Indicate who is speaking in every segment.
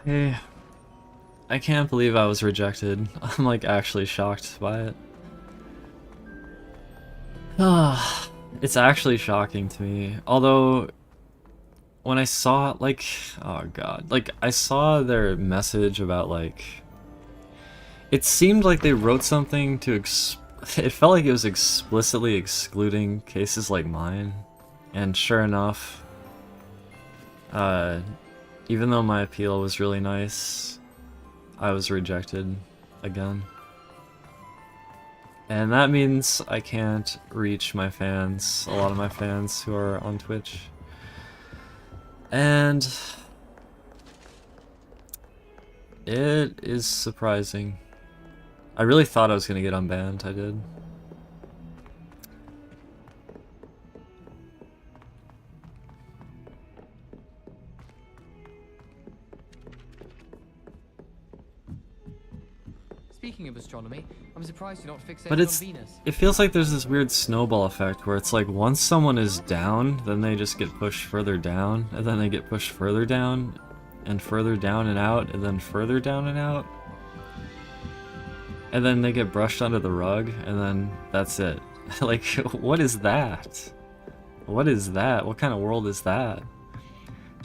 Speaker 1: Hey, I can't believe I was rejected. I'm like actually shocked by it. Ah, it's actually shocking to me. Although, when I saw, like, oh god, like, I saw their message about, like, it seemed like they wrote something to it felt like it was explicitly excluding cases like mine. And sure enough, even though my appeal was really nice, I was rejected again. And that means I can't reach my fans, a lot of my fans who are on Twitch. And it is surprising. I really thought I was gonna get unbanned, I did.
Speaker 2: Speaking of astronomy, I'm surprised you're not fixated
Speaker 1: But
Speaker 2: on Venus.
Speaker 1: it feels like there's this weird snowball effect where it's like once someone is down, then they just get pushed further down, and then they get pushed further down and out, and then further down and out. And then they get brushed under the rug, and then that's it. Like, what is that? What is that? What kind of world is that?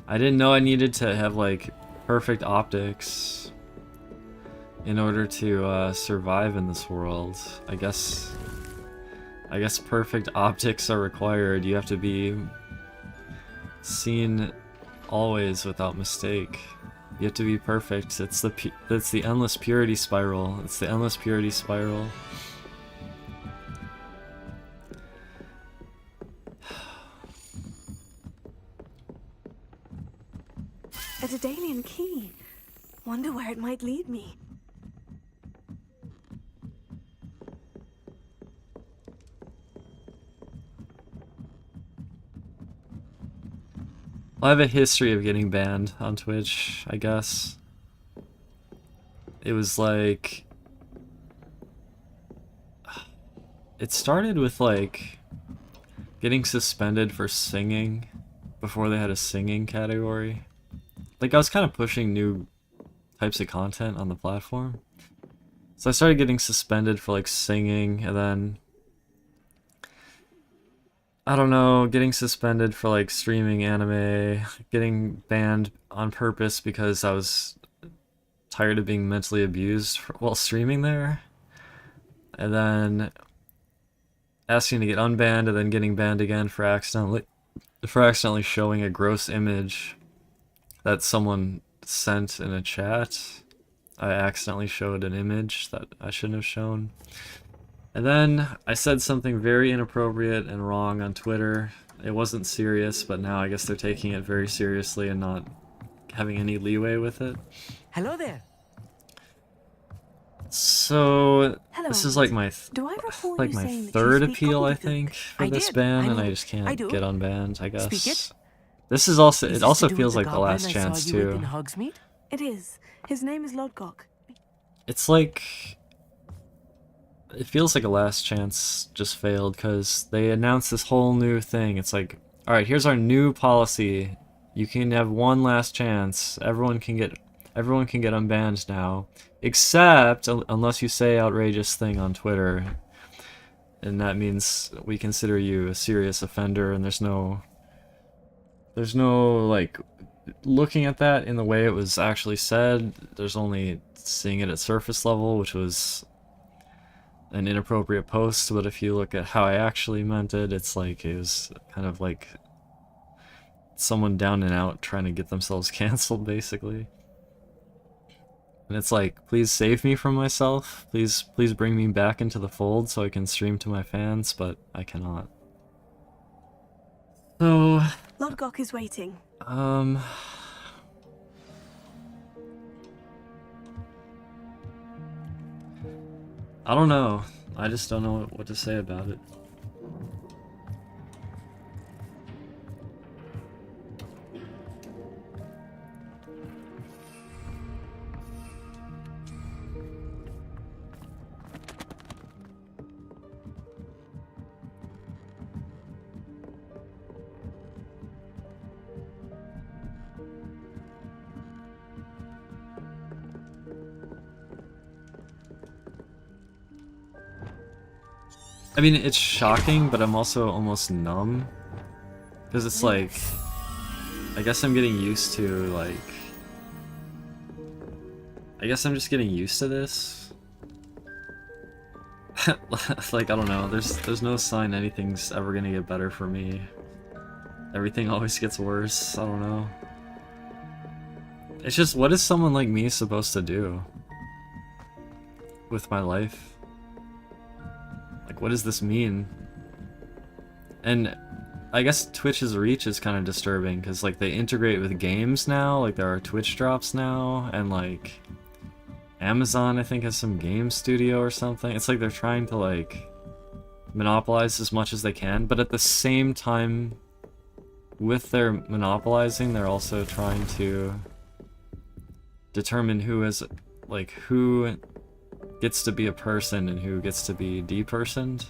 Speaker 1: I didn't know I needed to have, like, perfect optics in order to survive in this world. I guess perfect optics are required. You have to be seen always without mistake. You have to be perfect. It's the endless purity spiral. It's the endless purity spiral.
Speaker 3: A Daedalian key. Wonder where it might lead me.
Speaker 1: I have a history of getting banned on Twitch, I guess. It was like... It started with, like, getting suspended for singing before they had a singing category. Like, I was kind of pushing new types of content on the platform. So I started getting suspended for, like, singing, and then... I don't know, getting suspended for, like, streaming anime, getting banned on purpose because I was tired of being mentally abused while streaming there, and then asking to get unbanned, and then getting banned again for accidentally showing a gross image that someone sent in a chat. I accidentally showed an image that I shouldn't have shown. And then I said something very inappropriate and wrong on Twitter. It wasn't serious, but now I guess they're taking it very seriously and not having any leeway with it.
Speaker 2: Hello there.
Speaker 1: So
Speaker 3: Hello,
Speaker 1: this is like my
Speaker 3: Do I recall
Speaker 1: like
Speaker 3: you
Speaker 1: my
Speaker 3: saying that you
Speaker 1: third
Speaker 3: speak
Speaker 1: appeal, I
Speaker 3: gobbledygook?
Speaker 1: think, for
Speaker 2: I
Speaker 1: this
Speaker 2: did.
Speaker 1: ban,
Speaker 2: I
Speaker 1: and I
Speaker 2: know.
Speaker 1: just
Speaker 2: I
Speaker 1: can't
Speaker 2: do.
Speaker 1: get unbanned, I guess.
Speaker 2: Speak it.
Speaker 1: This is also,
Speaker 3: Is
Speaker 1: it
Speaker 3: this
Speaker 1: also
Speaker 3: to do
Speaker 1: feels
Speaker 3: with
Speaker 1: like the
Speaker 3: goblin
Speaker 1: last
Speaker 3: I
Speaker 1: chance
Speaker 3: saw you with in
Speaker 1: too.
Speaker 3: Hogsmeade? It is. His name is Lodgok.
Speaker 1: It's like, it feels like a last chance just failed because they announced this whole new thing. It's like, alright, here's our new policy. You can have one last chance. Everyone can get unbanned now. Except, unless you say outrageous thing on Twitter. And that means we consider you a serious offender, and there's no, like, looking at that in the way it was actually said. There's only seeing it at surface level, which was an inappropriate post, but if you look at how I actually meant it, it's like it was kind of like someone down and out trying to get themselves canceled, basically. And it's like, please save me from myself. Please bring me back into the fold so I can stream to my fans, but I cannot. So,
Speaker 3: Lodgok is waiting.
Speaker 1: um, I don't know. I just don't know what to say about it. I mean, it's shocking, but I'm also almost numb. Because it's like, I guess I'm getting used to, like... I guess I'm just getting used to this. Like, I don't know, there's no sign anything's ever gonna get better for me. Everything always gets worse, I don't know. It's just, what is someone like me supposed to do with my life? Like, what does this mean? And I guess Twitch's reach is kind of disturbing, because, like, they integrate with games now, like, there are Twitch drops now, and, like, Amazon, I think, has some game studio or something. It's like they're trying to, like, monopolize as much as they can, but at the same time, with their monopolizing, they're also trying to determine who is, like, who gets to be a person and who gets to be depersoned.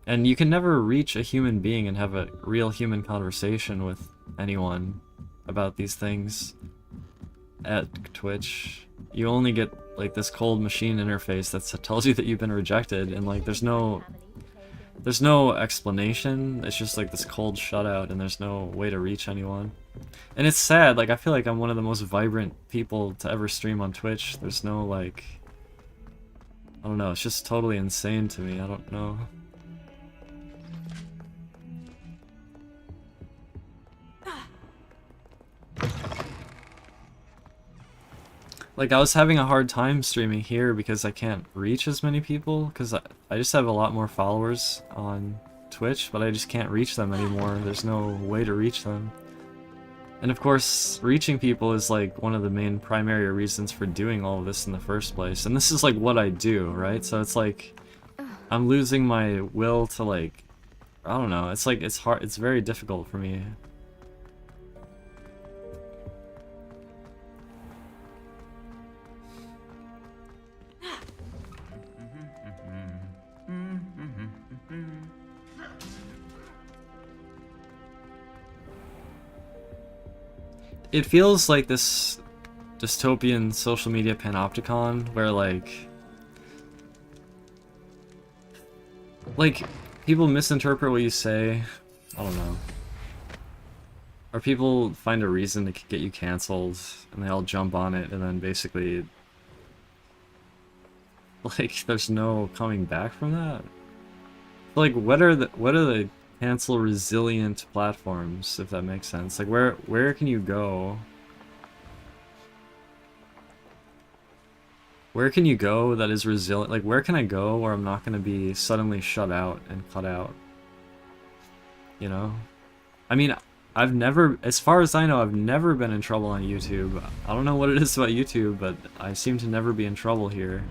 Speaker 1: And you can never reach a human being and have a real human conversation with anyone about these things at Twitch. You only get, like, this cold machine interface that tells you that you've been rejected, and, like, there's no explanation. It's just like this cold shutout, and there's no way to reach anyone. And it's sad, like, I feel like I'm one of the most vibrant people to ever stream on Twitch. There's no, like, I don't know, it's just totally insane to me. I don't know. Like, I was having a hard time streaming here because I can't reach as many people, because I just have a lot more followers on Twitch, but I just can't reach them anymore. There's no way to reach them. And of course, reaching people is, like, one of the main primary reasons for doing all of this in the first place. And this is, like, what I do, right? So it's like, I'm losing my will to, like, I don't know, it's like, it's hard, it's very difficult for me. It feels like this dystopian social media panopticon where, like, people misinterpret what you say. I don't know. Or people find a reason to get you canceled, and they all jump on it, and then basically, like, there's no coming back from that. Like, what are the cancel resilient platforms, if that makes sense? Like, where can you go? Where can you go that is resilient? Like, where can I go where I'm not going to be suddenly shut out and cut out? You know? I mean, I've never, as far as I know, I've never been in trouble on YouTube. I don't know what it is about YouTube, but I seem to never be in trouble here.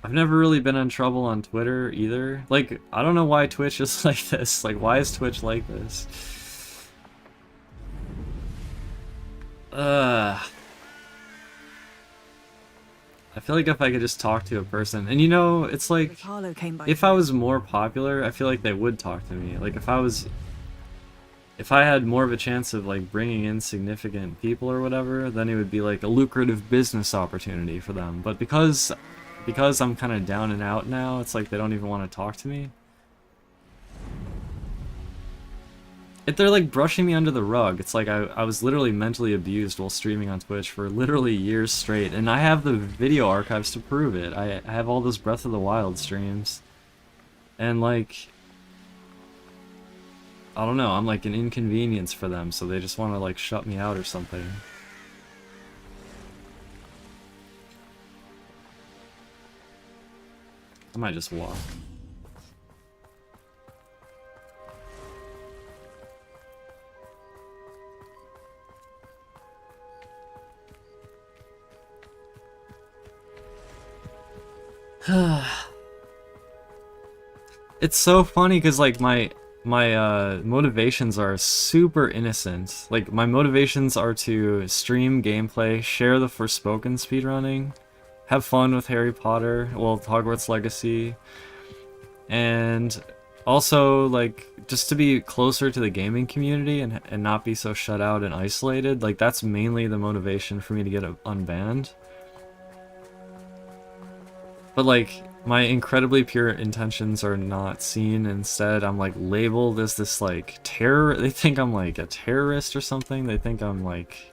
Speaker 1: I've never really been in trouble on Twitter either. Like, I don't know why Twitch is like this. Like, why is Twitch like this? I feel like if I could just talk to a person, and you know, it's like, if I was more popular, I feel like they would talk to me. Like, if I had more of a chance of, like, bringing in significant people or whatever, then it would be like a lucrative business opportunity for them. But because I'm kind of down and out now, it's like they don't even want to talk to me. They're like brushing me under the rug. It's like I was literally mentally abused while streaming on Twitch for literally years straight, and I have the video archives to prove it. I have all those Breath of the Wild streams, and, like, I don't know, I'm like an inconvenience for them, so they just want to, like, shut me out or something. I might just walk. It's so funny because like my motivations are super innocent. Like my motivations are to stream gameplay, share the Forspoken speedrunning, have fun with Harry Potter, well, Hogwarts Legacy, and also like just to be closer to the gaming community and not be so shut out and isolated. Like that's mainly the motivation for me to get unbanned. But like my incredibly pure intentions are not seen. Instead, I'm like labeled as this like terror. They think I'm like a terrorist or something. They think I'm like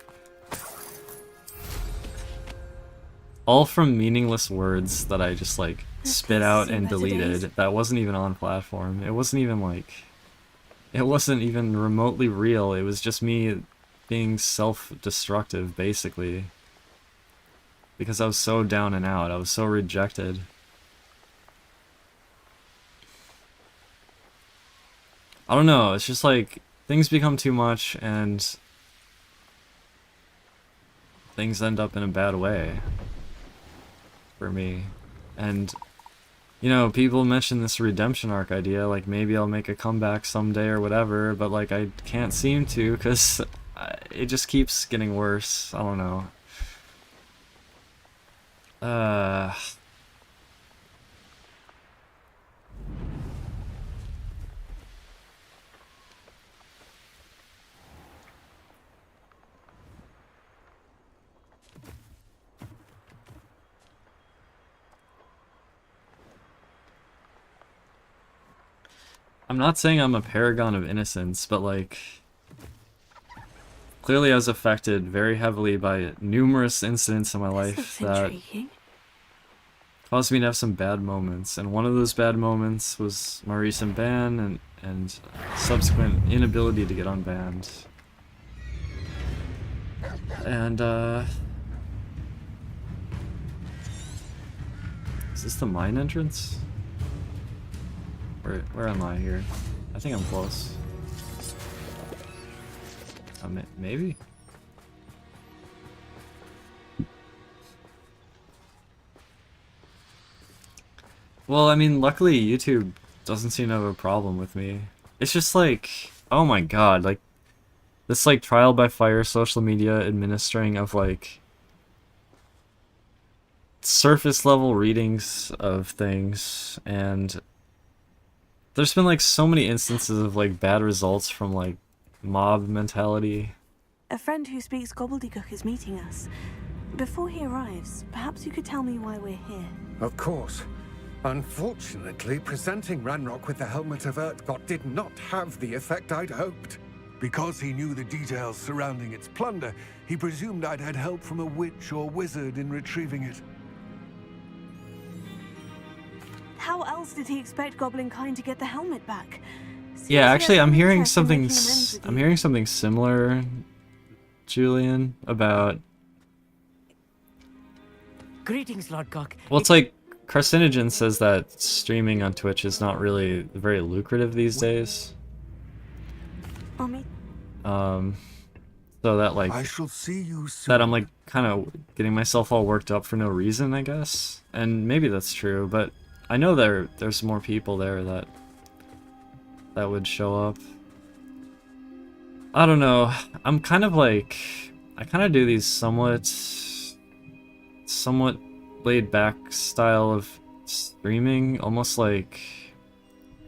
Speaker 1: all from meaningless words that I just like spit out and deleted. That wasn't even on platform. It wasn't even like, it wasn't even remotely real. It was just me being self-destructive basically. Because I was so down and out. I was so rejected. I don't know, it's just like things become too much and things end up in a bad way for me. And you know, people mention this redemption arc idea, like maybe I'll make a comeback someday or whatever, but like I can't seem to because it just keeps getting worse. I don't know. I'm not saying I'm a paragon of innocence, but like clearly I was affected very heavily by numerous incidents in my life that caused me to have some bad moments, and one of those bad moments was my recent ban and subsequent inability to get unbanned. And is this the mine entrance? Where am I here? I think I'm close. Maybe? Well, I mean, luckily YouTube doesn't seem to have a problem with me. It's just like, oh my god, like, this like trial by fire social media administering of like surface level readings of things, and there's been like so many instances of like bad results from like mob mentality.
Speaker 3: A friend who speaks gobbledygook is meeting us. Before he arrives, perhaps you could tell me why we're here.
Speaker 4: Of course. Unfortunately, presenting Ranrock with the Helmet of Urtkot did not have the effect I'd hoped. Because he knew the details surrounding its plunder, he presumed I'd had help from a witch or wizard in retrieving it.
Speaker 3: How else did he expect Goblinkind to get the helmet back?
Speaker 1: Yeah, actually, I'm hearing
Speaker 3: something.
Speaker 1: something similar, Julian, about.
Speaker 2: Greetings, Lord Cock.
Speaker 1: Well, it's like Carcinogen says that streaming on Twitch is not really very lucrative these days.
Speaker 3: Mommy.
Speaker 1: So that like
Speaker 4: I shall see you soon.
Speaker 1: that I'm like kind of getting myself all worked up for no reason, I guess. And maybe that's true, but I know there's more people there that would show up. I don't know. I'm kind of like, I kind of do these somewhat laid back style of streaming, almost like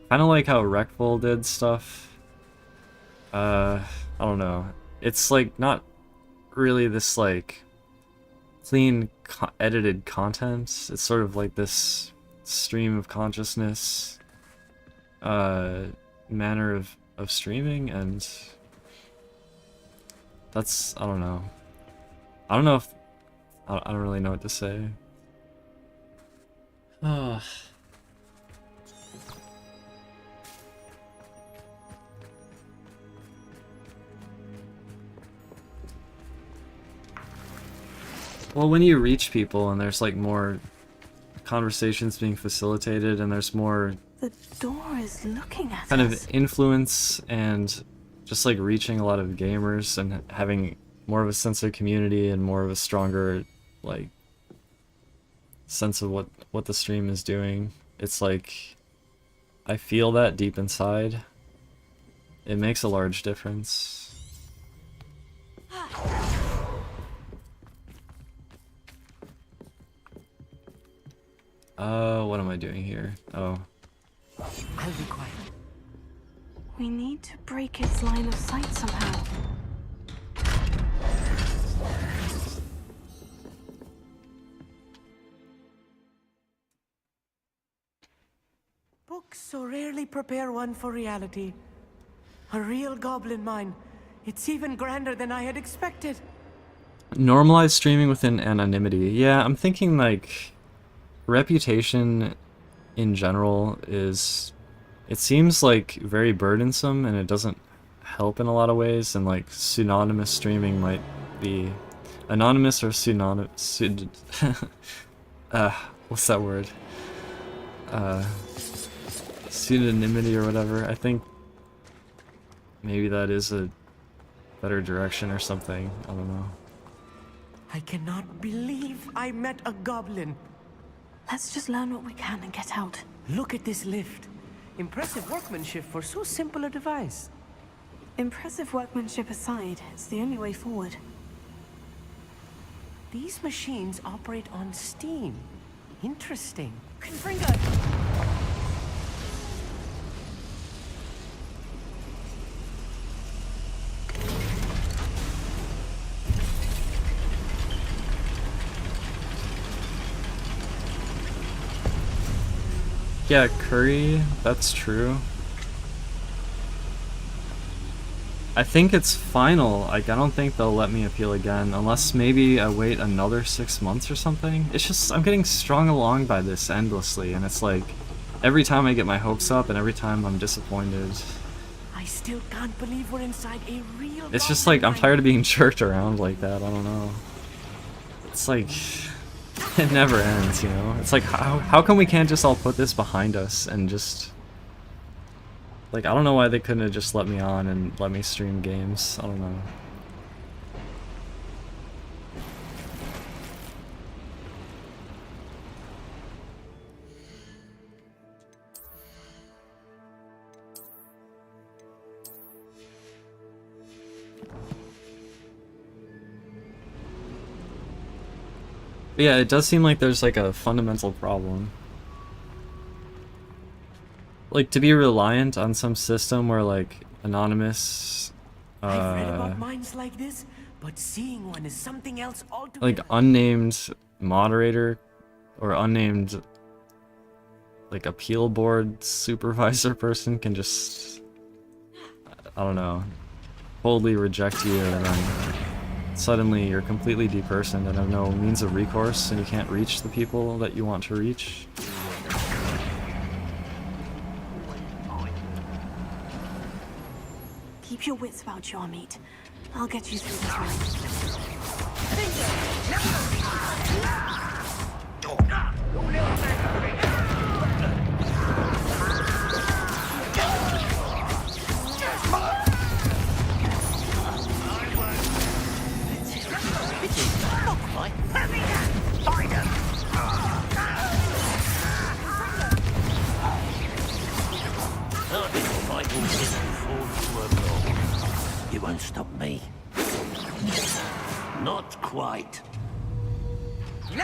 Speaker 1: kind of like how Wreckful did stuff. I don't know. It's like not really this like clean edited content. It's sort of like this stream of consciousness manner of streaming, and that's, I don't know. I don't know if I don't really know what to say. Well, when you reach people and there's like more conversations being facilitated, and there's more
Speaker 3: The door is looking at
Speaker 1: kind
Speaker 3: us.
Speaker 1: of influence and just like reaching a lot of gamers and having more of a sense of community and more of a stronger like sense of what the stream is doing. It's like I feel that deep inside. It makes a large difference. What am I doing here? Oh.
Speaker 2: I'll be quiet.
Speaker 3: We need to break its line of sight somehow.
Speaker 2: Books so rarely prepare one for reality. A real goblin mine. It's even grander than I had expected.
Speaker 1: Normalize streaming within anonymity. Yeah, I'm thinking like reputation in general is, it seems like very burdensome and it doesn't help in a lot of ways, and like pseudonymous streaming might be anonymous or pseudonymous. What's that word? Pseudonymity or whatever. I think maybe that is a better direction or something. I don't know.
Speaker 2: I cannot believe I met a goblin.
Speaker 3: Let's just learn what we can and get out.
Speaker 2: Look at this lift. Impressive workmanship for so simple a device.
Speaker 3: Impressive workmanship aside, it's the only way forward.
Speaker 2: These machines operate on steam. Interesting.
Speaker 1: Yeah, curry, that's true. I think it's final. Like, I don't think they'll let me appeal again, unless maybe I wait another 6 months or something. It's just, I'm getting strung along by this endlessly, and it's like, every time I get my hopes up, and every time I'm disappointed.
Speaker 2: I still can't believe we're inside a real
Speaker 1: It's just
Speaker 2: goblin
Speaker 1: like, I'm
Speaker 2: mine.
Speaker 1: tired of being jerked around like that, I don't know. It's like, it never ends, you know? It's like, how come we can't just all put this behind us and just... Like, I don't know why they couldn't have just let me on and let me stream games. I don't know. But yeah, it does seem like there's like a fundamental problem. Like, to be reliant on some system where, like, anonymous,
Speaker 2: I've read about mines like this, but seeing one is something else altogether.
Speaker 1: like, unnamed moderator, or unnamed, like, appeal board supervisor person can just, I don't know, boldly reject you, and then suddenly you're completely depersoned and have no means of recourse, and you can't reach the people that you want to reach.
Speaker 3: Keep your wits about you, Amit. I'll get you through this one.
Speaker 5: You won't stop me. Not quite. You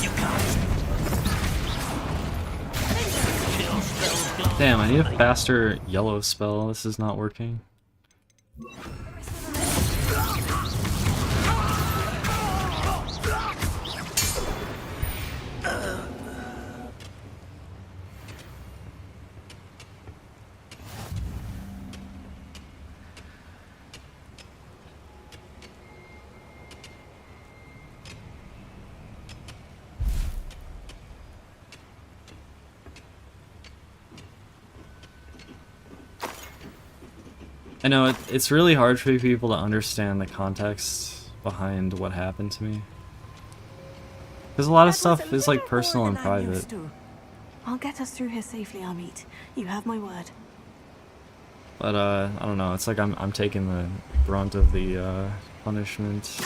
Speaker 5: can't.
Speaker 1: Damn, I need a faster yellow spell. This is not working. I know it's really hard for people to understand the context behind what happened to me. Because a lot of
Speaker 2: That was
Speaker 1: stuff
Speaker 2: a
Speaker 1: is like
Speaker 2: little
Speaker 1: personal
Speaker 2: more
Speaker 1: and
Speaker 2: than I'm
Speaker 1: private.
Speaker 2: used to.
Speaker 3: I'll get us through here safely, Amit. You have my word.
Speaker 1: But I don't know. It's like I'm taking the brunt of the punishment.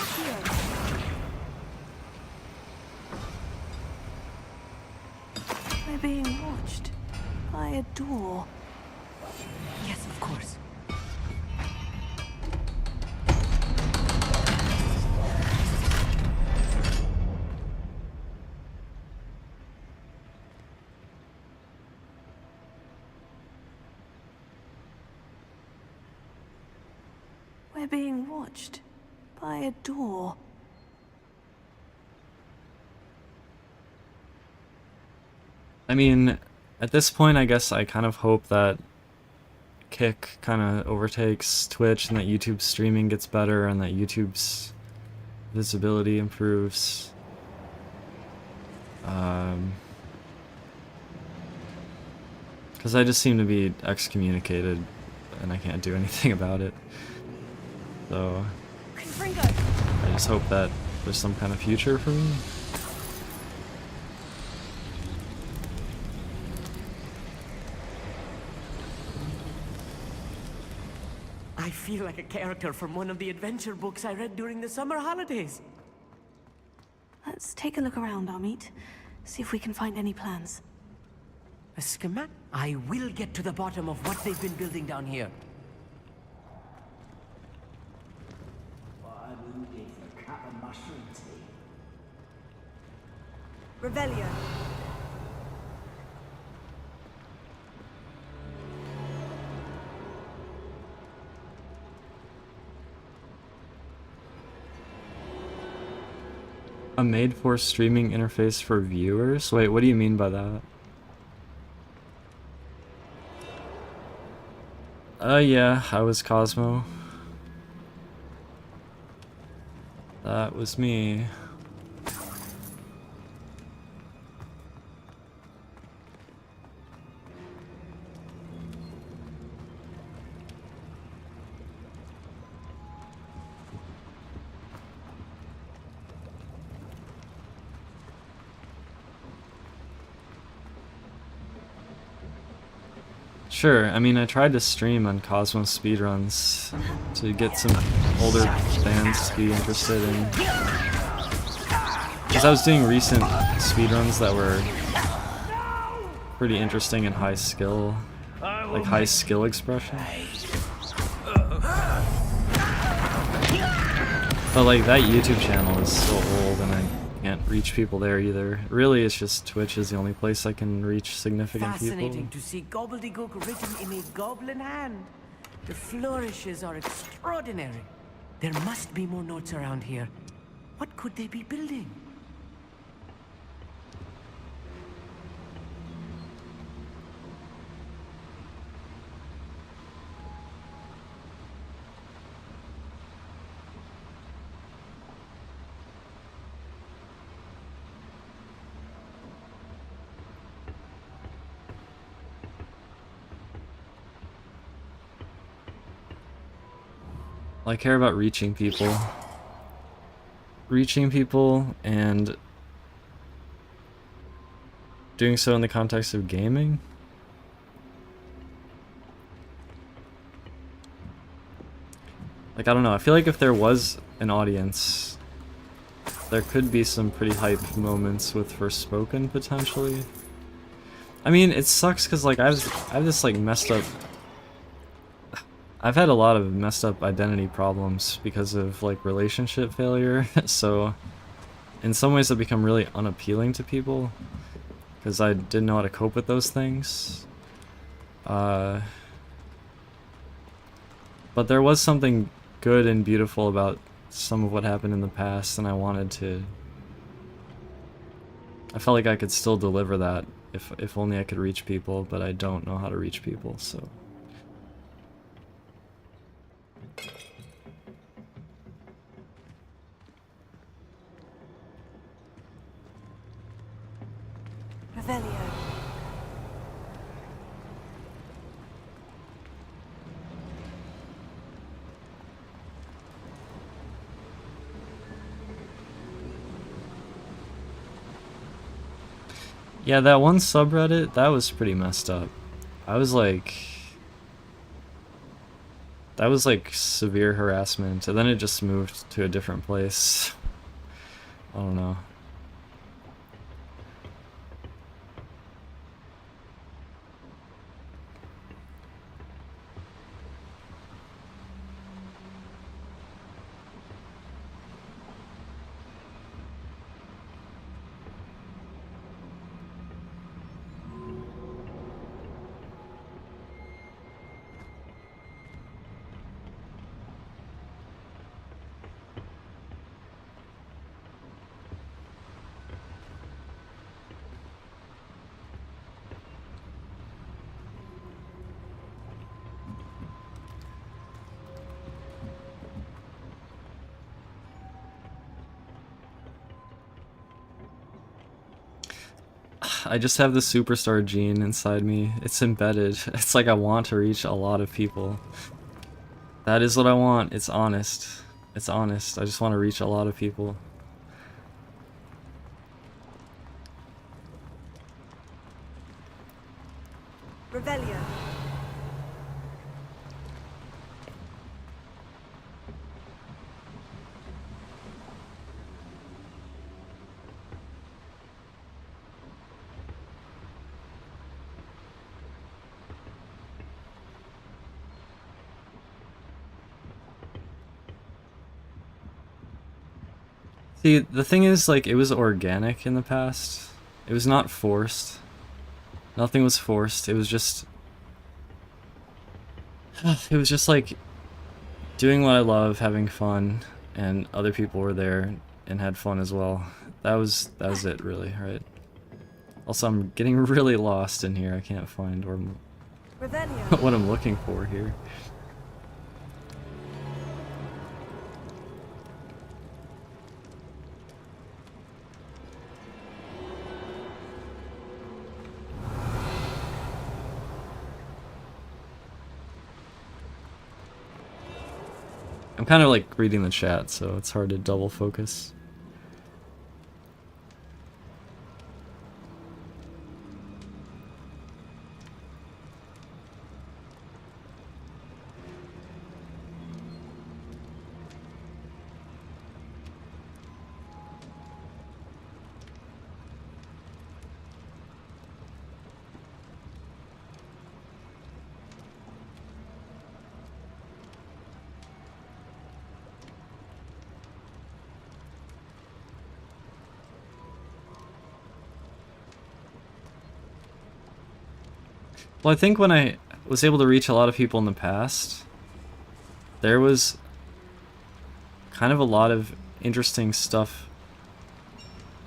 Speaker 3: We're being watched by a door.
Speaker 2: Yes, of course.
Speaker 3: We're being watched by a door.
Speaker 1: I mean, at this point, I guess I kind of hope that Kick kind of overtakes Twitch and that YouTube's streaming gets better and that YouTube's visibility improves. Because I just seem to be excommunicated and I can't do anything about it. So I just hope that there's some kind of future for me.
Speaker 2: I feel like a character from one of the adventure books I read during the summer holidays.
Speaker 3: Let's take a look around, Amit. See if we can find any plans.
Speaker 2: A schematic? I will get to the bottom of what they've been building down here.
Speaker 5: I wouldn't give for a cup of mushroom tea.
Speaker 3: Revelio.
Speaker 1: A made-for streaming interface for viewers? Wait, what do you mean by that? Yeah, I was Cosmo. That was me. Sure, I mean, I tried to stream on Cosmo speedruns to get some older fans to be interested in. Because I was doing recent speedruns that were pretty interesting and high skill, like high skill expression. But like that YouTube channel is so old and I can't reach people there either. Really, it's just Twitch is the only place I can reach significant
Speaker 2: Fascinating
Speaker 1: people.
Speaker 2: to see gobbledygook written in a goblin hand. The flourishes are extraordinary. There must be more notes around here. What could they be building?
Speaker 1: I care about reaching people. Reaching people and doing so in the context of gaming. Like, I don't know, I feel like if there was an audience, there could be some pretty hype moments with Forspoken, potentially. I mean, it sucks because, like, I have this, like, messed up... I've had a lot of messed up identity problems because of, like, relationship failure, so in some ways I've become really unappealing to people because I didn't know how to cope with those things. But there was something good and beautiful about some of what happened in the past, and I wanted to... I felt like I could still deliver that if only I could reach people, but I don't know how to reach people, so...
Speaker 3: Revelio.
Speaker 1: Yeah, that one subreddit, that was pretty messed up. I was like... That was like severe harassment, and then it just moved to a different place. I don't know. I just have the superstar gene inside me. It's embedded. It's like I want to reach a lot of people. That is what I want. It's honest. It's honest. I just want to reach a lot of people.
Speaker 3: Revelio.
Speaker 1: See, the thing is, like, it was organic in the past. It was not forced. Nothing was forced. It was just... It was just, like, doing what I love, having fun, and other people were there and had fun as well. That was it, really, right? Also, I'm getting really lost in here. I can't find
Speaker 3: Revelio.
Speaker 1: what I'm looking for here. I'm kind of like reading the chat, so it's hard to double focus. Well, I think when I was able to reach a lot of people in the past, there was kind of a lot of interesting stuff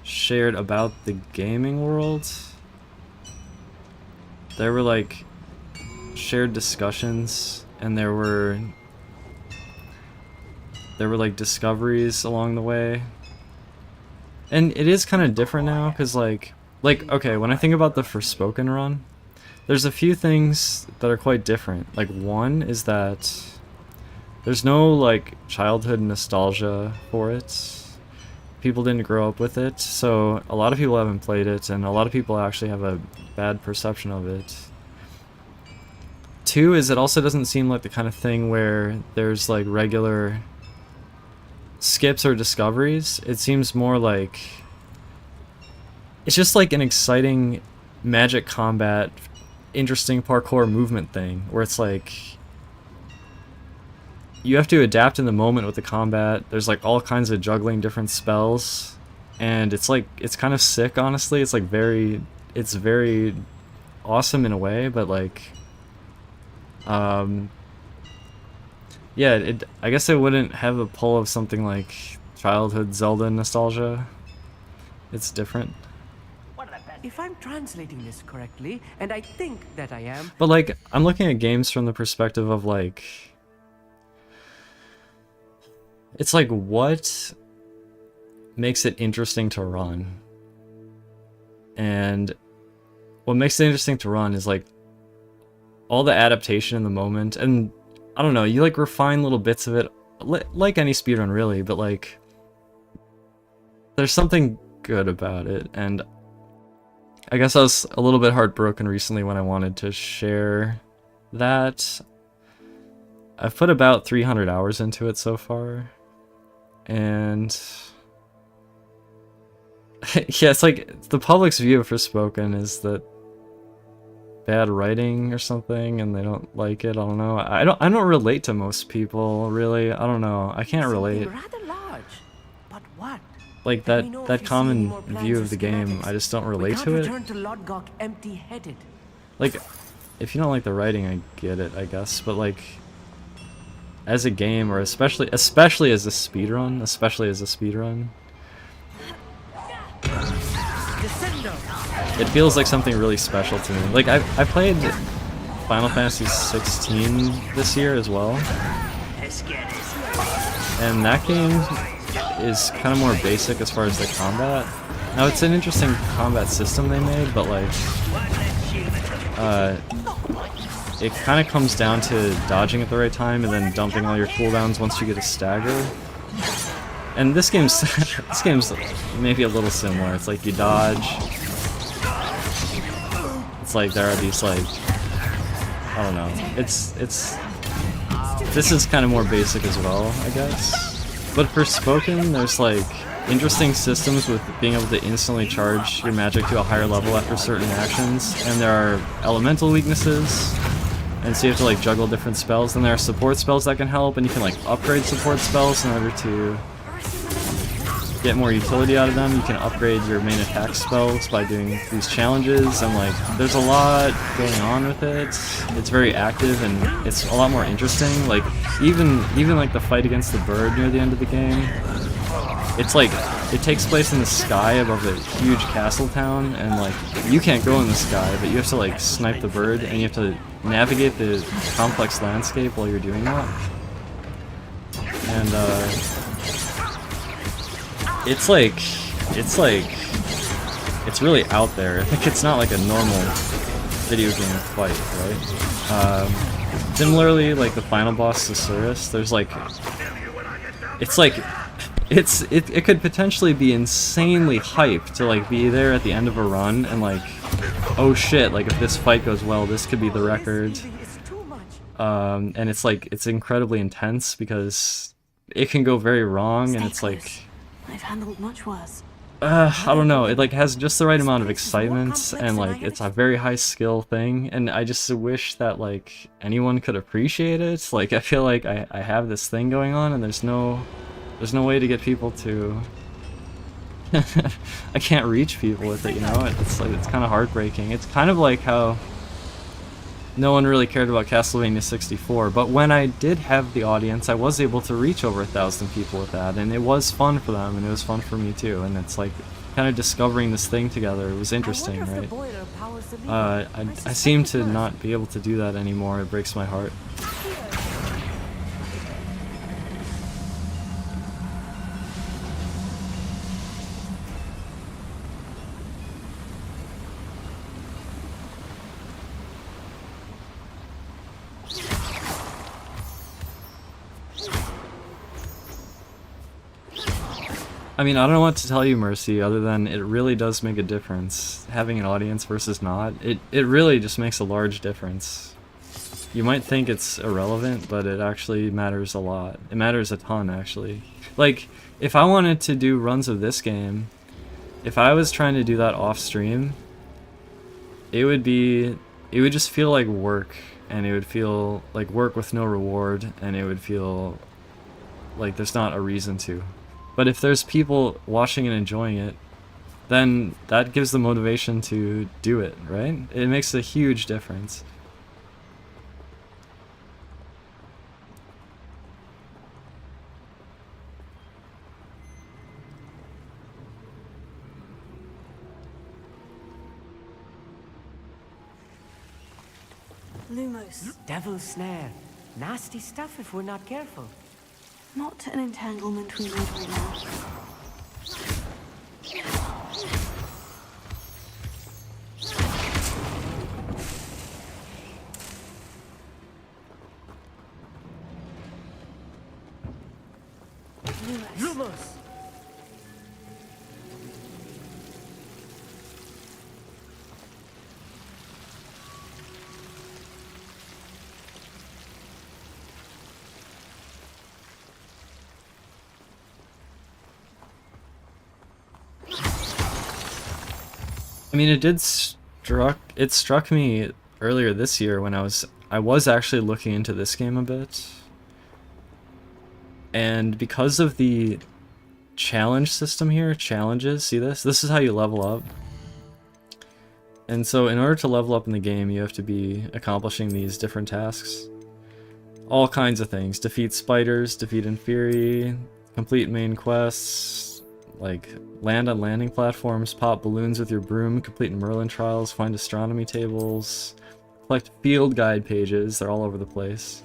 Speaker 1: shared about the gaming world. There were like shared discussions, and there were like discoveries along the way. And it is kind of different now, because like okay, when I think about the Forspoken run, there's a few things that are quite different. Like, one is that there's no, like, childhood nostalgia for it. People didn't grow up with it, so a lot of people haven't played it, and a lot of people actually have a bad perception of it. Two is it also doesn't seem like the kind of thing where there's, like, regular skips or discoveries. It seems more like... It's just like an exciting magic combat, interesting parkour movement thing, where it's like you have to adapt in the moment with the combat. There's like all kinds of juggling different spells, and it's like, it's kind of sick, honestly. It's like it's very awesome in a way, but like yeah, I guess it wouldn't have a pull of something like childhood Zelda nostalgia. It's different.
Speaker 2: If I'm translating this correctly, and I think that I am...
Speaker 1: But like, I'm looking at games from the perspective of like... It's like, what makes it interesting to run? And what makes it interesting to run is like all the adaptation in the moment, and I don't know, you like refine little bits of it, like any speedrun really, but like there's something good about it, and I guess I was a little bit heartbroken recently when I wanted to share that. I've put about 300 hours into it so far, and yeah, it's like the public's view of Forspoken is that bad writing or something, and they don't like it. I don't know. I don't relate to most people really. I don't know. I can't relate.
Speaker 2: Rather large, but what?
Speaker 1: Like
Speaker 2: Let me know if
Speaker 1: that
Speaker 2: you see any
Speaker 1: common
Speaker 2: more plans
Speaker 1: view
Speaker 2: or
Speaker 1: of the game,
Speaker 2: schematics.
Speaker 1: I just don't
Speaker 2: We
Speaker 1: relate
Speaker 2: can't
Speaker 1: to it.
Speaker 2: return to Lodgok empty-headed.
Speaker 1: Like, if you don't like the writing, I get it, I guess. But like, as a game, or especially as a speedrun, it feels like something really special to me. Like I played Final Fantasy 16 this year as well, and that game is kind of more basic as far as the combat. Now it's an interesting combat system they made, but like it kind of comes down to dodging at the right time and then dumping all your cooldowns once you get a stagger. And this game's this game's maybe a little similar. It's like you dodge. It's like there are these like, I don't know. This is kind of more basic as well, I guess. But for Spoken, there's like interesting systems with being able to instantly charge your magic to a higher level after certain actions, and there are elemental weaknesses, and so you have to like juggle different spells. Then there are support spells that can help, and you can like upgrade support spells in order to get more utility out of them. You can upgrade your main attack spells by doing these challenges, and like there's a lot going on with it. It's very active and it's a lot more interesting. Like even like the fight against the bird near the end of the game, it's like it takes place in the sky above a huge castle town, and like you can't go in the sky, but you have to like snipe the bird and you have to navigate the complex landscape while you're doing that. And it's really out there. I think it's not like a normal video game fight, right? Similarly, like the final boss, Susurrus, there's like, it could potentially be insanely hype to like be there at the end of a run and like, oh shit, like if this fight goes well, this could be the record. And it's like, it's incredibly intense because it can go very wrong, and it's like,
Speaker 3: I've handled much worse.
Speaker 1: I don't know, it like has just the right amount of excitement, and like it's a very high skill thing, and I just wish that like anyone could appreciate it. Like I feel like I have this thing going on, and there's no way to get people to I can't reach people with it, you know? It's like, it's kind of heartbreaking. It's kind of like how no one really cared about Castlevania 64, but when I did have the audience, I was able to reach over 1,000 people with that, and it was fun for them, and it was fun for me too, and it's like kind of discovering this thing together. It was interesting, right? I seem to not be able to do that anymore. It breaks my heart. I mean, I don't know what to tell you, Mercy, other than it really does make a difference. Having an audience versus not, it really just makes a large difference. You might think it's irrelevant, but it actually matters a lot. It matters a ton, actually. Like, if I wanted to do runs of this game, if I was trying to do that off stream, it would just feel like work, and it would feel like work with no reward, and it would feel like there's not a reason to. But if there's people watching and enjoying it, then that gives the motivation to do it, right? It makes a huge difference.
Speaker 3: Lumos.
Speaker 2: Devil's snare. Nasty stuff if we're not careful.
Speaker 3: Not an entanglement we need right now.
Speaker 2: Lumos!
Speaker 1: I mean, it struck me earlier this year when I was actually looking into this game a bit. And because of the challenge system here, challenges, see this? This is how you level up. And so in order to level up in the game, you have to be accomplishing these different tasks. All kinds of things. Defeat spiders, defeat Inferi, complete main quests, like land on landing platforms, pop balloons with your broom, complete Merlin trials, find astronomy tables, collect field guide pages, they're all over the place.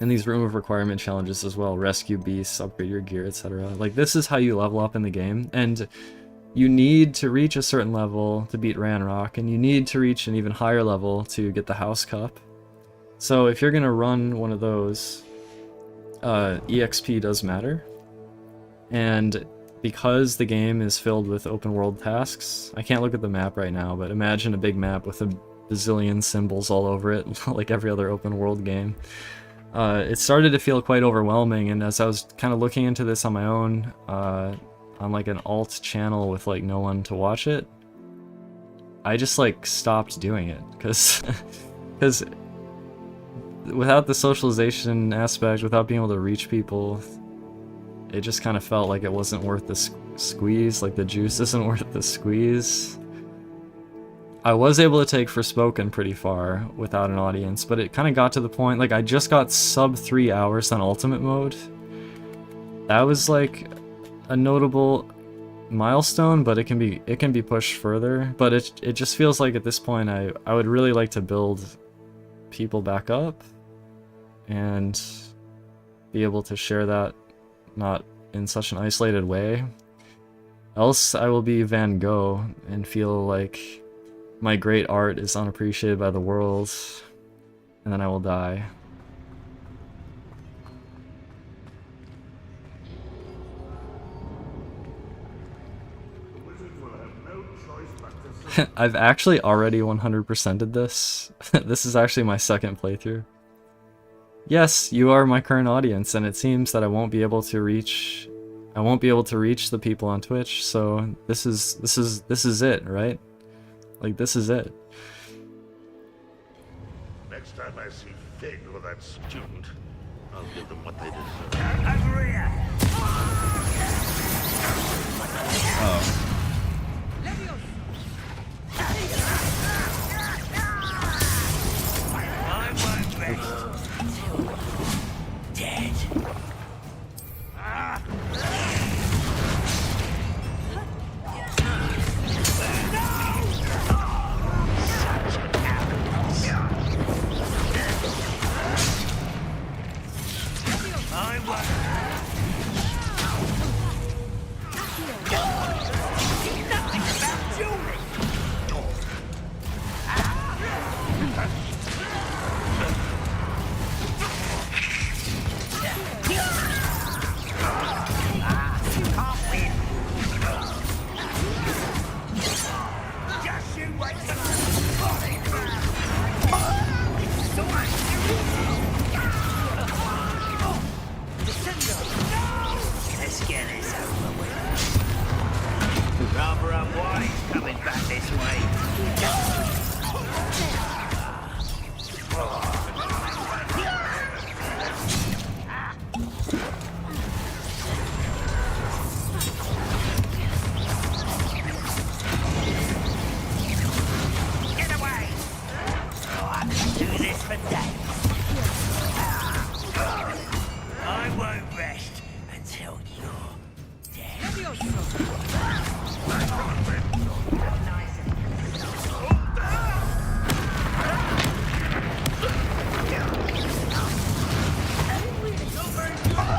Speaker 1: And these room of requirement challenges as well, rescue beasts, upgrade your gear, etc. Like, this is how you level up in the game, and you need to reach a certain level to beat Ranrock, and you need to reach an even higher level to get the House Cup. So if you're gonna run one of those, EXP does matter. And because the game is filled with open world tasks, I can't look at the map right now, but imagine a big map with a bazillion symbols all over it, like every other open world game. It started to feel quite overwhelming, and as I was kind of looking into this on my own, on like an alt channel with like no one to watch it, I just like stopped doing it, because without the socialization aspect, without being able to reach people, it just kind of felt like it wasn't worth the squeeze, like the juice isn't worth the squeeze. I was able to take Forspoken pretty far without an audience, but it kind of got to the point, like I just got sub 3 hours on Ultimate Mode. That was like a notable milestone, but it can be pushed further. But it just feels like at this point I would really like to build people back up and be able to share that not in such an isolated way. Else I will be Van Gogh and feel like my great art is unappreciated by the world, and then I will die. I've actually already 100%ed this. This is actually my second playthrough. Yes, you are my current audience, and it seems that I won't be able to reach the people on Twitch, so this is it, right? Like, this is it.
Speaker 6: Next time I see Fig or that student, I'll give them what they deserve.
Speaker 1: Oh.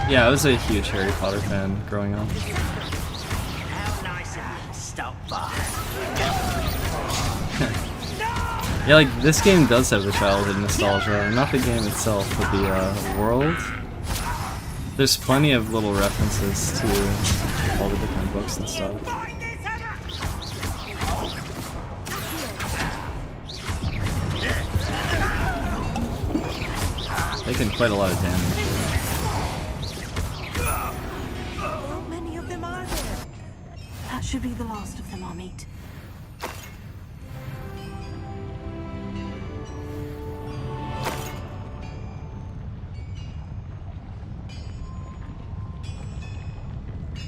Speaker 1: Yeah, I was a huge Harry Potter fan growing up. Yeah, like, this game does have the childhood nostalgia. Not the game itself, but the world. There's plenty of little references to all the different books and stuff. Taking quite a lot of damage.
Speaker 3: How many of them are there? That should be the last of them I'll meet.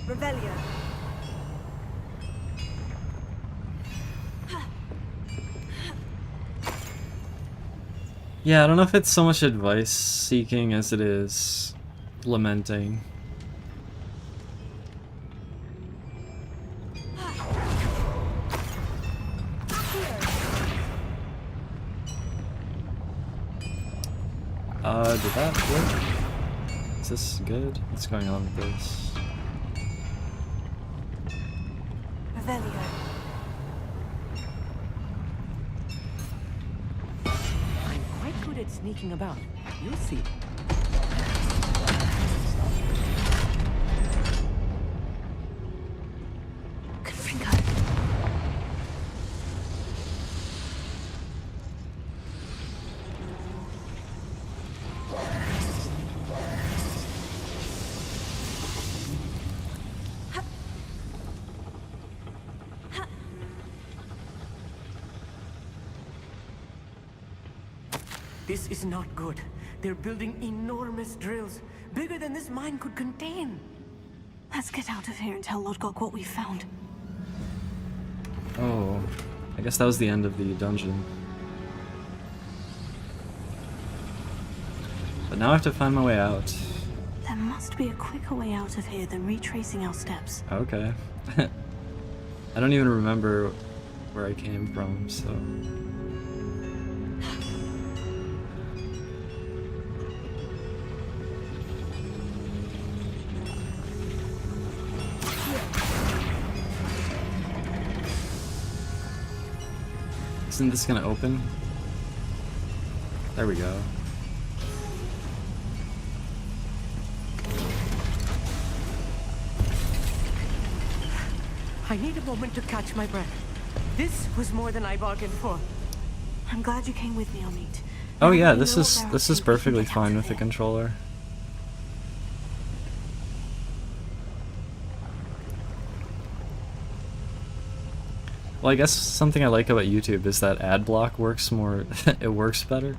Speaker 3: Revelio.
Speaker 1: Yeah, I don't know if it's so much advice seeking as it is lamenting. Did that work? Is this good? What's going on with this?
Speaker 3: Revelio.
Speaker 2: I'm quite good at sneaking about. You'll see.
Speaker 3: Confringo.
Speaker 2: This is not good. They're building enormous drills, bigger than this mine could contain.
Speaker 3: Let's get out of here and tell Lodgok what we found.
Speaker 1: Oh, I guess that was the end of the dungeon. But now I have to find my way out.
Speaker 3: There must be a quicker way out of here than retracing our steps.
Speaker 1: Okay. I don't even remember where I came from, so... Isn't this gonna open? There we go.
Speaker 2: I need a moment to catch my breath. This was more than I bargained for.
Speaker 3: I'm glad you came with me, Amit.
Speaker 1: Oh
Speaker 3: Now
Speaker 1: yeah,
Speaker 3: that we
Speaker 1: this
Speaker 3: know
Speaker 1: is
Speaker 3: what they're
Speaker 1: this
Speaker 3: up
Speaker 1: is
Speaker 3: to, we can
Speaker 1: perfectly
Speaker 3: get out
Speaker 1: fine
Speaker 3: of
Speaker 1: with the
Speaker 3: here.
Speaker 1: controller. Well, I guess something I like about YouTube is that ad block works more, it works better.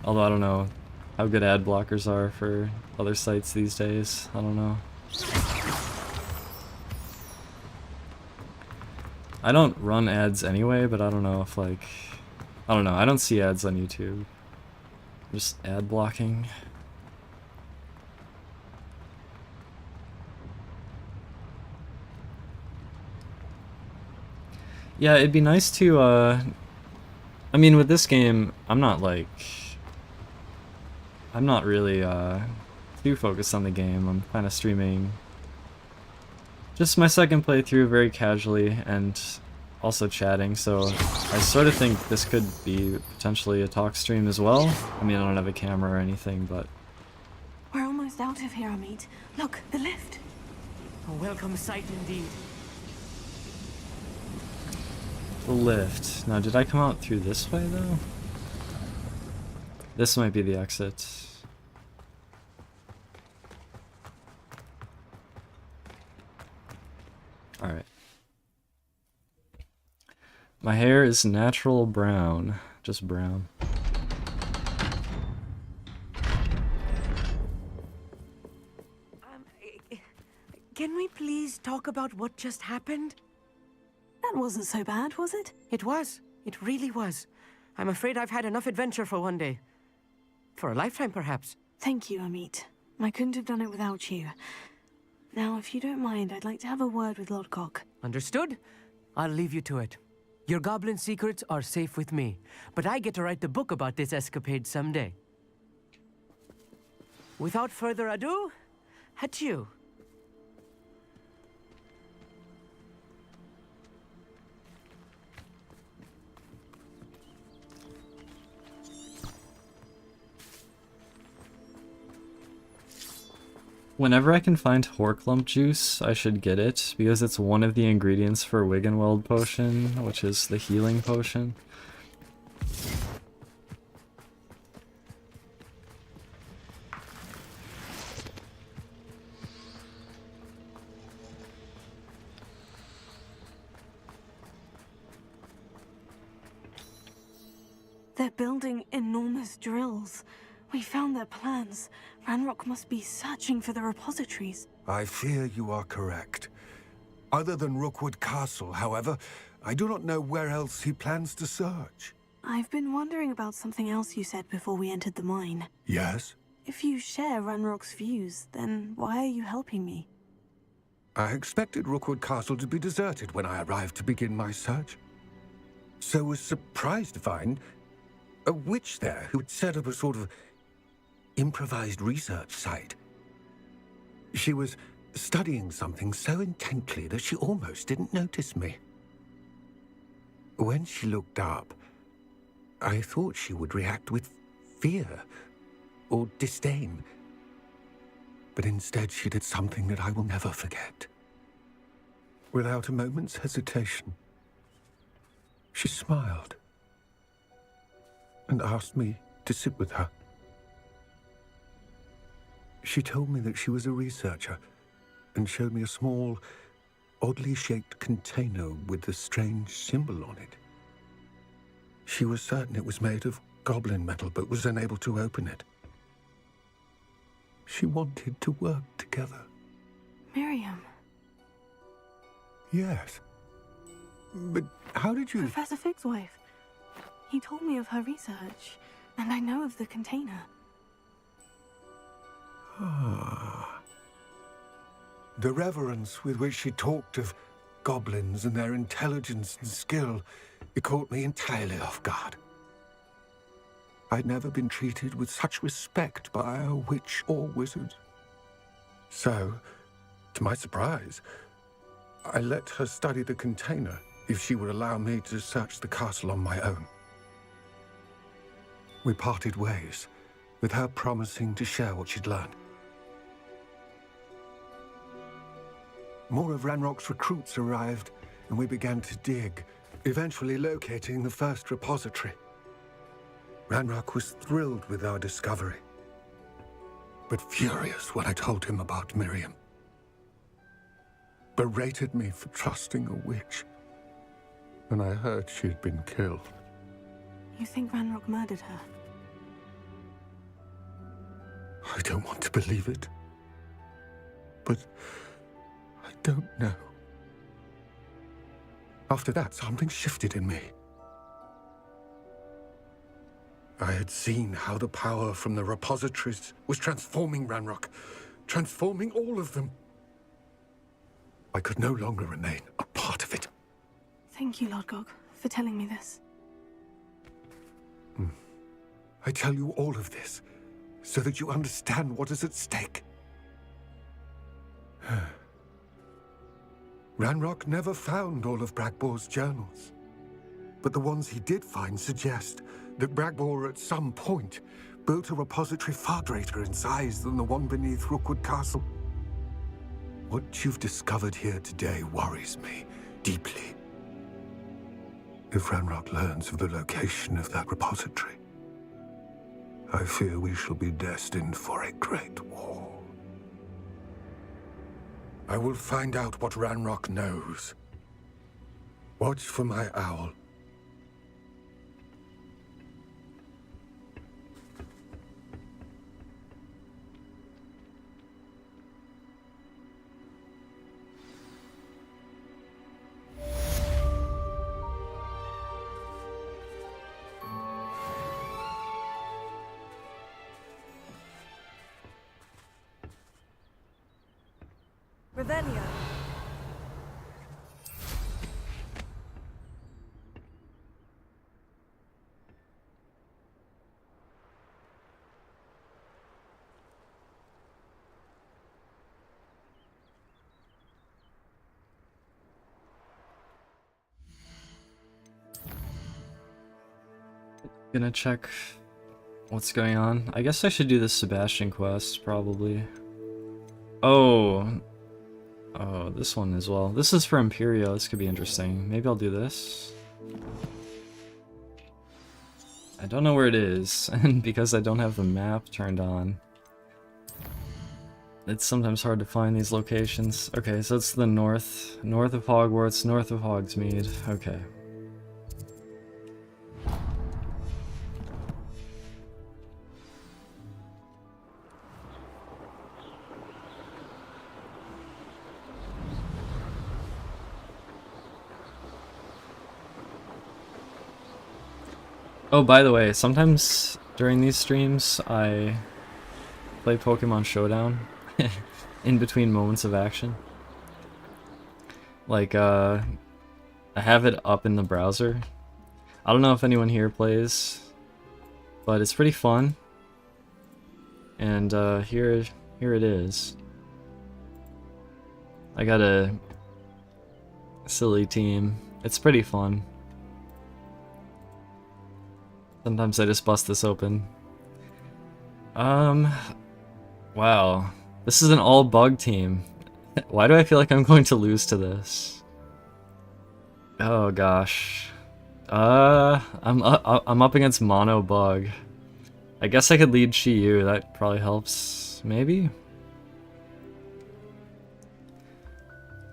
Speaker 1: Although I don't know how good ad blockers are for other sites these days. I don't know. I don't run ads anyway, but I don't know if like... I don't know, I don't see ads on YouTube. Just ad blocking. Yeah, it'd be nice to, I mean, with this game, I'm not really, too focused on the game. I'm kind of streaming just my second playthrough very casually and also chatting, so I sort of think this could be potentially a talk stream as well. I mean, I don't have a camera or anything, but...
Speaker 3: We're almost out of here, Amit. Look, the lift.
Speaker 2: A welcome sight indeed.
Speaker 1: The lift. Now, did I come out through this way, though? This might be the exit. Alright. My hair is natural brown. Just brown.
Speaker 2: Can we please talk about what just happened?
Speaker 3: That wasn't so bad, was it?
Speaker 2: It was. It really was. I'm afraid I've had enough adventure for one day. For a lifetime, perhaps.
Speaker 3: Thank you, Amit. I couldn't have done it without you. Now, if you don't mind, I'd like to have a word with Lodgok.
Speaker 2: Understood? I'll leave you to it. Your goblin secrets are safe with me, but I get to write the book about this escapade someday. Without further ado, adieu.
Speaker 1: Whenever I can find Horklump juice, I should get it, because it's one of the ingredients for Wiggenweld potion, which is the healing potion.
Speaker 3: They're building enormous drills. We found their plans. Ranrock must be searching for the repositories.
Speaker 4: I fear you are correct. Other than Rookwood Castle, however, I do not know where else he plans to search.
Speaker 3: I've been wondering about something else you said before we entered the mine.
Speaker 4: Yes?
Speaker 3: If you share Ranrock's views, then why are you helping me?
Speaker 4: I expected Rookwood Castle to be deserted when I arrived to begin my search. So was surprised to find a witch there who had set up a sort of improvised research site. She was studying something so intently that she almost didn't notice me. When she looked up, I thought she would react with fear or disdain. But instead she did something that I will never forget. Without a moment's hesitation, she smiled and asked me to sit with her. She told me that she was a researcher and showed me a small, oddly shaped container with a strange symbol on it. She was certain it was made of goblin metal, but was unable to open it. She wanted to work together.
Speaker 3: Miriam.
Speaker 4: Yes. But how did you...
Speaker 3: Professor Fig's wife. He told me of her research, and I know of the container.
Speaker 4: Ah. The reverence with which she talked of goblins and their intelligence and skill, it caught me entirely off guard. I'd never been treated with such respect by a witch or wizard. So, to my surprise, I let her study the container if she would allow me to search the castle on my own. We parted ways, with her promising to share what she'd learned. More of Ranrock's recruits arrived, and we began to dig, eventually locating the first repository. Ranrock was thrilled with our discovery, but furious when I told him about Miriam. Berated me for trusting a witch, and I heard she had been killed.
Speaker 3: You think Ranrock murdered her?
Speaker 4: I don't want to believe it, but I don't know. After that, something shifted in me. I had seen how the power from the repositories was transforming Ranrock, transforming all of them. I could no longer remain a part of it.
Speaker 3: Thank you, Lord Gog, for telling me this.
Speaker 4: I tell you all of this so that you understand what is at stake. Ranrock never found all of Bragbor's journals, but the ones he did find suggest that Bragbor at some point built a repository far greater in size than the one beneath Rookwood Castle. What you've discovered here today worries me deeply. If Ranrock learns of the location of that repository, I fear we shall be destined for a great war. I will find out what Ranrock knows. Watch for my owl.
Speaker 3: Revelio.
Speaker 1: Gonna check what's going on. I guess I should do the Sebastian quest, probably. Oh, this one as well. This is for Imperio. This could be interesting. Maybe I'll do this. I don't know where it is, and because I don't have the map turned on, it's sometimes hard to find these locations. Okay, so it's the north of Hogwarts, north of Hogsmeade. Okay. Oh, by the way, sometimes during these streams I play Pokemon Showdown in between moments of action. Like, I have it up in the browser. I don't know if anyone here plays, but it's pretty fun. And here it is. I got a silly team. It's pretty fun. Sometimes I just bust this open. Wow. This is an all bug team. Why do I feel like I'm going to lose to this? Oh gosh. I'm up against mono bug. I guess I could lead Chi-Yu, that probably helps, maybe?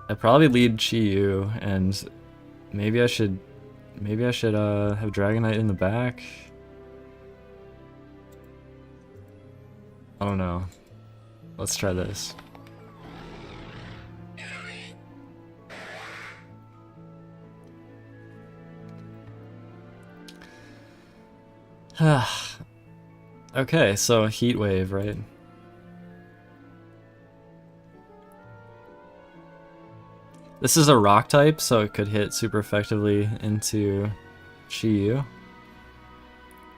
Speaker 1: I'd probably lead Chi-Yu, and maybe I should have Dragonite in the back? I don't know. Let's try this. Okay, so Heat Wave, right? This is a rock type, so it could hit super effectively into Chi-Yu.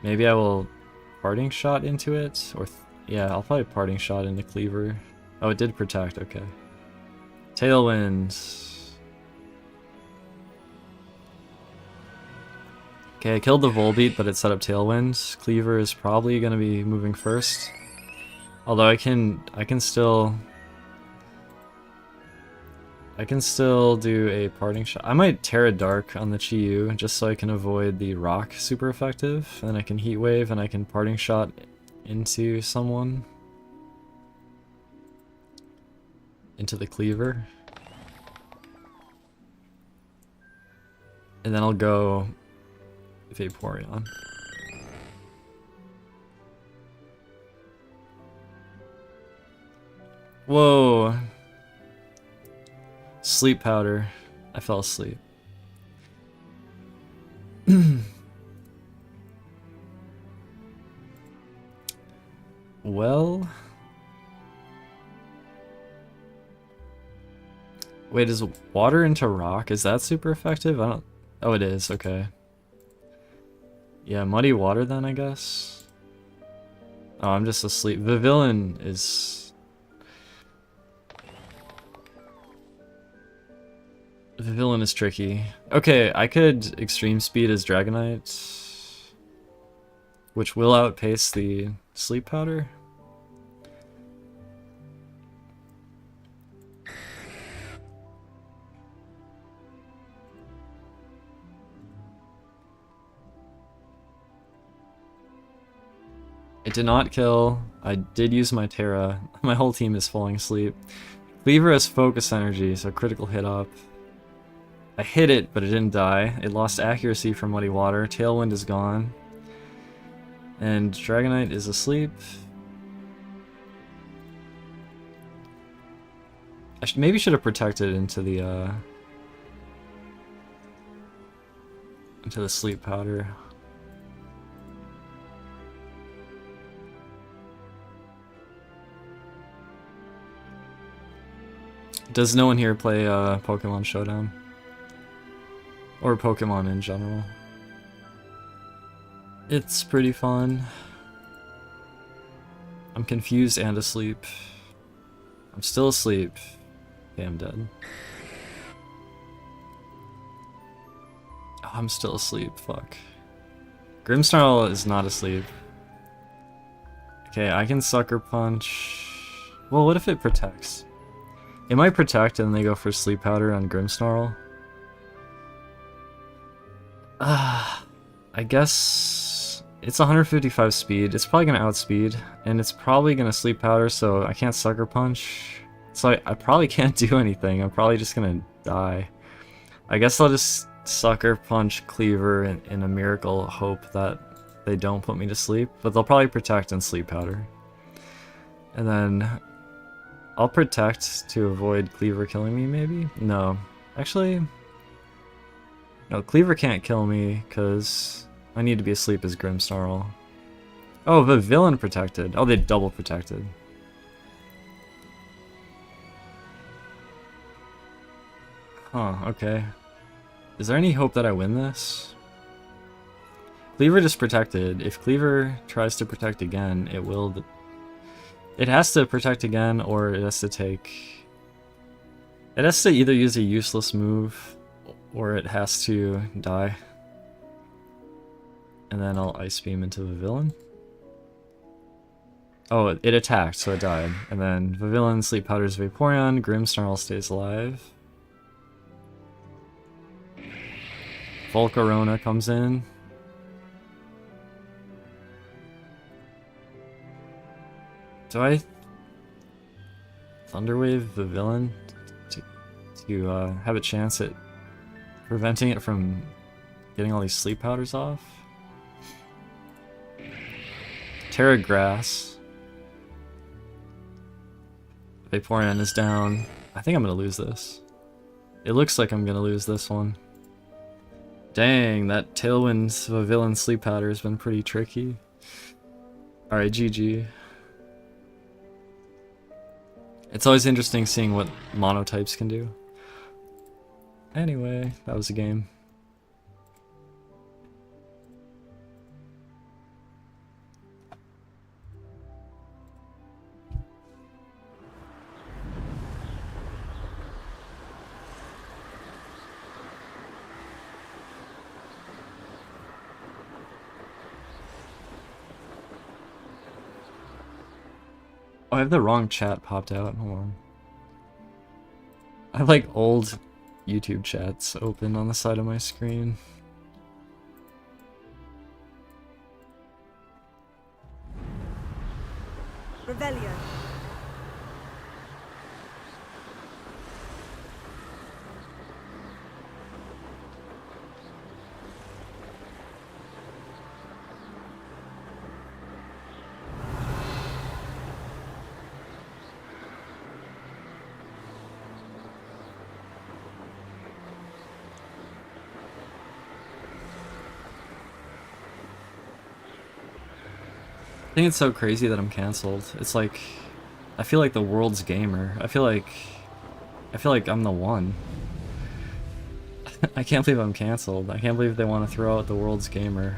Speaker 1: Maybe I will Parting Shot into it, or yeah, I'll probably Parting Shot into Cleaver. Oh, it did protect, okay. Tailwind. Okay, I killed the Volbeat, but it set up Tailwind. Cleaver is probably gonna be moving first. Although I can still do a Parting Shot. I might Terra Dark on the Chi-Yu just so I can avoid the rock super effective. And then I can Heat Wave and I can Parting Shot into someone. Into the Cleaver. And then I'll go Vaporeon. Whoa. Sleep powder. I fell asleep. Well. Wait, is water into rock? Is that super effective? I don't. Oh, it is. Okay. Yeah, muddy water then, I guess. Oh, I'm just asleep. The villain is. The villain is tricky. Okay, I could Extreme Speed as Dragonite, which will outpace the Sleep Powder. It did not kill. I did use my Terra. My whole team is falling asleep. Cleaver has Focus Energy, so critical hit up. I hit it, but it didn't die. It lost accuracy from Muddy Water. Tailwind is gone. And Dragonite is asleep. I maybe should have protected into the sleep powder. Does no one here play Pokemon Showdown? Or Pokemon in general? It's pretty fun. I'm confused and asleep. I'm still asleep. Okay, I'm dead. Oh, I'm still asleep, fuck. Grimmsnarl is not asleep. Okay, I can Sucker Punch. Well, what if it protects? It might protect and they go for Sleep Powder on Grimmsnarl. I guess it's 155 speed. It's probably gonna outspeed, and it's probably gonna Sleep Powder, so I can't Sucker Punch. So I probably can't do anything. I'm probably just gonna die. I guess I'll just Sucker Punch Cleaver in a miracle hope that they don't put me to sleep, but they'll probably protect and Sleep Powder. And then I'll protect to avoid Cleaver killing me, maybe? No. Actually, no, Cleaver can't kill me, because I need to be asleep as Grimmsnarl. Oh, the villain protected. Oh, they double protected. Huh, okay. Is there any hope that I win this? Cleaver just protected. If Cleaver tries to protect again, it will... It has to protect again, or it has to take... It has to either use a useless move, or it has to die. And then I'll Ice Beam into the villain. Oh, it attacked, so it died. And then the villain Sleep Powders Vaporeon, Grimmsnarl stays alive. Volcarona comes in. Do I Thunderwave the villain to have a chance at preventing it from getting all these sleep powders off? Terra Grass. Vaporeon is down. I think I'm gonna lose this. It looks like I'm gonna lose this one. Dang, that Tailwind's villain sleep powder has been pretty tricky. Alright, GG. It's always interesting seeing what monotypes can do. Anyway, that was a game. Oh, I have the wrong chat popped out. Hold on. I have like old YouTube chats open on the side of my screen.
Speaker 3: Revelio.
Speaker 1: I think it's so crazy that I'm cancelled. It's like, I feel like the world's gamer. I feel like I'm the one. I can't believe I'm cancelled. I can't believe they want to throw out the world's gamer.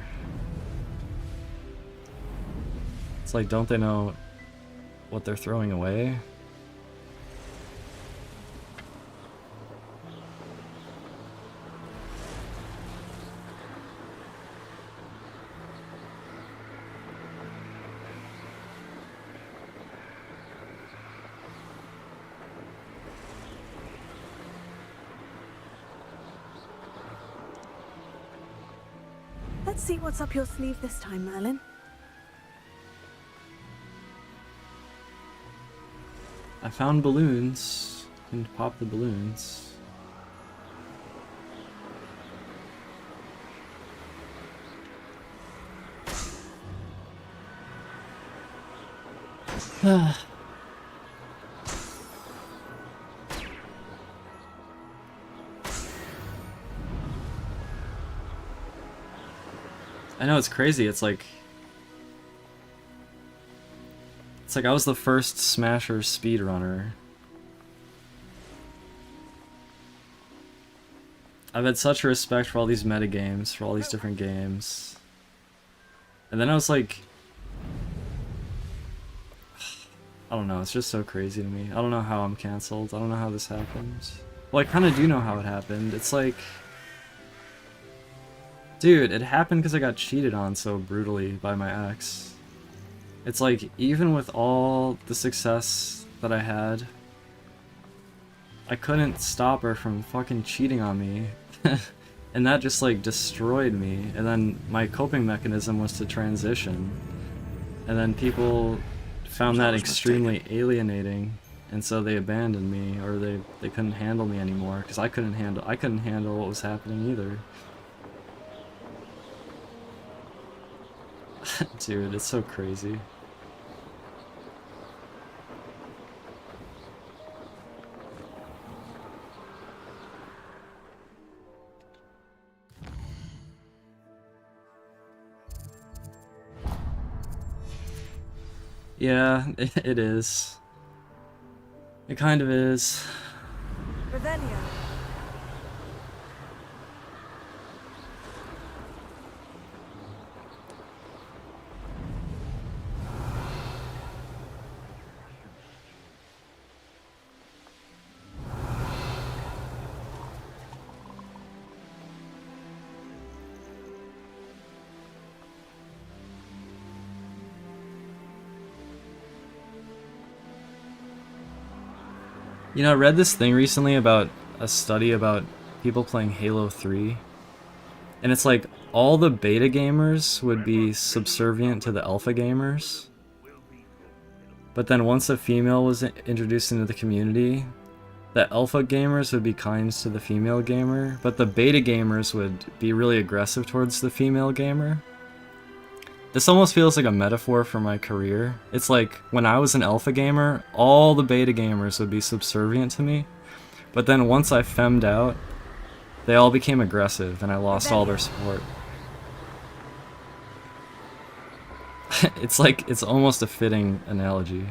Speaker 1: It's like, don't they know what they're throwing away?
Speaker 3: Let's see what's up your sleeve this time, Merlin.
Speaker 1: I found balloons. Can pop the balloons. I know, it's crazy. It's like I was the first Smasher speedrunner. I've had such respect for all these metagames, for all these different games. And then I was like, I don't know, it's just so crazy to me. I don't know how I'm cancelled. I don't know how this happened. Well, I kind of do know how it happened. It's like, dude, it happened because I got cheated on so brutally by my ex. It's like, even with all the success that I had, I couldn't stop her from fucking cheating on me. And that just like destroyed me. And then my coping mechanism was to transition. And then people found that extremely alienating. And so they abandoned me, or they couldn't handle me anymore, because I couldn't handle what was happening either. Dude, it's so crazy. Yeah, it is. It kind of is.
Speaker 3: Revelio.
Speaker 1: You know, I read this thing recently about a study about people playing Halo 3, and it's like all the beta gamers would be subservient to the alpha gamers, but then once a female was introduced into the community, the alpha gamers would be kind to the female gamer, but the beta gamers would be really aggressive towards the female gamer. This almost feels like a metaphor for my career. It's like, when I was an alpha gamer, all the beta gamers would be subservient to me, but then once I femmed out, they all became aggressive and I lost all their support. It's almost a fitting analogy.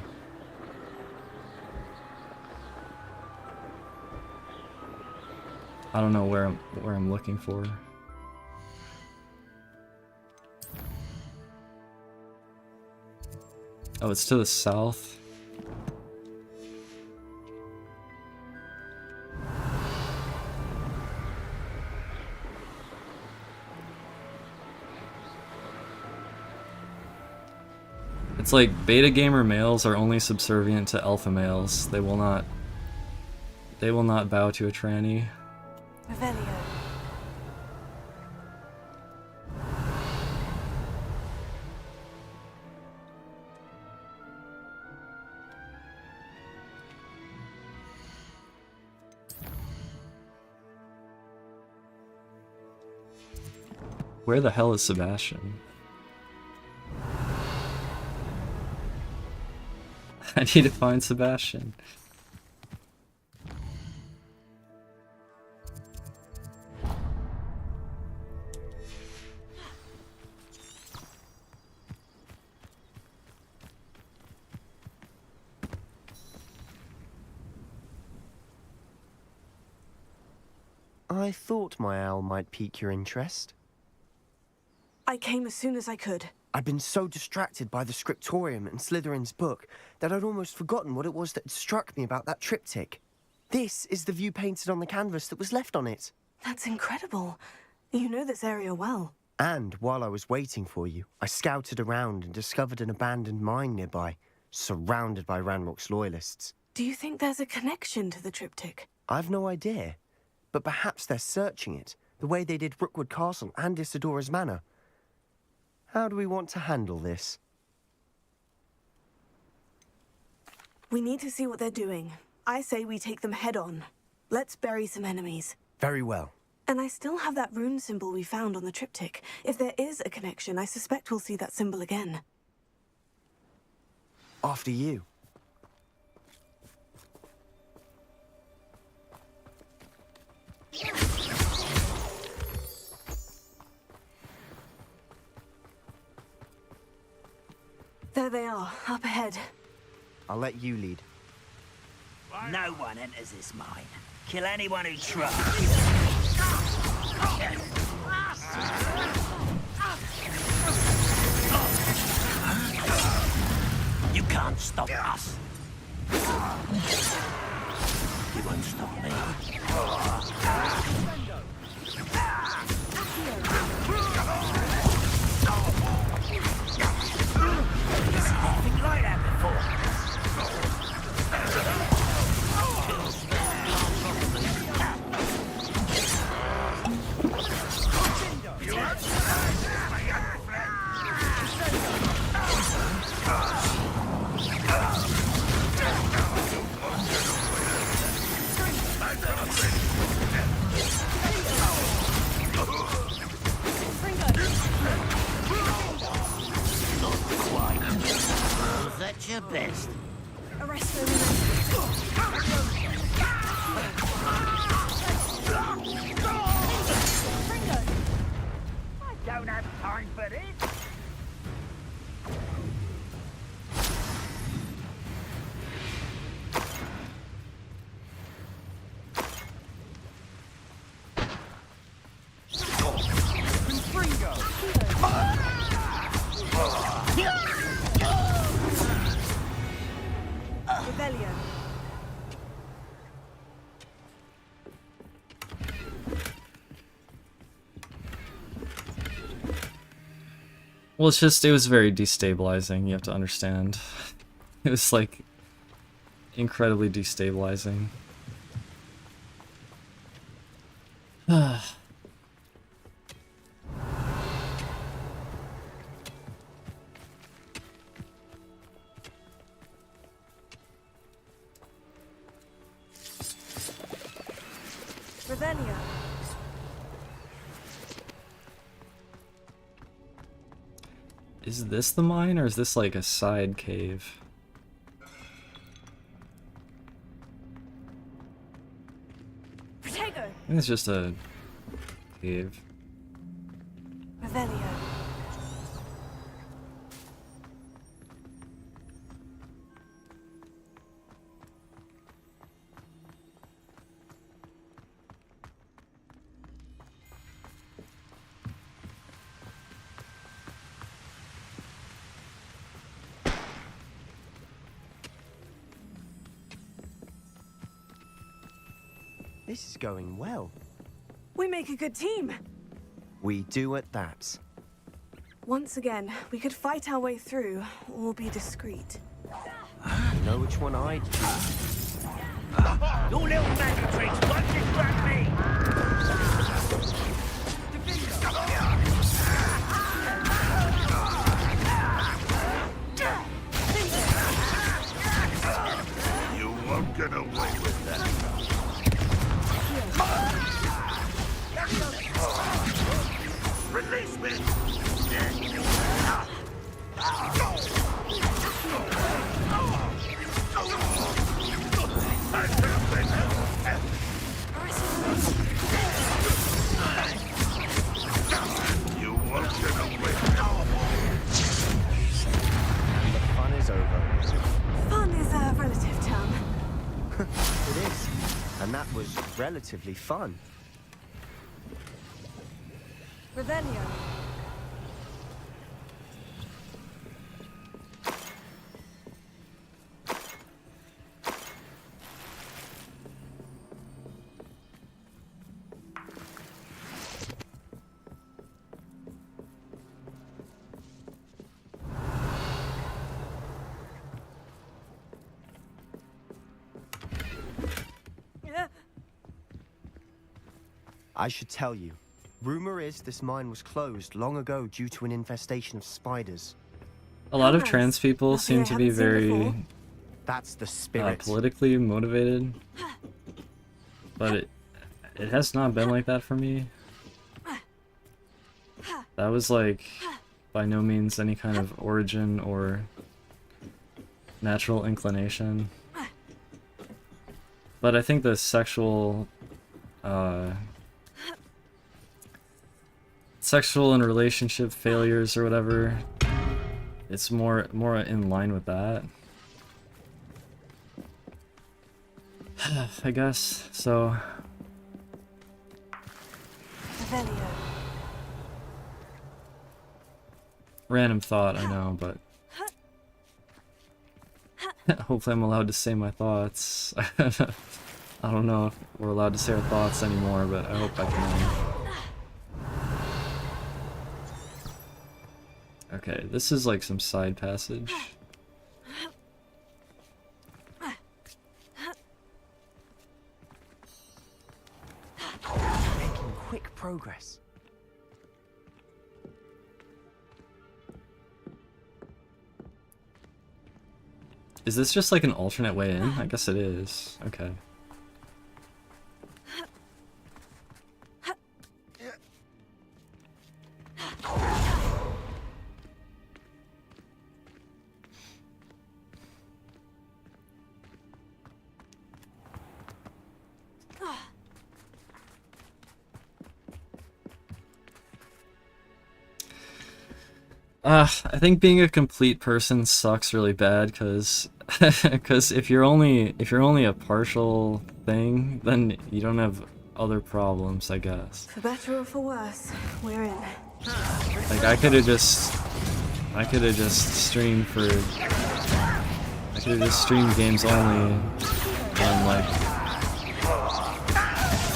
Speaker 1: I don't know where I'm looking for. Oh, it's to the south. It's like beta gamer males are only subservient to alpha males. They will not bow to a tranny.
Speaker 3: Revelio.
Speaker 1: Where the hell is Sebastian? I need to find Sebastian.
Speaker 7: I thought my owl might pique your interest.
Speaker 3: I came as soon as I could.
Speaker 7: I'd been so distracted by the scriptorium and Slytherin's book that I'd almost forgotten what it was that struck me about that triptych. This is the view painted on the canvas that was left on it.
Speaker 3: That's incredible. You know this area well.
Speaker 7: And while I was waiting for you, I scouted around and discovered an abandoned mine nearby, surrounded by Ranrock's loyalists.
Speaker 3: Do you think there's a connection to the triptych?
Speaker 7: I've no idea, but perhaps they're searching it, the way they did Rookwood Castle and Isidora's Manor. How do we want to handle this?
Speaker 3: We need to see what they're doing. I say we take them head on. Let's bury some enemies.
Speaker 7: Very well.
Speaker 3: And I still have that rune symbol we found on the triptych. If there is a connection, I suspect we'll see that symbol again.
Speaker 7: After you.
Speaker 3: There they are, up ahead.
Speaker 7: I'll let you lead.
Speaker 5: No one enters this mine. Kill anyone who tries. You can't stop us. You won't stop me. Nothing like that before. That's your best.
Speaker 3: Arrest them.
Speaker 5: I don't have time for this.
Speaker 3: Revelio.
Speaker 1: Well, it's just, it was very destabilizing, you have to understand. It was like incredibly destabilizing.
Speaker 3: Revelio.
Speaker 1: Is this the mine, or is this like a side cave?
Speaker 3: Protego.
Speaker 1: I think it's just a cave.
Speaker 3: Revelio.
Speaker 7: This is going well.
Speaker 3: We make a good team.
Speaker 7: We do at that.
Speaker 3: Once again, we could fight our way through, or be discreet.
Speaker 7: You know which one I'd choose.
Speaker 5: You little maggot tricks, watch it grab me!
Speaker 6: You won't get away with that. Release me! You won't get away.
Speaker 7: The fun is over.
Speaker 3: Fun is a relative term.
Speaker 7: It is. And that was relatively fun.
Speaker 3: Revelio.
Speaker 7: I should tell you. Rumor is this mine was closed long ago due to an infestation of spiders.
Speaker 1: A lot of
Speaker 3: Nice.
Speaker 1: trans people
Speaker 3: Nothing
Speaker 1: seem
Speaker 3: I
Speaker 1: to be
Speaker 3: haven't seen
Speaker 1: very
Speaker 3: before.
Speaker 7: That's the spirit.
Speaker 1: politically motivated, but it has not been like that for me. That was like by no means any kind of origin or natural inclination. But I think the sexual and relationship failures or whatever, it's more in line with that. I guess so.
Speaker 3: Revelio.
Speaker 1: Random thought, I know, but hopefully I'm allowed to say my thoughts. I don't know if we're allowed to say our thoughts anymore, but I hope I can. Okay, this is like some side passage.
Speaker 7: Making quick progress.
Speaker 1: Is this just like an alternate way in? I guess it is. Okay. I think being a complete person sucks really bad, because if you're only a partial thing, then you don't have other problems, I guess.
Speaker 3: For better or for worse, we're in.
Speaker 1: Like I could have just streamed for I could have just streamed games only, and like,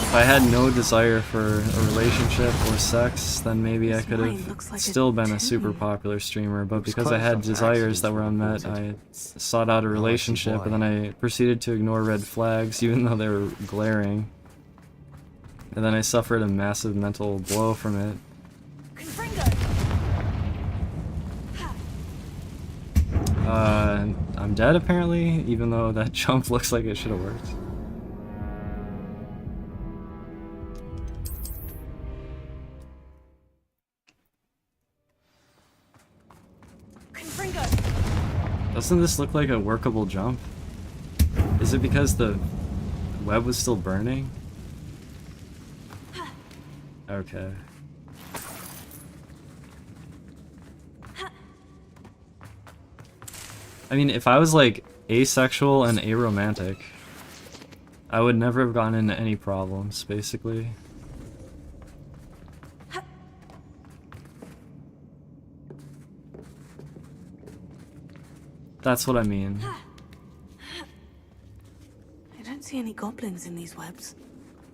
Speaker 1: if I had no desire for a relationship or sex, then maybe I could have still been a super popular streamer, but because I had desires that were unmet, I sought out a relationship, and then I proceeded to ignore red flags, even though they were glaring. And then I suffered a massive mental blow from it. I'm dead apparently, even though that jump looks like it should have worked. Doesn't this look like a workable jump? Is it because the web was still burning? Okay. I mean, if I was like asexual and aromantic, I would never have gotten into any problems, basically. That's what I mean.
Speaker 3: I don't see any goblins in these webs.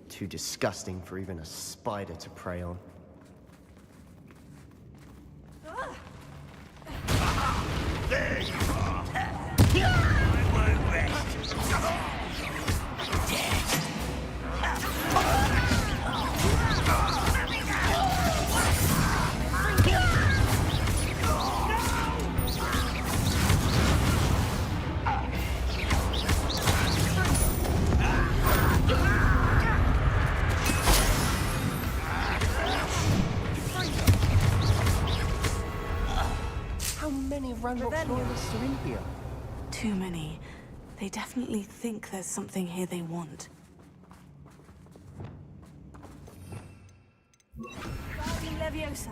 Speaker 7: Too disgusting for even a spider to prey on.
Speaker 6: There you are. I won't rest.
Speaker 7: How many Ranrock's loyalists are in here?
Speaker 3: Too many. They definitely think there's something here they want. Guardian Leviosa.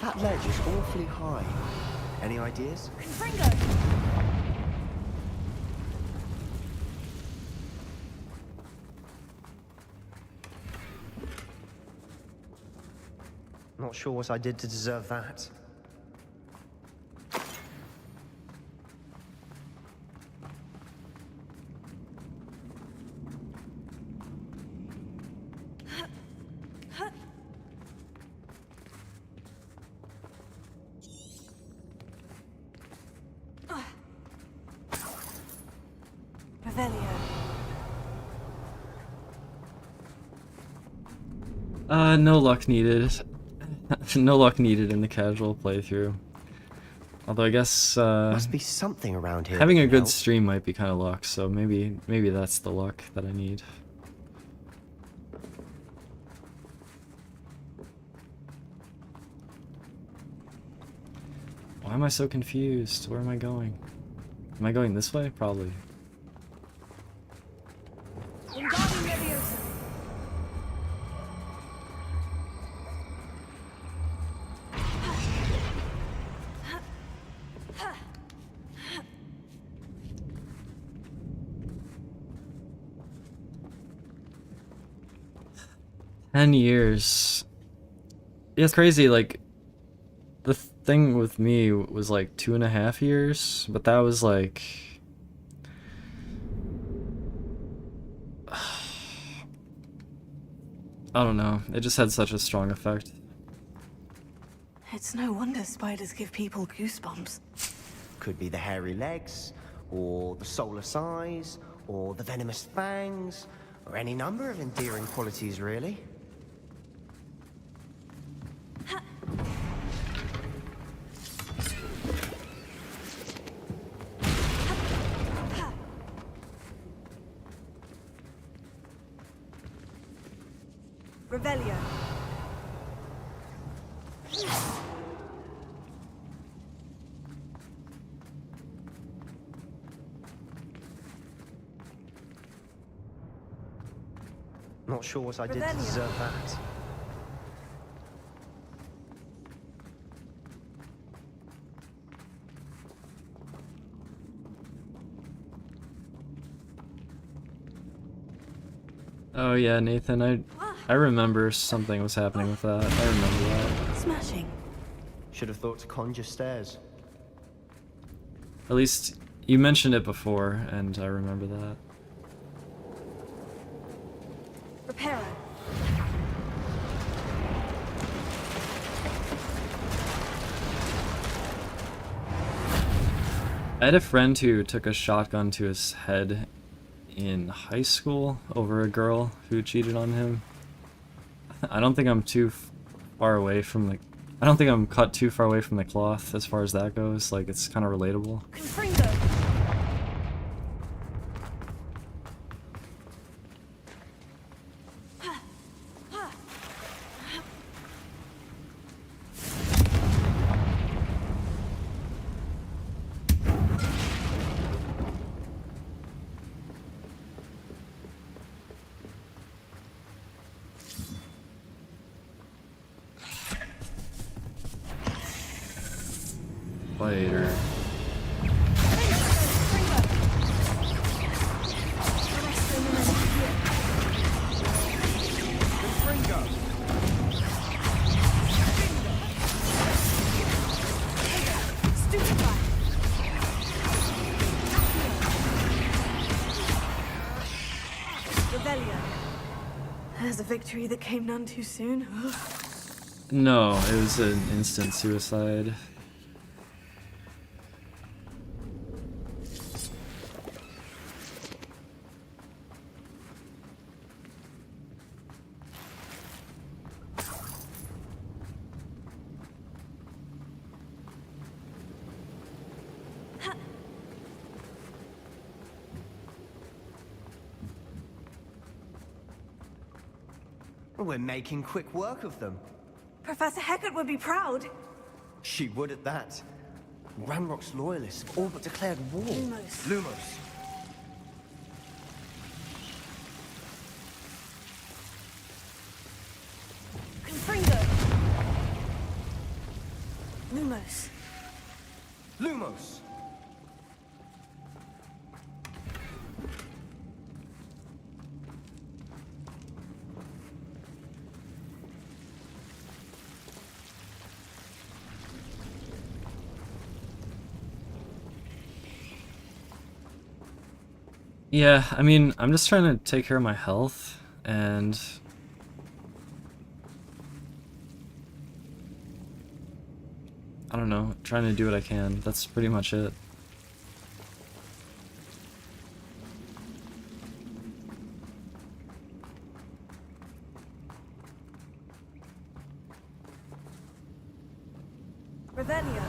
Speaker 7: That ledge is awfully high. Any ideas? Not sure what I did to deserve that.
Speaker 1: No luck needed. No luck needed in the casual playthrough. Although I guess
Speaker 7: Must be something around here.
Speaker 1: having
Speaker 7: that
Speaker 1: a
Speaker 7: can
Speaker 1: good
Speaker 7: help.
Speaker 1: stream might be kind of luck, so maybe that's the luck that I need. Why am I so confused? Where am I going? Am I going this way? Probably. $10 years. Yeah, it's crazy, like, the thing with me was like 2.5 years, but that was like... I don't know, it just had such a strong effect.
Speaker 3: It's no wonder spiders give people goosebumps.
Speaker 7: Could be the hairy legs, or the soulless eyes, or the venomous fangs, or any number of endearing qualities, really.
Speaker 3: Revelio.
Speaker 7: Not sure what I did to deserve that.
Speaker 1: Oh yeah, Nathan, I remember something was happening with that. I remember that.
Speaker 3: Smashing.
Speaker 7: Should have thought to conjure stairs.
Speaker 1: At least you mentioned it before, and I remember that.
Speaker 3: Reparo.
Speaker 1: I had a friend who took a shotgun to his head in high school over a girl who cheated on him. I don't think I'm too far away from the... I don't think I'm cut too far away from the cloth as far as that goes. Like, it's kind of relatable.
Speaker 3: Confringo.
Speaker 1: Later.
Speaker 3: There's a victory that came none too soon.
Speaker 1: No, it was an instant suicide.
Speaker 7: We're making quick work of them.
Speaker 3: Professor Hecat would be proud.
Speaker 7: She would at that. Ranrock's loyalists have all but declared war.
Speaker 3: Lumos.
Speaker 7: Lumos.
Speaker 3: Confringo. Lumos.
Speaker 7: Lumos.
Speaker 1: Yeah, I mean, I'm just trying to take care of my health, and... I don't know, trying to do what I can. That's pretty much it.
Speaker 3: Revelio.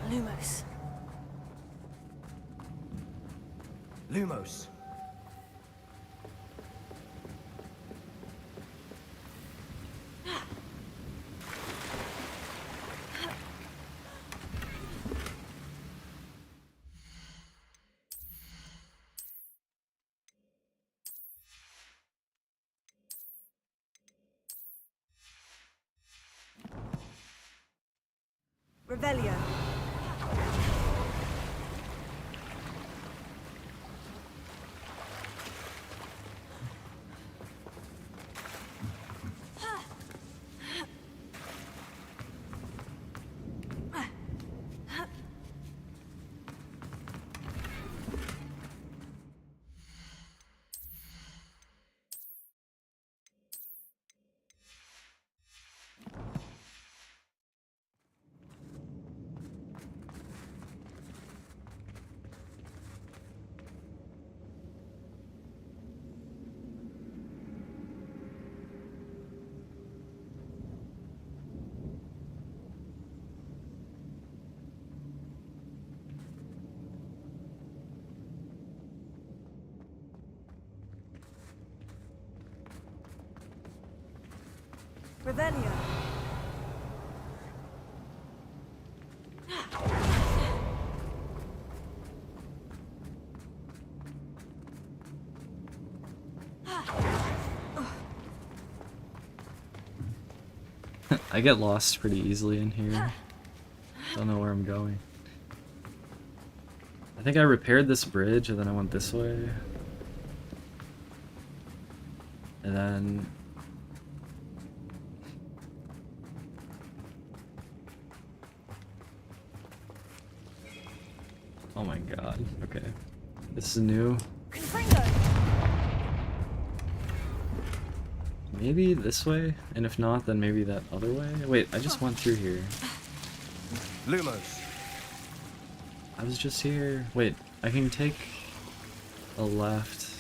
Speaker 3: Lumos.
Speaker 7: Lumos.
Speaker 3: Revelio. Revelio.
Speaker 1: I get lost pretty easily in here. Don't know where I'm going. I think I repaired this bridge and then I went this way. And then... Oh my god, okay. This is new. Maybe this way? And if not, then maybe that other way? Wait, I just went through here.
Speaker 4: Lumos.
Speaker 1: I was just here. Wait, I can take a left.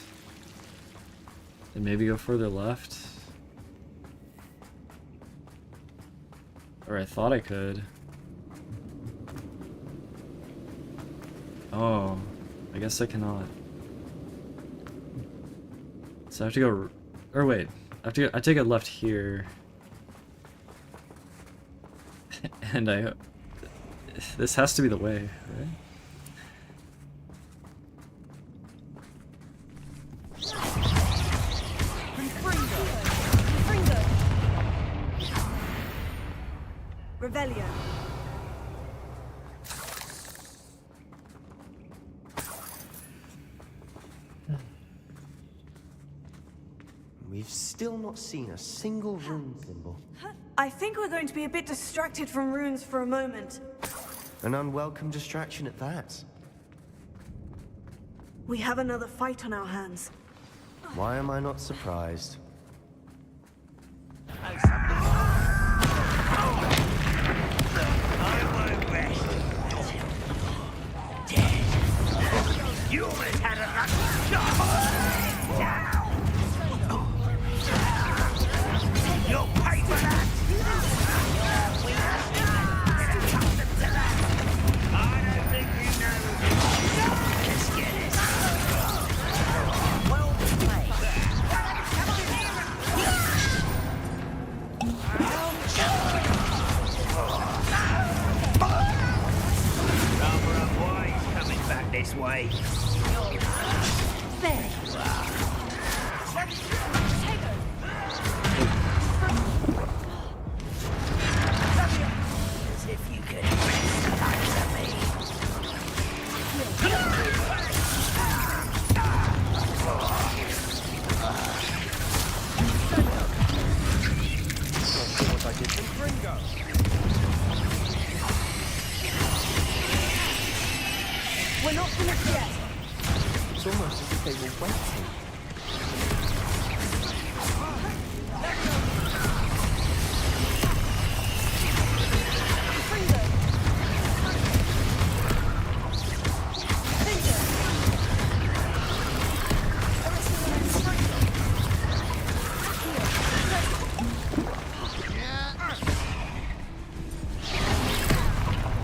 Speaker 1: And maybe go further left? Or I thought I could. Oh, I guess I cannot. So I have to go, or wait, I take a left here. And this has to be the way, right?
Speaker 3: Revelio.
Speaker 7: We've still not seen a single rune symbol.
Speaker 3: I think we're going to be a bit distracted from runes for a moment.
Speaker 7: An unwelcome distraction at that.
Speaker 3: We have another fight on our hands.
Speaker 7: Why am I not surprised?
Speaker 5: You almost had a lucky shot! Down! You'll pay for that! I don't think you know. Let's get it. Well played. Rather boys coming back this way. There you are. As if you could rest under me.
Speaker 7: What I did from Gringo.
Speaker 3: We're not finished yet.
Speaker 7: It's almost as if they were waiting.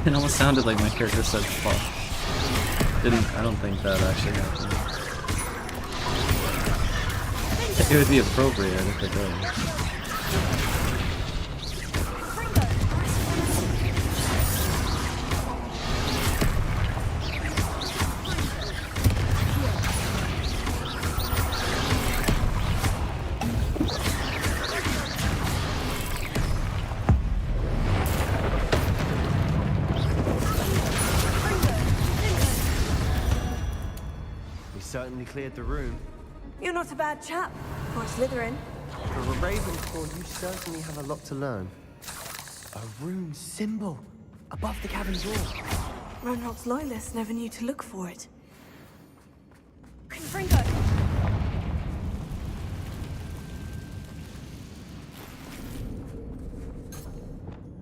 Speaker 1: It almost sounded like my character said fuck. I don't think that actually happened. It would be appropriate if it did.
Speaker 7: We certainly cleared the room.
Speaker 3: You're not a bad chap for Slytherin.
Speaker 7: For a Ravenclaw, you certainly have a lot to learn. A rune symbol above the cabin door.
Speaker 3: Ranrock's loyalists never knew to look for it. Confringo!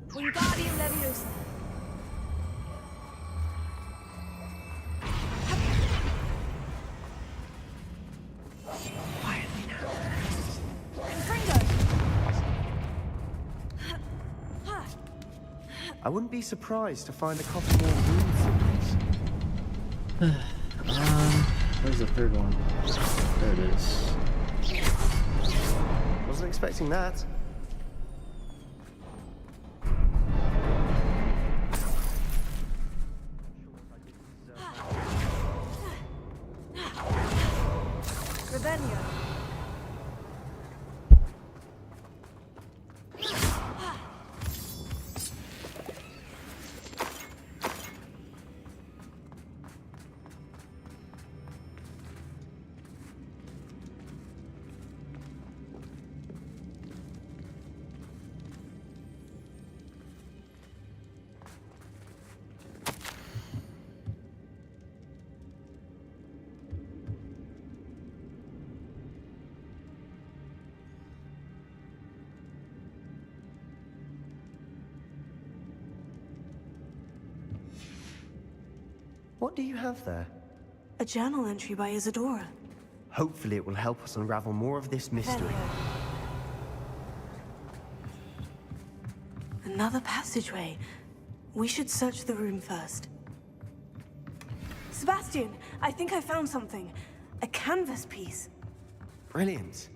Speaker 3: Wingardium Leviosa!
Speaker 5: Quietly now.
Speaker 3: Confringo!
Speaker 7: I wouldn't be surprised to find a couple more rune symbols.
Speaker 1: Where's the third one? There it is.
Speaker 7: Wasn't expecting that.
Speaker 3: Revelio!
Speaker 7: do you have there?
Speaker 3: A journal entry by Isadora.
Speaker 7: Hopefully it will help us unravel more of this mystery.
Speaker 3: Another passageway. We should search the room first. Sebastian, I think I found something. A canvas piece.
Speaker 7: Brilliant.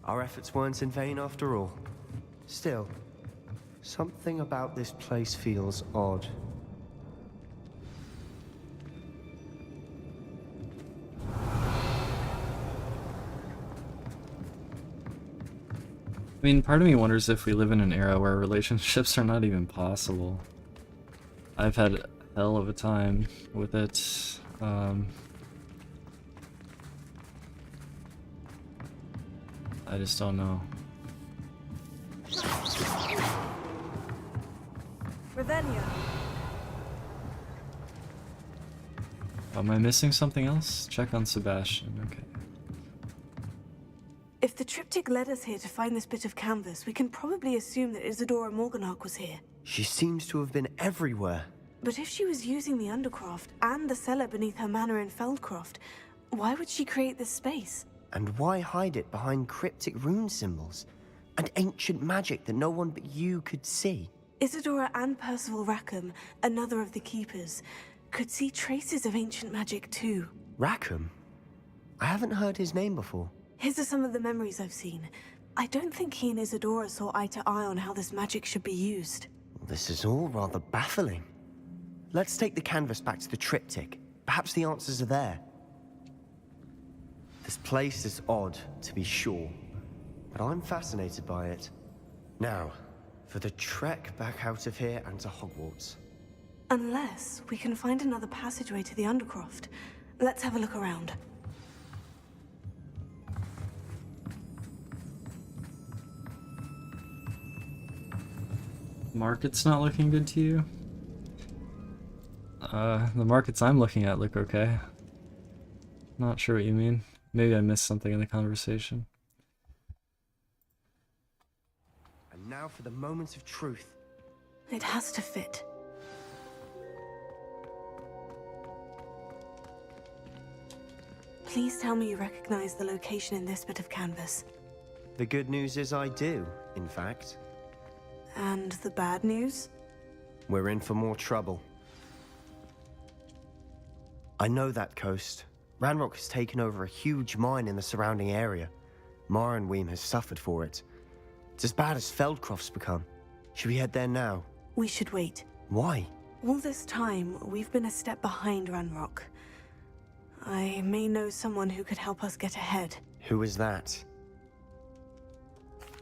Speaker 7: Our efforts weren't in vain after all. Still, something about this place feels odd.
Speaker 1: I mean, part of me wonders if we live in an era where relationships are not even possible. I've had a hell of a time with it. I just don't know.
Speaker 3: Revelio.
Speaker 1: Am I missing something else? Check on Sebastian. Okay.
Speaker 3: If the triptych led us here to find this bit of canvas, we can probably assume that Isadora Morganach was here.
Speaker 7: She seems to have been everywhere.
Speaker 3: But if she was using the Undercroft and the cellar beneath her manor in Feldcroft, why would she create this space?
Speaker 7: And why hide it behind cryptic rune symbols? And ancient magic that no one but you could see?
Speaker 3: Isadora and Percival Rackham, another of the Keepers, could see traces of ancient magic too.
Speaker 7: Rackham? I haven't heard his name before.
Speaker 3: His are some of the memories I've seen. I don't think he and Isadora saw eye to eye on how this magic should be used.
Speaker 7: This is all rather baffling. Let's take the canvas back to the triptych. Perhaps the answers are there. This place is odd, to be sure, but I'm fascinated by it. Now, for the trek back out of here and to Hogwarts.
Speaker 3: Unless we can find another passageway to the Undercroft. Let's have a look around.
Speaker 1: Market's not looking good to you? The markets I'm looking at look okay. Not sure what you mean. Maybe I missed something in the conversation.
Speaker 7: And now for the moment of truth.
Speaker 3: It has to fit. Please tell me you recognize the location in this bit of canvas.
Speaker 7: The good news is I do, in fact.
Speaker 3: And the bad news?
Speaker 7: We're in for more trouble. I know that coast. Ranrock has taken over a huge mine in the surrounding area. Marrenweem has suffered for it. It's as bad as Feldcroft's become. Should we head there now?
Speaker 3: We should wait.
Speaker 7: Why?
Speaker 3: All this time, we've been a step behind Ranrock. I may know someone who could help us get ahead.
Speaker 7: Who is that?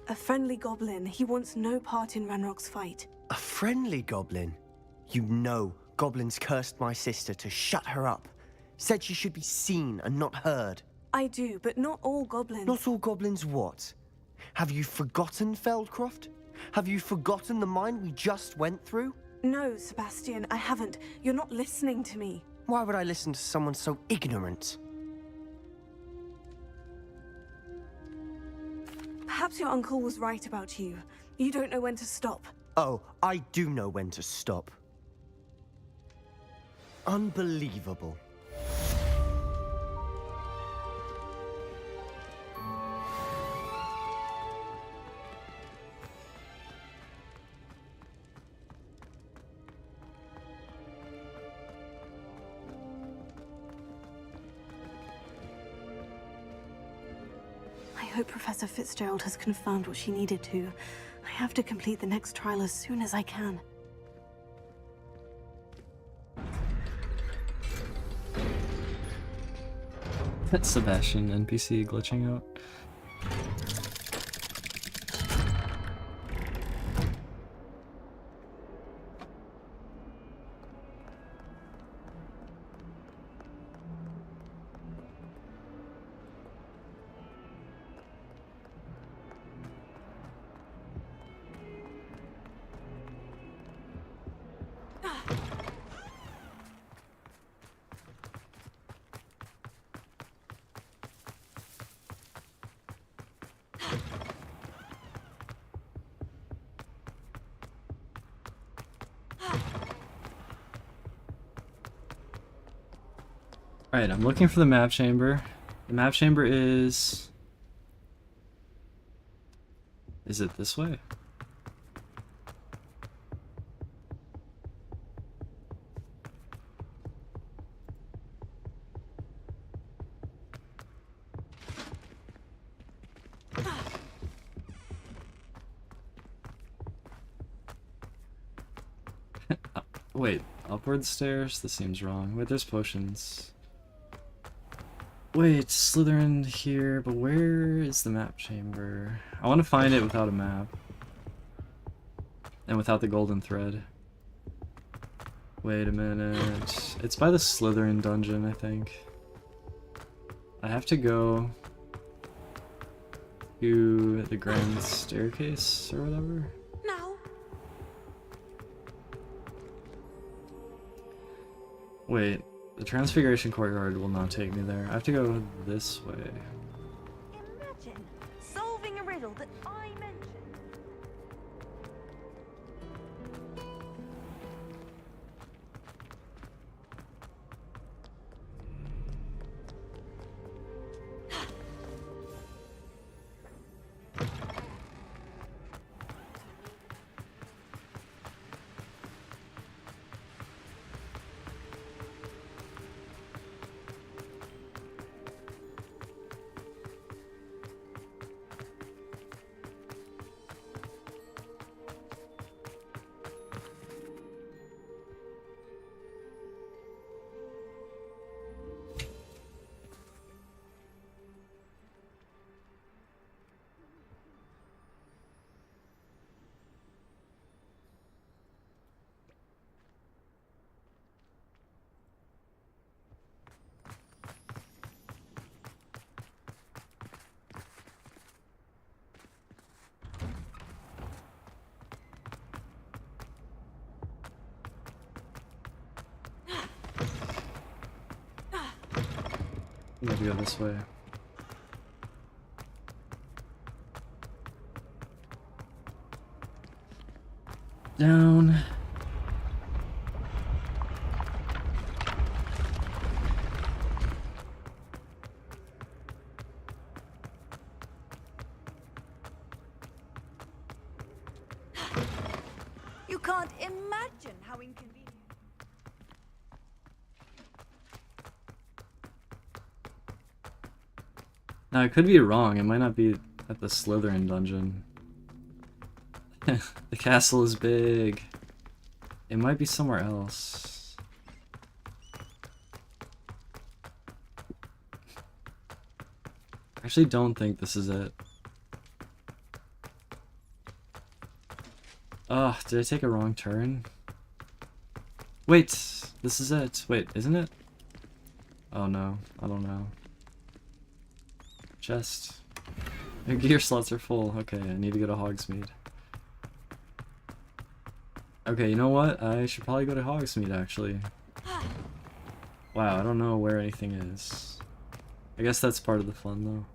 Speaker 3: A friendly goblin. He wants no part in Ranrock's fight.
Speaker 7: A friendly goblin? You know goblins cursed my sister to shut her up. Said she should be seen and not heard.
Speaker 3: I do, but not all goblins.
Speaker 7: Not all goblins what? Have you forgotten Feldcroft? Have you forgotten the mine we just went through?
Speaker 3: No, Sebastian, I haven't. You're not listening to me.
Speaker 7: Why would I listen to someone so ignorant?
Speaker 3: Perhaps your uncle was right about you. You don't know when to stop.
Speaker 7: Oh, I do know when to stop. Unbelievable.
Speaker 3: I hope Professor Fitzgerald has confirmed what she needed to. I have to complete the next trial as soon as I can.
Speaker 1: That's Sebastian, NPC glitching out. Alright, I'm looking for the map chamber. The map chamber is... Is it this way? Wait, upward stairs? This seems wrong. Wait, there's potions. Wait, Slytherin here, but where is the map chamber? I want to find it without a map. And without the golden thread. Wait a minute. It's by the Slytherin dungeon, I think. I have to go to the grand staircase or whatever.
Speaker 3: No.
Speaker 1: Wait, the Transfiguration Courtyard will not take me there. I have to go this way.
Speaker 3: Imagine solving a riddle that I mentioned.
Speaker 1: I'm gonna go this way. Down.
Speaker 3: You can't imagine how inconvenient.
Speaker 1: Now, I could be wrong. It might not be at the Slytherin dungeon. The castle is big. It might be somewhere else. I actually don't think this is it. Oh, did I take a wrong turn? Wait, this is it. Wait, isn't it? Oh no, I don't know. Chest. Your gear slots are full. Okay, I need to go to Hogsmeade. Okay, you know what? I should probably go to Hogsmeade, actually. Wow, I don't know where anything is. I guess that's part of the fun, though.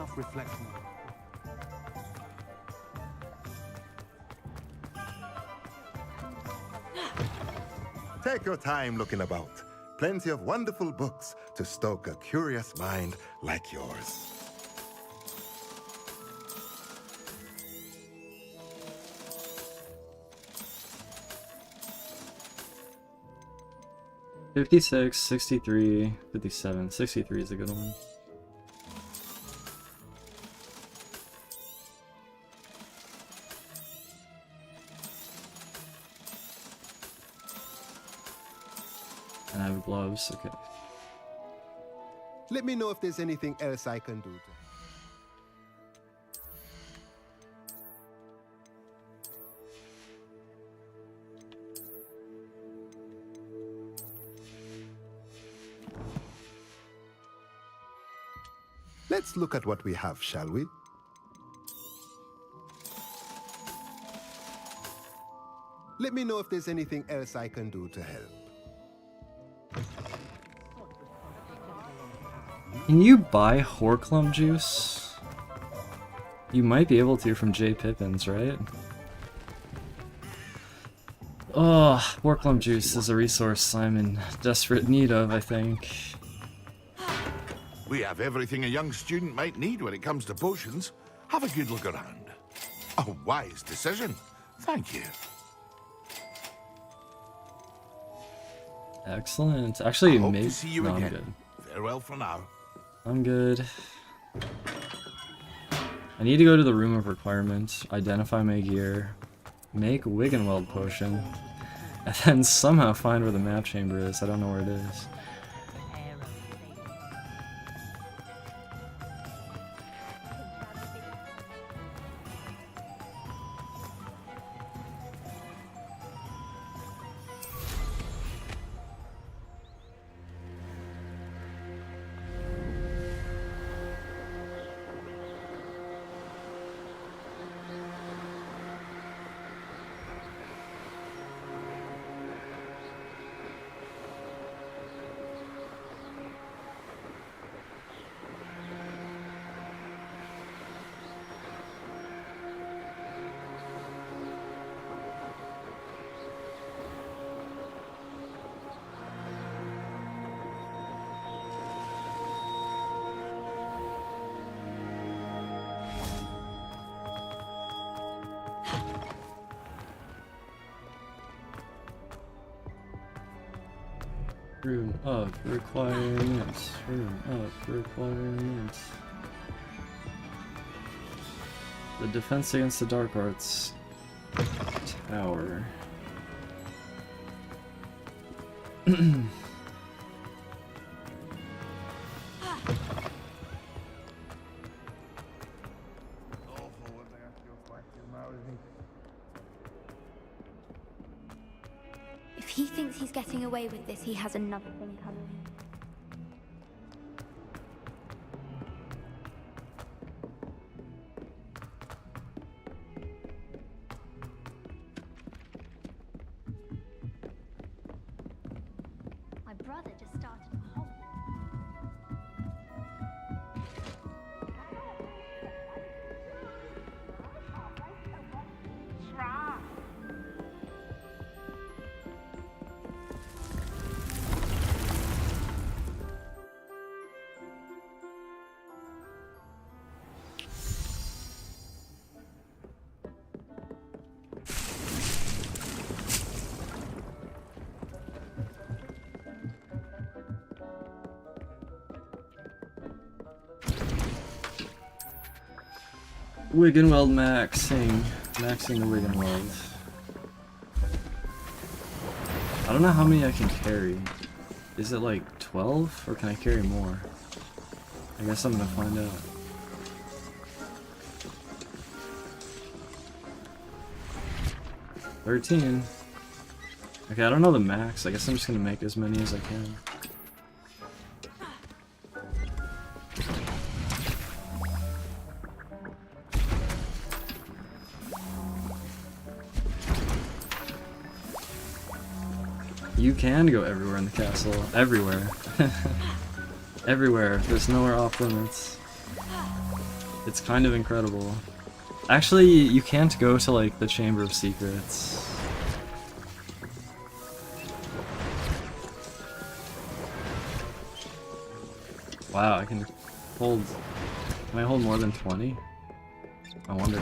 Speaker 8: enough reflection.
Speaker 9: Take your time looking about. Plenty of wonderful books to stoke a curious mind like yours.
Speaker 1: $56, 63, 57. 63 is a good one. And I have gloves, okay.
Speaker 8: Let me know if there's anything else I can do to
Speaker 9: Let's look at what we have, shall we?
Speaker 8: Let me know if there's anything else I can do to help.
Speaker 1: Can you buy Horklum juice? You might be able to from J. Pippins, right? Oh, Horklum juice is a resource I'm in desperate need of, I think.
Speaker 6: We have everything a young student might need when it comes to potions. Have a good look around. A wise decision. Thank you.
Speaker 1: Excellent. Actually,
Speaker 6: I hope
Speaker 1: maybe.
Speaker 6: to see you
Speaker 1: No, I'm
Speaker 6: again.
Speaker 1: good.
Speaker 6: Farewell for now.
Speaker 1: I'm good. I need to go to the room of requirement, identify my gear, make Wiggenweld potion, and then somehow find where the map chamber is. I don't know where it is. Room of requirements. Room of requirements. The defense against the dark arts tower.
Speaker 10: If he thinks he's getting away with this, he has another thing coming. My brother just started a hobby.
Speaker 1: Wiggenweld maxing. Maxing the Wiggenweld. I don't know how many I can carry. Is it like 12? Or can I carry more? I guess I'm gonna find out. $13. Okay, I don't know the max. I guess I'm just gonna make as many as I can. You can go everywhere in the castle. Everywhere. Everywhere. There's nowhere off limits. It's kind of incredible. Actually, you can't go to like the Chamber of Secrets. Wow, I can hold... Can I hold more than 20? I wonder.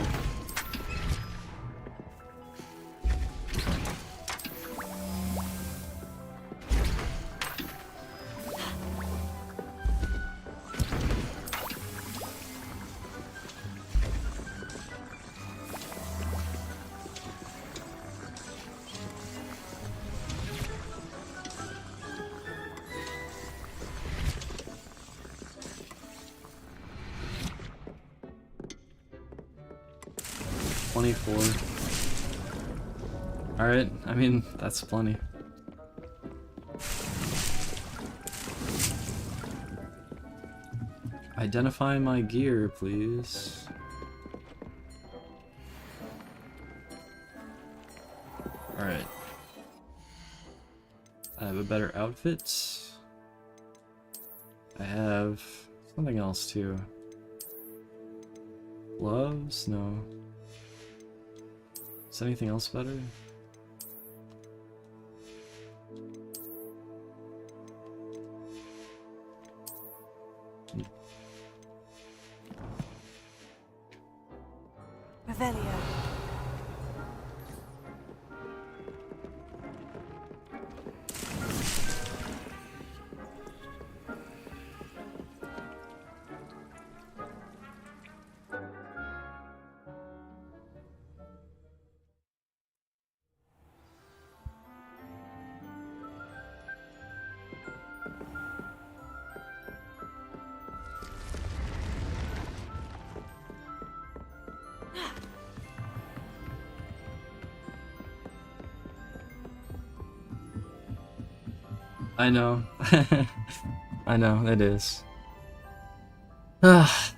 Speaker 1: Alright, I mean, that's plenty. Identify my gear, please. Alright. I have a better outfit. I have something else too. Gloves? No. Is anything else better?
Speaker 3: Revelio.
Speaker 1: I know. I know, it is. Ah.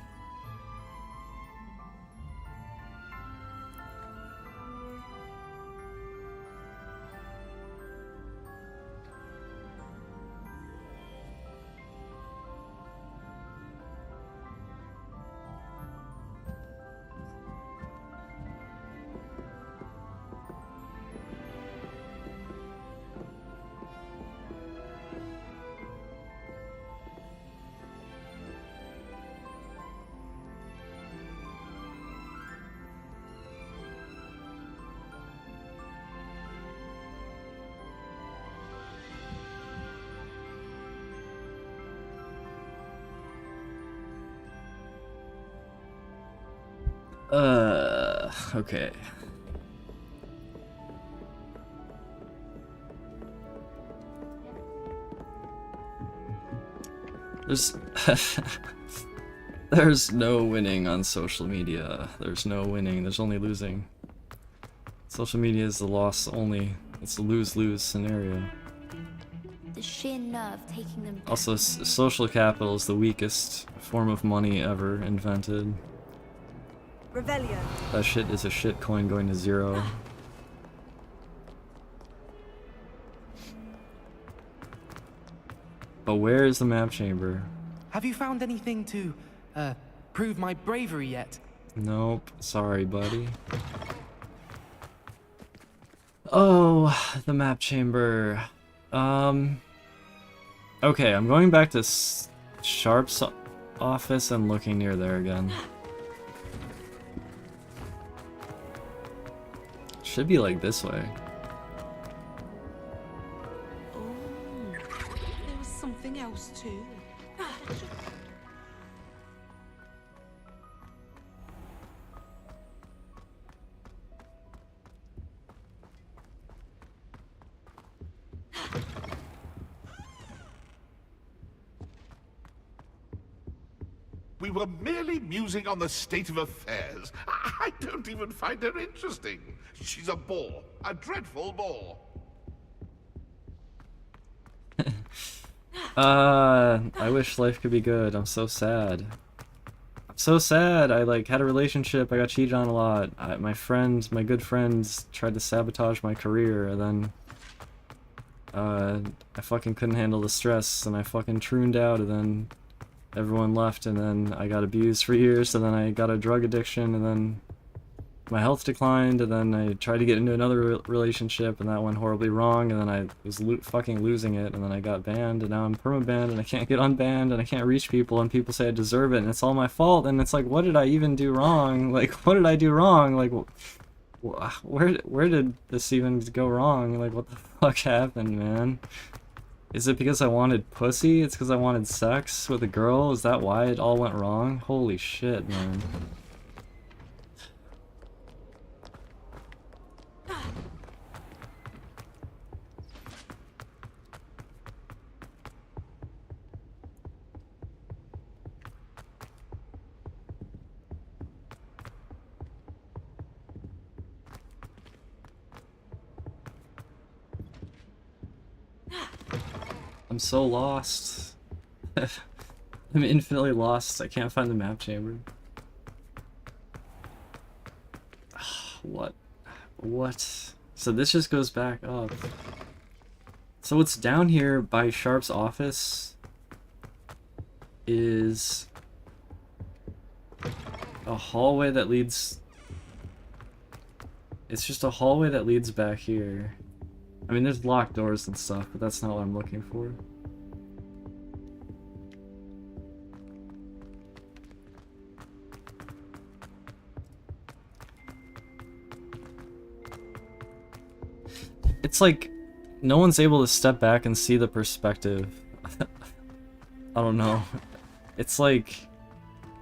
Speaker 1: Okay. There's there's no winning on social media. There's no winning. There's only losing. Social media is the loss only. It's a lose-lose scenario.
Speaker 10: The sheer nerve taking them down.
Speaker 1: Also, social capital is the weakest form of money ever invented.
Speaker 3: Revelio.
Speaker 1: That shit is a shit coin going to zero. But where is the map chamber?
Speaker 11: Have you found anything to, prove my bravery yet?
Speaker 1: Nope. Sorry, buddy. Oh, the map chamber. Okay, I'm going back to Sharp's office and looking near there again. Should be like this way.
Speaker 12: Oh, there was something else too.
Speaker 6: We were merely musing on the state of affairs. I don't even find her interesting. She's a bore. A dreadful bore.
Speaker 1: I wish life could be good. I'm so sad. I'm so sad. I like had a relationship. I got cheated on a lot. My good friends tried to sabotage my career, and then I fucking couldn't handle the stress, and I fucking trooned out, and then everyone left, and then I got abused for years, and then I got a drug addiction, and then my health declined, and then I tried to get into another relationship, and that went horribly wrong, and then I was fucking losing it, and then I got banned, and now I'm perma-banned, and I can't get unbanned, and I can't reach people, and people say I deserve it, and it's all my fault, and it's like, what did I even do wrong? Like, what did I do wrong? Like, where did this even go wrong? Like, what the fuck happened, man? Is it because I wanted pussy? It's because I wanted sex with a girl? Is that why it all went wrong? Holy shit, man. I'm so lost. I'm infinitely lost. I can't find the map chamber. What? What? So this just goes back up. So what's down here by Sharp's office is a hallway that leads... It's just a hallway that leads back here. I mean, there's locked doors and stuff, but that's not what I'm looking for. It's like no one's able to step back and see the perspective. I don't know. It's like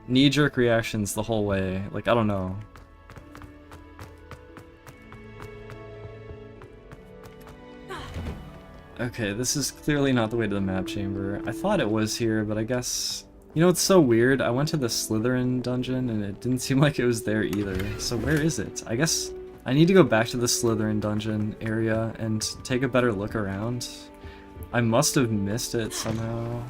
Speaker 1: knee-jerk reactions the whole way. Like, I don't know. Okay, this is clearly not the way to the map chamber. I thought it was here, but I guess... You know, it's so weird. I went to the Slytherin dungeon, and it didn't seem like it was there either. So where is it? I guess I need to go back to the Slytherin dungeon area and take a better look around. I must have missed it somehow.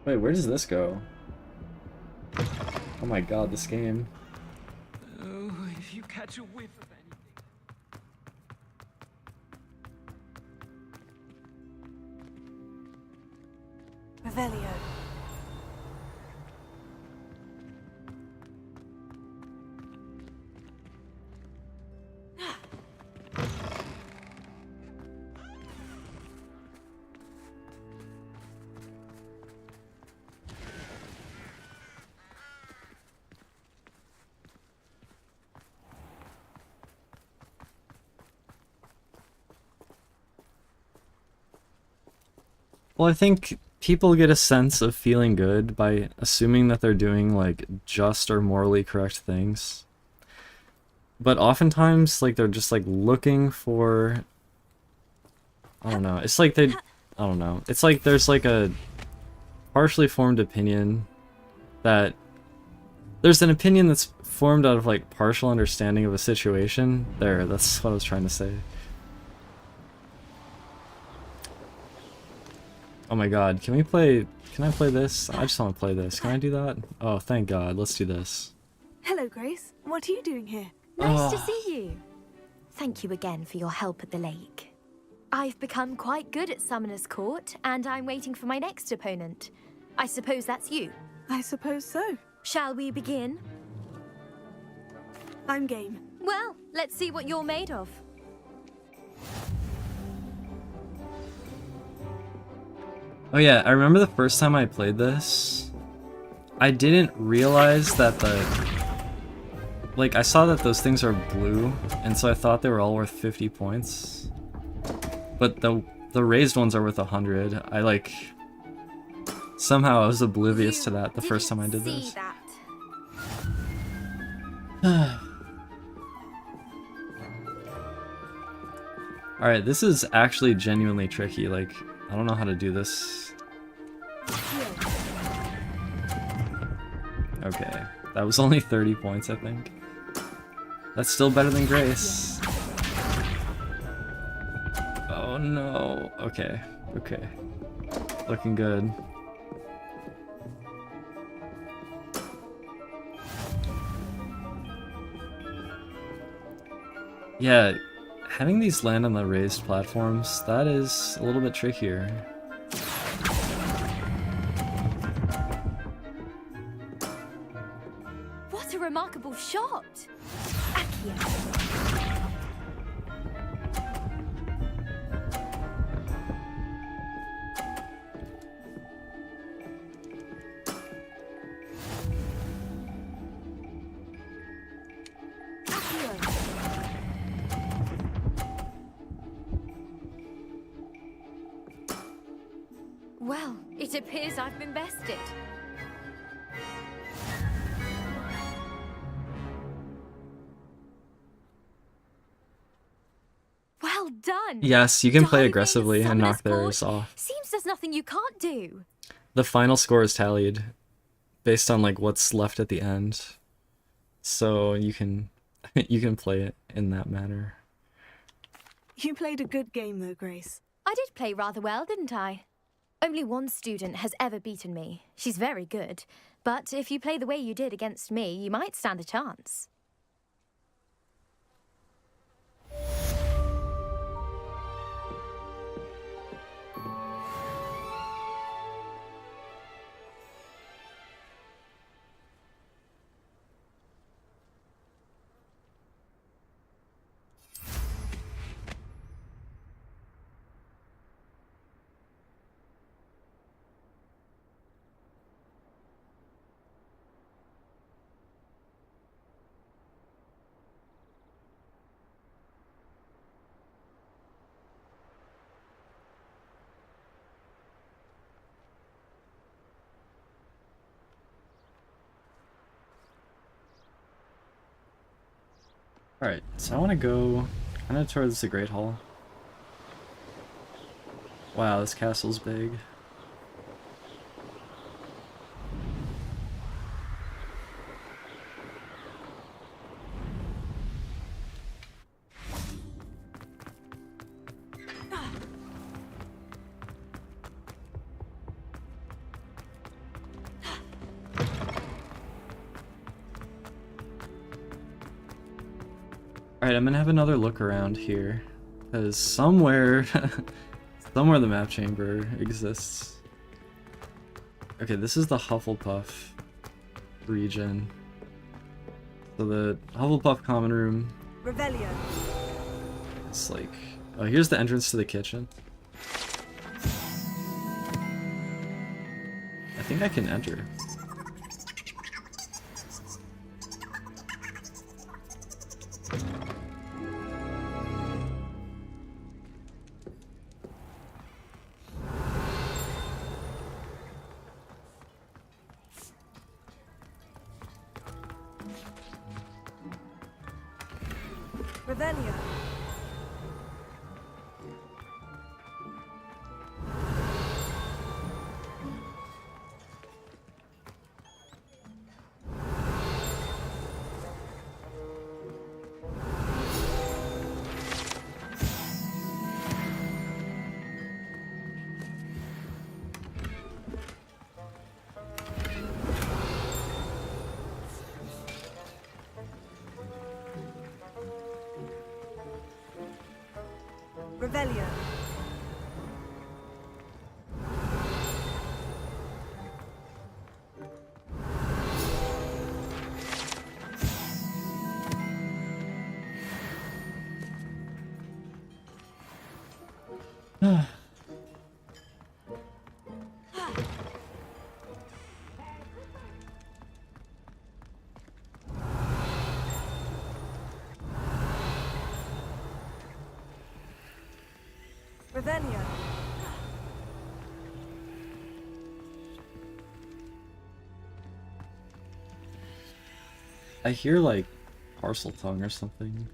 Speaker 1: Wait, where does this go? Oh my god, this game.
Speaker 12: Oh, if you catch a whiff of anything.
Speaker 3: Revelio.
Speaker 1: Well, I think people get a sense of feeling good by assuming that they're doing, like, just or morally correct things. But oftentimes, like, they're just, like, looking for... I don't know. It's like they... I don't know. It's like there's, like, a partially formed opinion that... There's an opinion that's formed out of, like, partial understanding of a situation. There, that's what I was trying to say. Oh my god, can I play this? I just want to play this. Can I do that? Oh, thank god, let's do this.
Speaker 3: Hello, Grace. What are you doing here?
Speaker 13: Nice to see you. Thank you again for your help at the lake. I've become quite good at Summoner's Court, and I'm waiting for my next opponent. I suppose that's you.
Speaker 3: I suppose so.
Speaker 13: Shall we begin?
Speaker 3: I'm game.
Speaker 13: Well, let's see what you're made of.
Speaker 1: Oh yeah, I remember the first time I played this, I didn't realize that like, I saw that those things are blue, and so I thought they were all worth 50 points. But the raised ones are worth 100. Somehow I was oblivious to that the first time I did
Speaker 13: See
Speaker 1: this.
Speaker 13: that?
Speaker 1: Alright, this is actually genuinely tricky. Like, I don't know how to do this. Okay, that was only 30 points, I think. That's still better than Grace. Oh no. Okay, okay. Looking good. Yeah, having these land on the raised platforms, that is a little bit trickier.
Speaker 13: What a remarkable shot! Accio. Well, it appears I've been bested. Well done!
Speaker 1: Yes, you can play
Speaker 13: Diving
Speaker 1: aggressively and knock
Speaker 13: Summoner's
Speaker 1: theirs
Speaker 13: Court.
Speaker 1: off.
Speaker 13: Seems there's nothing you can't do.
Speaker 1: The final score is tallied based on like what's left at the end. So you can you can play it in that manner.
Speaker 3: You played a good game though, Grace.
Speaker 13: I did play rather well, didn't I? Only one student has ever beaten me. She's very good. But if you play the way you did against me, you might stand a chance.
Speaker 1: Alright, so I want to go kind of towards the Great Hall. Wow, this castle's big. Alright, I'm gonna have another look around here, because somewhere the map chamber exists. Okay, this is the Hufflepuff region. So the Hufflepuff common room.
Speaker 3: Revelio.
Speaker 1: It's like, oh, here's the entrance to the kitchen. I think I can enter.
Speaker 3: Revelio. Revelio. Revelio.
Speaker 1: I hear like parcel tongue or something.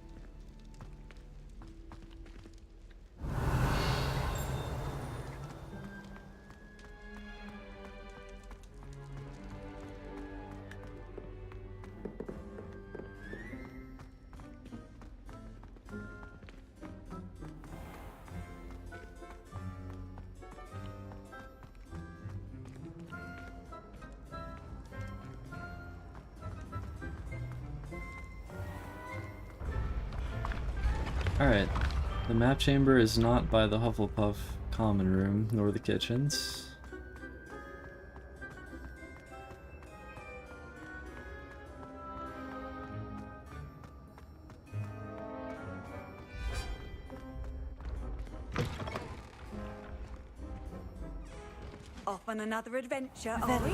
Speaker 1: Alright, the map chamber is not by the Hufflepuff common room, nor the kitchens.
Speaker 14: Off on another adventure, are we?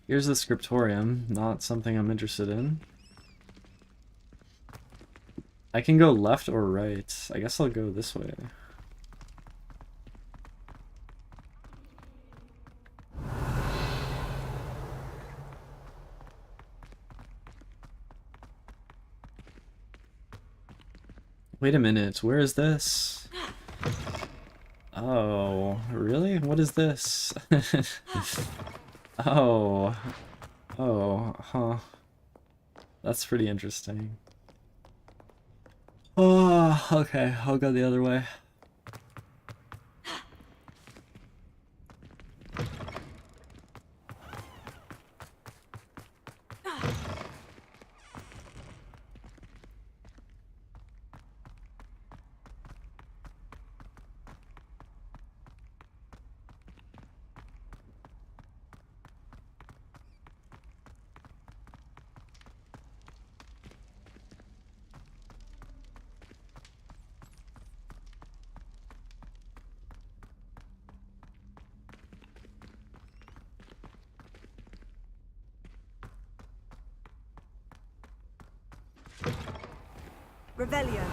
Speaker 1: Here's the scriptorium, not something I'm interested in. I can go left or right. I guess I'll go this way. Wait a minute, where is this? Oh, really? What is this? Oh. Oh, huh. That's pretty interesting. Oh, okay, I'll go the other way.
Speaker 14: Revelio.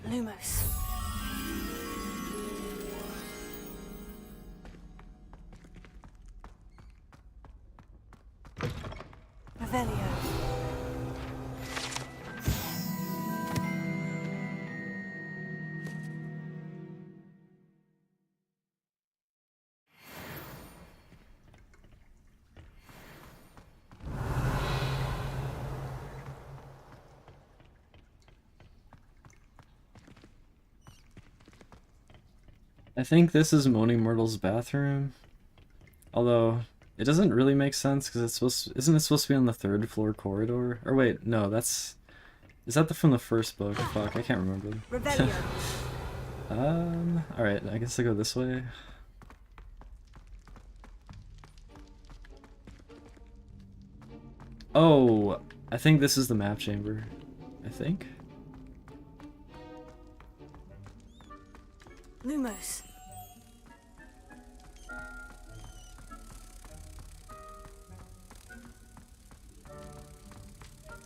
Speaker 3: Lumos. Revelio.
Speaker 1: I think this is Moaning Myrtle's bathroom. Although, it doesn't really make sense because it's supposed to, isn't it supposed to be on the 3rd floor corridor? Or wait, no, that's... Is that from the first book? Fuck, I can't remember. Alright, I guess I go this way. Oh, I think this is the map chamber. I think?
Speaker 3: Lumos.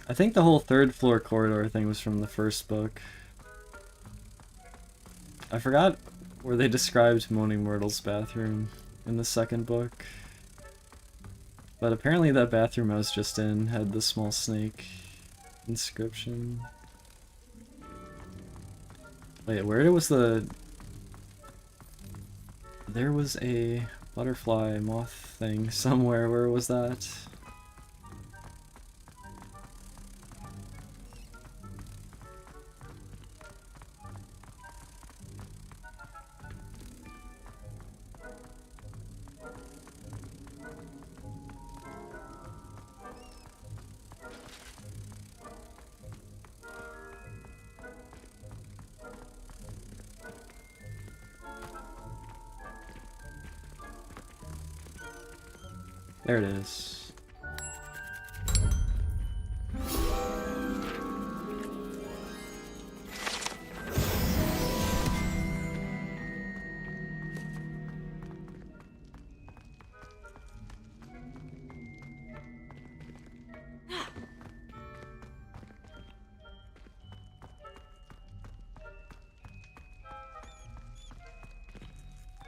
Speaker 1: I think the whole 3rd floor corridor thing was from the first book. I forgot where they described Moaning Myrtle's bathroom in the 2nd book. But apparently that bathroom I was just in had the small snake inscription. Wait, where was the... There was a butterfly moth thing somewhere. Where was that? There it is.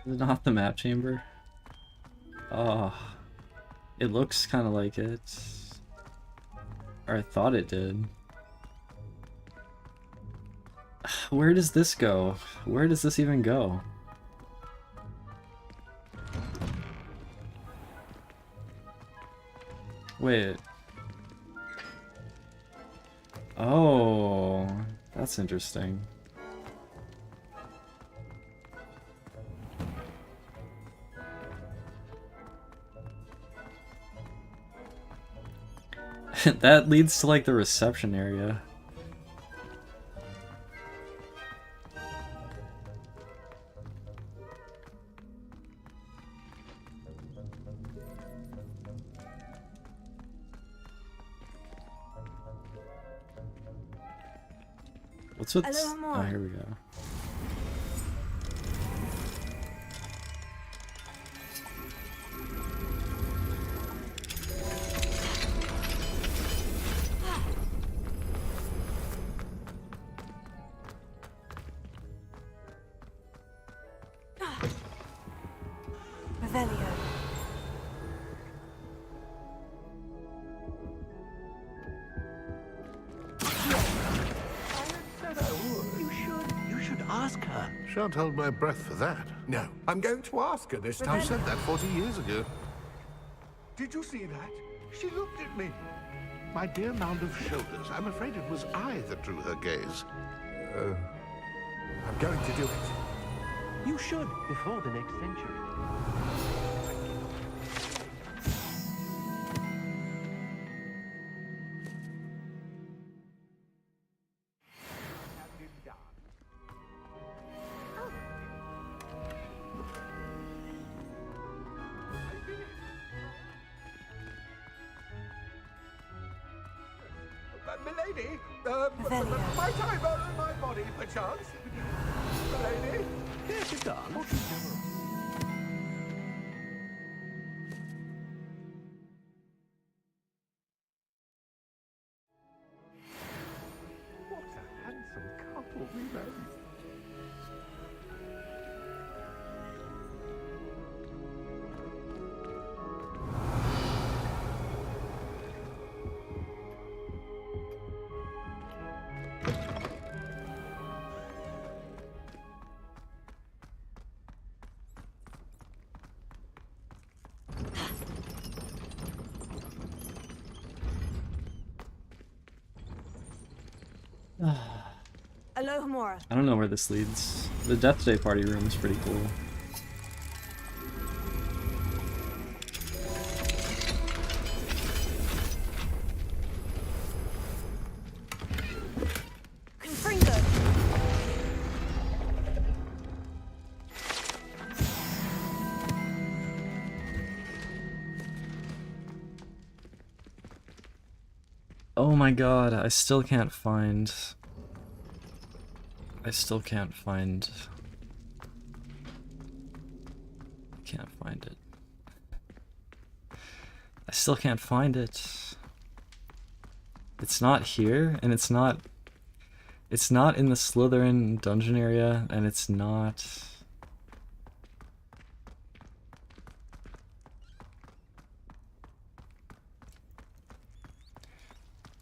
Speaker 1: Is it not the map chamber? Oh, it looks kind of like it. Or I thought it did. Where does this go? Where does this even go? Wait. Oh, that's interesting. That leads to like the reception area. What's with... Oh, here we go.
Speaker 3: Revelio.
Speaker 6: You should ask her. Shan't hold my breath for that.
Speaker 4: No, I'm going to ask her this time.
Speaker 6: You said that 40 years ago.
Speaker 4: Did you see that? She looked at me.
Speaker 6: My dear mound of shoulders, I'm afraid it was I that drew her gaze.
Speaker 4: I'm going to do it.
Speaker 5: You should, before the next century.
Speaker 4: Milady, might I borrow my body, perchance? Milady?
Speaker 5: Yes, it does.
Speaker 4: What a handsome couple we made.
Speaker 14: Alohomora.
Speaker 1: I don't know where this leads. The Death Day party room is pretty cool.
Speaker 14: Confringo.
Speaker 1: Oh my god, I still can't find... I still can't find... I can't find it. I still can't find it. It's not here, and it's not... It's not in the Slytherin dungeon area, and it's not...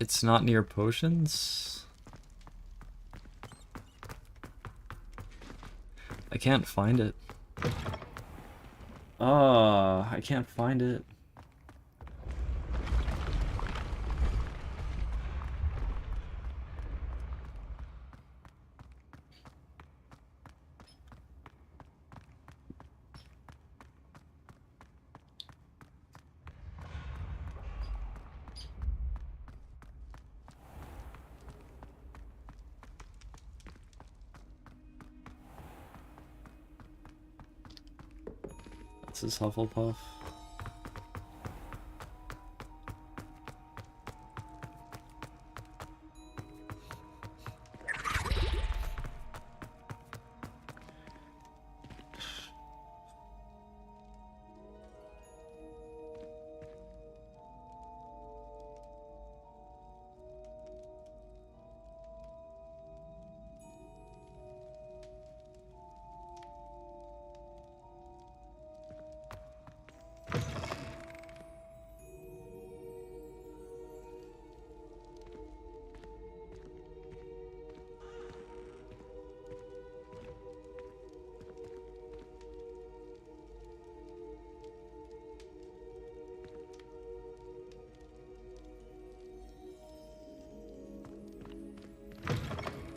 Speaker 1: It's not near potions? I can't find it. Oh, I can't find it. This is Hufflepuff.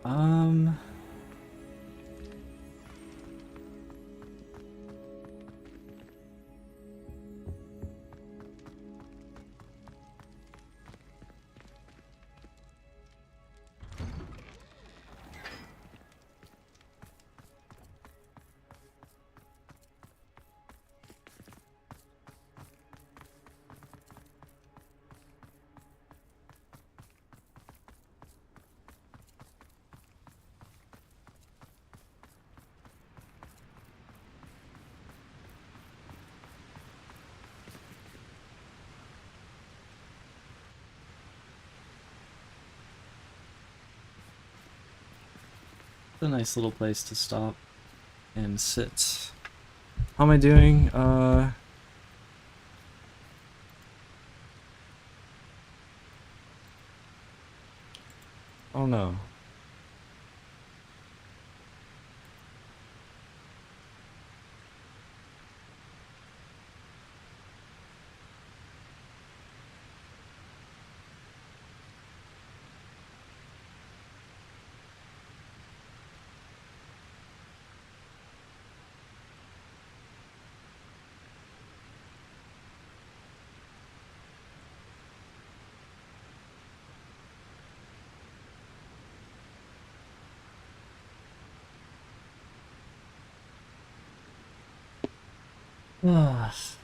Speaker 1: Um. A nice little place to stop and sit. How am I doing? Oh no. Ugh.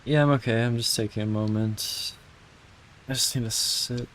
Speaker 1: Yeah, I'm okay. I'm just taking a moment. I just need to sit.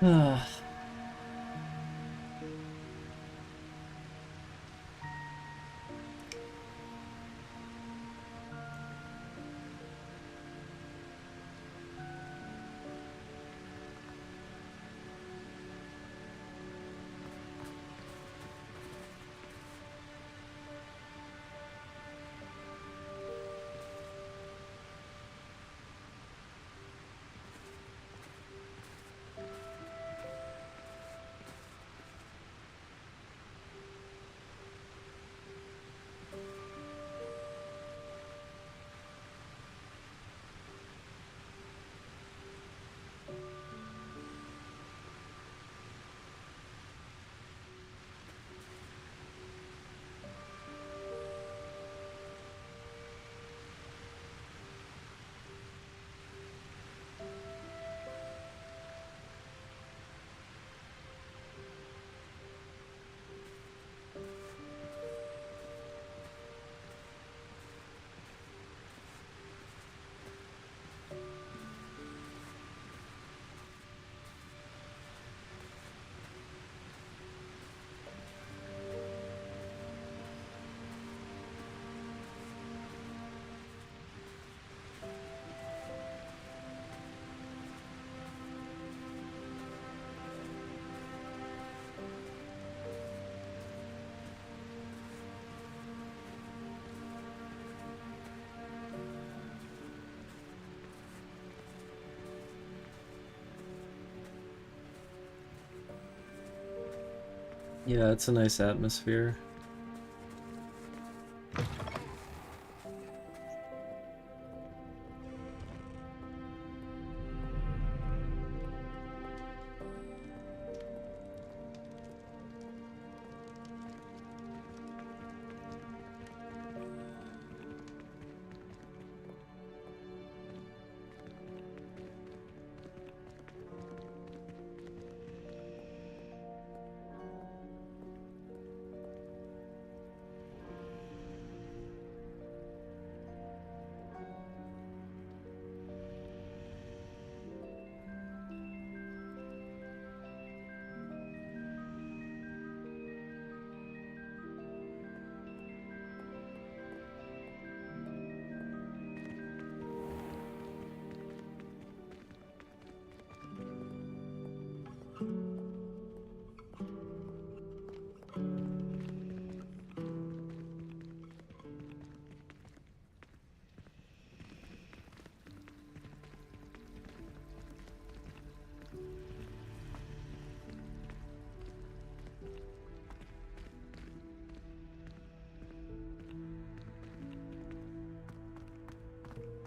Speaker 1: Ugh. Yeah, it's a nice atmosphere.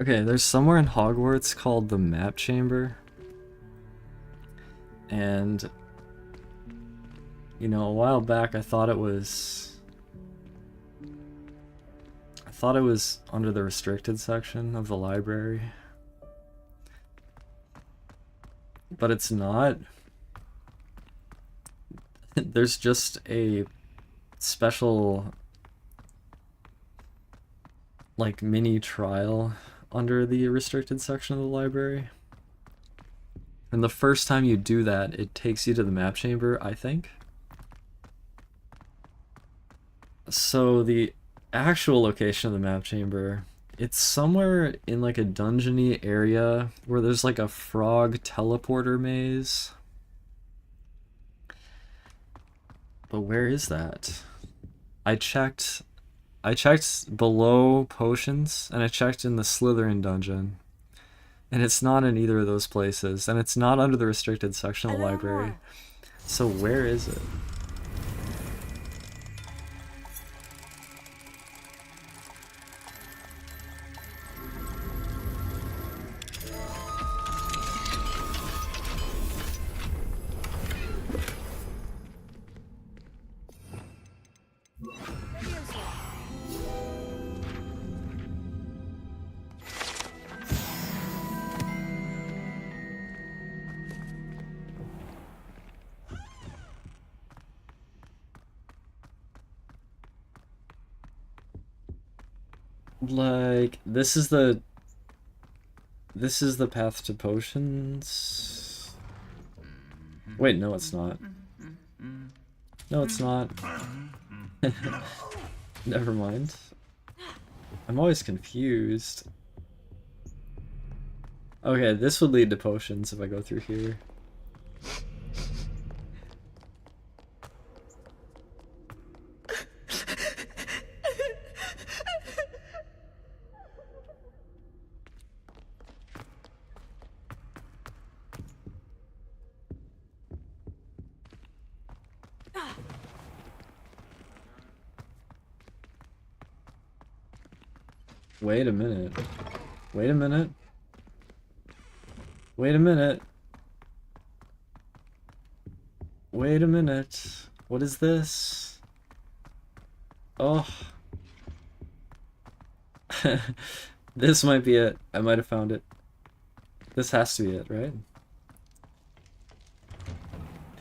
Speaker 1: Okay, there's somewhere in Hogwarts called the Map Chamber. And, you know, a while back I thought it was under the restricted section of the library. But it's not. There's just a special, like, mini trial under the restricted section of the library. And the first time you do that, it takes you to the map chamber, I think. So the actual location of the map chamber, it's somewhere in like a dungeony area where there's like a frog teleporter maze. But where is that? I checked below potions, and I checked in the Slytherin dungeon. And it's not in either of those places, and it's not under the restricted section of the library. So where is it? Like, this is the path to potions. Wait, no it's not. No it's not. Never mind. I'm always confused. Okay, this would lead to potions if I go through here. Wait a minute. Wait a minute. Wait a minute. Wait a minute. What is this? Oh. This might be it. I might have found it. This has to be it, right?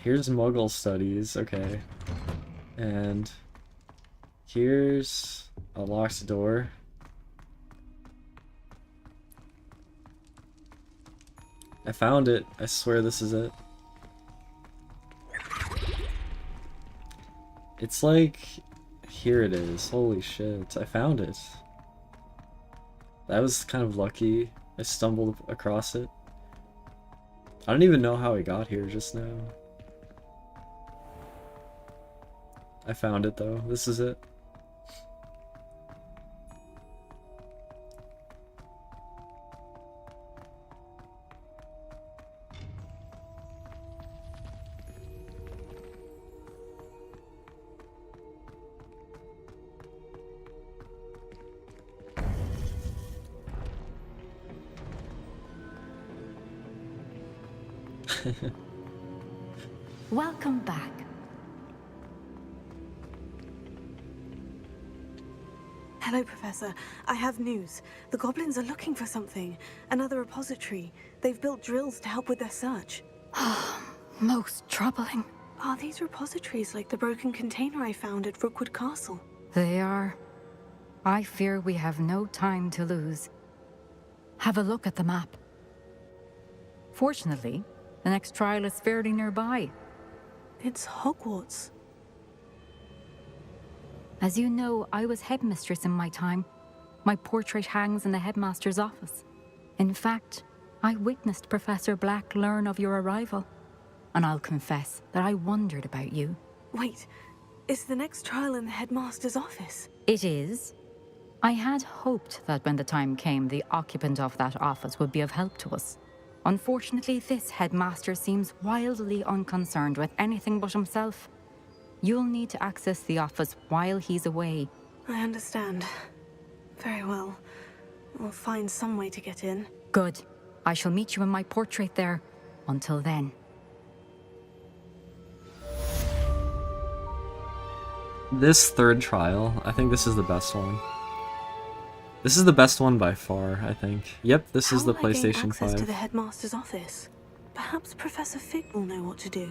Speaker 1: Here's Muggle studies, okay. And here's a locked door. I found it. I swear this is it. It's like... Here it is. Holy shit. I found it. That was kind of lucky. I stumbled across it. I don't even know how I got here just now. I found it though. This is it.
Speaker 15: Welcome back.
Speaker 3: Hello, Professor. I have news. The goblins are looking for something. Another repository. They've built drills to help with their search.
Speaker 15: Most troubling.
Speaker 3: Are these repositories like the broken container I found at Rookwood Castle?
Speaker 15: They are. I fear we have no time to lose. Have a look at the map. Fortunately, the next trial is fairly nearby.
Speaker 3: It's Hogwarts.
Speaker 15: As you know, I was headmistress in my time. My portrait hangs in the headmaster's office. In fact, I witnessed Professor Black learn of your arrival. And I'll confess that I wondered about you.
Speaker 3: Wait, is the next trial in the headmaster's office?
Speaker 15: It is. I had hoped that when the time came, the occupant of that office would be of help to us. Unfortunately, this headmaster seems wildly unconcerned with anything but himself. You'll need to access the office while he's away.
Speaker 3: I understand. Very well. We'll find some way to get in.
Speaker 15: Good. I shall meet you in my portrait there. Until then.
Speaker 1: This third trial, I think this is the best one. This is the best one by far, I think. Yep, this is the
Speaker 3: How will I gain
Speaker 1: PlayStation
Speaker 3: access
Speaker 1: 5.
Speaker 3: to the headmaster's office? Perhaps Professor Fig will know what to do.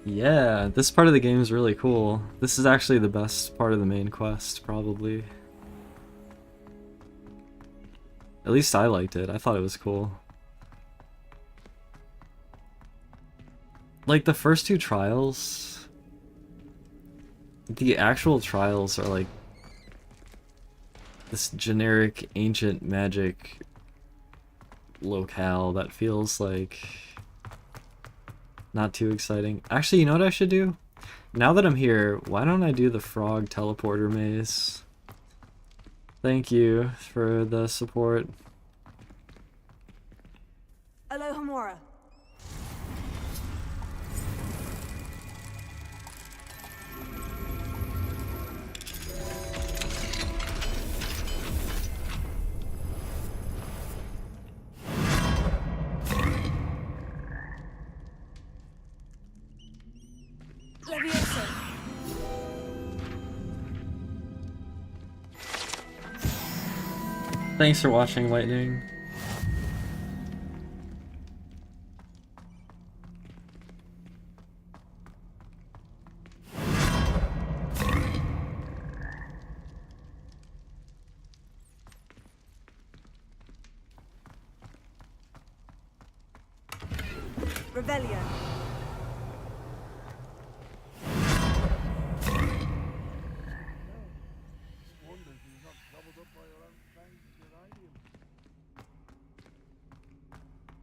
Speaker 1: Yeah, this part of the game is really cool. This is actually the best part of the main quest, probably. At least I liked it. I thought it was cool. Like, the first two trials... The actual trials are like... this generic ancient magic locale that feels like... not too exciting. Actually, you know what I should do? Now that I'm here, why don't I do the frog teleporter maze? Thank you for the support.
Speaker 14: Alohomora. Leviosa.
Speaker 1: Thanks for watching, Lightning.
Speaker 14: Revelio.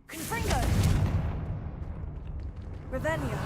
Speaker 14: Confringo. Revelio.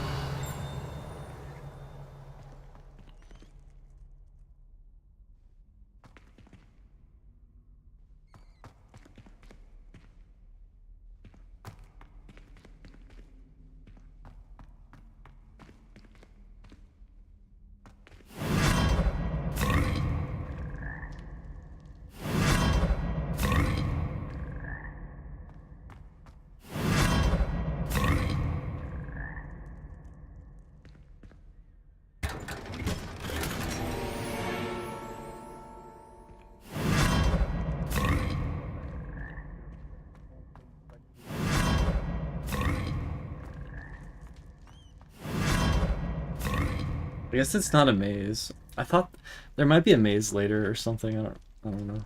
Speaker 1: I guess it's not a maze. I thought there might be a maze later or something. I don't know.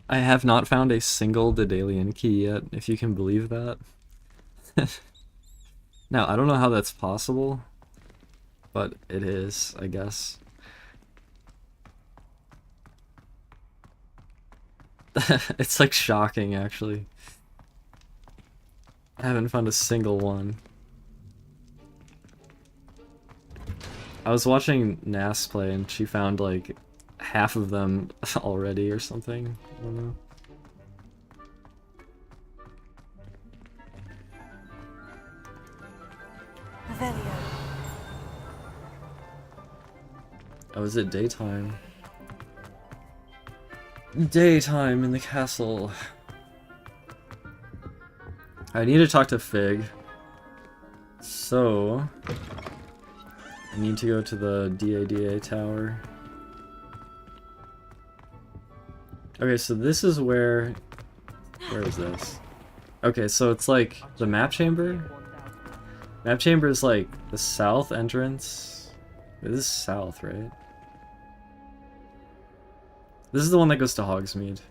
Speaker 1: I have not found a single Daedalian key yet, if you can believe that. Now, I don't know how that's possible, but it is, I guess. It's like shocking, actually. I haven't found a single one. I was watching Nas play and she found like half of them already or something. I don't know.
Speaker 3: Revelio.
Speaker 1: Oh, is it daytime? Daytime in the castle. I need to talk to Fig. So I need to go to the DADA tower. Okay, so this is where is this? Okay, so it's like the map chamber. Map chamber is like the south entrance. This is south, right? This is the one that goes to Hogsmeade.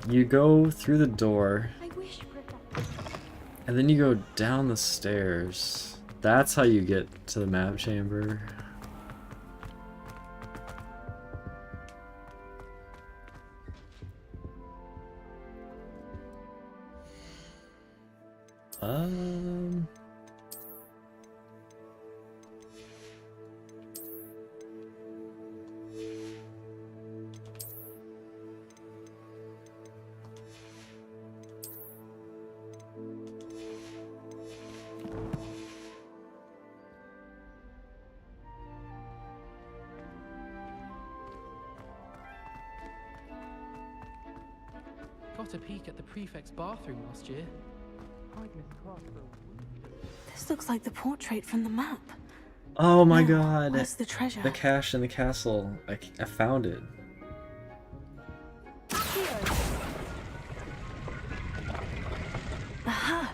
Speaker 1: You go through the door, and then you go down the stairs. That's how you get to the map chamber.
Speaker 11: Got a peek at the prefect's bathroom last year.
Speaker 3: This looks like the portrait from the map.
Speaker 1: Oh my
Speaker 3: Now,
Speaker 1: god.
Speaker 3: where's the treasure?
Speaker 1: The cache in the castle. I found it.
Speaker 3: Aha!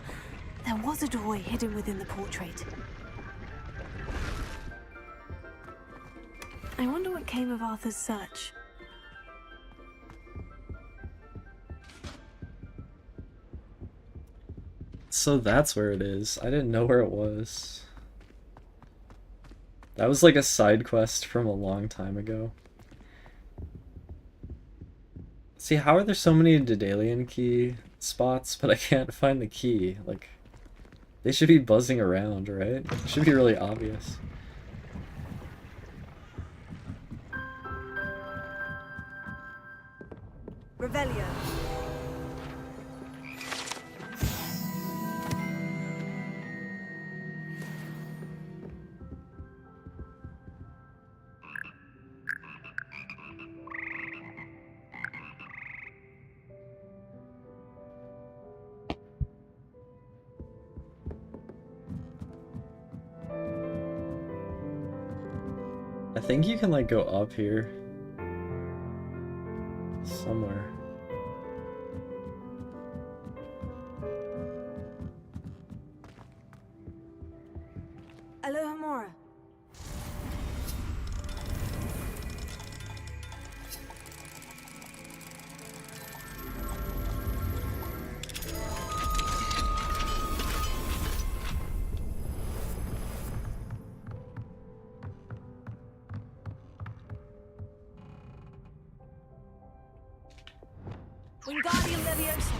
Speaker 3: There was a doorway hidden within the portrait. I wonder what came of Arthur's search.
Speaker 1: So that's where it is. I didn't know where it was. That was like a side quest from a long time ago. See, how are there so many Daedalian key spots, but I can't find the key? Like, they should be buzzing around, right? It should be really obvious.
Speaker 14: Revelio.
Speaker 1: I think you can like go up here. Somewhere.
Speaker 14: Alohomora. Wingardium Leviosa.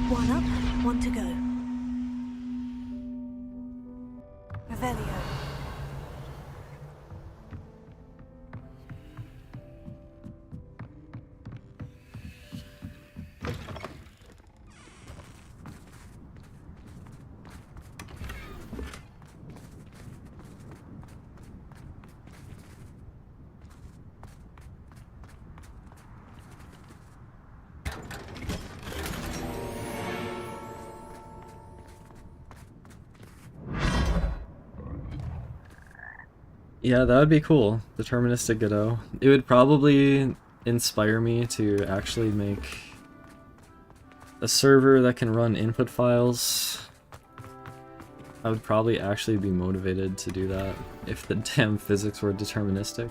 Speaker 3: One up, one to go. Revelio.
Speaker 1: Yeah, that would be cool. Deterministic Godot. It would probably inspire me to actually make a server that can run input files. I would probably actually be motivated to do that if the damn physics were deterministic.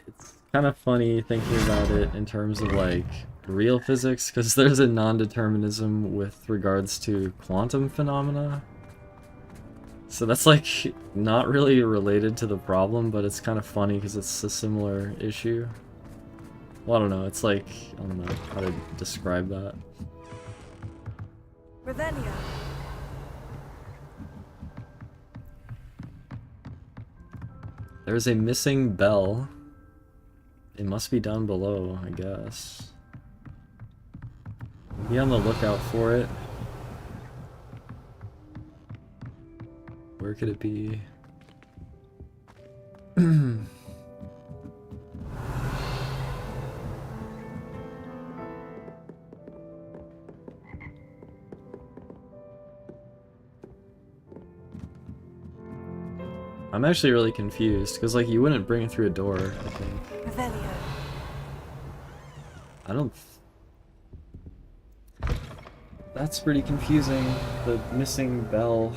Speaker 1: It's kind of funny thinking about it in terms of like real physics, because there's a non-determinism with regards to quantum phenomena. So that's like not really related to the problem, but it's kind of funny because it's a similar issue. Well, I don't know, it's like, I don't know how to describe that.
Speaker 14: Revelio.
Speaker 1: There's a missing bell. It must be down below, I guess. Be on the lookout for it. Where could it be? I'm actually really confused, because like you wouldn't bring it through a door, I think.
Speaker 14: Revelio.
Speaker 1: I don't... That's pretty confusing, the missing bell.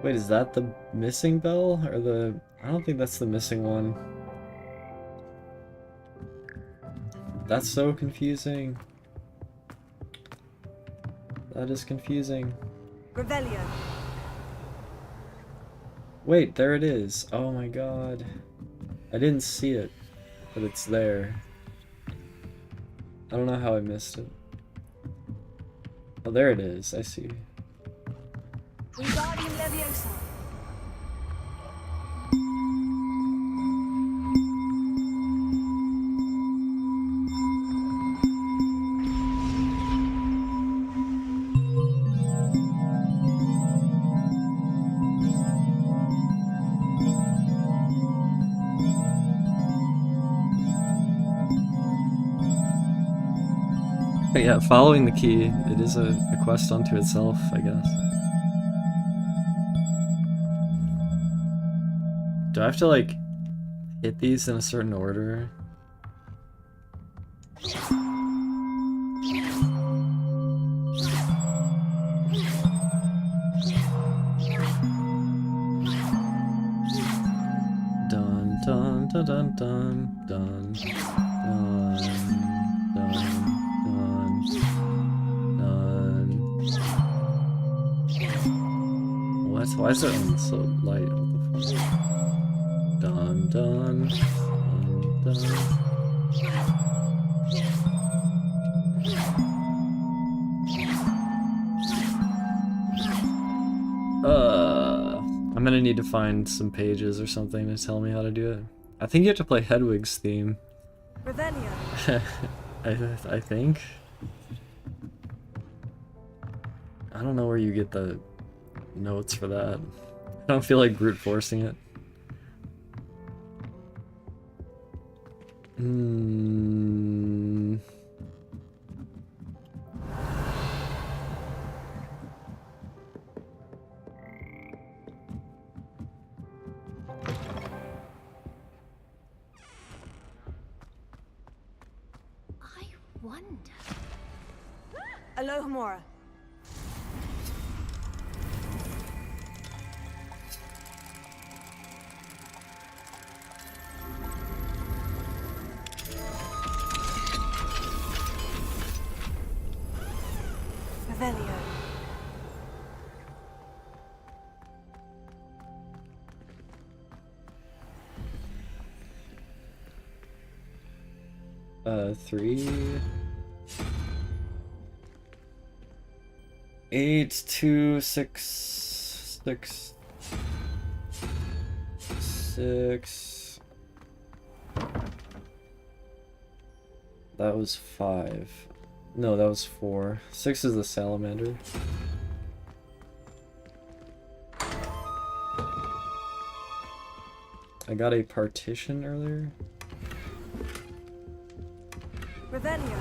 Speaker 1: Wait, is that the missing bell? Or the... I don't think that's the missing one. That's so confusing. That is confusing.
Speaker 14: Revelio.
Speaker 1: Wait, there it is. Oh my god. I didn't see it, but it's there. I don't know how I missed it. Oh, there it is. I see.
Speaker 14: Wingardium Leviosa.
Speaker 1: But yeah, following the key, it is a quest unto itself, I guess. Do I have to, like, hit these in a certain order? Dun dun dun dun dun dun dun dun dun dun. What? Why is it on so light? What the fuck? Dun dun dun dun. I'm gonna need to find some pages or something to tell me how to do it. I think you have to play Hedwig's theme.
Speaker 14: Revelio.
Speaker 1: I think. I don't know where you get the notes for that. I don't feel like brute forcing it.
Speaker 13: Wonder.
Speaker 14: Alohomora. Revelio.
Speaker 1: Three... 8, 2, 6, 6, 6. That was 5. No, that was 4. 6 is the salamander. I got a partition earlier.
Speaker 14: Revelio.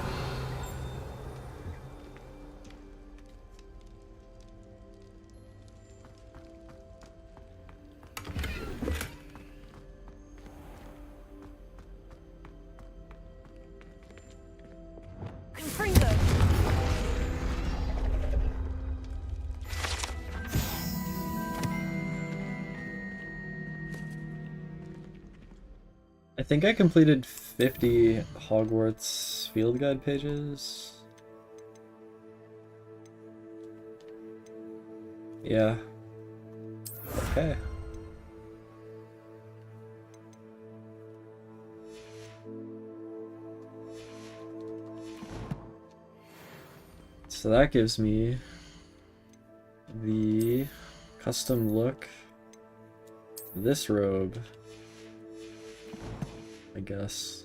Speaker 1: I think I completed 50 Hogwarts field guide pages. Yeah. Okay. So that gives me the custom look, this robe, I guess.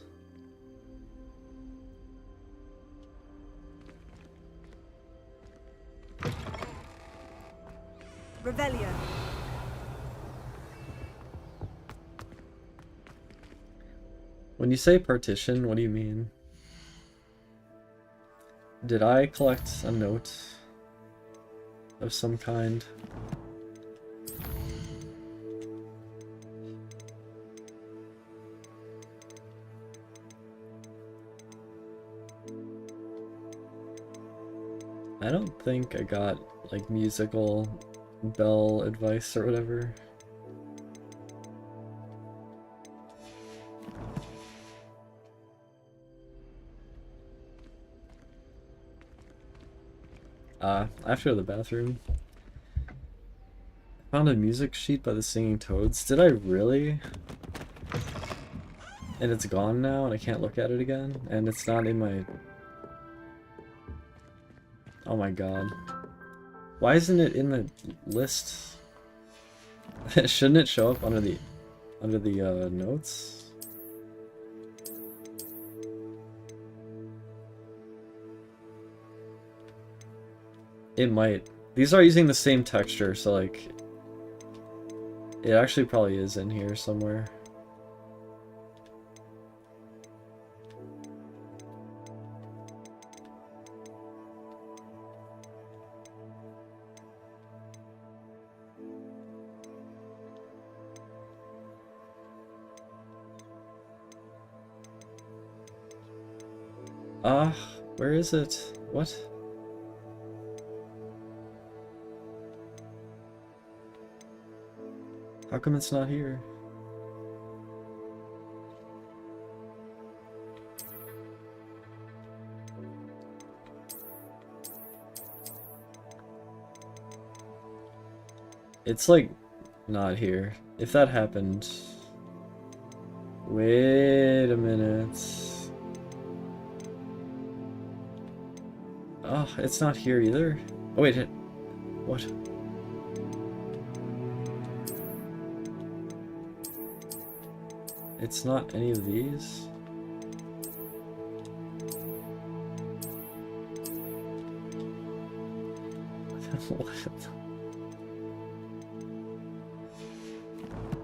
Speaker 14: Revelio.
Speaker 1: When you say partition, what do you mean? Did I collect a note of some kind? I don't think I got, like, musical bell advice or whatever. I have to go to the bathroom. I found a music sheet by the Singing Toads. Did I really? And it's gone now and I can't look at it again? And it's not in my... Oh my god. Why isn't it in the list? Shouldn't it show up under the notes? It might. These are using the same texture, so like it actually probably is in here somewhere. Where is it? What? How come it's not here? It's like not here. If that happened... Wait a minute. Oh, it's not here either. Oh wait, what? It's not any of these? What?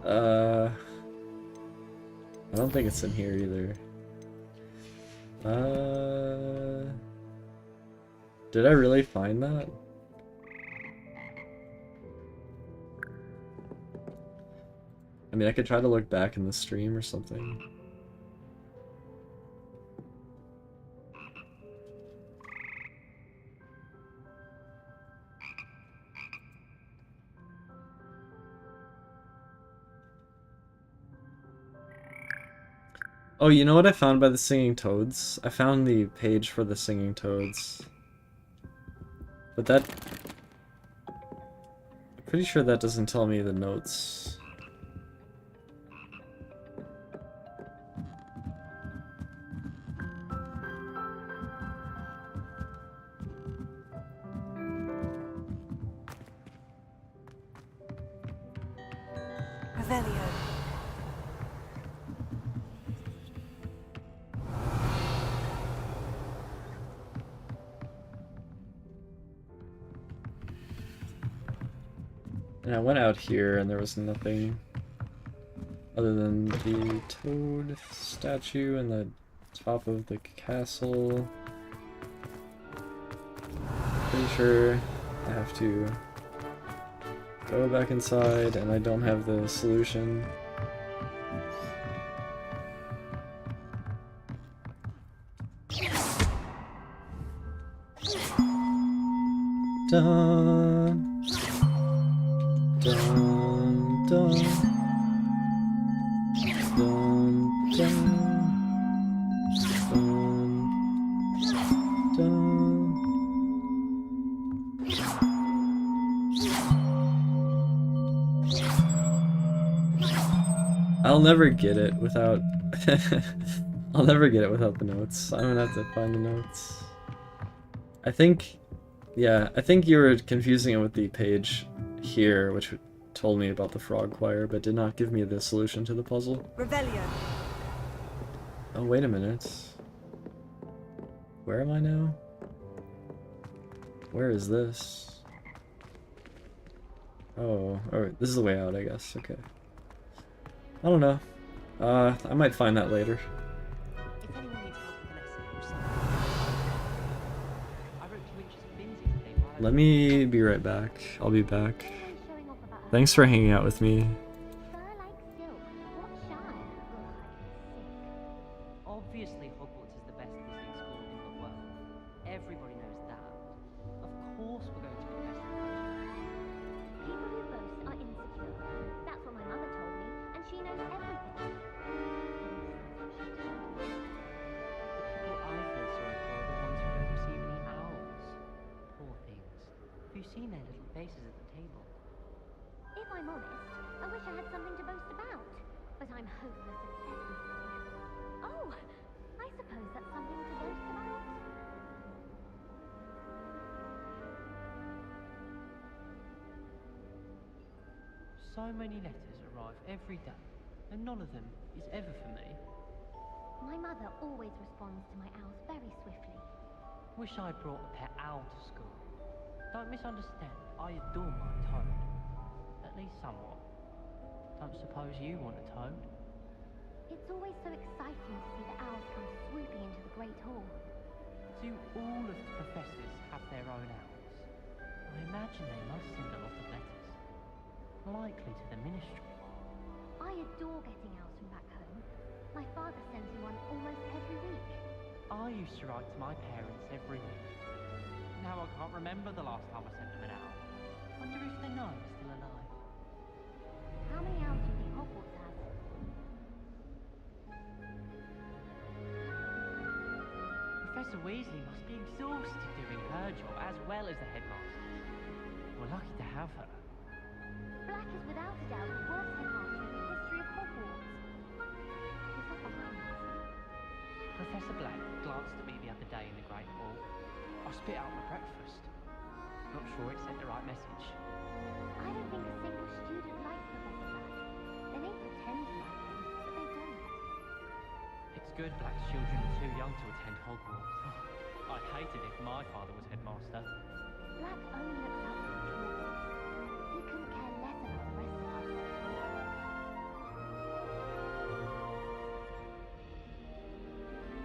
Speaker 1: I don't think it's in here either. Did I really find that? I mean, I could try to look back in the stream or something. Oh, you know what I found by the Singing Toads? I found the page for the Singing Toads. But that... I'm pretty sure that doesn't tell me the notes.
Speaker 14: Revelio.
Speaker 1: And I went out here and there was nothing other than the toad statue and the top of the castle. Pretty sure I have to go back inside and I don't have the solution. Dun. Dun, dun. Dun, dun. I'll never get it without... I'll never get it without the notes. I'm gonna have to find the notes. I think... Yeah, I think you were confusing it with the page here, which told me about the frog choir, but did not give me the solution to the puzzle.
Speaker 14: Revelio.
Speaker 1: Oh, wait a minute. Where am I now? Where is this? Oh, this is the way out, I guess. Okay. I don't know. I might find that later.
Speaker 12: If anyone needs help with an essay or something, I wrote 2 inches of Lindsay today while I
Speaker 1: Let me be right back. I'll be back. Thanks for hanging out with me.
Speaker 12: Obviously, Hogwarts is the best wizarding school in the world. Everybody knows that. Of course we're going to be the best in the country.
Speaker 10: People who boast are insecure. That's what my mother told me, and she knows everything.
Speaker 12: The people I feel sorry for are the ones who don't receive any owls. Poor things. Have you seen their little faces at the table?
Speaker 10: If I'm honest, I wish I had something to boast about. But I'm hopeless at everything. Oh, I suppose that's something to boast about.
Speaker 12: So many letters arrive every day, and none of them is ever for me.
Speaker 10: My mother always responds to my owls very swiftly.
Speaker 12: Wish I'd brought a pet owl to school. Don't misunderstand, I adore my toad. At least somewhat. Don't suppose you want a toad?
Speaker 10: It's always so exciting to see the owls come swooping into the Great Hall.
Speaker 12: Do all of the professors have their own owls? I imagine they must send a lot of letters. Likely to the ministry.
Speaker 10: I adore getting owls from back home. My father sends me one almost every week.
Speaker 12: I used to write to my parents every week. Now I can't remember the last time I sent them an owl. Wonder if they know I'm still alive.
Speaker 10: How many owls do you think Hogwarts has?
Speaker 12: Professor Weasley must be exhausted doing her job as well as the headmaster. We're lucky to have her.
Speaker 10: Black is without a doubt the worst headmaster in the history of Hogwarts. He's not behind us.
Speaker 12: Professor Black glanced at me the other day in the Great Hall. I spit out my breakfast. Not sure it sent the right message.
Speaker 10: I don't think a single student likes Professor Black. They may pretend to like him, but they don't.
Speaker 12: It's good Black's children are too young to attend Hogwarts. I'd hate it if my father was headmaster.
Speaker 10: Black only looks out for the children. He couldn't care less about the rest of us.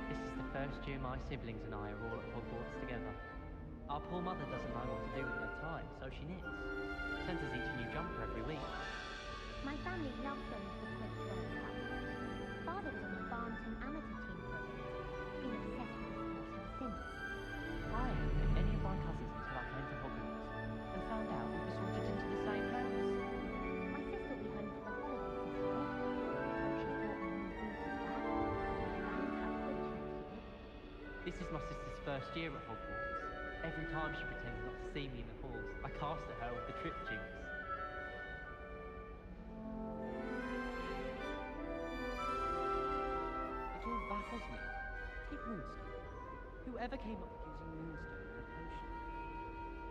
Speaker 12: This is the first year my siblings and I are all at Hogwarts together. Our poor mother doesn't know what to do with her time, so she knits. Sends us each a new jumper every week.
Speaker 10: My family loves going to the Quidditch World Cup. Father was on the Barnton amateur team for a bit. Been obsessed with the sport ever since.
Speaker 12: I hadn't met any of my cousins until I came to Hogwarts, and found out we were sorted into the same house.
Speaker 10: My sister will be home for the holidays this year. She's bought me new boots as well. And have Quidditch next year.
Speaker 12: This is my sister's first year at Hogwarts. Every time she pretends not to see me in the halls, I cast at her with the trip jinx. It all baffles me. Take Moonstone. Whoever came up with using Moonstone in a potion?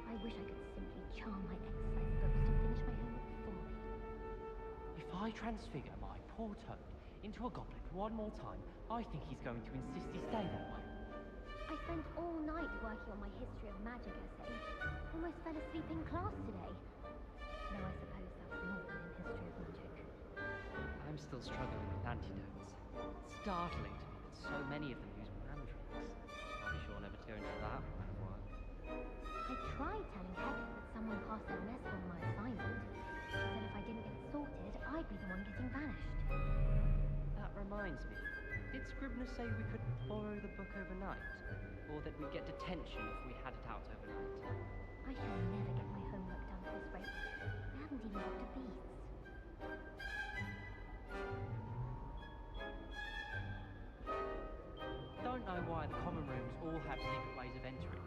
Speaker 10: I wish I could simply charm my exercise books to finish my homework for me.
Speaker 12: If I transfigure my poor Toad into a goblet one more time, I think he's going to insist he stay that way.
Speaker 10: I spent all night working on my history of magic essay. Almost fell asleep in class today. Though I suppose that's normal in history of magic.
Speaker 12: I'm still struggling with antidotes. It's startling to me that so many of them use mandrakes. I'm sure I'll never turn to that line of work.
Speaker 10: I tried telling Heather that someone passed their mess on my assignment. She said if I didn't get it sorted, I'd be the one getting banished.
Speaker 12: That reminds me. Did Scribner say we could borrow the book overnight? Or that we'd get detention if we had it out overnight?
Speaker 10: I shall never get my homework done at this rate. I haven't even got to beasts.
Speaker 12: Don't know why the common rooms all have secret ways of entering.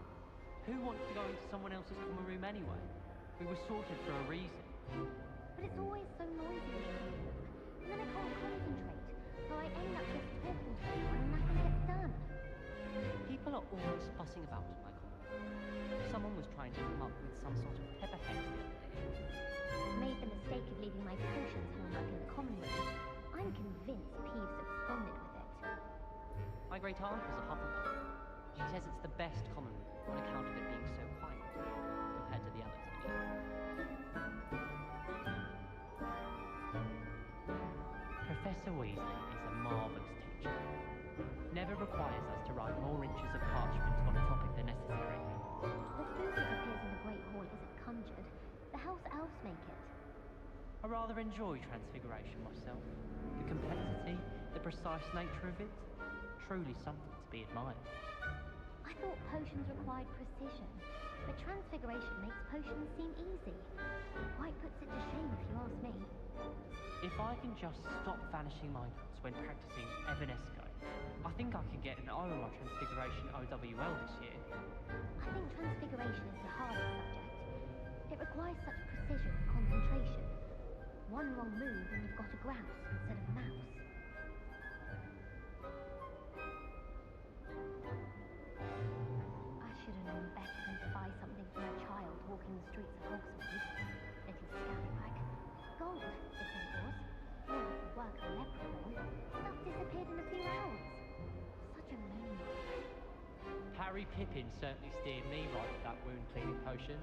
Speaker 12: Who wants to go into someone else's common room anyway? We were sorted for a reason.
Speaker 10: But it's always so noisy. then I can't concentrate, so I end up just talking to everyone and nothing gets done.
Speaker 12: People are always fussing about my common room. Someone was trying to come up with some sort of clever hex the other day.
Speaker 10: Made the mistake of leaving my potions homework in the common room. I'm convinced Peeves absconded with it.
Speaker 12: My great aunt was a Hufflepuff. She says it's the best common room on account of it being so quiet, compared to the others, I mean. Professor Weasley is a marvellous teacher. Never requires us to write more inches of parchment on a topic than necessary.
Speaker 10: The food that appears in the Great Hall isn't conjured. The house elves make it.
Speaker 12: I rather enjoy Transfiguration myself. The complexity, the precise nature of it, truly something to be admired.
Speaker 10: I thought potions required precision, but Transfiguration makes potions seem easy. Quite puts it to shame if you ask me.
Speaker 12: If I can just stop vanishing my notes when practicing Evanesco, I think I can get an O on my Transfiguration OWL this year.
Speaker 10: I think Transfiguration is the hardest subject. It requires such precision and concentration. One wrong move and you've got a grouse instead of a mouse. I should have known better than to buy something for a child walking the streets of Hogsmeade. Little scallywag. Gold, they said it was. More like the work of a leprechaun. Stuff disappeared in a few hours. Such a mean one.
Speaker 12: Harry Pippin certainly steered me right with that wound cleaning potion.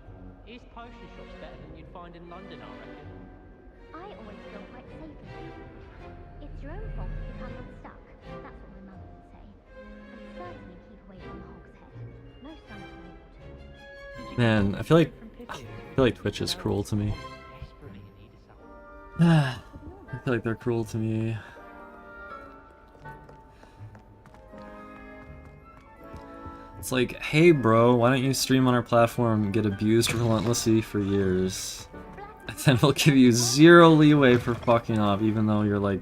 Speaker 12: His potion shop's better than you'd find in London, I reckon.
Speaker 10: I always feel quite safe in it. It's your own fault if you come unstuck. That's what my mum would say. And certainly keep away from the Hog's Head. No sun toward.
Speaker 1: Man, I feel like Twitch is cruel to me. I feel like they're cruel to me. It's like, hey bro, why don't you stream on our platform and get abused relentlessly for years? And then we'll give you zero leeway for fucking off, even though you're like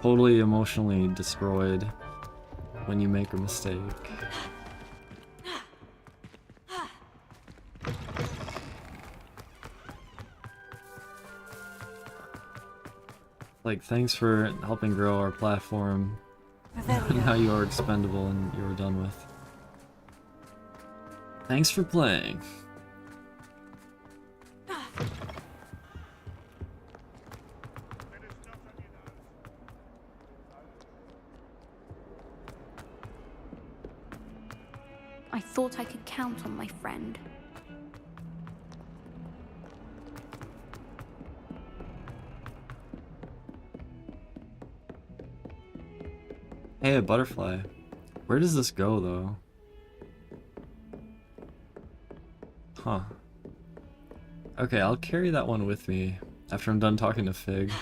Speaker 1: totally emotionally destroyed when you make a mistake. Like, thanks for helping grow our platform. Now you are expendable and you were done with. Thanks for playing.
Speaker 16: I thought I could count on my friend.
Speaker 1: Hey, a butterfly. Where does this go, though? Huh. Okay, I'll carry that one with me after I'm done talking to Fig.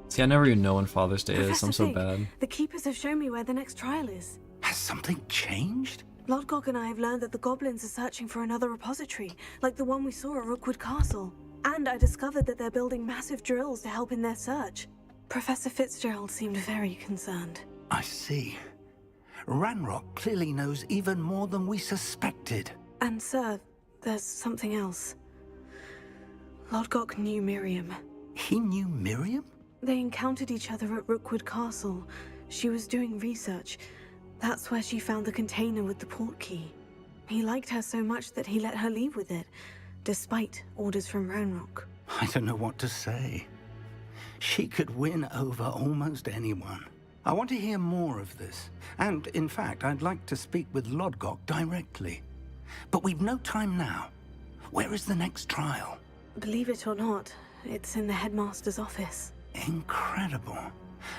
Speaker 1: See, I never even know when Father's Day is. I'm so bad.
Speaker 3: The Keepers have shown me where the next trial is.
Speaker 17: Has something changed?
Speaker 3: Lodgok and I have learned that the goblins are searching for another repository, like the one we saw at Rookwood Castle. And I discovered that they're building massive drills to help in their search. Professor Fitzgerald seemed very concerned.
Speaker 17: I see. Ranrock clearly knows even more than we suspected.
Speaker 3: And sir, there's something else. Lodgok knew Miriam.
Speaker 17: He knew Miriam?
Speaker 3: They encountered each other at Rookwood Castle. She was doing research. That's where she found the container with the port key. He liked her so much that he let her leave with it, despite orders from Ranrock.
Speaker 17: I don't know what to say. She could win over almost anyone. I want to hear more of this. And, in fact, I'd like to speak with Lodgok directly. But we've no time now. Where is the next trial?
Speaker 3: Believe it or not, it's in the headmaster's office.
Speaker 17: Incredible.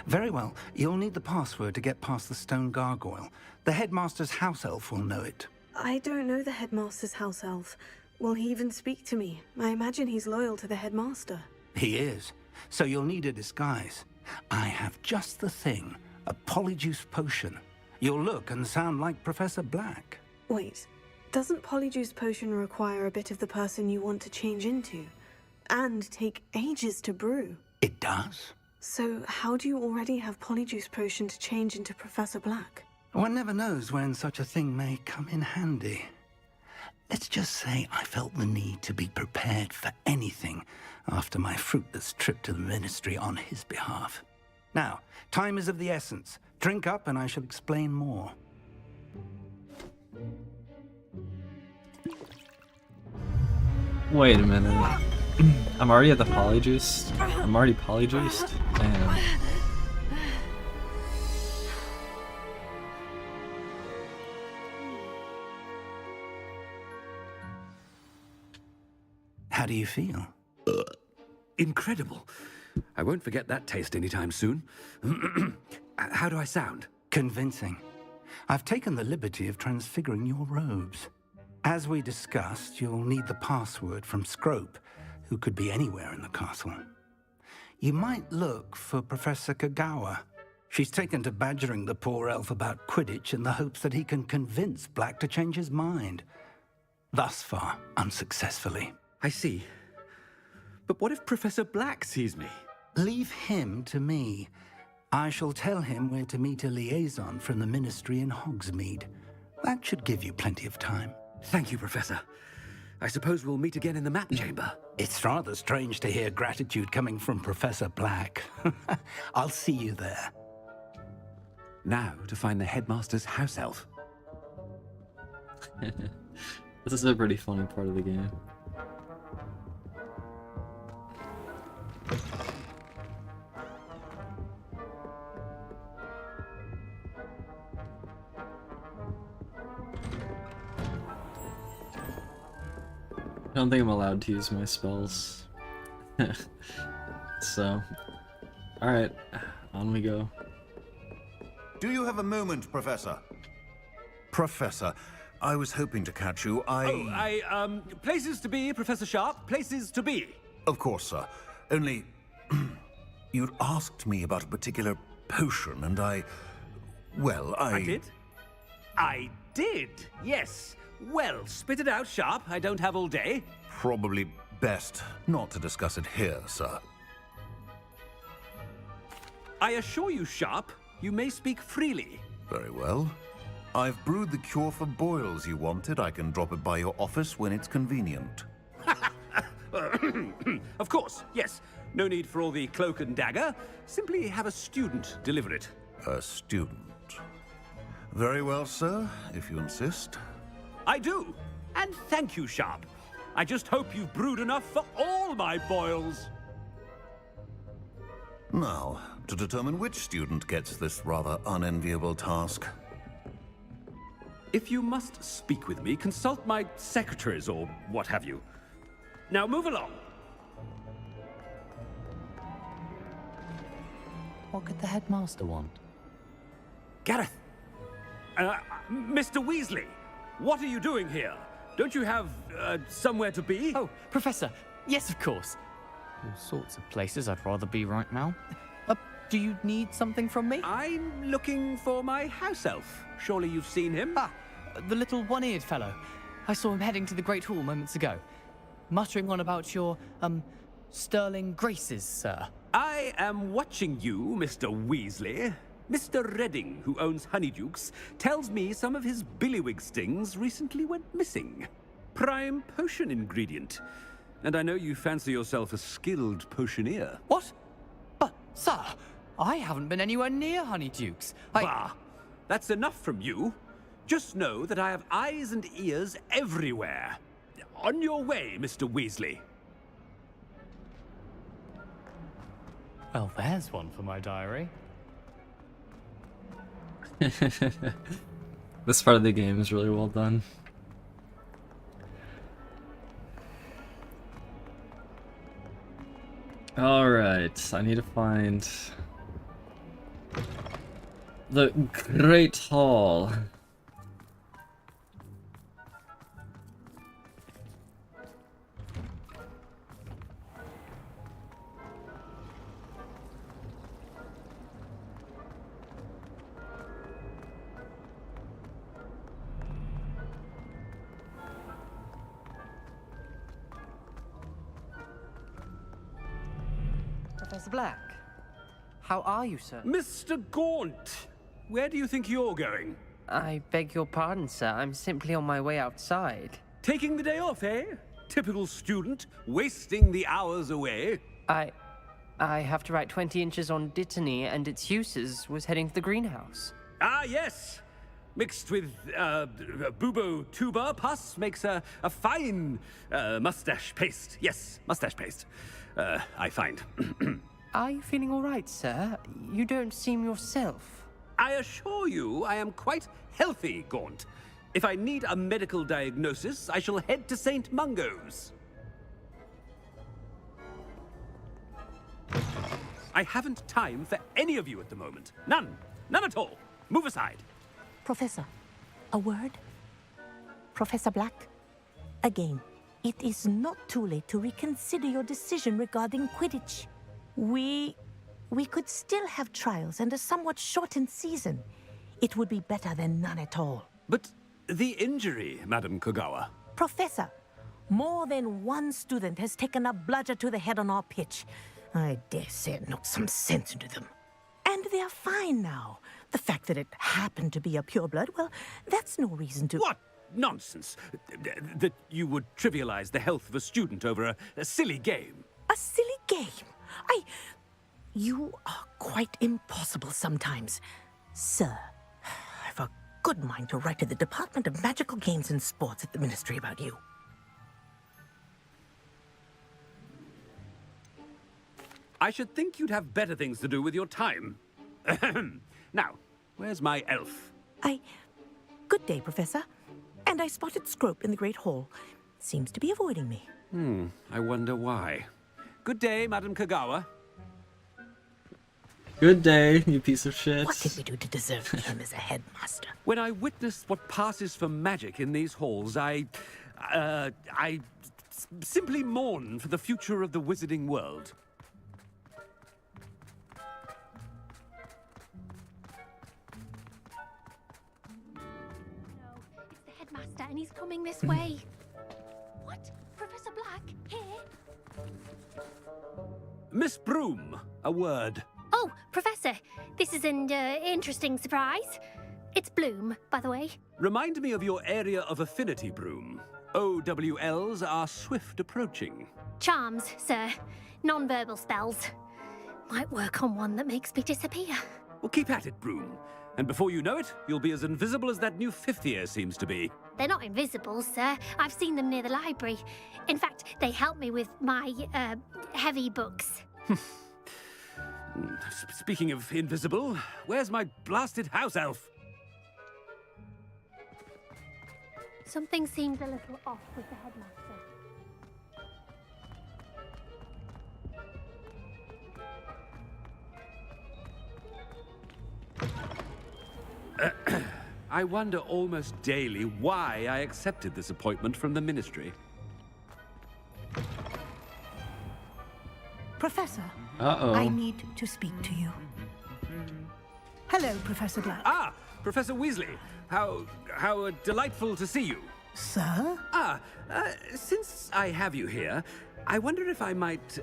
Speaker 17: Very well, you'll need the password to get past the stone gargoyle. The headmaster's house elf will know it.
Speaker 3: I don't know the headmaster's house elf. Will he even speak to me? I imagine he's loyal to the headmaster.
Speaker 17: He is. So you'll need a disguise. I have just the thing. A polyjuice potion. You'll look and sound like Professor Black.
Speaker 3: Wait, doesn't polyjuice potion require a bit of the person you want to change into? And take ages to brew?
Speaker 17: It does.
Speaker 3: So, how do you already have Polyjuice Potion to change into Professor Black?
Speaker 17: One never knows when such a thing may come in handy. Let's just say I felt the need to be prepared for anything after my fruitless trip to the Ministry on his behalf. Now, time is of the essence. Drink up and I shall explain more.
Speaker 1: Wait a minute. I'm already at the polyjuice. I'm already polyjuiced? Damn.
Speaker 17: How do you feel?
Speaker 18: Incredible. I won't forget that taste anytime soon. How do I sound?
Speaker 17: Convincing. I've taken the liberty of transfiguring your robes. As we discussed, you'll need the password from Scrope, who could be anywhere in the castle. You might look for Professor Kagawa. She's taken to badgering the poor elf about Quidditch in the hopes that he can convince Black to change his mind. Thus far, unsuccessfully.
Speaker 18: I see. But what if Professor Black sees me?
Speaker 17: Leave him to me. I shall tell him where to meet a liaison from the Ministry in Hogsmeade. That should give you plenty of time.
Speaker 18: Thank you, Professor. I suppose we'll meet again in the map chamber.
Speaker 17: It's rather strange to hear gratitude coming from Professor Black. I'll see you there.
Speaker 18: Now to find the headmaster's house elf.
Speaker 1: This is a pretty funny part of the game. I don't think I'm allowed to use my spells. So, alright, on we go.
Speaker 19: Do you have a moment, Professor? Professor, I was hoping to catch you.
Speaker 18: Places to be, Professor Sharp, places to be.
Speaker 19: Of course, sir. Only, you'd asked me about a particular potion, and I
Speaker 18: did? I did, yes. Well, spit it out, Sharp. I don't have all day.
Speaker 19: Probably best not to discuss it here, sir.
Speaker 18: I assure you, Sharp, you may speak freely.
Speaker 19: Very well. I've brewed the cure for boils you wanted. I can drop it by your office when it's convenient.
Speaker 18: Of course, yes. No need for all the cloak and dagger. Simply have a student deliver it.
Speaker 19: A student. Very well, sir, if you insist.
Speaker 18: I do. And thank you, Sharp. I just hope you've brewed enough for all my boils.
Speaker 19: Now, to determine which student gets this rather unenviable task.
Speaker 18: If you must speak with me, consult my secretaries or what have you. Now move along.
Speaker 20: What could the headmaster want?
Speaker 18: Gareth! Mr. Weasley! What are you doing here? Don't you have, somewhere to be?
Speaker 20: Oh, Professor. Yes, of course. All sorts of places I'd rather be right now. Do you need something from me?
Speaker 18: I'm looking for my house elf. Surely you've seen him?
Speaker 20: Ah, the little one-eared fellow. I saw him heading to the Great Hall moments ago. Muttering on about your, sterling graces, sir.
Speaker 18: I am watching you, Mr. Weasley. Mr. Redding, who owns Honeydukes, tells me some of his billywig stings recently went missing. Prime potion ingredient. And I know you fancy yourself a skilled potioneer.
Speaker 20: What? But, sir, I haven't been anywhere near Honeydukes.
Speaker 18: Bah! That's enough from you. Just know that I have eyes and ears everywhere. On your way, Mr. Weasley.
Speaker 20: Well, there's one for my diary.
Speaker 1: This part of the game is really well done. Alright, I need to find the Great Hall.
Speaker 21: Professor
Speaker 20: Professor Black. How are you, sir?
Speaker 18: Mr. Gaunt, where do you think you're going?
Speaker 20: I beg your pardon, sir. I'm simply on my way outside.
Speaker 18: Taking the day off, eh? Typical student, wasting the hours away.
Speaker 20: I have to write 20 inches on Dittany and its uses. Was heading to the greenhouse.
Speaker 18: Ah, yes. Mixed with bubo tuber pus makes a fine mustache paste. Yes, mustache paste. I find.
Speaker 20: Are you feeling all right, sir? You don't seem yourself.
Speaker 18: I assure you I am quite healthy, Gaunt. If I need a medical diagnosis, I shall head to St. Mungo's. I haven't time for any of you at the moment. None. None at all. Move aside.
Speaker 21: Professor, a word? Professor Black, again, it is not too late to reconsider your decision regarding Quidditch. We could still have trials and a somewhat shortened season. It would be better than none at all.
Speaker 18: But the injury, Madam Kogawa.
Speaker 21: Professor, more than one student has taken a bludger to the head on our pitch. I dare say it knocked some sense into them. And they're fine now. The fact that it happened to be a pureblood, well, that's no reason to...
Speaker 18: What nonsense! That you would trivialize the health of a student over a silly game.
Speaker 21: A silly game? You are quite impossible sometimes. Sir, I've a good mind to write to the Department of Magical Games and Sports at the Ministry about you.
Speaker 18: I should think you'd have better things to do with your time. Now, where's my elf?
Speaker 21: Good day, Professor. And I spotted Scrope in the Great Hall. Seems to be avoiding me.
Speaker 18: I wonder why. Good day, Madam Kogawa.
Speaker 1: Good day, you piece of shit.
Speaker 21: What did we do to deserve him as a headmaster?
Speaker 18: When I witness what passes for magic in these halls, I simply mourn for the future of the wizarding world.
Speaker 10: Headmaster, and he's coming this way. What? Professor Black? Here?
Speaker 18: Miss Broom, a word.
Speaker 10: Oh, Professor, this is an interesting surprise. It's Bloom, by the way.
Speaker 18: Remind me of your area of affinity, Broom. OWLs are swift approaching.
Speaker 10: Charms, sir. Non-verbal spells. Might work on one that makes me disappear.
Speaker 18: Well, keep at it, Broom. And before you know it, you'll be as invisible as that new fifth year seems to be.
Speaker 10: They're not invisible, sir. I've seen them near the library. In fact, they help me with my, heavy books.
Speaker 18: Speaking of invisible, where's my blasted house elf?
Speaker 10: Something seems a little off with the headmaster.
Speaker 18: I wonder almost daily why I accepted this appointment from the Ministry.
Speaker 22: Professor,
Speaker 1: Uh-oh.
Speaker 22: I need to speak to you. Hello, Professor Black.
Speaker 18: Ah, Professor Weasley. How delightful to see you.
Speaker 22: Sir?
Speaker 18: Since I have you here, I wonder if I might,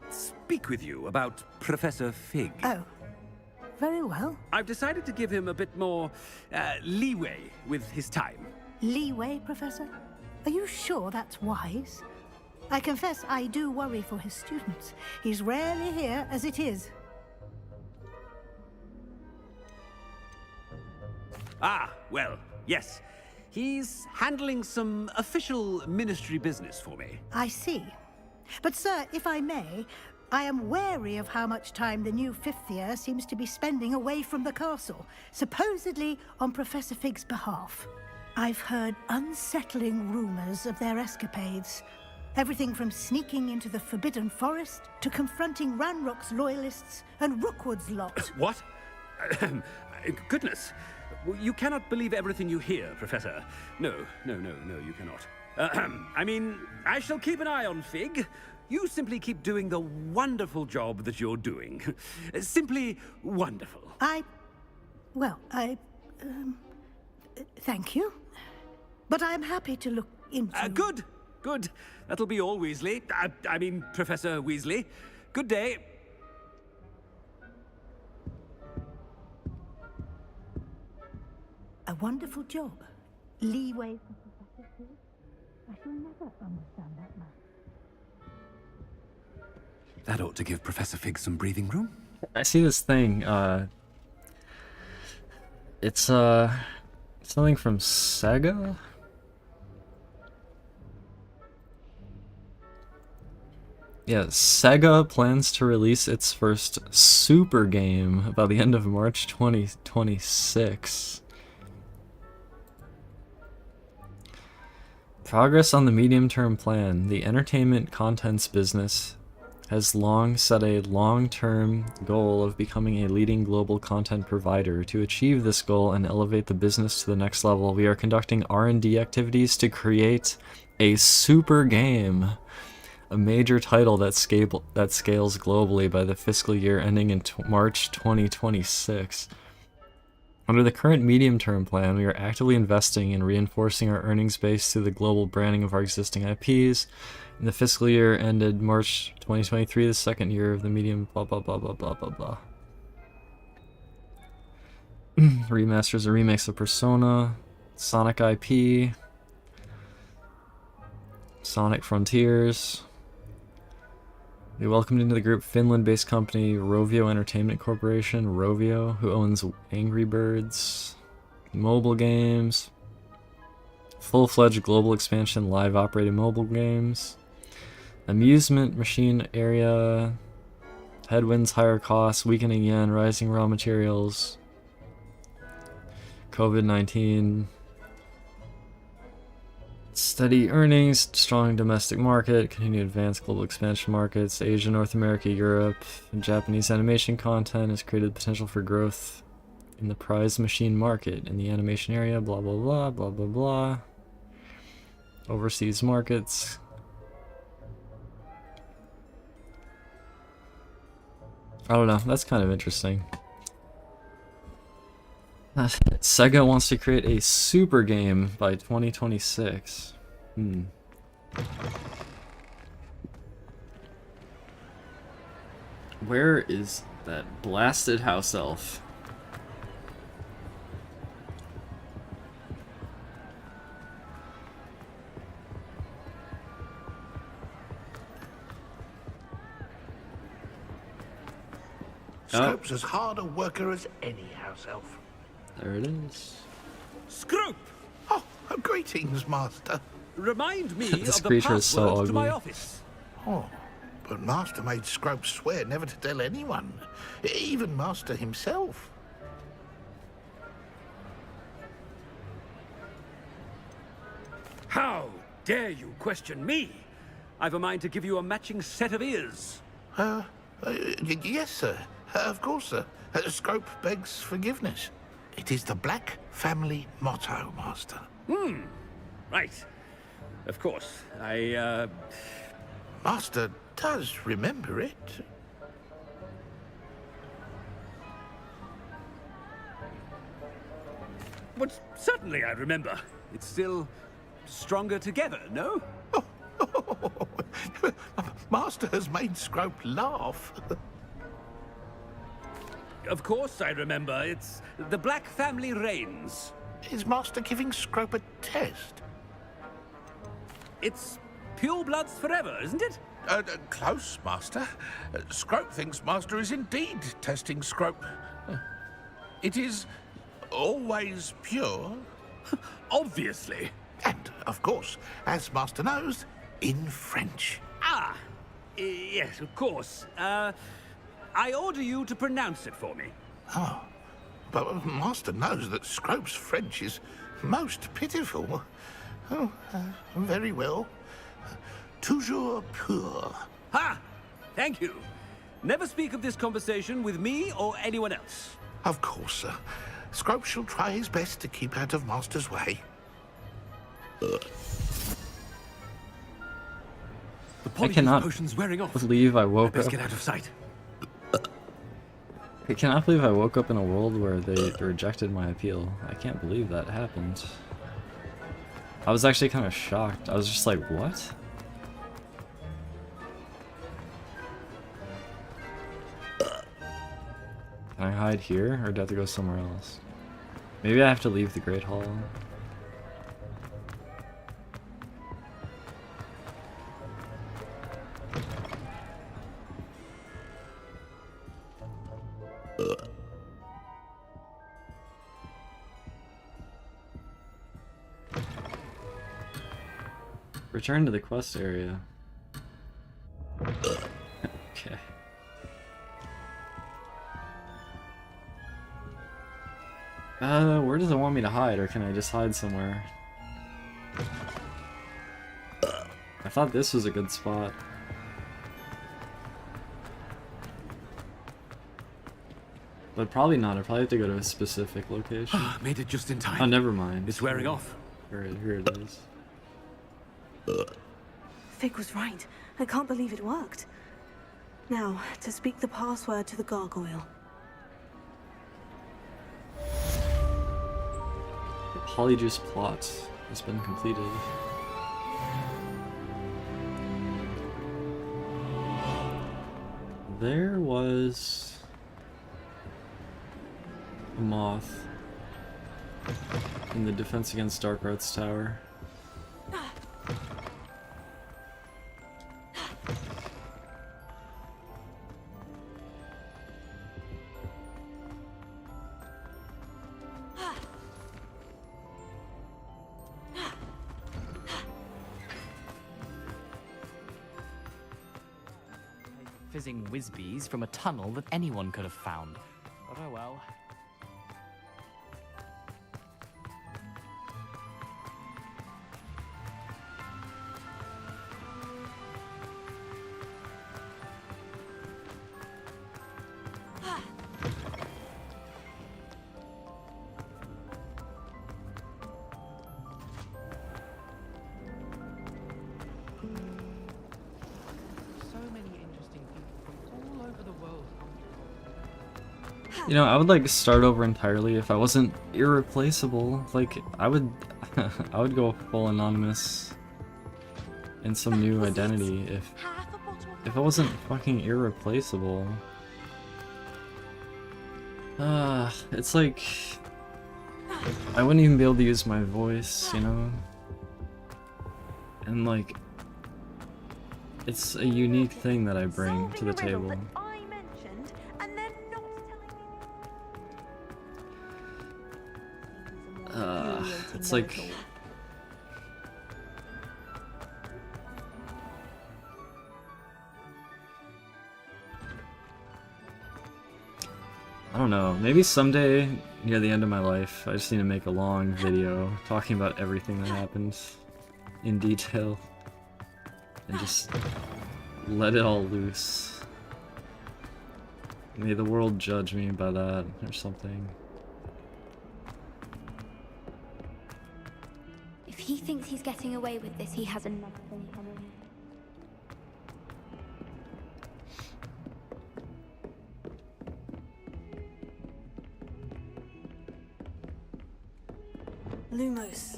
Speaker 18: speak with you about Professor Fig.
Speaker 22: Oh, very well.
Speaker 18: I've decided to give him a bit more, leeway with his time.
Speaker 22: Leeway, Professor? Are you sure that's wise? I confess I do worry for his students. He's rarely here as it is.
Speaker 18: Ah, well, yes. He's handling some official ministry business for me.
Speaker 22: I see. But, sir, if I may, I am wary of how much time the new fifth year seems to be spending away from the castle, supposedly on Professor Fig's behalf. I've heard unsettling rumors of their escapades. Everything from sneaking into the Forbidden Forest to confronting Ranrock's loyalists and Rookwood's lot.
Speaker 18: What? Goodness. You cannot believe everything you hear, Professor. No, you cannot. I mean, I shall keep an eye on Fig. You simply keep doing the wonderful job that you're doing. Simply wonderful.
Speaker 22: Thank you. But I'm happy to look into...
Speaker 18: Good. That'll be all, Weasley. I mean, Professor Weasley. Good day.
Speaker 22: A wonderful job. Leeway for Professor Fig? I shall never understand that man.
Speaker 18: That ought to give Professor Fig some breathing room.
Speaker 1: I see this thing, it's something from Sega? Yeah, Sega plans to release its first super game by the end of March 2026. Progress on the medium-term plan. The entertainment contents business has long set a long-term goal of becoming a leading global content provider. To achieve this goal and elevate the business to the next level, we are conducting R&D activities to create a super game, a major title that scales globally by the fiscal year ending in March 2026. Under the current medium-term plan, we are actively investing in reinforcing our earnings base through the global branding of our existing IPs. In the fiscal year ended March 2023, the second year of the medium blah blah blah blah blah blah blah. Remasters or remakes of Persona, Sonic IP, Sonic Frontiers. They welcomed into the group Finland-based company Rovio Entertainment Corporation, Rovio, who owns Angry Birds, mobile games, full-fledged global expansion live operated mobile games, amusement machine area, headwinds, higher costs, weakening yen, rising raw materials, COVID-19, steady earnings, strong domestic market, continued advanced global expansion markets, Asia, North America, Europe, and Japanese animation content has created potential for growth in the prize machine market in the animation area, blah blah blah, blah blah blah. Overseas markets. I don't know, that's kind of interesting. Sega wants to create a super game by 2026. Where is that blasted house elf?
Speaker 6: Scrope's as hard a worker as any house elf.
Speaker 1: There it is.
Speaker 18: Scrope!
Speaker 6: Oh, greetings, Master.
Speaker 18: Remind me
Speaker 1: This
Speaker 18: of the
Speaker 1: creature is so
Speaker 18: password to my
Speaker 1: ugly.
Speaker 18: office.
Speaker 6: Oh, but Master made Scrope swear never to tell anyone, even Master himself.
Speaker 18: How dare you question me? I've a mind to give you a matching set of ears.
Speaker 6: Yes, sir. Of course, sir. Scrope begs forgiveness. It is the Black family motto, Master.
Speaker 18: Right. Of course.
Speaker 6: Master does remember it.
Speaker 18: But certainly I remember. It's still stronger together, no?
Speaker 6: Master has made Scrope laugh.
Speaker 18: Of course I remember. It's the Black family reigns.
Speaker 6: Is Master giving Scrope a test?
Speaker 18: It's pure bloods forever, isn't it?
Speaker 6: Close, Master. Scrope thinks Master is indeed testing Scrope. It is always pure.
Speaker 18: Obviously.
Speaker 6: And, of course, as Master knows, in French.
Speaker 18: Ah, yes, of course. I order you to pronounce it for me.
Speaker 6: Oh, but Master knows that Scrope's French is most pitiful. Oh, very well. Toujours pur.
Speaker 18: Ha! Thank you. Never speak of this conversation with me or anyone else.
Speaker 6: Of course, sir. Scrope shall try his best to keep out of Master's way.
Speaker 1: I cannot
Speaker 18: potion's wearing off.
Speaker 1: believe I woke
Speaker 18: Best
Speaker 1: up.
Speaker 18: get out of sight.
Speaker 1: I cannot believe I woke up in a world where they rejected my appeal. I can't believe that happened. I was actually kind of shocked. I was just like, what? Can I hide here, or do I have to go somewhere else? Maybe I have to leave the Great Hall. Return to the quest area. Okay. Where does it want me to hide, or can I just hide somewhere? I thought this was a good spot. But probably not. I probably have to go to a specific location.
Speaker 18: Made it just in time.
Speaker 1: Oh, never mind.
Speaker 18: It's wearing off.
Speaker 1: Here it is.
Speaker 3: Fig was right. I can't believe it worked. Now, to speak the password to the gargoyle.
Speaker 1: The Polyjuice plot has been completed. There was a moth in the Defense Against Dark Arts Tower.
Speaker 20: Fizzing whiz-bees from a tunnel that anyone could have found. But oh well.
Speaker 1: You know, I would like start over entirely if I wasn't irreplaceable. Like, I would I would go full anonymous in some new identity if I wasn't fucking irreplaceable. It's like I wouldn't even be able to use my voice, you know? And like it's a unique thing that I bring to the table. It's like I don't know, maybe someday near the end of my life I just need to make a long video talking about everything that happened in detail and just let it all loose. May the world judge me by that or something.
Speaker 10: If he thinks he's getting away with this, he has another thing coming.
Speaker 3: Lumos.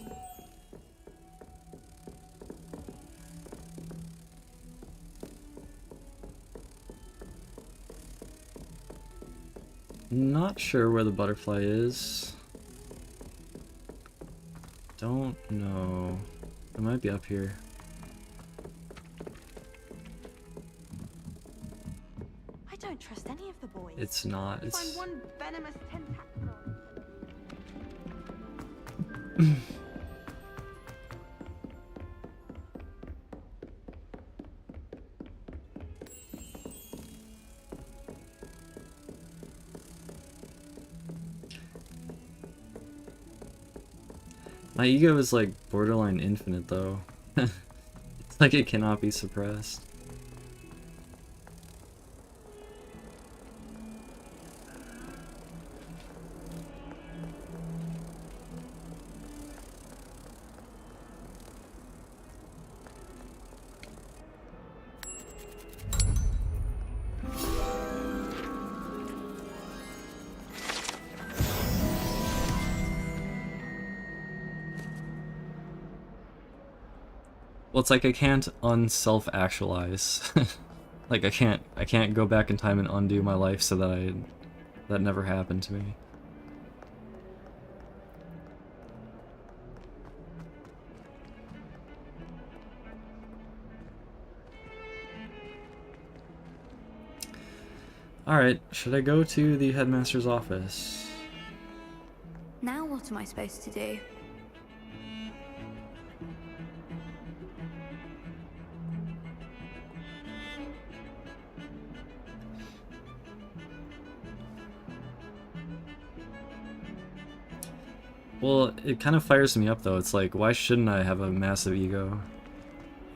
Speaker 1: Not sure where the butterfly is. Don't know. It might be up here.
Speaker 14: I don't trust any of the boys.
Speaker 1: It's not. It's
Speaker 14: Find one venomous tentacle.
Speaker 1: my ego is like borderline infinite though. It's like it cannot be suppressed. Well, it's like I can't unself-actualize. Like I can't go back in time and undo my life so that that never happened to me. Alright, should I go to the headmaster's office?
Speaker 16: Now what am I supposed to do?
Speaker 1: Well, it kind of fires me up though. It's like, why shouldn't I have a massive ego?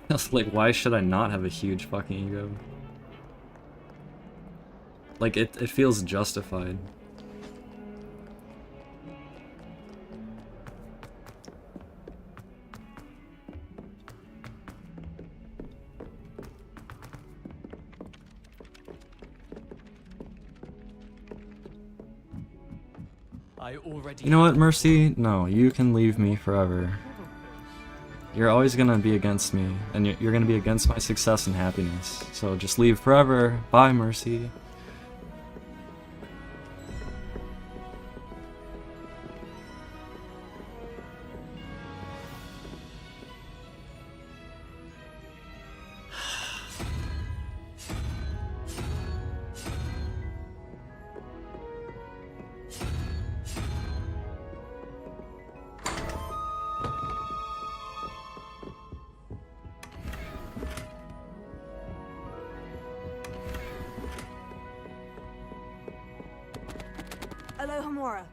Speaker 1: It's like, why should I not have a huge fucking ego? Like, it feels justified. You know what, Mercy? No, you can leave me forever. You're always gonna be against me, and you're gonna be against my success and happiness. So just leave forever. Bye, Mercy.
Speaker 14: Alohomora.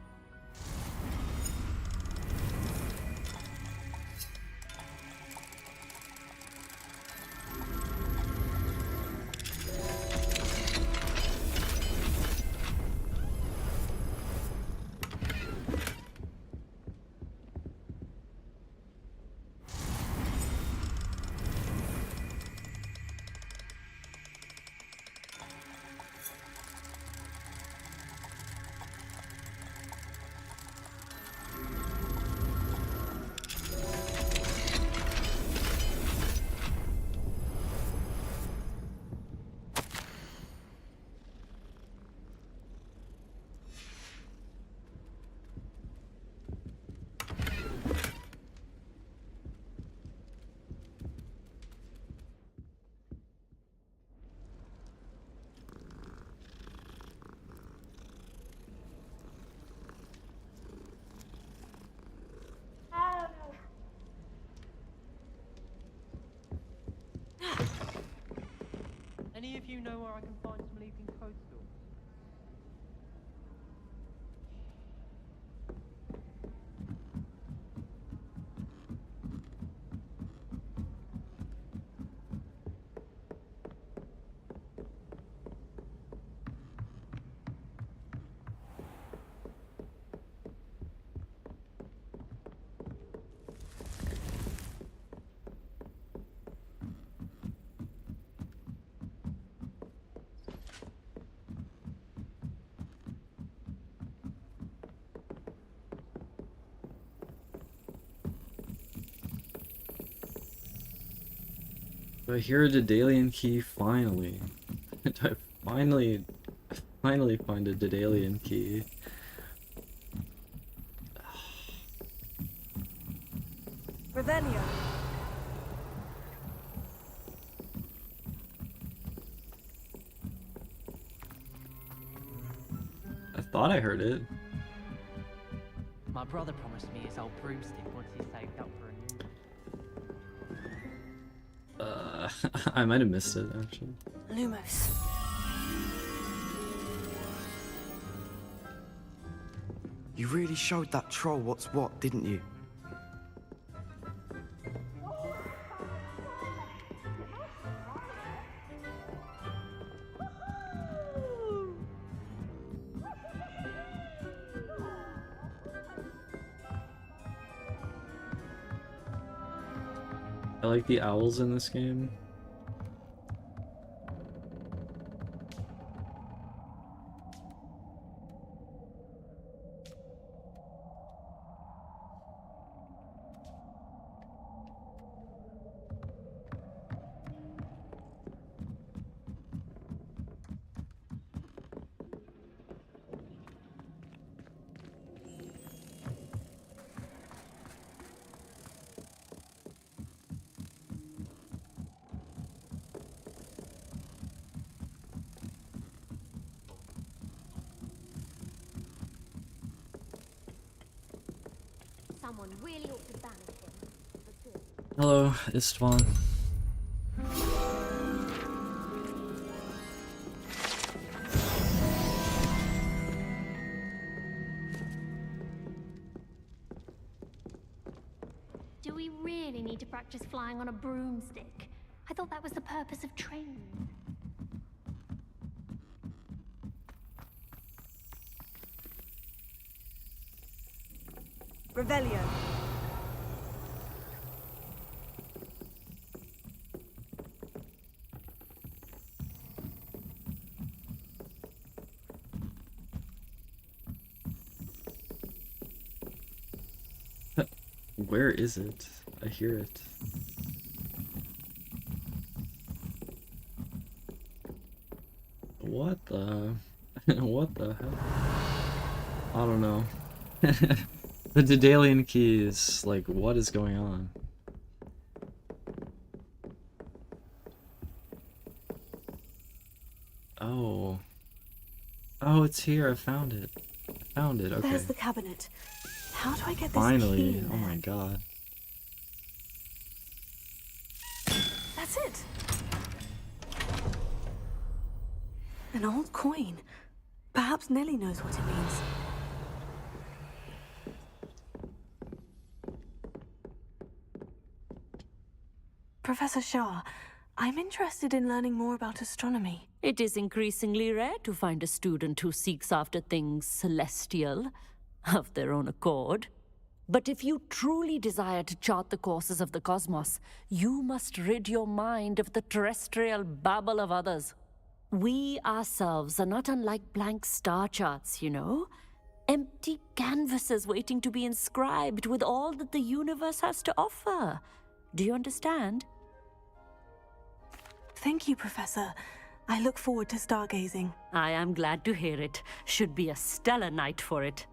Speaker 12: Any of you know where I can find some leaping toadstools?
Speaker 1: Do I hear a Daedalian key finally? Do I finally find a Daedalian key?
Speaker 14: Revelio.
Speaker 1: I thought I heard it.
Speaker 12: My brother promised me his old broomstick once he's saved up for a new one.
Speaker 1: I might have missed it actually.
Speaker 14: Lumos.
Speaker 2: You really showed that troll what's what, didn't you?
Speaker 1: I like the owls in this game.
Speaker 10: Someone really ought to banish him. For good.
Speaker 1: Hello, Istvan.
Speaker 10: Do we really need to practice flying on a broomstick? I thought that was the purpose of training.
Speaker 14: Revelio.
Speaker 1: Where is it? I hear it. What the... what the hell? I don't know. The Daedalian keys, like, what is going on? Oh. Oh, it's here. I found it. I found it. Okay.
Speaker 3: There's the cabinet. How do I get this
Speaker 1: Finally.
Speaker 3: key in
Speaker 1: Oh
Speaker 3: there?
Speaker 1: my god.
Speaker 3: That's it. An old coin. Perhaps Nellie knows what it means. Professor Shah, I'm interested in learning more about astronomy.
Speaker 7: It is increasingly rare to find a student who seeks after things celestial, of their own accord. But if you truly desire to chart the courses of the cosmos, you must rid your mind of the terrestrial babble of others. We ourselves are not unlike blank star charts, you know? Empty canvases waiting to be inscribed with all that the universe has to offer. Do you understand?
Speaker 3: Thank you, Professor. I look forward to stargazing.
Speaker 7: I am glad to hear it. Should be a stellar night for it.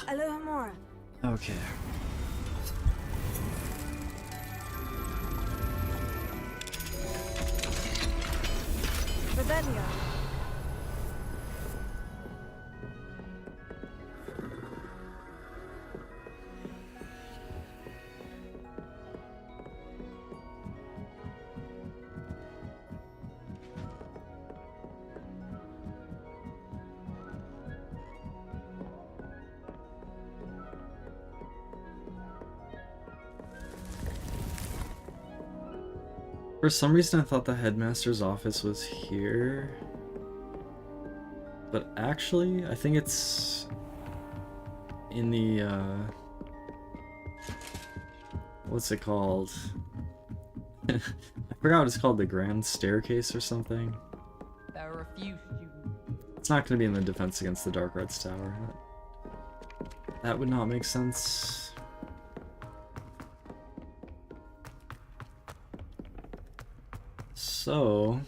Speaker 14: Alohomora.
Speaker 1: Okay.
Speaker 14: Revelio.
Speaker 1: For some reason I thought the headmaster's office was here. But actually, I think it's in the, what's it called? I forgot what it's called, the Grand Staircase or something.
Speaker 20: There are a few students.
Speaker 1: It's not going to be in the Defense Against the Dark Arts Tower. That would not make sense. So...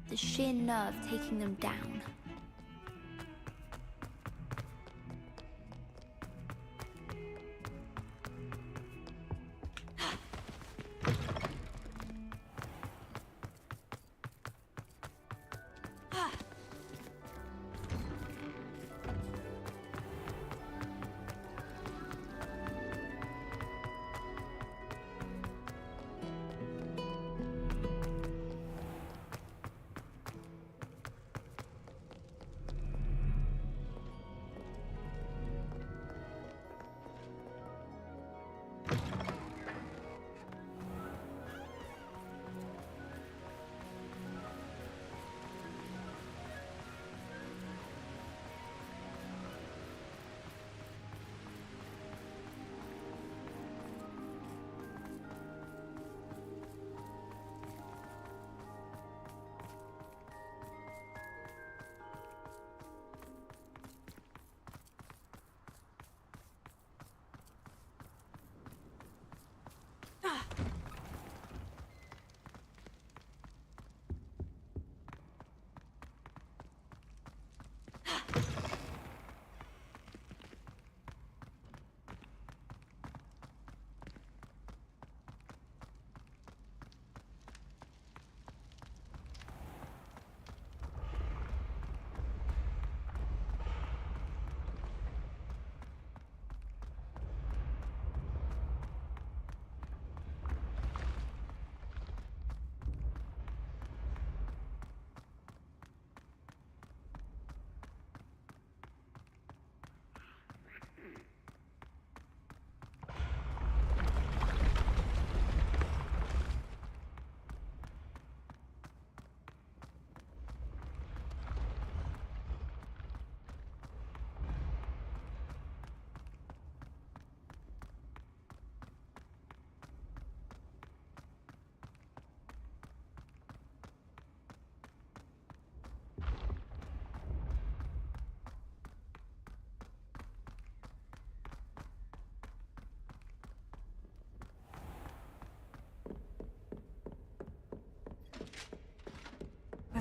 Speaker 16: The sheer nerve taking them down.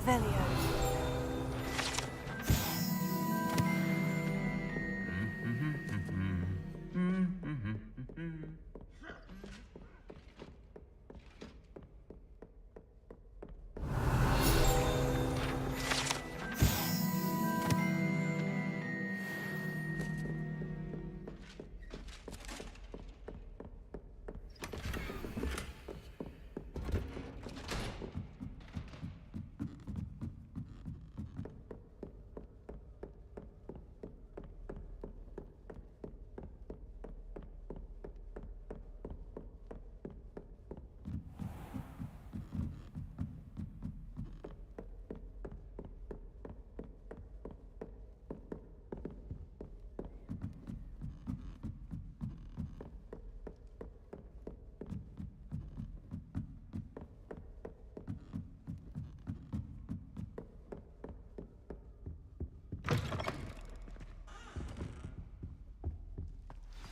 Speaker 3: Revelio.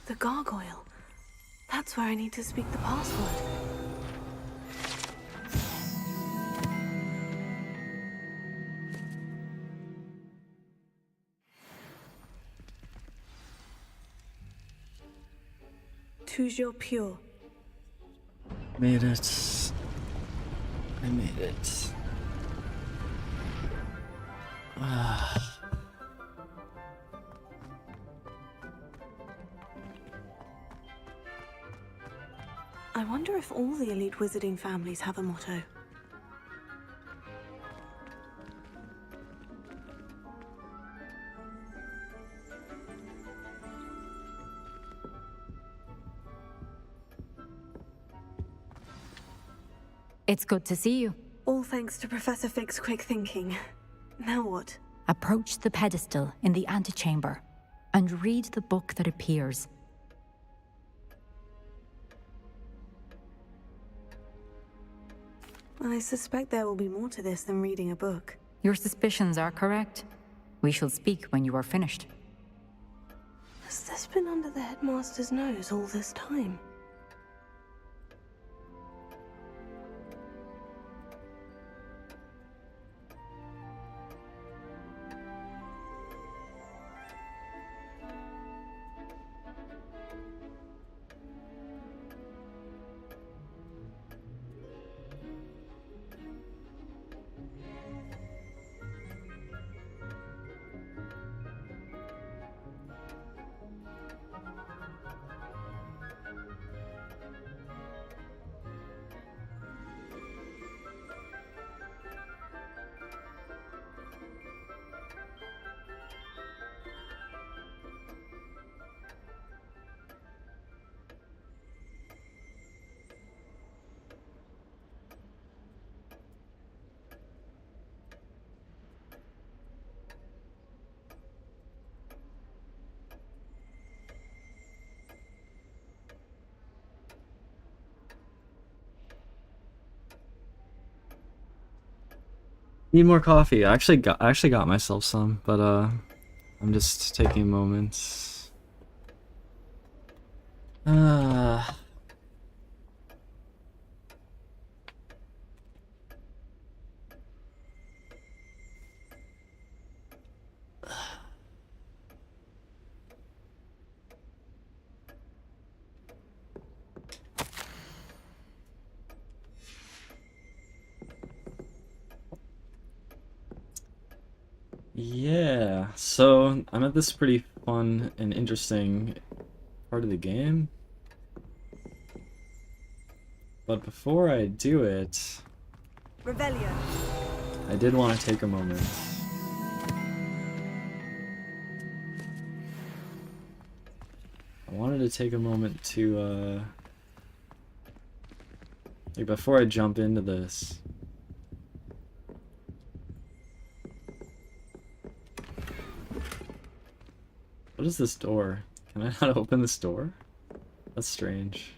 Speaker 3: The gargoyle. That's where I need to speak the password. Toujours pure.
Speaker 1: Made it. I made it.
Speaker 3: I wonder if all the elite wizarding families have a motto.
Speaker 15: It's good to see you.
Speaker 3: All thanks to Professor Fig's quick thinking. Now what?
Speaker 15: Approach the pedestal in the antechamber and read the book that appears.
Speaker 3: I suspect there will be more to this than reading a book.
Speaker 15: Your suspicions are correct. We shall speak when you are finished.
Speaker 3: Has this been under the headmaster's nose all this time?
Speaker 1: Need more coffee. I actually got myself some, but I'm just taking a moment. Yeah, so I'm at this pretty fun and interesting part of the game. But before I do it,
Speaker 14: Revelio.
Speaker 1: I did want to take a moment. I wanted to take a moment to, like before I jump into this. What is this door? Can I not open this door? That's strange.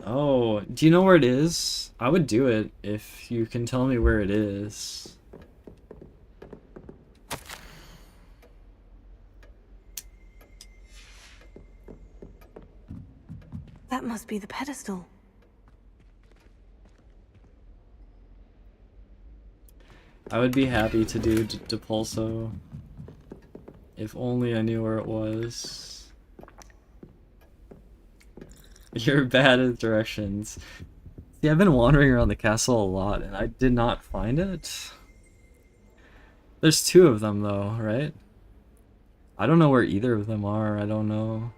Speaker 1: Oh, do you know where it is? I would do it if you can tell me where it is.
Speaker 3: That must be the pedestal.
Speaker 1: I would be happy to do Depulso. If only I knew where it was. You're bad at directions. See, I've been wandering around the castle a lot, and I did not find it. There's two of them, though, right? I don't know where either of them are. I don't know.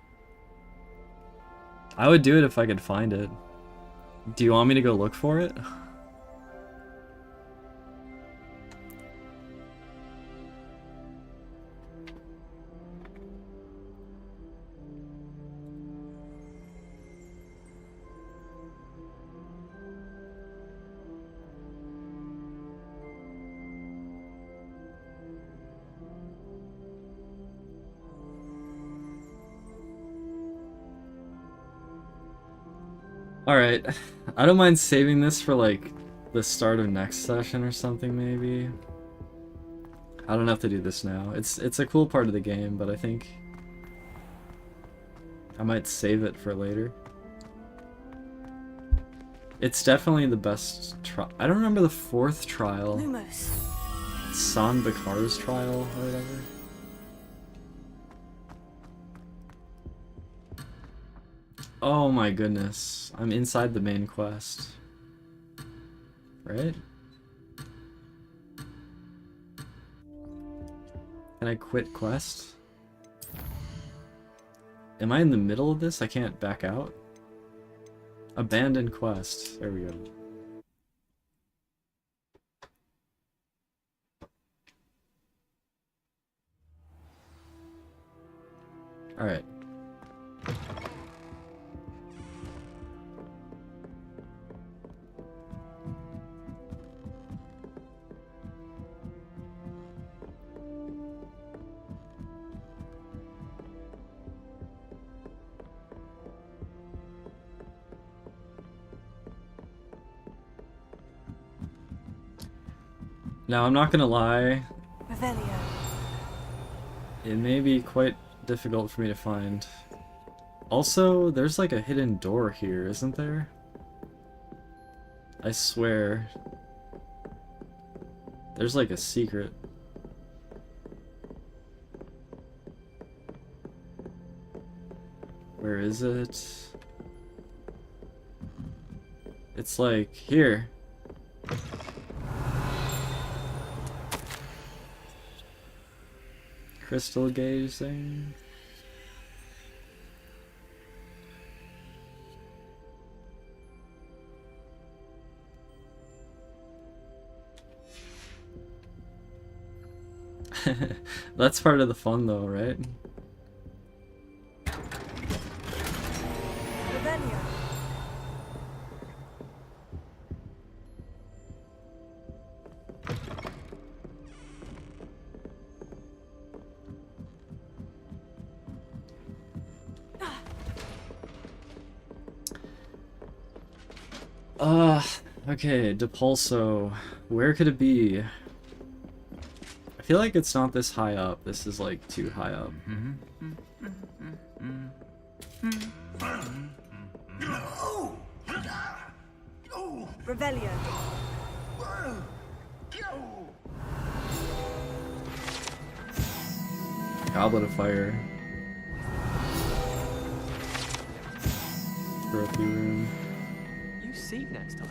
Speaker 1: I would do it if I could find it. Do you want me to go look for it? Alright, I don't mind saving this for like the start of next session or something maybe. I don't have to do this now. It's a cool part of the game, but I think I might save it for later. It's definitely the best trial. I don't remember the fourth trial.
Speaker 14: Lumos.
Speaker 1: San Bakar's trial or whatever. Oh my goodness. I'm inside the main quest. Right? Can I quit quest? Am I in the middle of this? I can't back out? Abandon quest. There we go. Alright. Now, I'm not gonna lie,
Speaker 14: Revelio.
Speaker 1: it may be quite difficult for me to find. Also, there's like a hidden door here, isn't there? I swear. There's like a secret. Where is it? It's like here. Crystal gazing. That's part of the fun though, right?
Speaker 14: Revelio.
Speaker 1: Okay, Depulso. Where could it be? I feel like it's not this high up. This is like too high up.
Speaker 14: Revelio.
Speaker 1: Goblet of Fire. Trophy room.
Speaker 20: You see next time.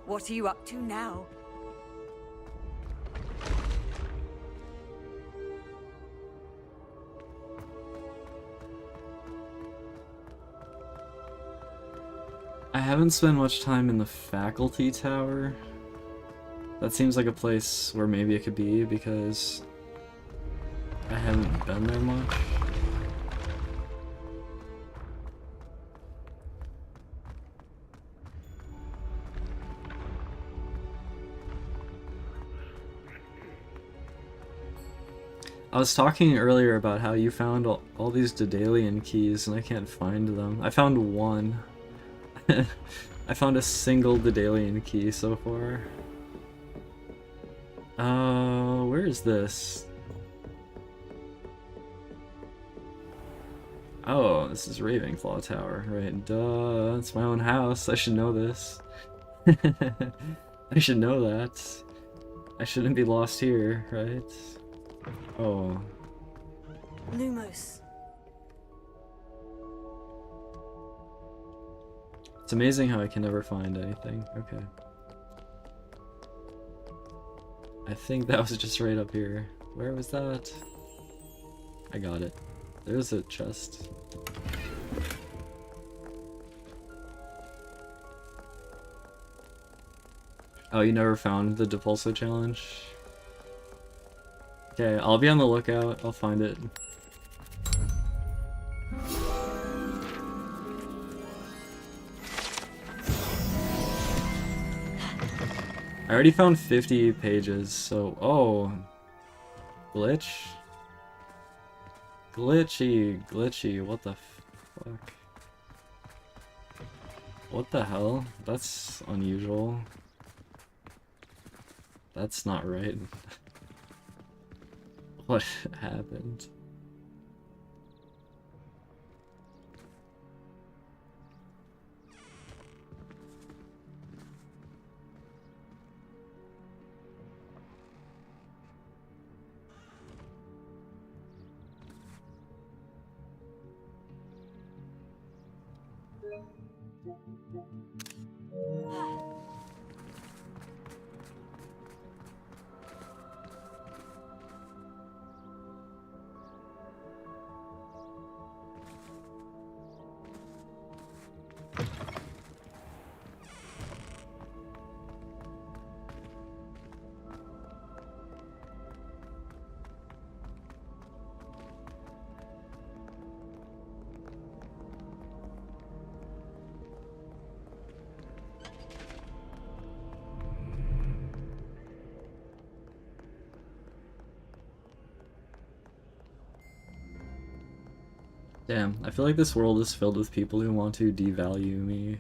Speaker 14: What are you up to now?
Speaker 1: I haven't spent much time in the faculty tower. That seems like a place where maybe it could be because I haven't been there much. I was talking earlier about how you found all these Daedalian keys and I can't find them. I found one. I found a single Daedalian key so far. Where is this? Oh, this is Ravenclaw Tower, right? Duh, it's my own house. I should know this. I should know that. I shouldn't be lost here, right? Oh.
Speaker 3: Lumos.
Speaker 1: It's amazing how I can never find anything. Okay. I think that was just right up here. Where was that? I got it. There's a chest. Oh, you never found the Depulso challenge? Okay, I'll be on the lookout. I'll find it. I already found 50 pages, so... Oh. Glitch? Glitchy, what the fuck? What the hell? That's unusual. That's not right. What happened? Damn, I feel like this world is filled with people who want to devalue me.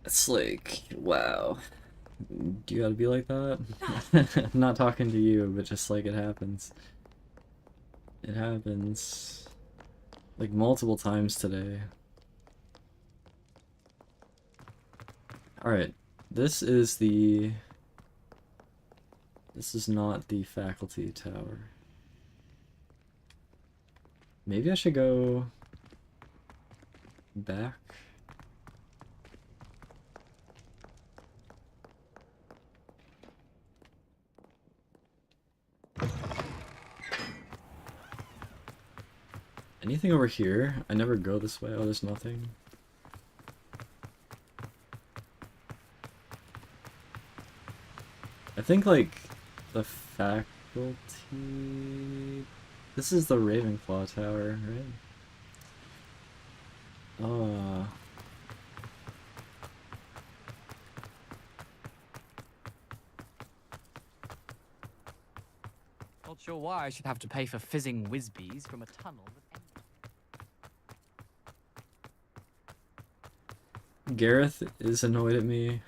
Speaker 1: It's like, wow. Do you gotta be like that? I'm not talking to you, but just like it happens. It happens. Like multiple times today. Alright, this is not the faculty tower. Maybe I should go back. Anything over here? I never go this way. Oh, there's nothing. I think like the faculty... This is the Ravenclaw Tower, right?
Speaker 20: Not sure why I should have to pay for fizzing whizbees from a tunnel that
Speaker 1: Gareth is annoyed at me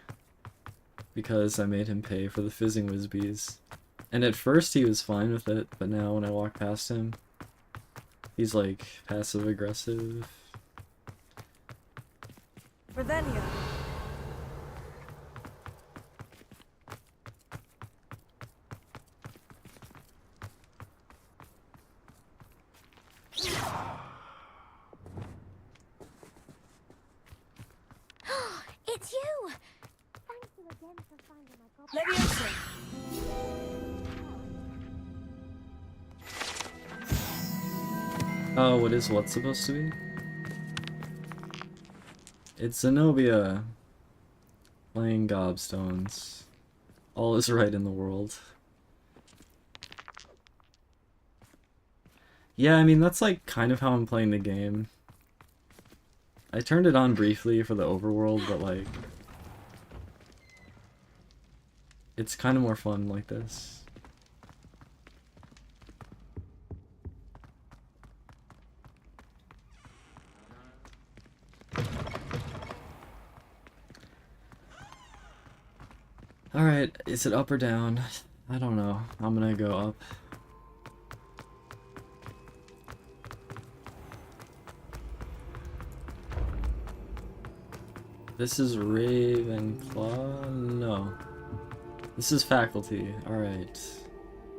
Speaker 1: because I made him pay for the fizzing whizbees. And at first he was fine with it, but now when I walk past him, he's like passive aggressive.
Speaker 14: Revelio.
Speaker 10: It's you! Thank you again for finding my goblin.
Speaker 14: Leviosa.
Speaker 1: Oh, what is what's supposed to be? It's Zenobia playing gobstones. All is right in the world. Yeah, I mean, that's like kind of how I'm playing the game. I turned it on briefly for the overworld, but like, it's kind of more fun like this. Alright, is it up or down? I don't know. I'm gonna go up. This is Ravenclaw? No. This is faculty. Alright.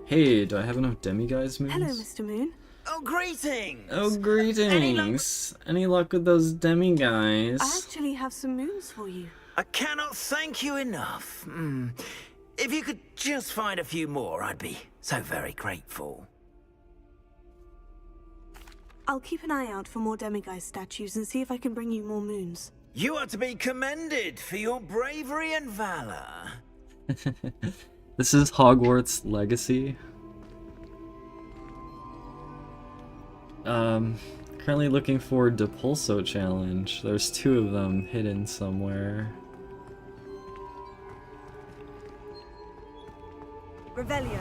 Speaker 1: Hey, do I have enough demiguise moons?
Speaker 3: Hello, Mr. Moon.
Speaker 8: Oh, greetings!
Speaker 1: Oh, greetings! Any luck with those demiguise?
Speaker 3: I actually have some moons for you.
Speaker 8: I cannot thank you enough. If you could just find a few more, I'd be so very grateful.
Speaker 3: I'll keep an eye out for more demiguise statues and see if I can bring you more moons.
Speaker 8: You are to be commended for your bravery and valor.
Speaker 1: This is Hogwarts Legacy. Currently looking for Depulso challenge. There's 2 of them hidden somewhere.
Speaker 14: Revelio.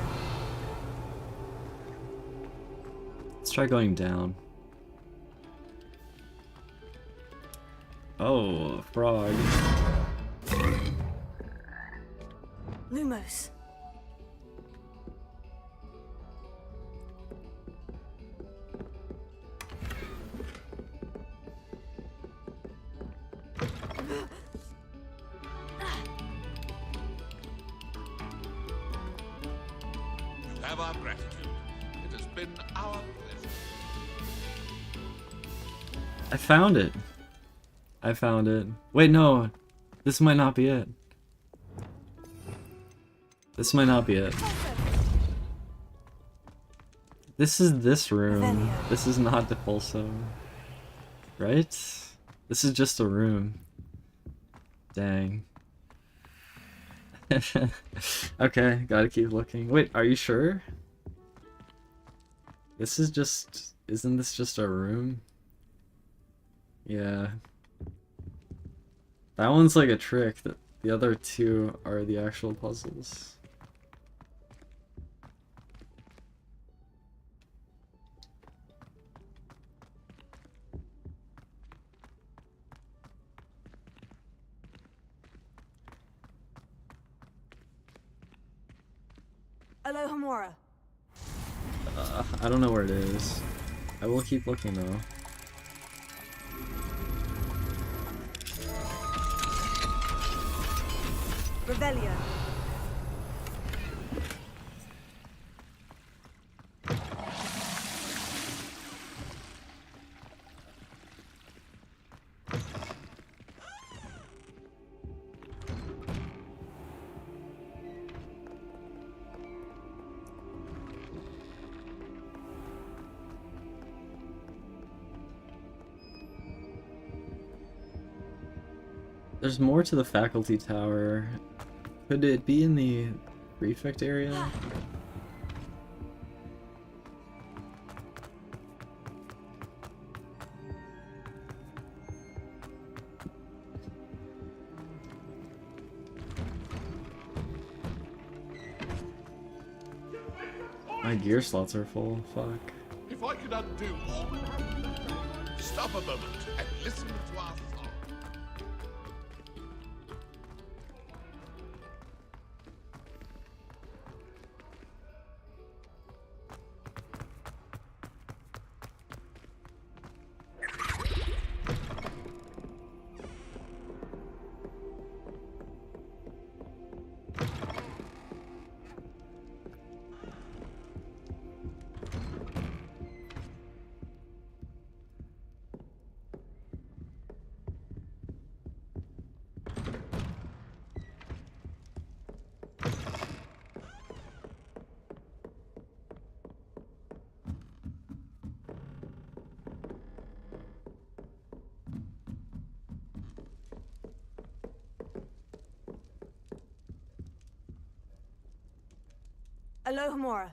Speaker 1: Let's try going down. Oh, frog.
Speaker 3: Lumos.
Speaker 6: You have our gratitude. It has been our pleasure.
Speaker 1: I found it. I found it. Wait, no. This might not be it. This might not be it. This is this room. This is not Depulso. Right? This is just a room. Dang. Okay, gotta keep looking. Wait, are you sure? This is just... Isn't this just a room? Yeah. That one's like a trick. The other 2 are the actual puzzles.
Speaker 14: Alohomora.
Speaker 1: I don't know where it is. I will keep looking though.
Speaker 14: Revelio.
Speaker 1: There's more to the faculty tower. Could it be in the prefect area? My gear slots are full, fuck.
Speaker 6: If I could undo all that happened, stop a moment and listen to our song.
Speaker 14: Alohomora.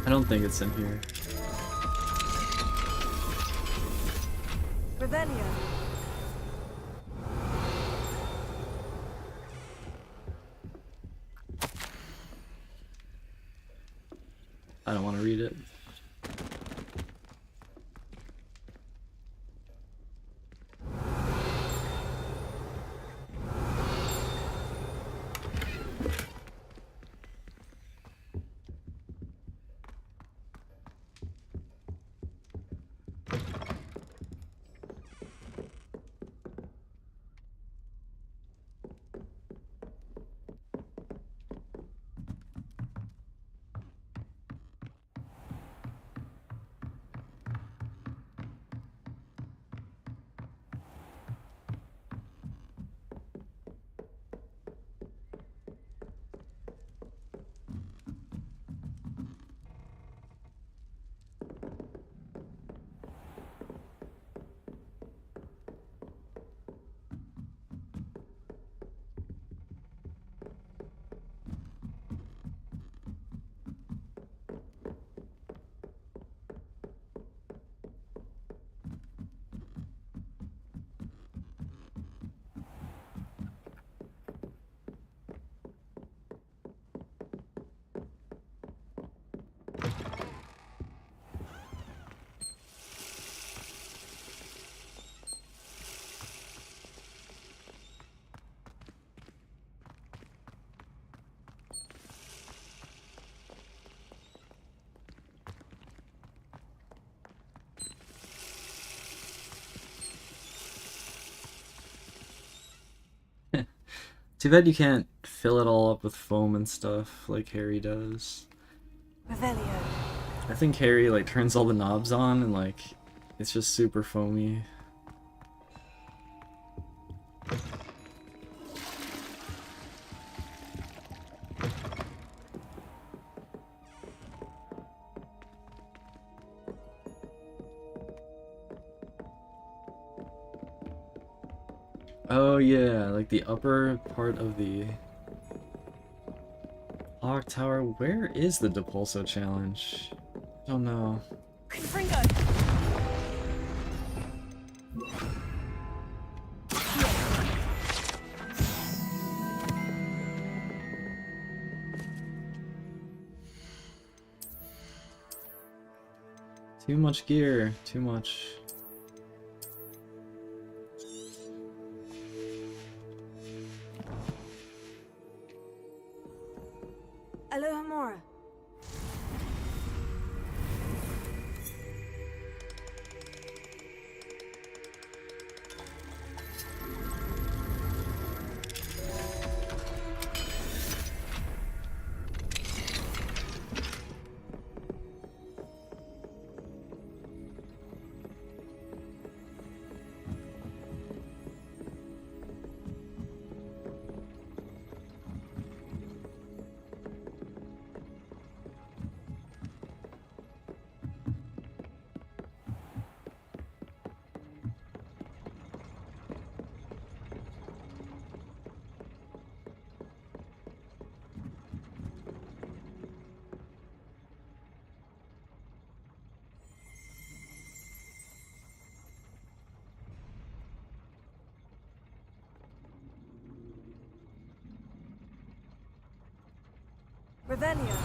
Speaker 1: I don't think it's in here.
Speaker 14: Revelio.
Speaker 1: I don't want to read it. Too bad you can't fill it all up with foam and stuff like Harry does.
Speaker 14: Revelio.
Speaker 1: I think Harry like turns all the knobs on and like it's just super foamy. Oh yeah, like the upper part of the clock tower. Where is the Depulso challenge? I don't know.
Speaker 14: Confringo.
Speaker 1: Too much gear, too much.
Speaker 14: Alohomora. Revelio.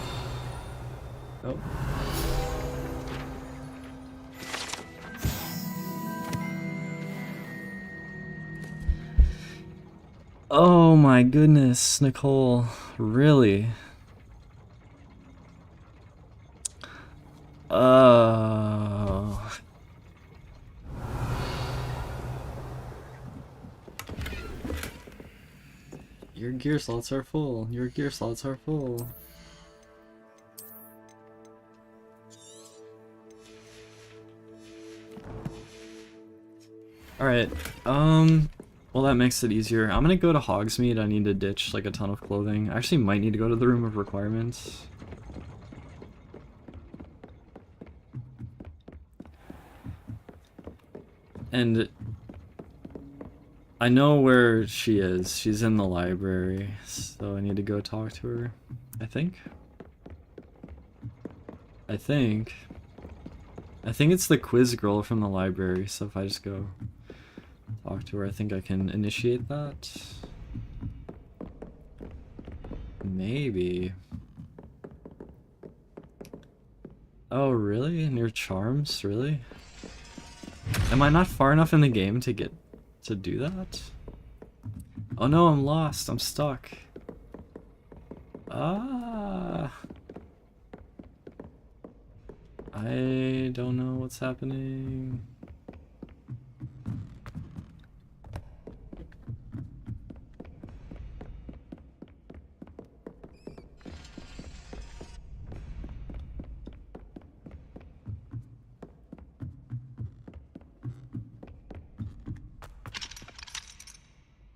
Speaker 1: Oh. Oh my goodness, Nicole. Really? Oh. Your gear slots are full. Your gear slots are full. Alright, well that makes it easier. I'm gonna go to Hogsmeade. I need to ditch like a ton of clothing. I actually might need to go to the Room of Requirements. And I know where she is. She's in the library, so I need to go talk to her. I think it's the quiz girl from the library, so if I just go talk to her, I think I can initiate that. Maybe. Oh, really? Near Charms? Really? Am I not far enough in the game to get to do that? Oh no, I'm lost. I'm stuck. Ah. I don't know what's happening.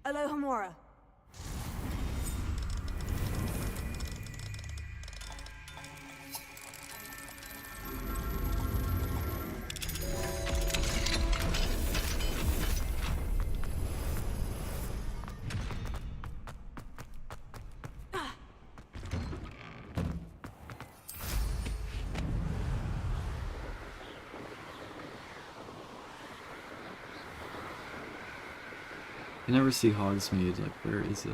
Speaker 14: Alohomora.
Speaker 1: I never see Hogsmeade, like, where is it?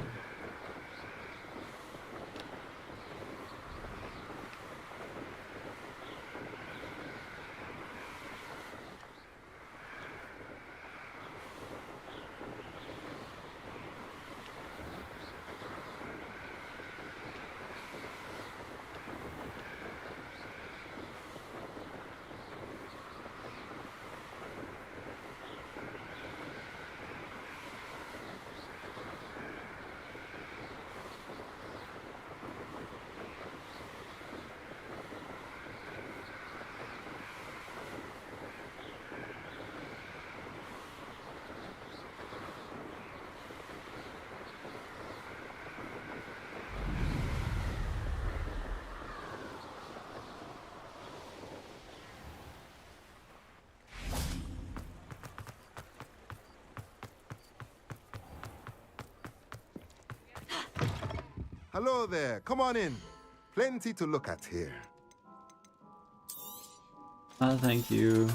Speaker 5: Hello there, come on in. Plenty to look at here.
Speaker 1: Thank you.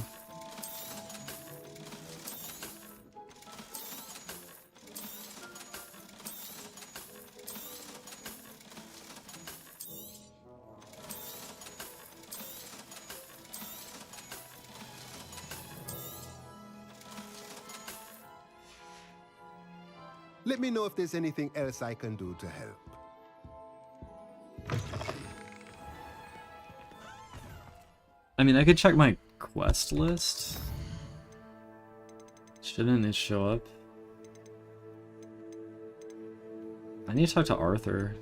Speaker 5: Let me know if there's anything else I can do to help.
Speaker 1: I mean, I could check my quest list. Shouldn't it show up? I need to talk to Arthur.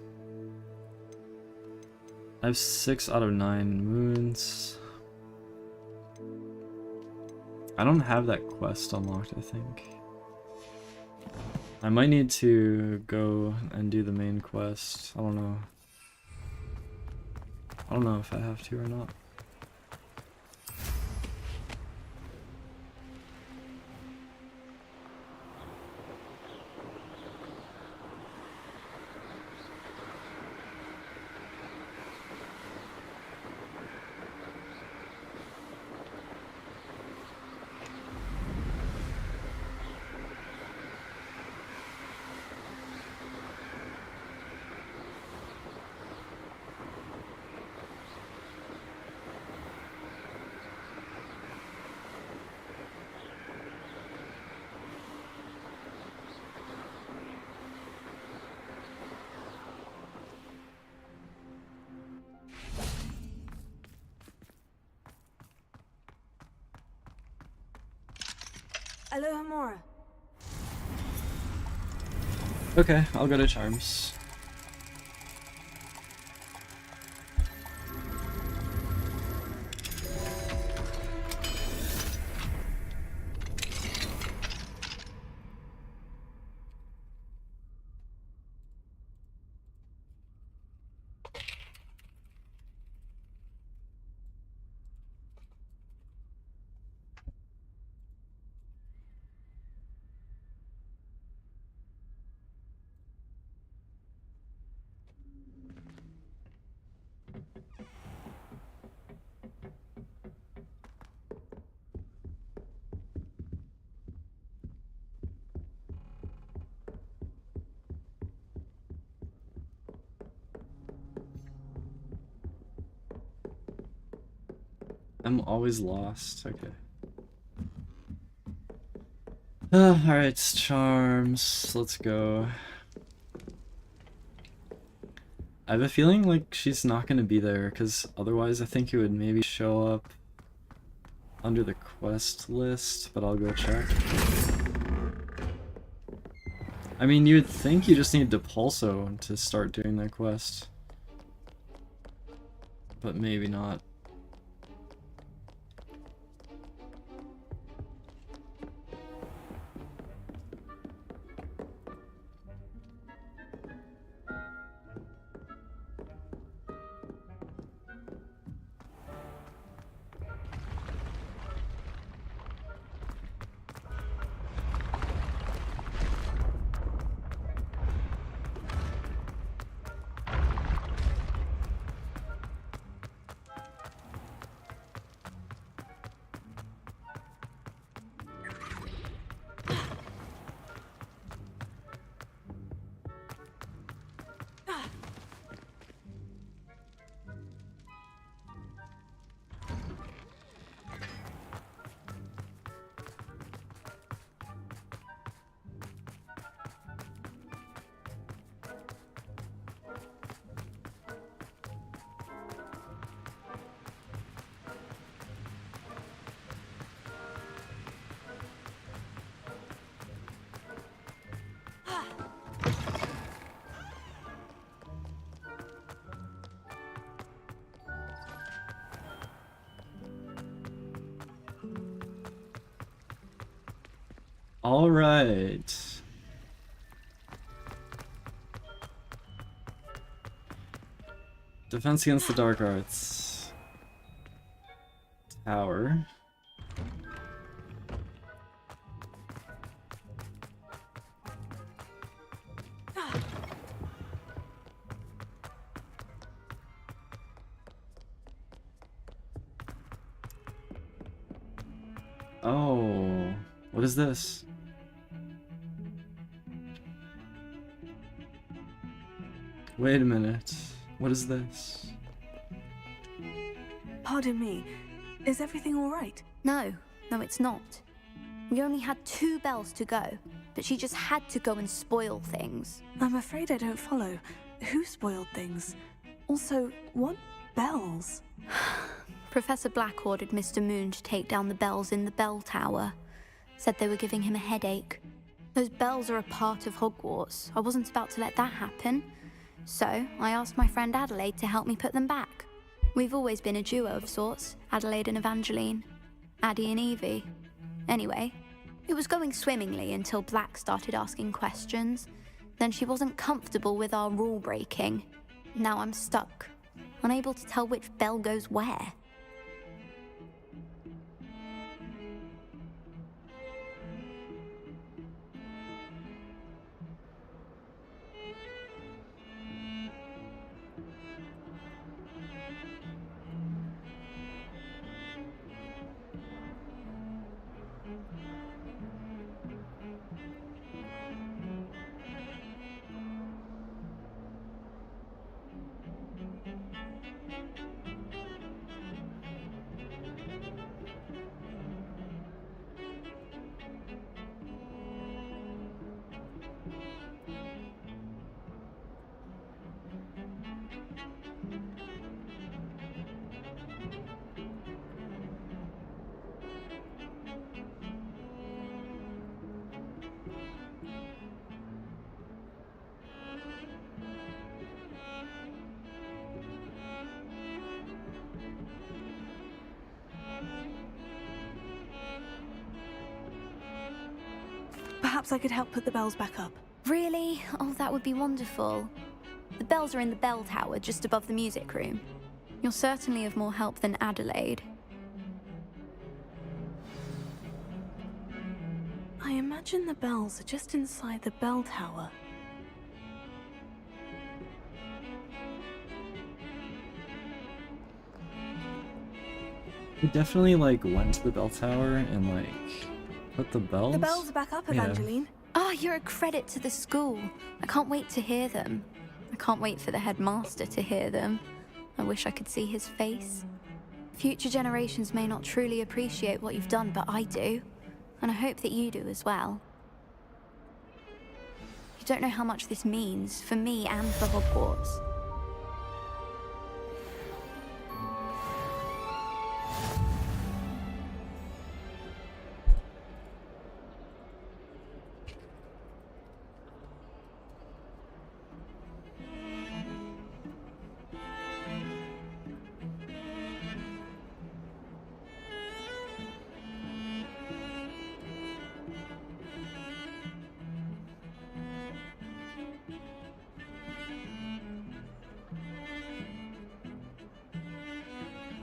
Speaker 1: I have 6 out of 9 moons. I don't have that quest unlocked, I think. I might need to go and do the main quest. I don't know. I don't know if I have to or not.
Speaker 14: Alohomora.
Speaker 1: Okay, I'll go to Charms. I'm always lost. Okay. Alright, charms. Let's go. I have a feeling like she's not gonna be there, because otherwise I think it would maybe show up under the quest list, but I'll go check. I mean, you'd think you just need Depulso to start doing that quest. But maybe not. All right. Defense against the dark arts. Tower. Oh, what is this? Wait a minute. What is this?
Speaker 3: Pardon me. Is everything all right?
Speaker 16: No, it's not. We only had 2 bells to go, but she just had to go and spoil things.
Speaker 3: I'm afraid I don't follow. Who spoiled things? Also, what bells?
Speaker 16: Professor Black ordered Mr. Moon to take down the bells in the bell tower. Said they were giving him a headache. Those bells are a part of Hogwarts. I wasn't about to let that happen. So, I asked my friend Adelaide to help me put them back. We've always been a duo of sorts, Adelaide and Evangeline. Addie and Evie. Anyway, it was going swimmingly until Black started asking questions. Then she wasn't comfortable with our rule breaking. Now I'm stuck, unable to tell which bell goes where.
Speaker 3: Perhaps I could help put the bells back up.
Speaker 16: Really? Oh, that would be wonderful. The bells are in the bell tower just above the music room. You're certainly of more help than Adelaide.
Speaker 3: I imagine the bells are just inside the bell tower.
Speaker 1: We definitely like went to the bell tower and like put the bells.
Speaker 3: The bells are back up, Evangeline.
Speaker 16: Ah, you're a credit to the school. I can't wait to hear them. I can't wait for the headmaster to hear them. I wish I could see his face. Future generations may not truly appreciate what you've done, but I do. And I hope that you do as well. You don't know how much this means for me and for Hogwarts.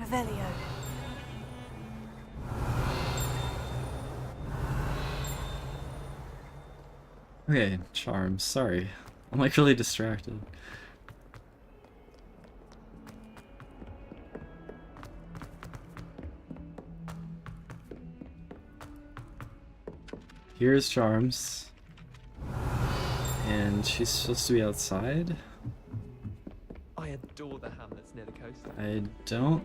Speaker 3: Revelio.
Speaker 1: Okay, charms. Sorry. I'm like really distracted. Here's charms. And she's supposed to be outside?
Speaker 4: I adore the hamlets near the coast.
Speaker 1: I don't...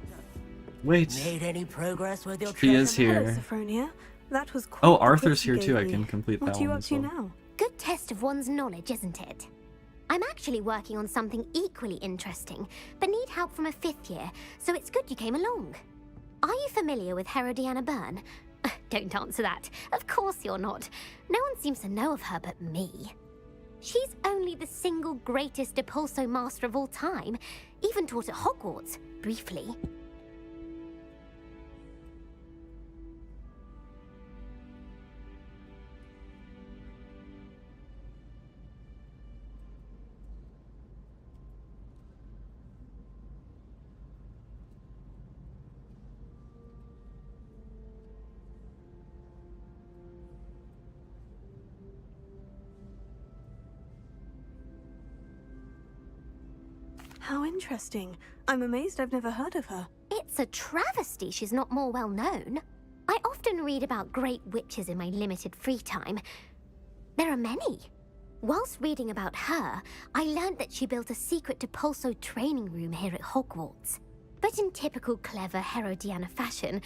Speaker 1: Wait.
Speaker 21: Made any progress with your
Speaker 1: She is
Speaker 3: Hello,
Speaker 1: here.
Speaker 3: Sophronia. That was quite
Speaker 1: Oh,
Speaker 3: the
Speaker 1: Arthur's
Speaker 3: quiz you
Speaker 1: here too. I
Speaker 3: gave
Speaker 1: can
Speaker 3: me.
Speaker 1: complete that
Speaker 3: What are you
Speaker 1: one
Speaker 3: up
Speaker 1: as
Speaker 3: to
Speaker 1: well.
Speaker 3: now?
Speaker 13: Good test of one's knowledge, isn't it? I'm actually working on something equally interesting, but need help from a 5th year, so it's good you came along. Are you familiar with Herodiana Byrne? Don't answer that. Of course you're not. No one seems to know of her but me. She's only the single greatest Depulso master of all time, even taught at Hogwarts, briefly.
Speaker 3: How interesting. I'm amazed I've never heard of her.
Speaker 13: It's a travesty she's not more well known. I often read about great witches in my limited free time. There are many. Whilst reading about her, I learned that she built a secret Depulso training room here at Hogwarts. But in typical clever Herodiana fashion,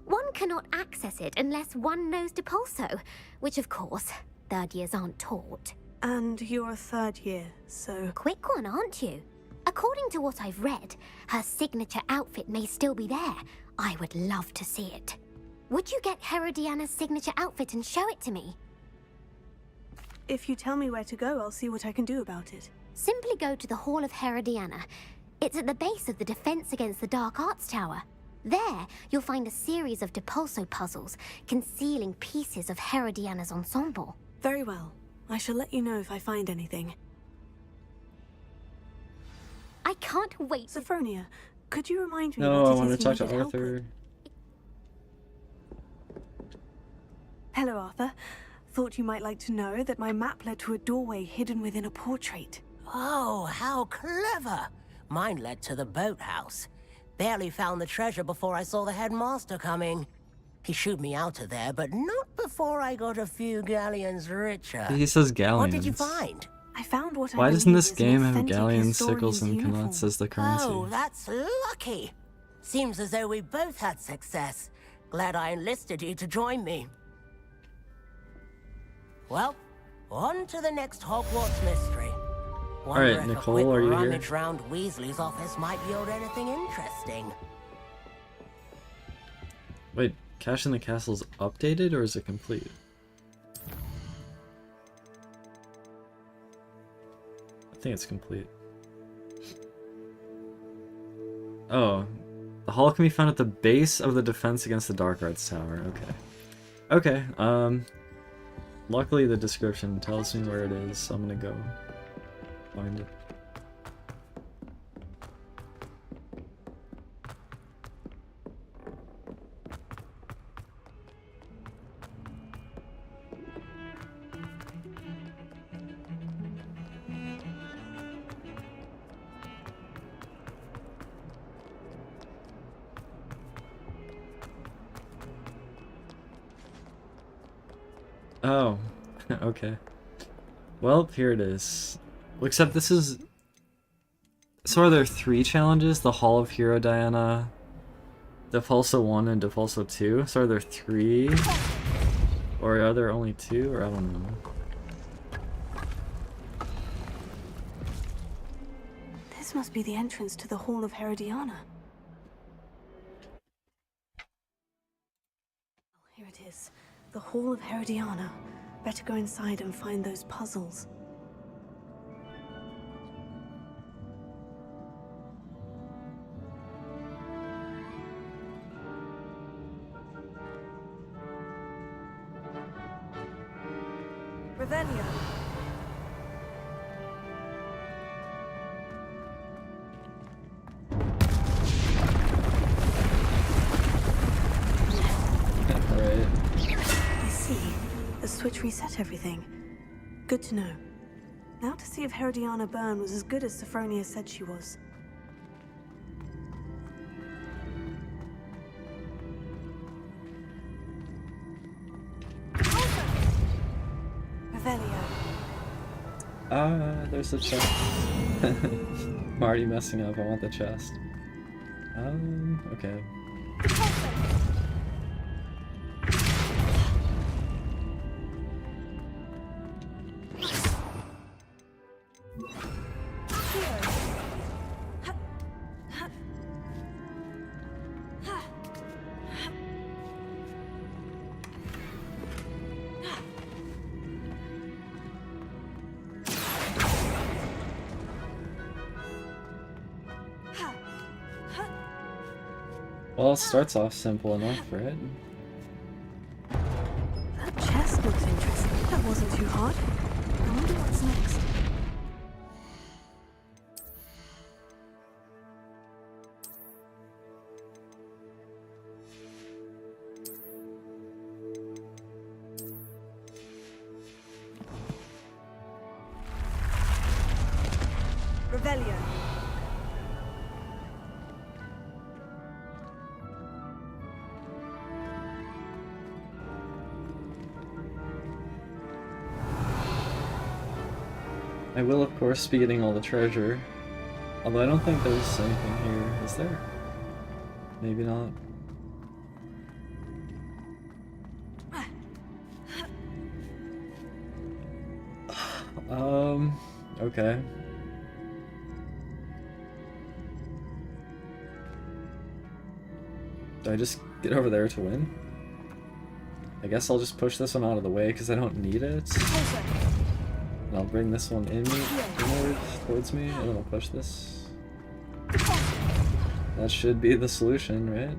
Speaker 13: one cannot access it unless one knows Depulso, which of course, 3rd years aren't taught.
Speaker 3: And you're a 3rd year, so...
Speaker 13: Quick one, aren't you? According to what I've read, her signature outfit may still be there. I would love to see it. Would you get Herodiana's signature outfit and show it to me?
Speaker 3: If you tell me where to go, I'll see what I can do about it.
Speaker 13: Simply go to the Hall of Herodiana. It's at the base of the Defense Against the Dark Arts Tower. There, you'll find a series of Depulso puzzles concealing pieces of Herodiana's ensemble.
Speaker 3: Very well. I shall let you know if I find anything.
Speaker 13: I can't wait.
Speaker 3: Sophronia, could you remind me
Speaker 1: No,
Speaker 3: what
Speaker 1: I
Speaker 3: it
Speaker 1: want to
Speaker 3: is you
Speaker 1: talk to
Speaker 3: needed help with?
Speaker 1: Arthur.
Speaker 3: Hello, Arthur. Thought you might like to know that my map led to a doorway hidden within a portrait.
Speaker 21: Oh, how clever! Mine led to the boathouse. Barely found the treasure before I saw the headmaster coming. He shooed me out of there, but not before I got a few galleons richer.
Speaker 1: He says galleons.
Speaker 21: What did you find?
Speaker 3: I found what
Speaker 1: Why
Speaker 3: I
Speaker 1: doesn't
Speaker 3: believe
Speaker 1: this
Speaker 3: is an
Speaker 1: game have
Speaker 3: authentic
Speaker 1: galleons,
Speaker 3: historian's
Speaker 1: sickles, and
Speaker 3: uniform.
Speaker 1: knots as the currency?
Speaker 21: Oh, that's lucky. Seems as though we both had success. Glad I enlisted you to join me. Well, on to the next Hogwarts mystery. Wonder
Speaker 1: Alright,
Speaker 21: if
Speaker 1: Nicole,
Speaker 21: a quick
Speaker 1: are you here?
Speaker 21: rummage round Weasley's office might yield anything interesting.
Speaker 1: Wait, Cash in the Castle's updated or is it complete? I think it's complete. Oh, the hall can be found at the base of the Defense Against the Dark Arts Tower. Okay. Okay, luckily the description tells me where it is, so I'm gonna go find it. Oh, okay. Well, here it is. Except this is... So are there 3 challenges? The Hall of Hero Diana, Depulso 1 and Depulso 2? So are there 3? Or are there only 2? Or I don't know.
Speaker 3: This must be the entrance to the Hall of Herodiana. Here it is. The Hall of Herodiana. Better go inside and find those puzzles.
Speaker 14: Revelio.
Speaker 1: Right.
Speaker 3: I see. The switch reset everything. Good to know. Now to see if Herodiana Byrne was as good as Sophronia said she was. Revelio.
Speaker 1: There's a chest. I'm already messing up. I want the chest. Okay. Well, it starts off simple enough, right?
Speaker 3: That chest looks interesting. That wasn't too hard. I wonder what's next.
Speaker 14: Revelio.
Speaker 1: I will, of course, be getting all the treasure. Although I don't think there's anything here. Is there? Maybe not. Okay. Do I just get over there to win? I guess I'll just push this one out of the way because I don't need it. And I'll bring this one inward towards me, and then I'll push this. That should be the solution, right?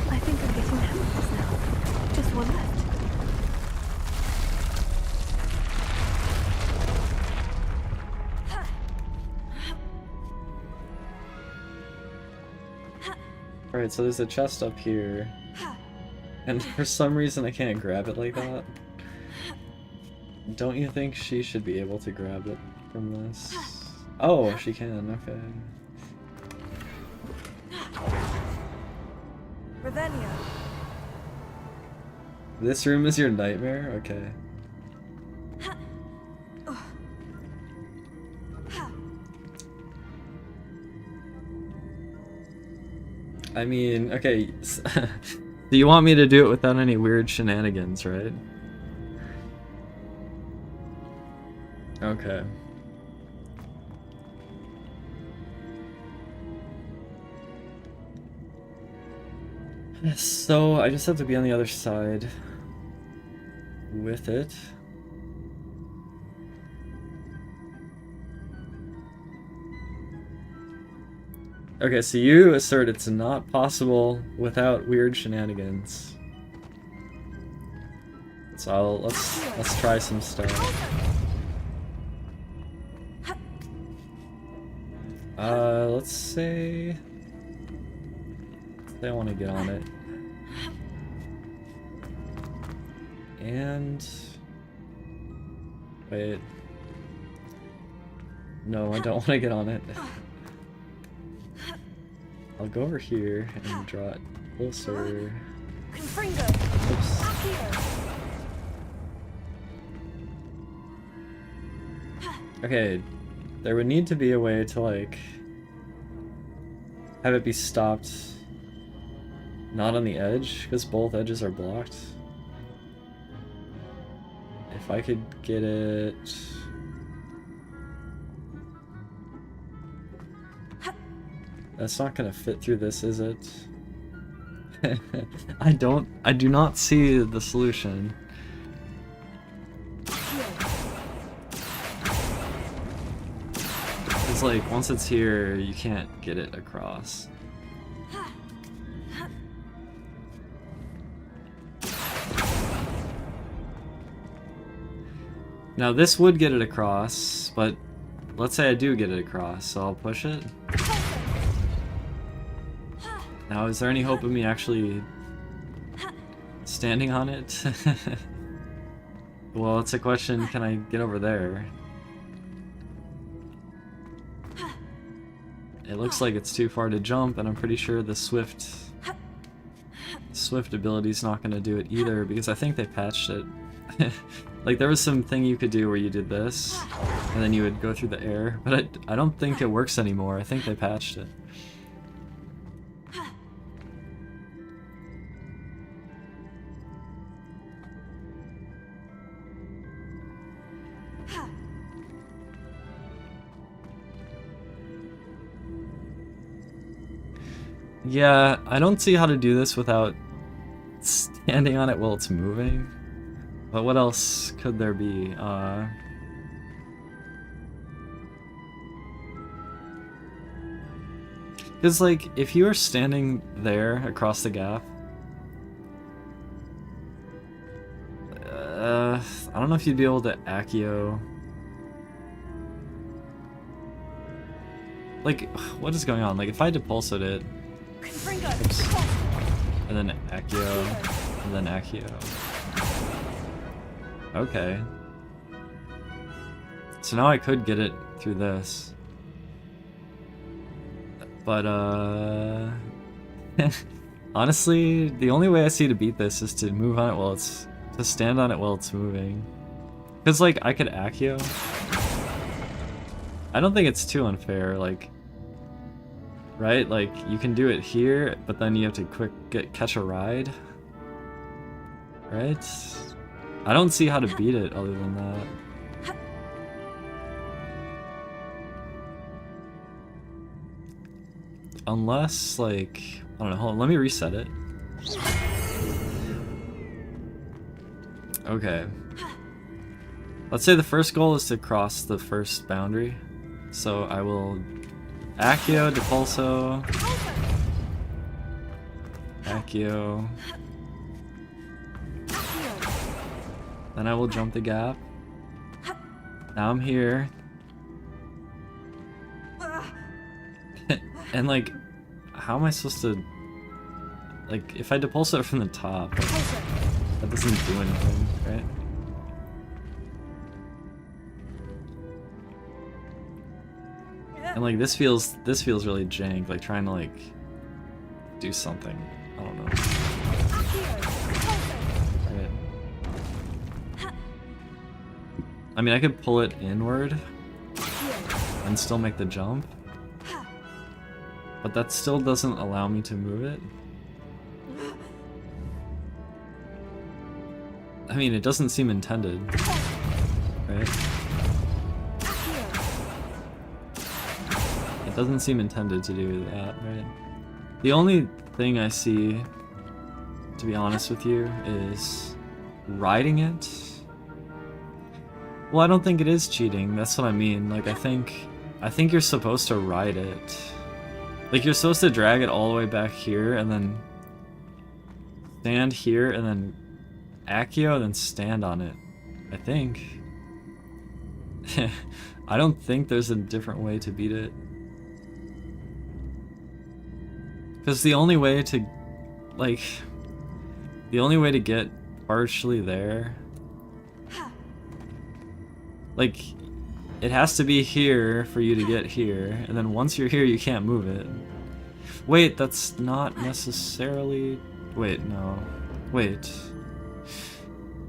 Speaker 3: I think I'm getting the hang of this now. Just one left.
Speaker 1: Alright, so there's a chest up here. And for some reason I can't grab it like that. Don't you think she should be able to grab it from this? Oh, she can, okay.
Speaker 14: Revelio.
Speaker 1: This room is your nightmare? Okay. I mean, okay, do you want me to do it without any weird shenanigans, right? Okay. So, I just have to be on the other side with it. Okay, so you assert it's not possible without weird shenanigans. So let's try some stuff. Let's say I want to get on it. And wait. No, I don't want to get on it. I'll go over here and draw it closer. Oops. Okay, there would need to be a way to, like, have it be stopped not on the edge, because both edges are blocked. If I could get it... That's not gonna fit through this, is it? I do not see the solution. It's like, once it's here, you can't get it across. Now this would get it across, but let's say I do get it across, so I'll push it. Now, is there any hope of me actually standing on it? Well, it's a question, can I get over there? It looks like it's too far to jump, and I'm pretty sure the Swift ability is not going to do it either, because I think they patched it. Like, there was something you could do where you did this, and then you would go through the air, but I don't think it works anymore. I think they patched it. Yeah, I don't see how to do this without standing on it while it's moving. But what else could there be? Because, like, if you were standing there across the gap... I don't know if you'd be able to Accio... Like, what is going on? Like, if I depulsed it... Oops. And then Accio, and then Accio. Okay. So now I could get it through this. But, honestly, the only way I see to beat this is to move on it while it's... to stand on it while it's moving. Because, like, I could Accio. I don't think it's too unfair, like... Right? Like, you can do it here, but then you have to catch a ride. Right? I don't see how to beat it other than that. Unless, like... I don't know, hold on, let me reset it. Okay. Let's say the first goal is to cross the first boundary. So I will... Accio, Depulso. Accio. Then I will jump the gap. Now I'm here. And like, how am I supposed to... Like, if I Depulso it from the top, that doesn't do anything, right? And like this feels really jank, like trying to like do something. I don't know. Right. I mean, I could pull it inward and still make the jump, but that still doesn't allow me to move it. I mean, it doesn't seem intended, right? Doesn't seem intended to do that, right? The only thing I see, to be honest with you, is riding it. Well, I don't think it is cheating. That's what I mean. Like, I think you're supposed to ride it. Like, you're supposed to drag it all the way back here and then stand here and then Accio and then stand on it. I think. I don't think there's a different way to beat it. Because the only way to, like, the only way to get partially there, like, it has to be here for you to get here, and then once you're here, you can't move it. Wait, that's not necessarily, wait, no, wait.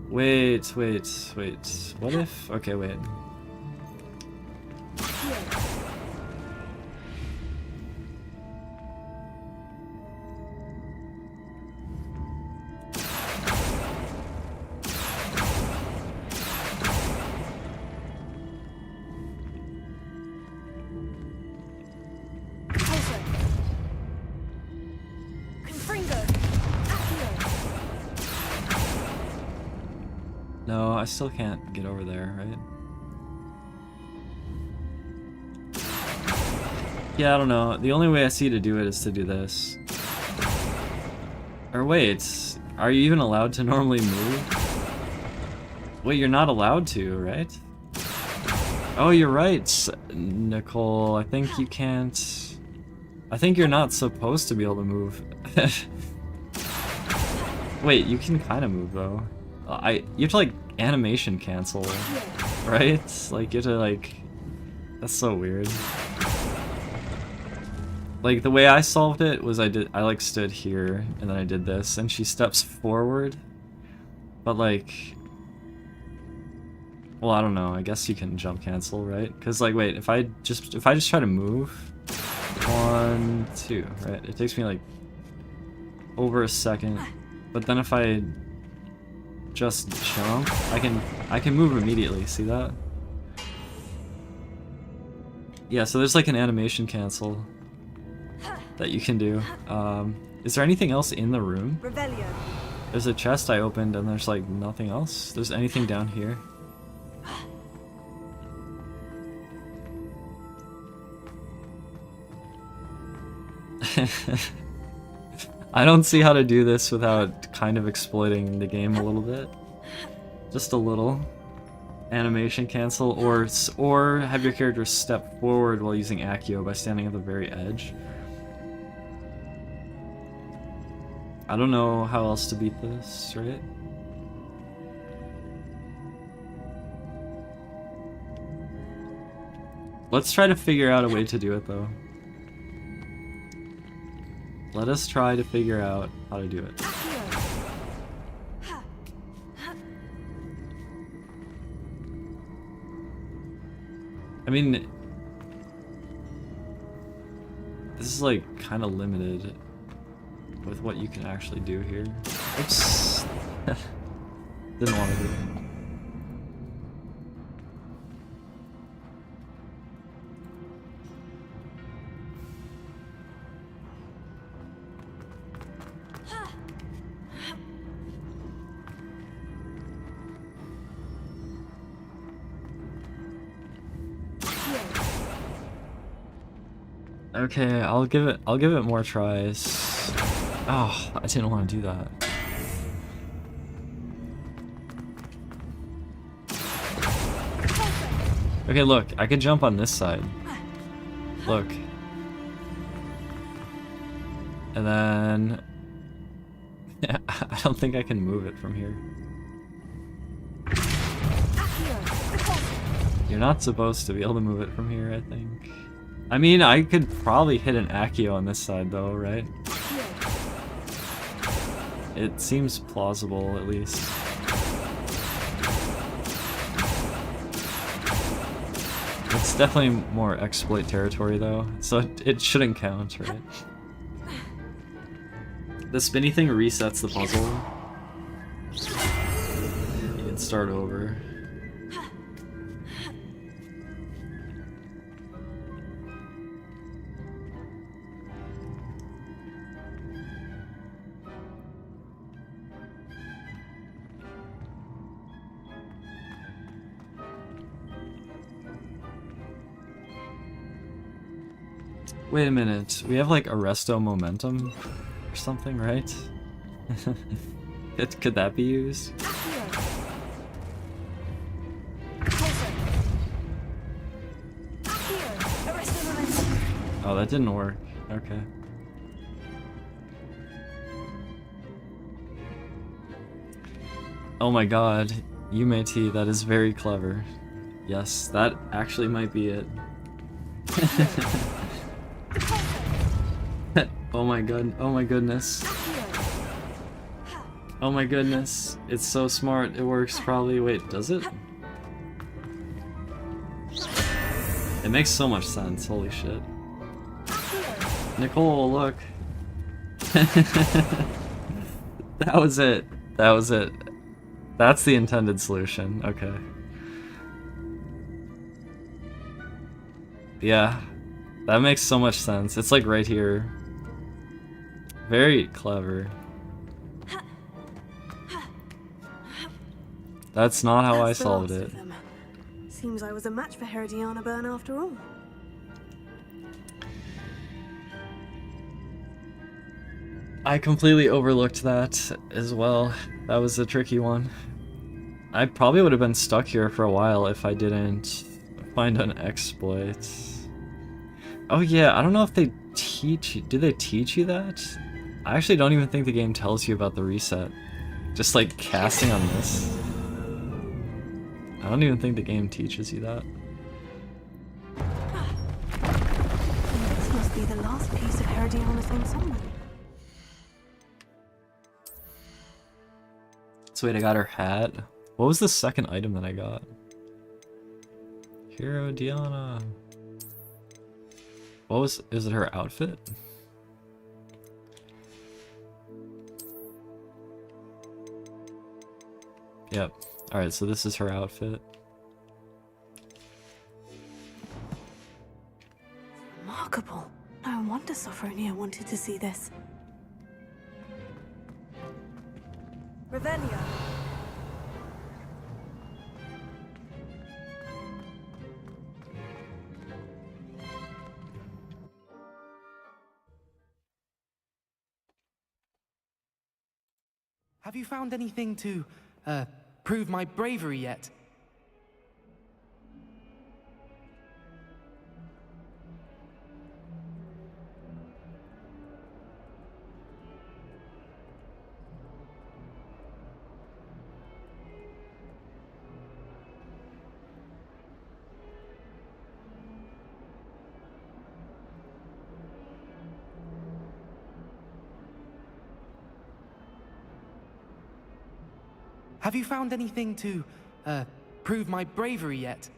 Speaker 1: Wait, what if, okay, wait. No, I still can't get over there, right? Yeah, I don't know. The only way I see to do it is to do this. Or wait, are you even allowed to normally move? Wait, you're not allowed to, right? Oh, you're right, Nicole. I think you can't... I think you're not supposed to be able to move. Wait, you can kind of move, though. You have to, like, animation cancel, right? Like, you have to, like... That's so weird. Like, the way I solved it was I like stood here and then I did this and she steps forward. But like, well, I don't know. I guess you can jump cancel, right? Cuz like, wait, if I just try to move 1 2, right? It takes me like over a second. But then if I just jump, I can move immediately. See that? Yeah, so there's like an animation cancel that you can do. Is there anything else in the room?
Speaker 14: Revelio.
Speaker 1: There's a chest I opened and there's like nothing else. There's anything down here? I don't see how to do this without kind of exploiting the game a little bit. Just a little. Animation cancel, or have your character step forward while using Accio by standing at the very edge. I don't know how else to beat this, right? Let's try to figure out a way to do it, though. Let us try to figure out how to do it. I mean, this is like kind of limited with what you can actually do here. Oops. Didn't want to do it. Okay, I'll give it more tries. Oh, I didn't want to do that. Okay, look, I could jump on this side. Look. And then... I don't think I can move it from here. You're not supposed to be able to move it from here, I think. I mean, I could probably hit an Accio on this side, though, right? It seems plausible, at least. It's definitely more exploit territory, though, so it shouldn't count, right? The spinny thing resets the puzzle. You can start over. Wait a minute, we have like Arresto Momentum or something, right? Could that be used? Oh, that didn't work. Okay. Oh my god, Yume-T, that is very clever. Yes, that actually might be it. Oh my god, oh my goodness. Oh my goodness, it's so smart, it works probably. Wait, does it? It makes so much sense, holy shit. Nicole, look. That was it. That was it. That's the intended solution, okay. Yeah, that makes so much sense. It's like right here. Very clever. That's not how I
Speaker 3: That's the
Speaker 1: solved
Speaker 3: last
Speaker 1: it.
Speaker 3: of them. Seems I was a match for Herodiana Byrne after all.
Speaker 1: I completely overlooked that as well. That was a tricky one. I probably would have been stuck here for a while if I didn't find an exploit. Oh yeah, I don't know if they teach you. Do they teach you that? I actually don't even think the game tells you about the reset. Just like casting on this. I don't even think the game teaches you that.
Speaker 3: This must be the last piece of Herodiana's ensemble.
Speaker 1: So wait, I got her hat. What was the second item that I got? Hero Diana. What was, is it her outfit? Yep. Alright, so this is her outfit.
Speaker 3: Remarkable. No wonder Sophronia wanted to see this.
Speaker 14: Revelio.
Speaker 20: Have you found anything to, prove my bravery yet? Have you found anything to, prove my bravery yet?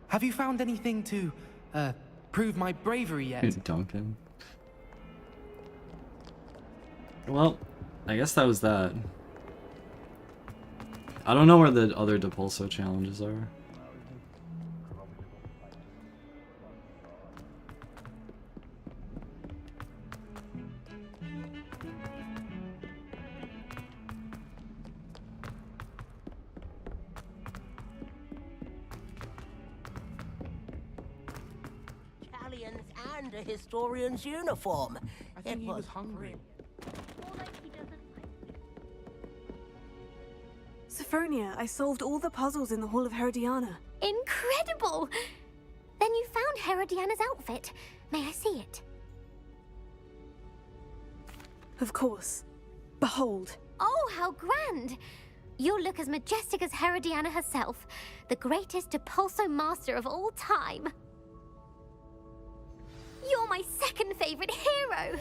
Speaker 20: Have you found anything to, prove my bravery yet?
Speaker 1: Duncan. Well, I guess that was that. I don't know where the other Depulso challenges are.
Speaker 9: And a historian's uniform.
Speaker 20: I think he was hungry.
Speaker 3: Sophronia, I solved all the puzzles in the Hall of Herodiana.
Speaker 13: Incredible! Then you found Herodiana's outfit. May I see it?
Speaker 3: Of course. Behold.
Speaker 13: Oh, how grand! You'll look as majestic as Herodiana herself, the greatest Depulso master of all time. You're my second favorite hero!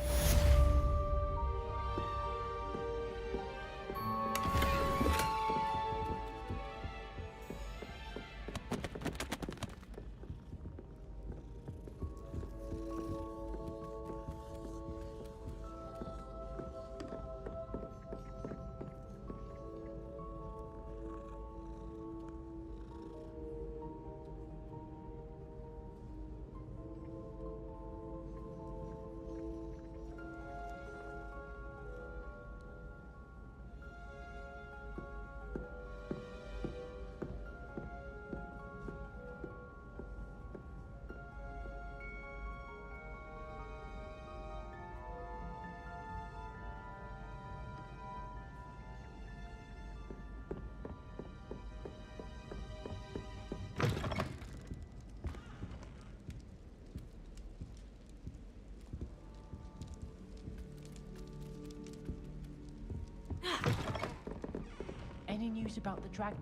Speaker 12: Any news about the dragon?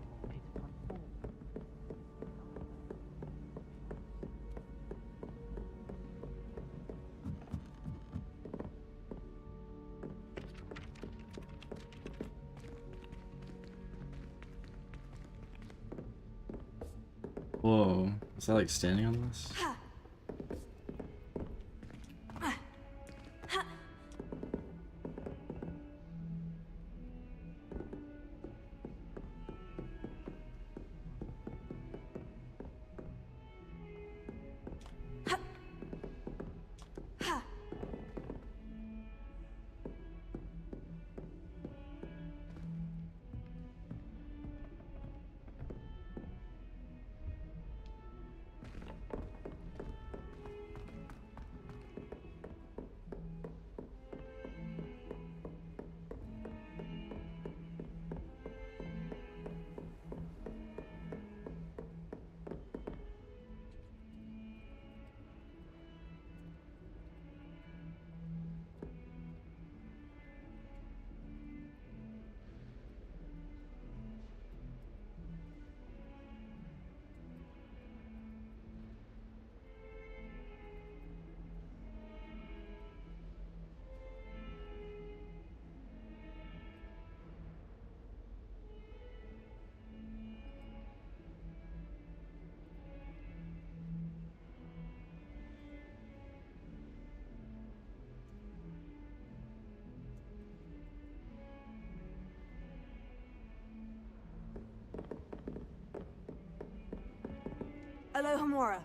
Speaker 1: Whoa. Is that like standing on this?
Speaker 14: Alohomora.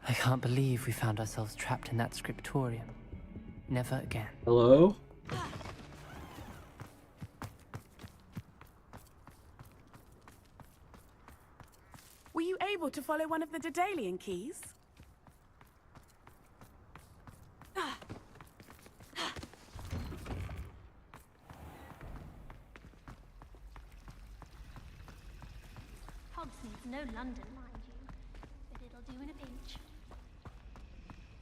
Speaker 20: I can't believe we found ourselves trapped in that scriptorium. Never again.
Speaker 1: Hello?
Speaker 14: Were you able to follow one of the Daedalian keys?
Speaker 10: Hogsmeade's no London, mind you, but it'll do in a pinch.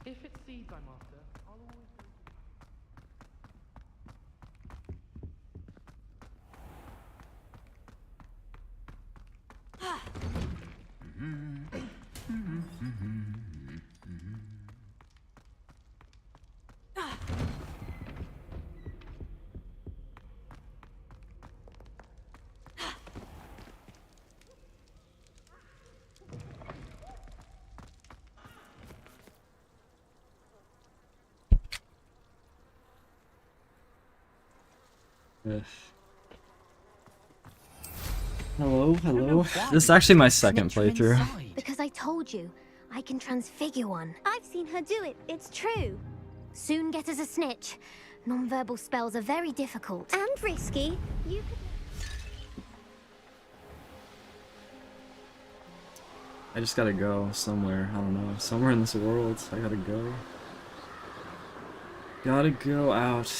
Speaker 4: If it's seeds I'm after, I'll always go
Speaker 1: Ugh. Hello, hello. This is actually my second playthrough.
Speaker 13: Because I told you, I can transfigure one. I've seen her do it, it's true. Soon get us a snitch. Non-verbal spells are very difficult. And risky. You could...
Speaker 1: I just gotta go somewhere. I don't know. Somewhere in this world. I gotta go. Gotta go out.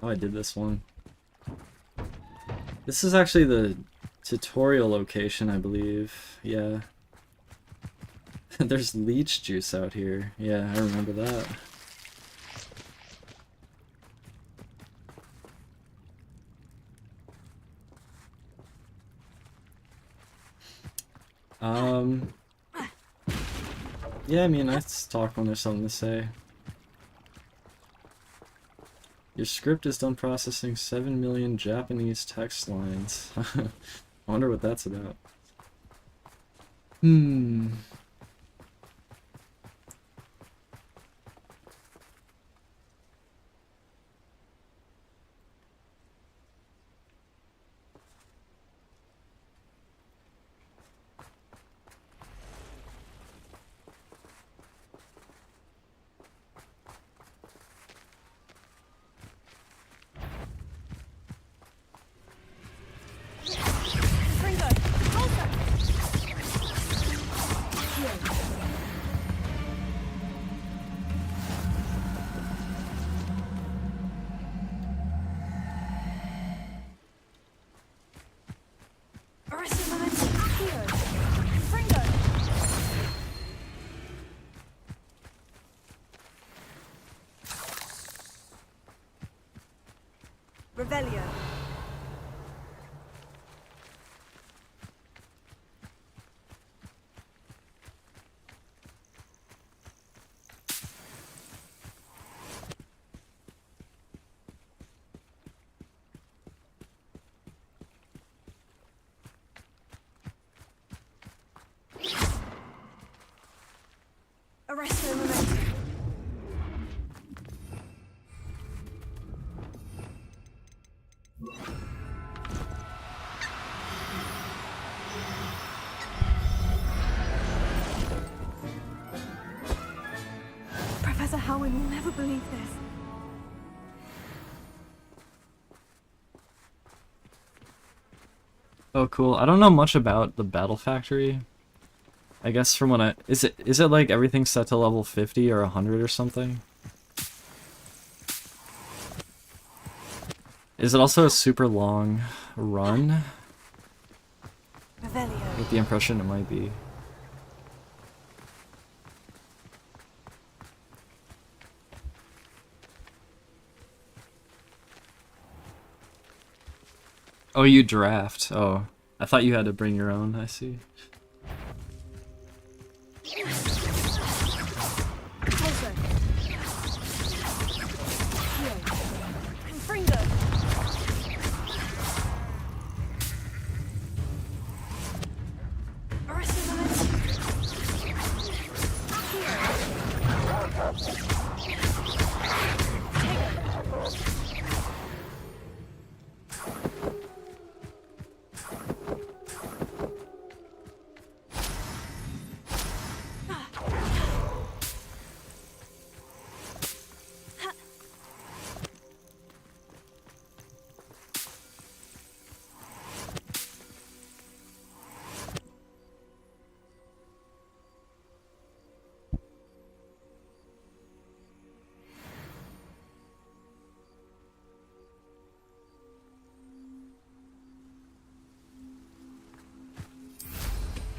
Speaker 1: Oh, I did this one. This is actually the tutorial location, I believe. Yeah. There's leech juice out here. Yeah, I remember that. Yeah, I mean, I talk when there's something to say. Your script is done processing 7 million Japanese text lines. I wonder what that's about.
Speaker 14: Revelio. Arresto momentum.
Speaker 3: Professor Howin will never believe this.
Speaker 1: Oh, cool. I don't know much about the Battle Factory. I guess from what is it like everything's set to level 50 or 100 or something? Is it also a super long run? I get the impression it might be. Oh, you draft. Oh, I thought you had to bring your own. I see.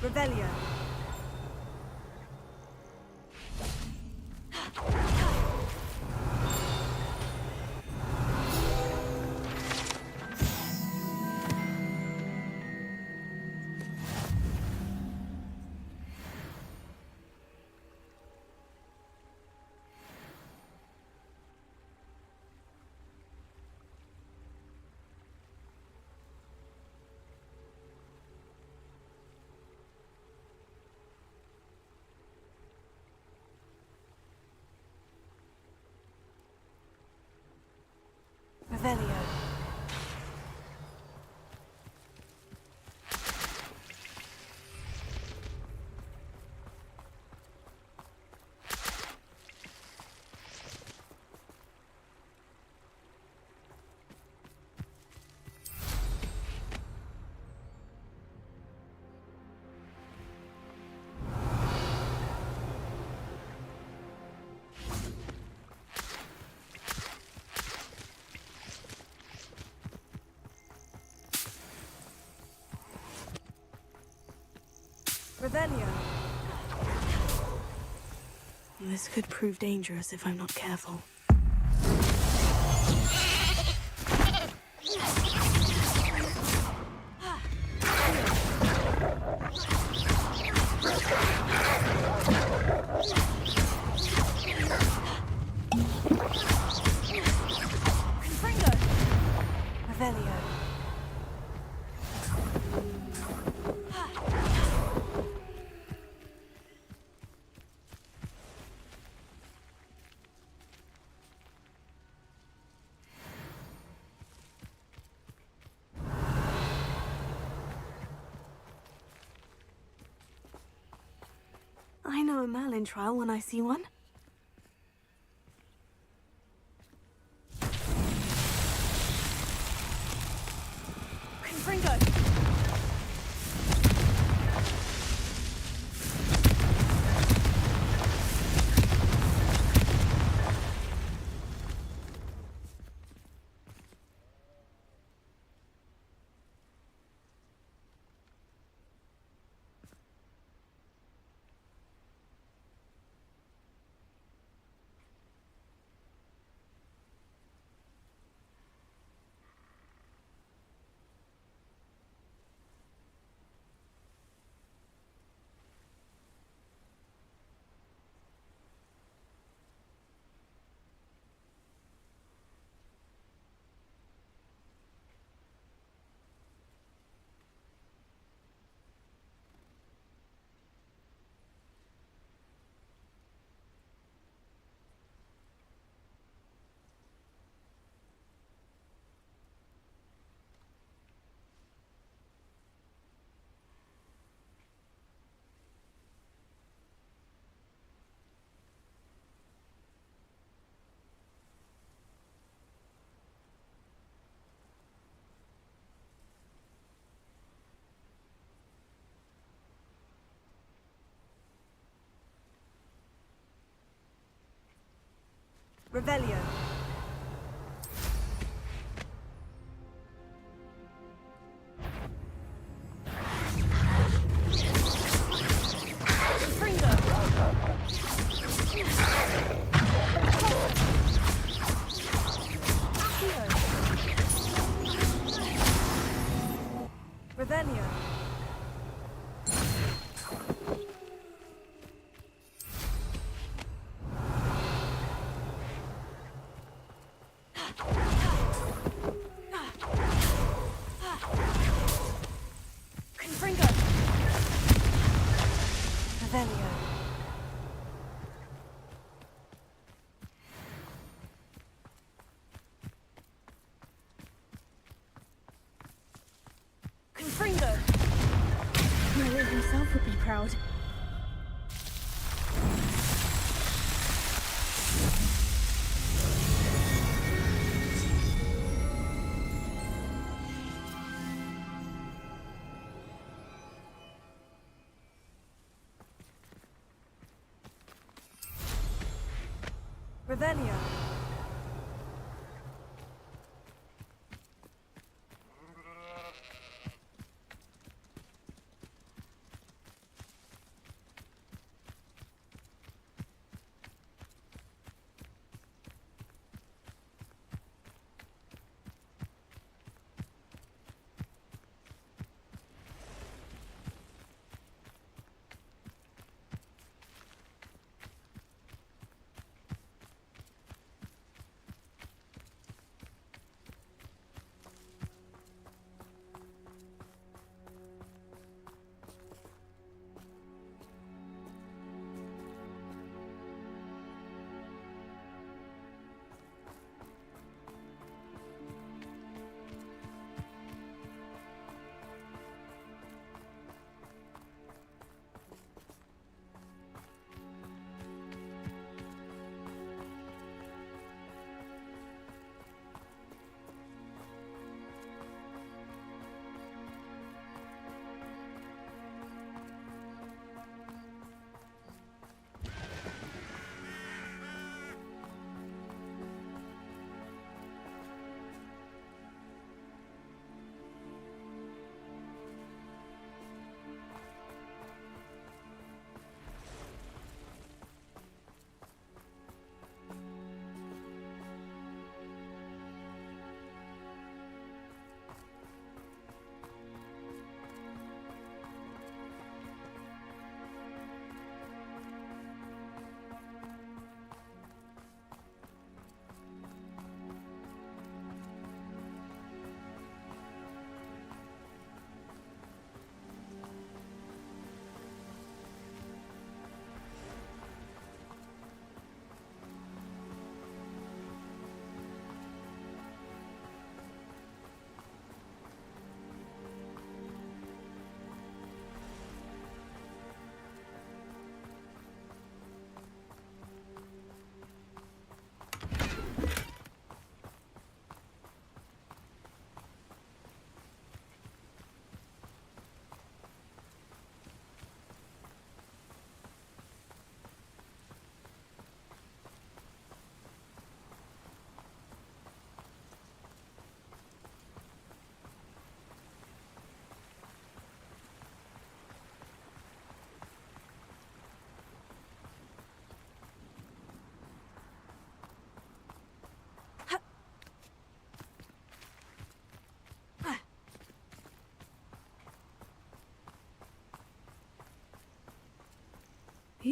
Speaker 14: Revelio. Revelio.
Speaker 3: Revelio. This could prove dangerous if I'm not careful. Revelio. I know a Merlin trial when I see one. Confringo! Revelio. Revelio. Confringo. Revelio. Confringo. Merlin himself would be proud. Revelio.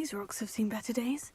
Speaker 3: These rocks have seen better days.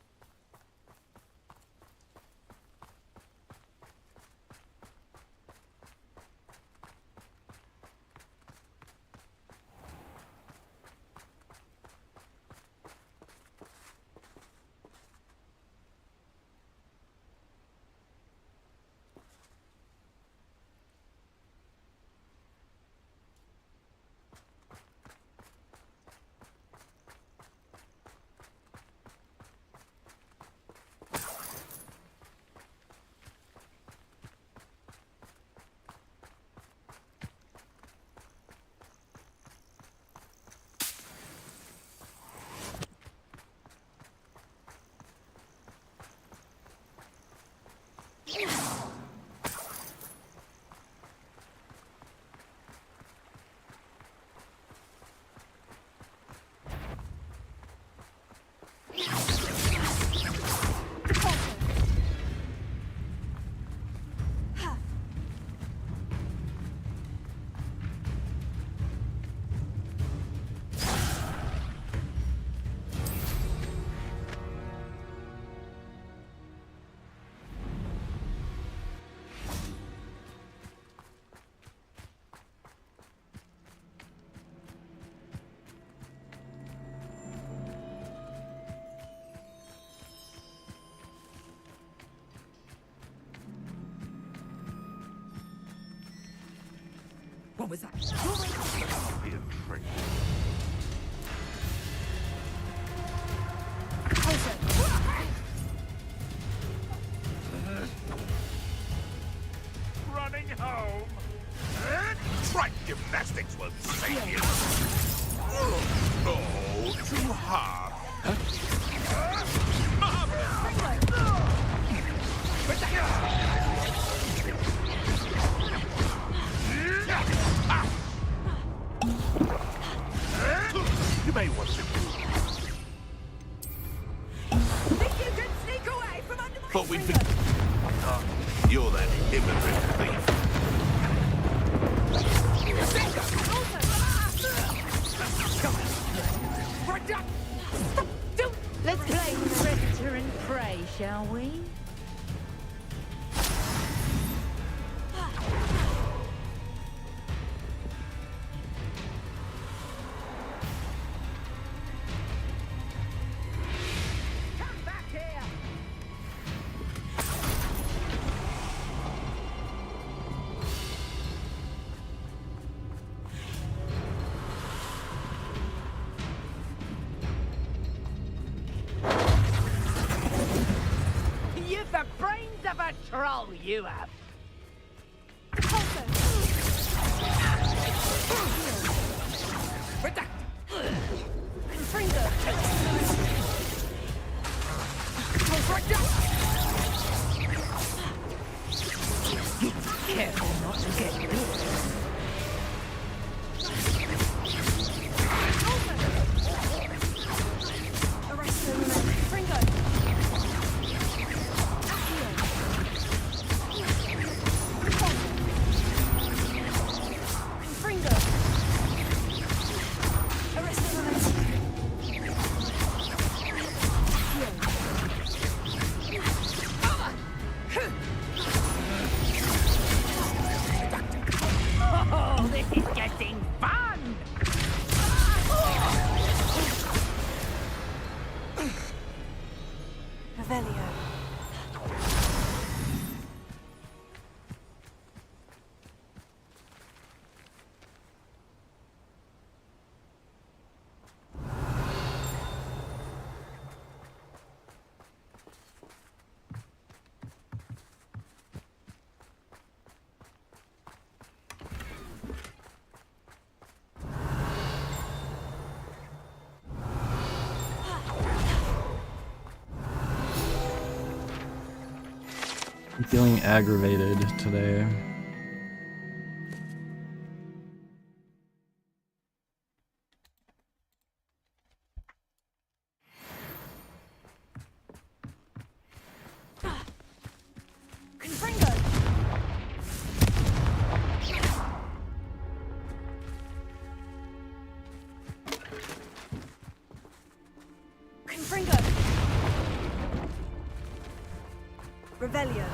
Speaker 8: What was that?
Speaker 6: Be a trick. Running home. Trike gymnastics won't save you. Oh, too hard. You may want to.
Speaker 14: Think you can sneak away from under my
Speaker 6: Thought we'd be... you're that immigrant thief.
Speaker 7: Let's play predator and prey, shall we?
Speaker 9: You've the brains of a troll, you have.
Speaker 14: Careful not to get bit.
Speaker 9: Oh, this is getting fun!
Speaker 3: Revelio.
Speaker 1: I'm feeling aggravated today.
Speaker 3: Confringo! Revelio.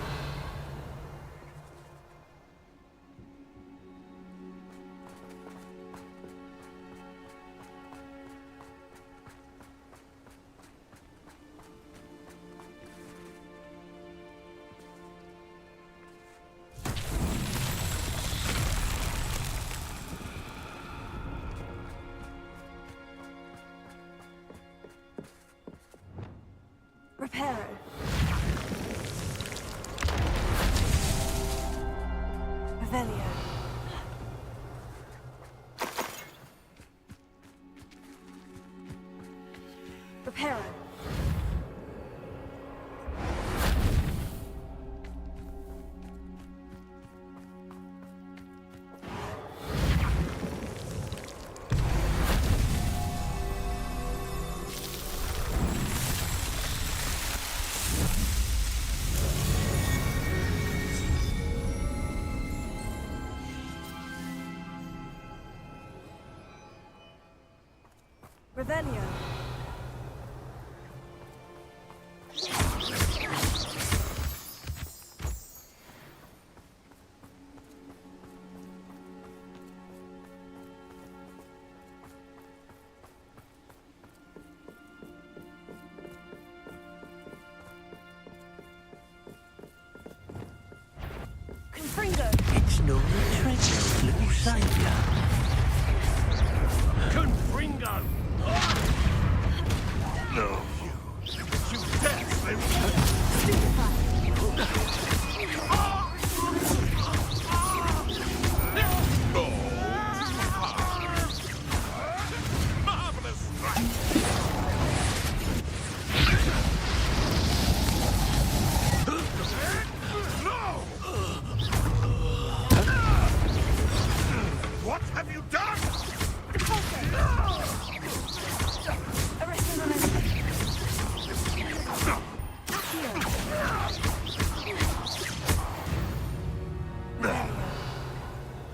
Speaker 3: Reparo. Revelio. Reparo. Revelio. Confringo.
Speaker 9: It's no retreat, little savior.
Speaker 6: Confringo! No, you dare slip! Marvelous strike! No! What have you done?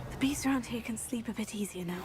Speaker 3: The beasts around here can sleep a bit easier now.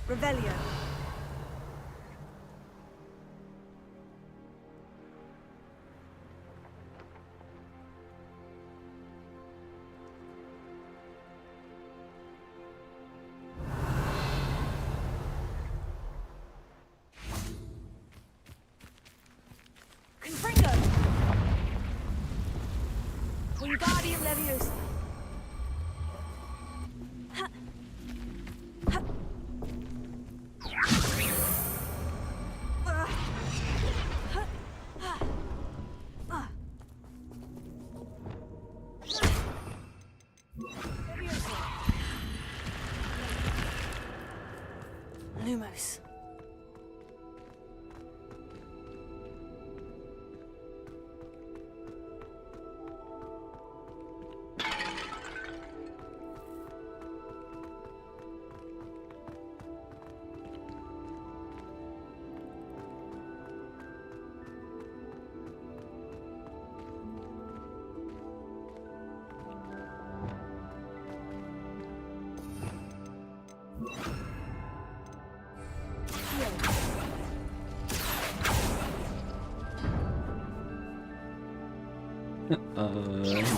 Speaker 3: Revelio. Confringo. Wingardium Leviosa. Lumos.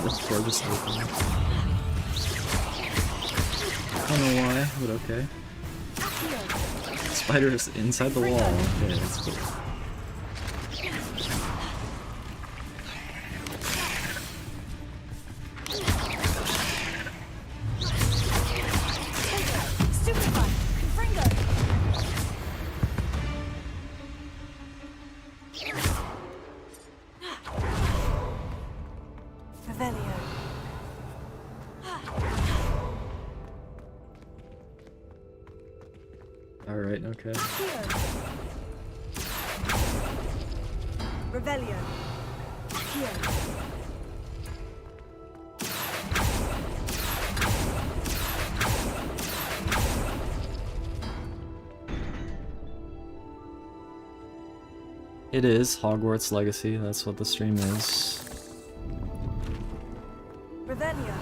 Speaker 1: This door just opened. I don't know why, but okay. Spider's inside the wall. Okay, that's cool. Alright, okay.
Speaker 3: Revelio. Here.
Speaker 1: It is Hogwarts Legacy, that's what the stream is.
Speaker 14: Revelio.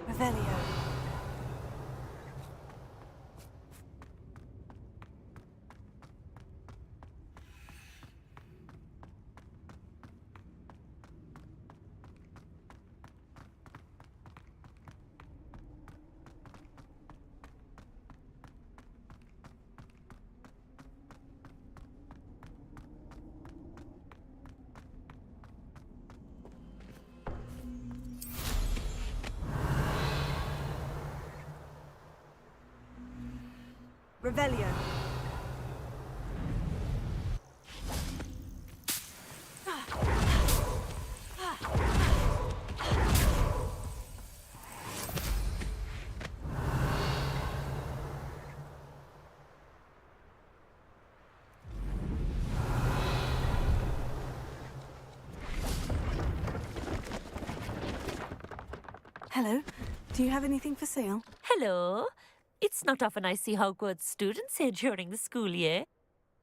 Speaker 14: Revelio. Revelio. Hello. Do you have anything for sale?
Speaker 7: Hello. It's not often I see Hogwarts students here during the school year.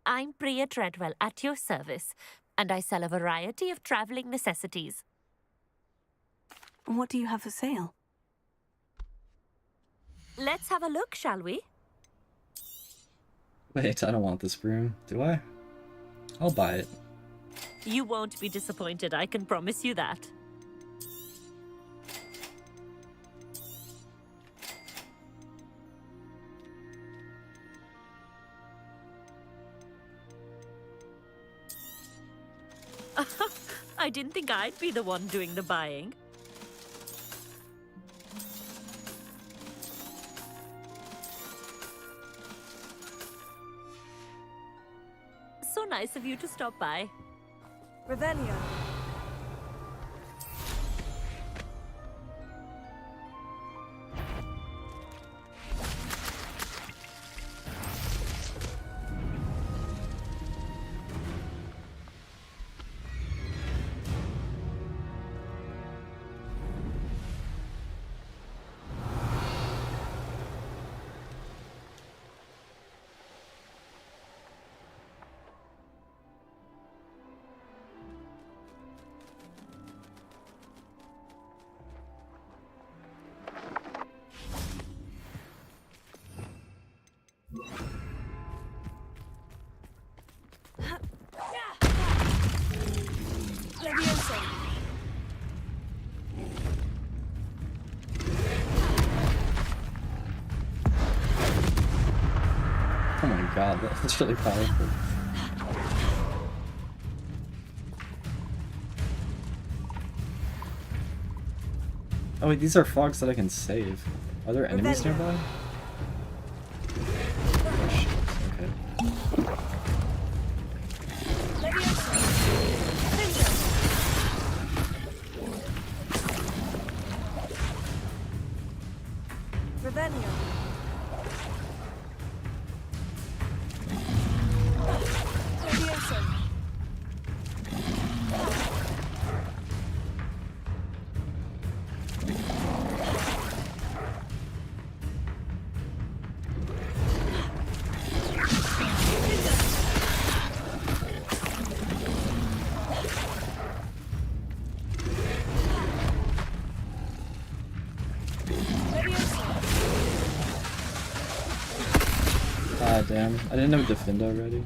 Speaker 7: I'm Priya Treadwell, at your service, and I sell a variety of traveling necessities.
Speaker 3: What do you have for sale?
Speaker 7: Let's have a look, shall we?
Speaker 1: Wait, I don't want this broom, do I? I'll buy it.
Speaker 7: You won't be disappointed, I can promise you that. I didn't think I'd be the one doing the buying. So nice of you to stop by.
Speaker 14: Revelio. Levioso.
Speaker 1: Oh my god, that's really powerful. Oh wait, these are fogs that I can save. Are there enemies nearby? Oh shit, okay.
Speaker 14: Revelio. Levioso.
Speaker 1: Ah damn, I didn't have Defend already.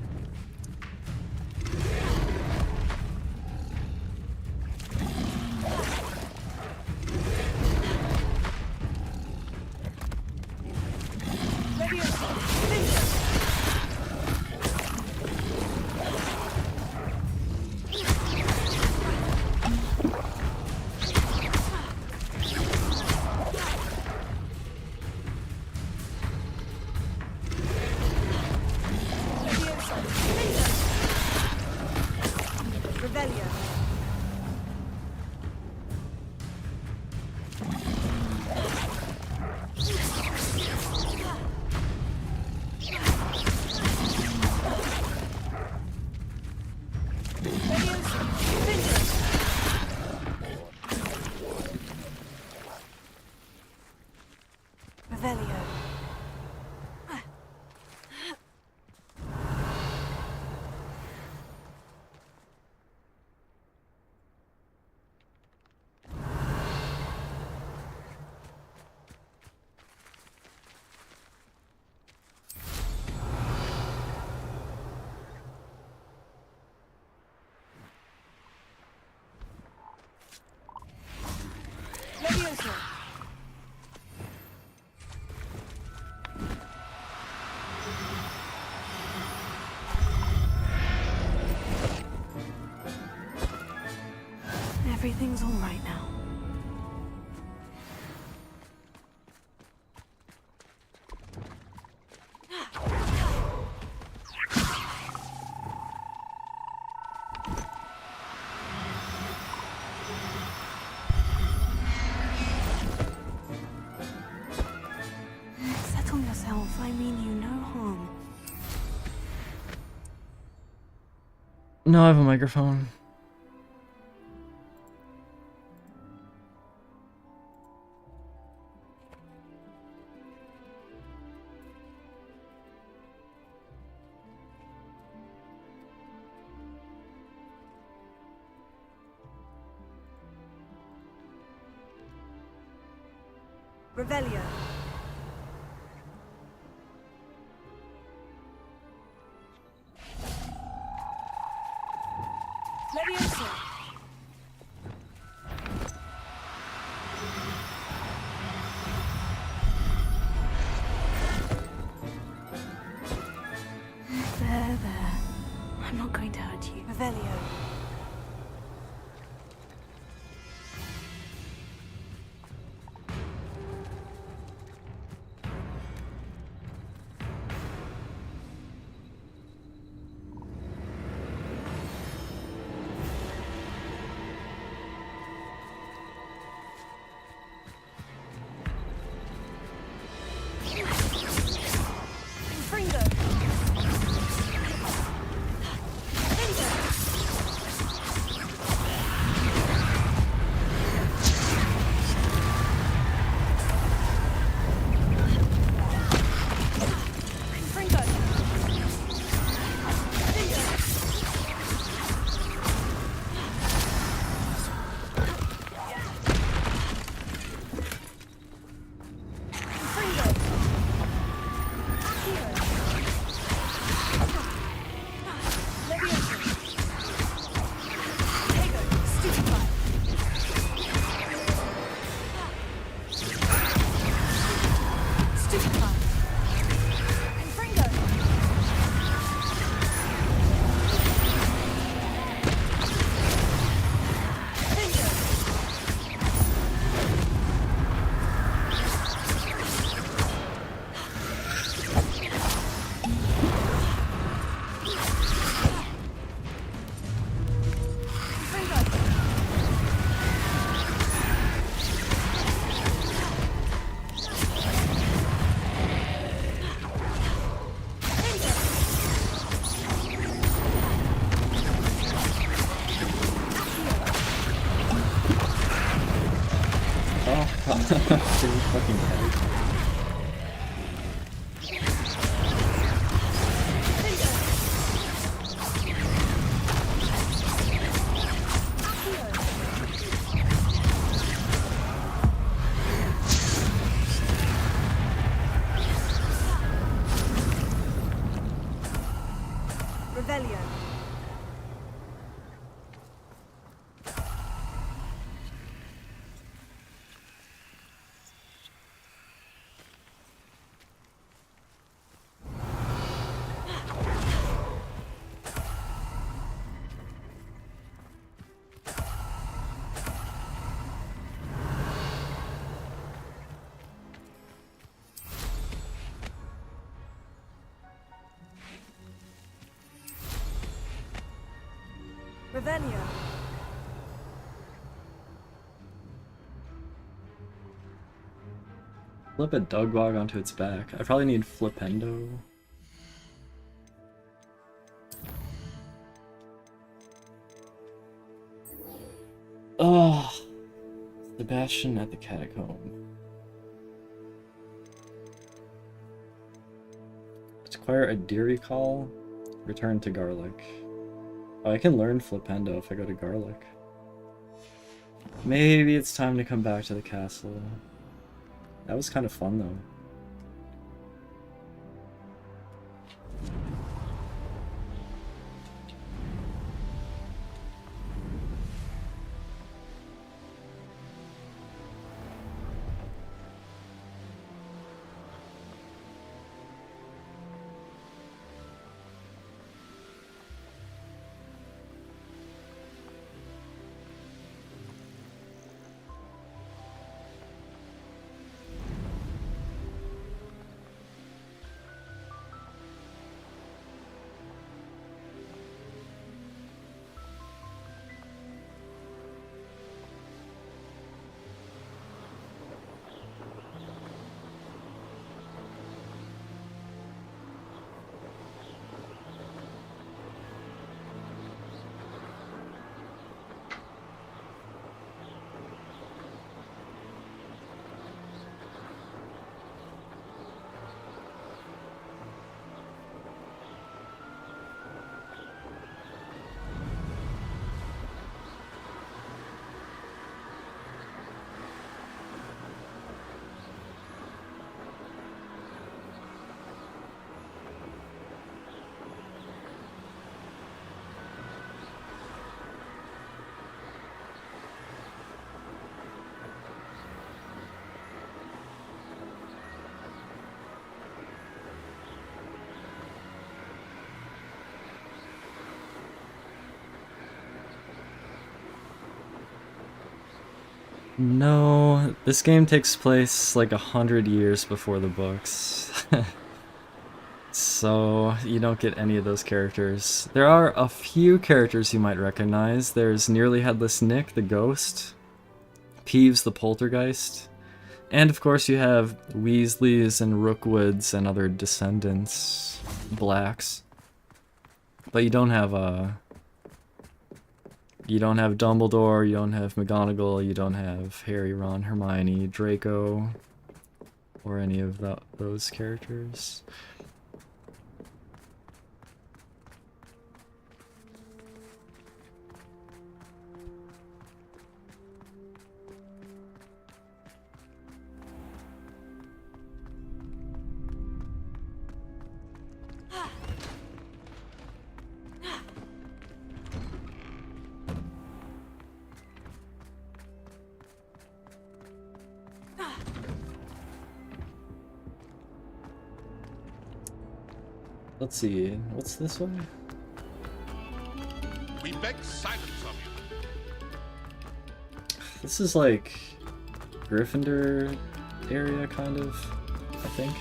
Speaker 14: Leviosa!
Speaker 3: Everything's all right now. Settle yourself. I mean you no harm.
Speaker 1: No, I have a microphone.
Speaker 14: Revelio. Leviosa.
Speaker 3: There. I'm not going to hurt you.
Speaker 14: Revelio. Fringo.
Speaker 1: Fucking head.
Speaker 14: Revelio. Revelio.
Speaker 1: Flip a Dugwog onto its back. I probably need Flipendo. Oh, Sebastian at the catacomb. Acquire a Deary Call. Return to Garlic. Oh, I can learn Flipendo if I go to Garlic. Maybe it's time to come back to the castle. That was kind of fun though. No, this game takes place like 100 years before the books. So you don't get any of those characters. There are a few characters you might recognize. There's Nearly Headless Nick, the ghost, Peeves, the poltergeist, and of course you have Weasleys and Rookwoods and other descendants, Blacks. But you don't have Dumbledore, you don't have McGonagall, you don't have Harry, Ron, Hermione, Draco, or any of those characters. Let's see, what's this one?
Speaker 6: We beg silence of you.
Speaker 1: This is like Gryffindor area, kind of, I think.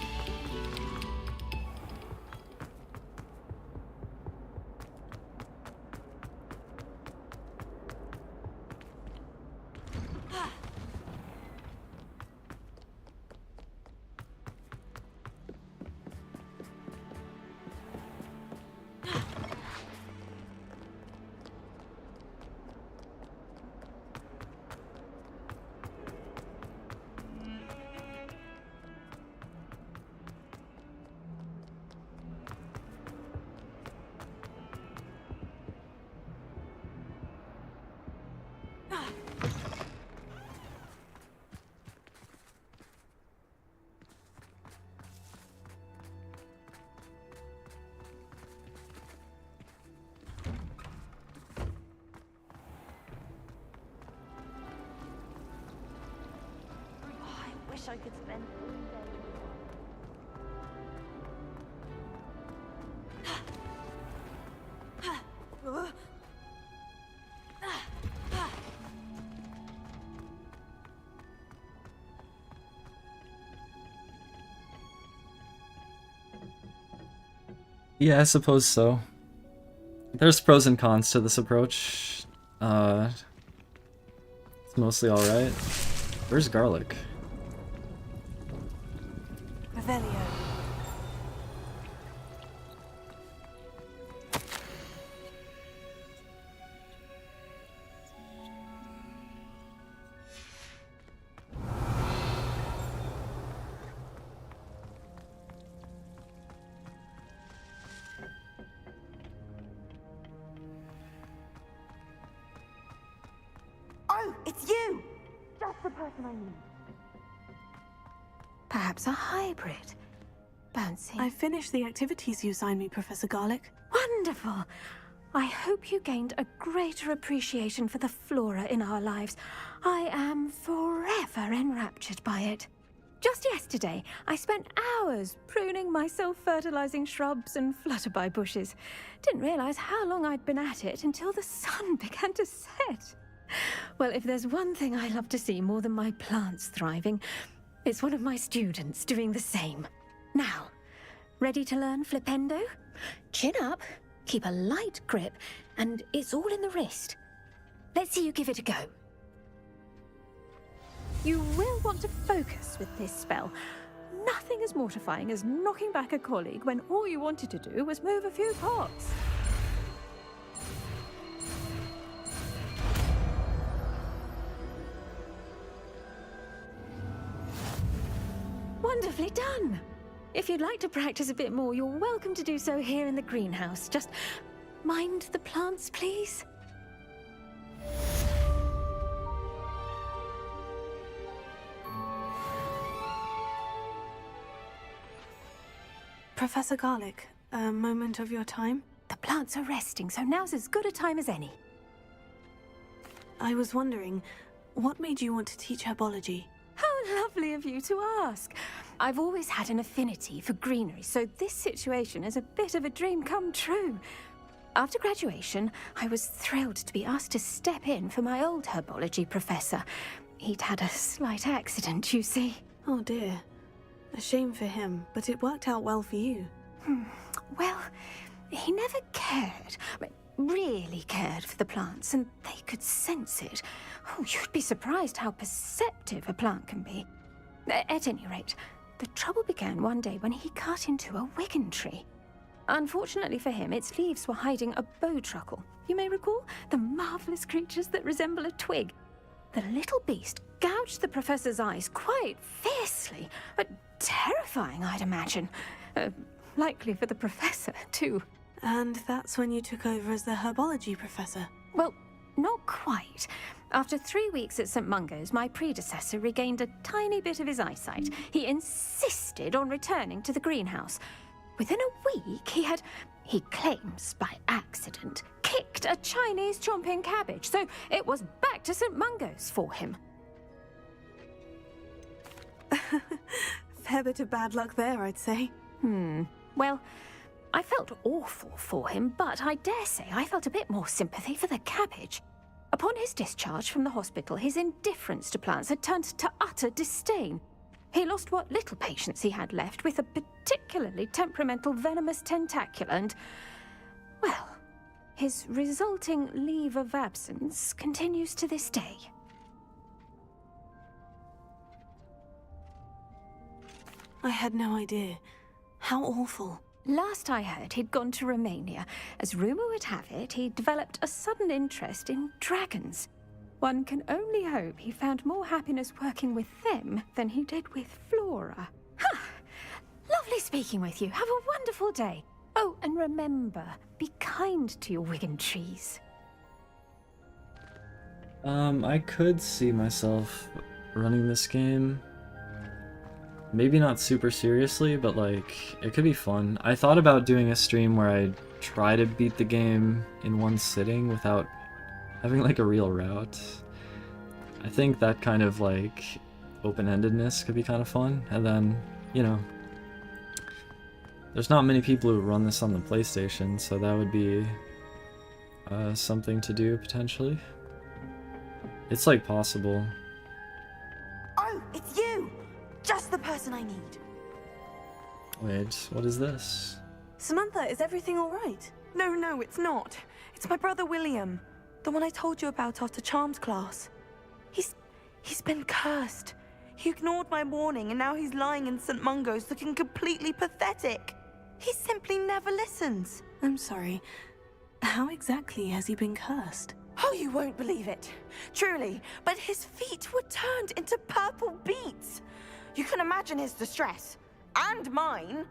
Speaker 10: I could spend all day.
Speaker 1: Yeah, I suppose so. There's pros and cons to this approach. It's mostly alright. Where's Garlic?
Speaker 3: Revelio.
Speaker 14: Oh, it's you! Just the person I need.
Speaker 3: Perhaps a hybrid. Bouncy. I finished the activities you assigned me, Professor Garlic.
Speaker 11: Wonderful! I hope you gained a greater appreciation for the flora in our lives. I am forever enraptured by it. Just yesterday, I spent hours pruning my self-fertilizing shrubs and flutterby bushes. Didn't realize how long I'd been at it until the sun began to set. Well, if there's one thing I love to see more than my plants thriving, it's one of my students doing the same. Now, ready to learn Flipendo? Chin up, keep a light grip, and it's all in the wrist. Let's see you give it a go. You will want to focus with this spell. Nothing as mortifying as knocking back a colleague when all you wanted to do was move a few pots. Wonderfully done! If you'd like to practice a bit more, you're welcome to do so here in the greenhouse. Just mind the plants, please.
Speaker 3: Professor Garlic, a moment of your time?
Speaker 11: The plants are resting, so now's as good a time as any.
Speaker 3: I was wondering, what made you want to teach herbology?
Speaker 11: How lovely of you to ask. I've always had an affinity for greenery, so this situation is a bit of a dream come true. After graduation, I was thrilled to be asked to step in for my old herbology professor. he'd had a slight accident, you see.
Speaker 3: Oh dear. A shame for him, but it worked out well for you.
Speaker 11: Well, he never cared, really cared for the plants, and they could sense it. Oh, you'd be surprised how perceptive a plant can be. At any rate, the trouble began one day when he cut into a wigan tree. Unfortunately for him, its leaves were hiding a bowtruckle. You may recall the marvelous creatures that resemble a twig. The little beast gouged the professor's eyes quite fiercely, but terrifying, I'd imagine. Likely for the professor, too.
Speaker 3: And that's when you took over as the herbology professor?
Speaker 11: Well, not quite. After 3 weeks at St. Mungo's, my predecessor regained a tiny bit of his eyesight. He insisted on returning to the greenhouse. Within a week, he claims by accident, kicked a Chinese chomping cabbage, so it was back to St. Mungo's for him.
Speaker 3: Fair bit of bad luck there, I'd say.
Speaker 11: Well, I felt awful for him, but I dare say I felt a bit more sympathy for the cabbage. Upon his discharge from the hospital, his indifference to plants had turned to utter disdain. He lost what little patience he had left with a particularly temperamental venomous tentacula and, well, his resulting leave of absence continues to this day.
Speaker 3: I had no idea. How awful.
Speaker 11: Last I heard, he'd gone to Romania. As rumour would have it, he'd developed a sudden interest in dragons. One can only hope he found more happiness working with them than he did with Flora. Lovely speaking with you. Have a wonderful day. Oh, and remember, be kind to your wigan trees.
Speaker 1: I could see myself running this game. Maybe not super seriously, but like, it could be fun. I thought about doing a stream where I try to beat the game in one sitting without having like a real route. I think that kind of like open-endedness could be kind of fun. And then, you know, there's not many people who run this on the PlayStation, so that would be something to do potentially. It's like possible.
Speaker 14: Oh, it's you! Just the person I need.
Speaker 1: Wait, what is this?
Speaker 3: Samantha, is everything all right?
Speaker 14: No, it's not. It's my brother William. The one I told you about after Charms class. He's been cursed. He ignored my warning and now he's lying in St. Mungo's looking completely pathetic. He simply never listens.
Speaker 3: I'm sorry. How exactly has he been cursed?
Speaker 14: Oh, you won't believe it. Truly, but his feet were turned into purple beets. You can imagine his distress. And mine.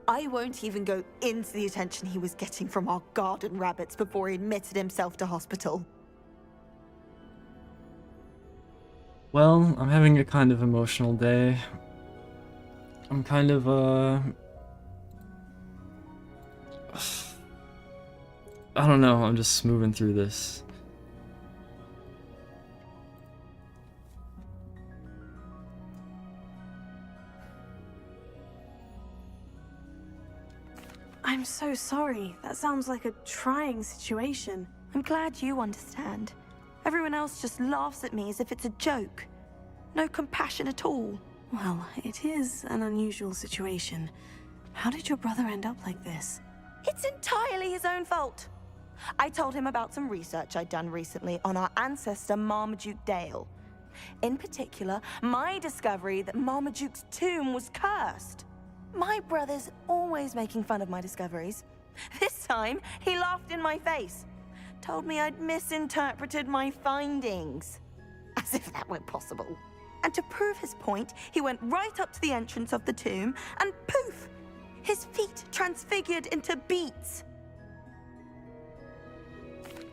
Speaker 14: I won't even go into the attention he was getting from our garden rabbits before he admitted himself to hospital.
Speaker 1: Well, I'm having a kind of emotional day. I'm kind of, I don't know, I'm just moving through this.
Speaker 3: I'm so sorry. That sounds like a trying situation.
Speaker 14: I'm glad you understand. Everyone else just laughs at me as if it's a joke. No compassion at all.
Speaker 3: Well, it is an unusual situation. How did your brother end up like this?
Speaker 14: It's entirely his own fault. I told him about some research I'd done recently on our ancestor Marmaduke Dale. In particular, my discovery that Marmaduke's tomb was cursed. My brother's always making fun of my discoveries. This time, he laughed in my face. Told me I'd misinterpreted my findings. As if that were possible. And to prove his point, he went right up to the entrance of the tomb and poof! His feet transfigured into beets.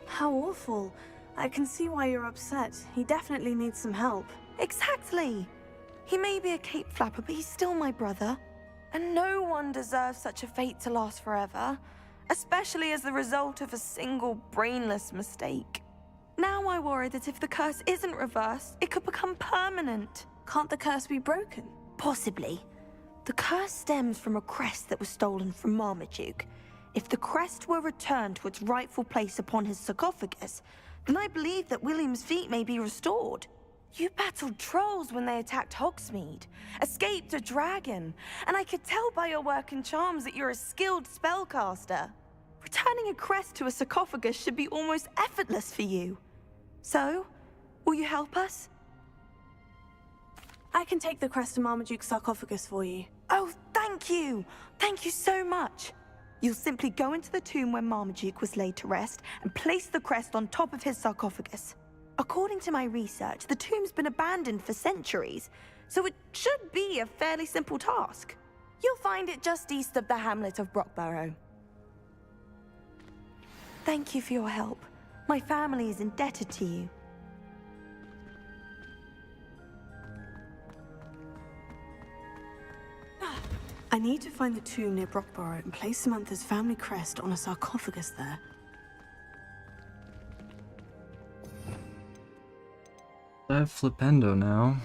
Speaker 3: How awful. I can see why you're upset. He definitely needs some help.
Speaker 14: Exactly. He may be a cape flapper, but he's still my brother. And no one deserves such a fate to last forever, especially as the result of a single brainless mistake. Now I worry that if the curse isn't reversed, it could become permanent.
Speaker 3: Can't the curse be broken?
Speaker 14: Possibly. The curse stems from a crest that was stolen from Marmaduke. If the crest were returned to its rightful place upon his sarcophagus, then I believe that William's feet may be restored. You battled trolls when they attacked Hogsmeade, escaped a dragon, and I could tell by your work and charms that you're a skilled spellcaster. Returning a crest to a sarcophagus should be almost effortless for you. So, will you help us?
Speaker 3: I can take the crest to Marmaduke's sarcophagus for you.
Speaker 14: Oh, thank you! Thank you so much! You'll simply go into the tomb where Marmaduke was laid to rest and place the crest on top of his sarcophagus. According to my research, the tomb's been abandoned for centuries, so it should be a fairly simple task. You'll find it just east of the hamlet of Brockborough. Thank you for your help. My family is indebted to you.
Speaker 3: I need to find the tomb near Brockborough and place Samantha's family crest on a sarcophagus there.
Speaker 1: I have Flipendo now.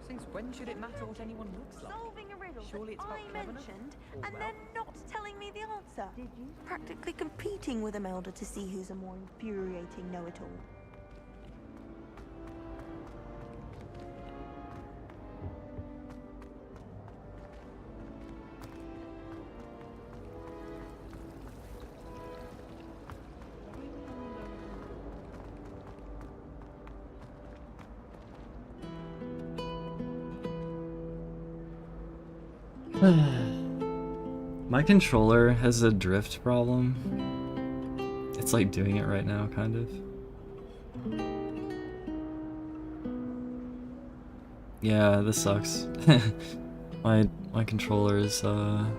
Speaker 4: Since when should it matter what anyone looks like?
Speaker 14: Solving a riddle
Speaker 4: Surely it's
Speaker 14: that
Speaker 4: about
Speaker 14: I
Speaker 4: cleverness
Speaker 14: mentioned,
Speaker 4: or
Speaker 14: and
Speaker 4: wealth.
Speaker 14: then not telling me the answer. Did you? Practically competing with Imelda to see who's a more infuriating know-it-all.
Speaker 1: My controller has a drift problem. It's like doing it right now, kind of. Yeah, this sucks. my controller is I'm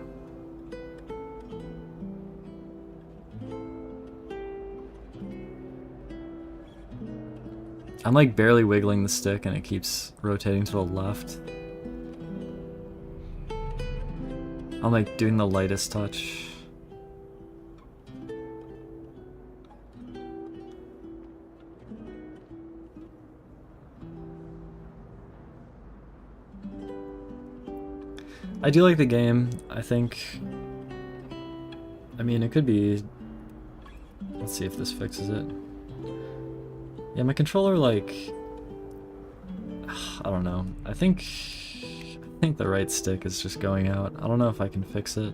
Speaker 1: like barely wiggling the stick and it keeps rotating to the left. I'm like doing the lightest touch. I do like the game. I think, I mean, it could be, let's see if this fixes it. Yeah, my controller, like, I don't know. I think the right stick is just going out. I don't know if I can fix it.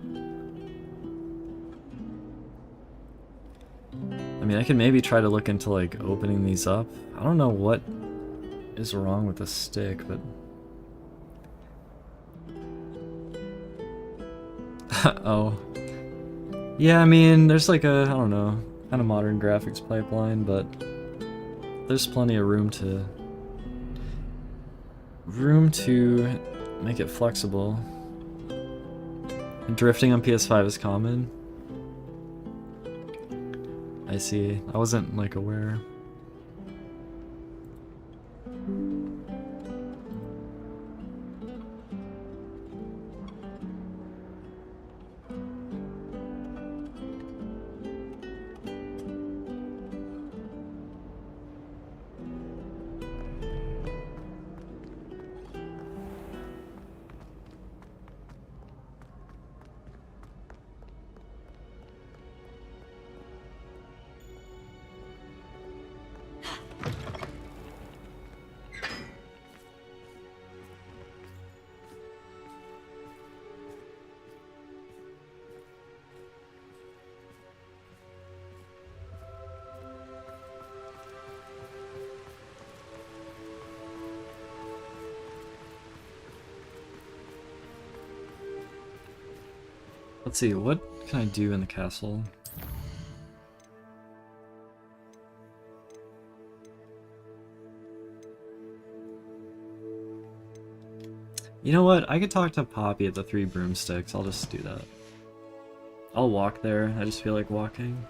Speaker 1: I mean, I could maybe try to look into like opening these up. I don't know what is wrong with the stick, but oh. Yeah, I mean, there's like a, I don't know, kind of modern graphics pipeline, but there's plenty of room to make it flexible. Drifting on PS5 is common. I see. I wasn't like aware. Let's see, what can I do in the castle? You know what? I could talk to Poppy at the Three Broomsticks. I'll just do that. I'll walk there. I just feel like walking.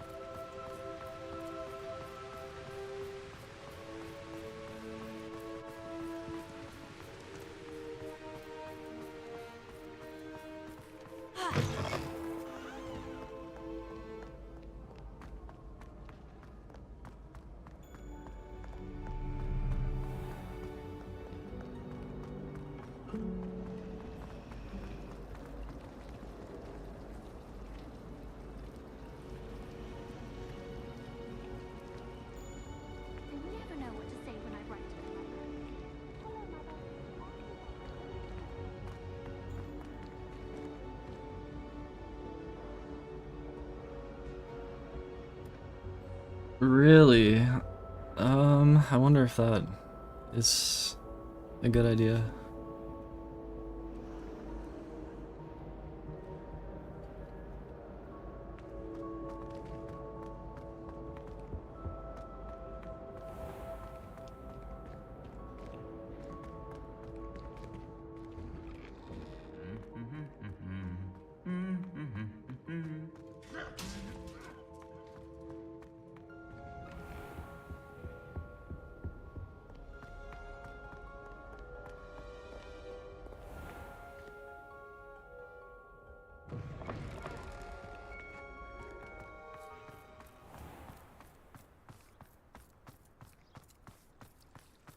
Speaker 10: never know what to say when I write to my mother. Hello, Mother.
Speaker 1: Really? I wonder if that is a good idea.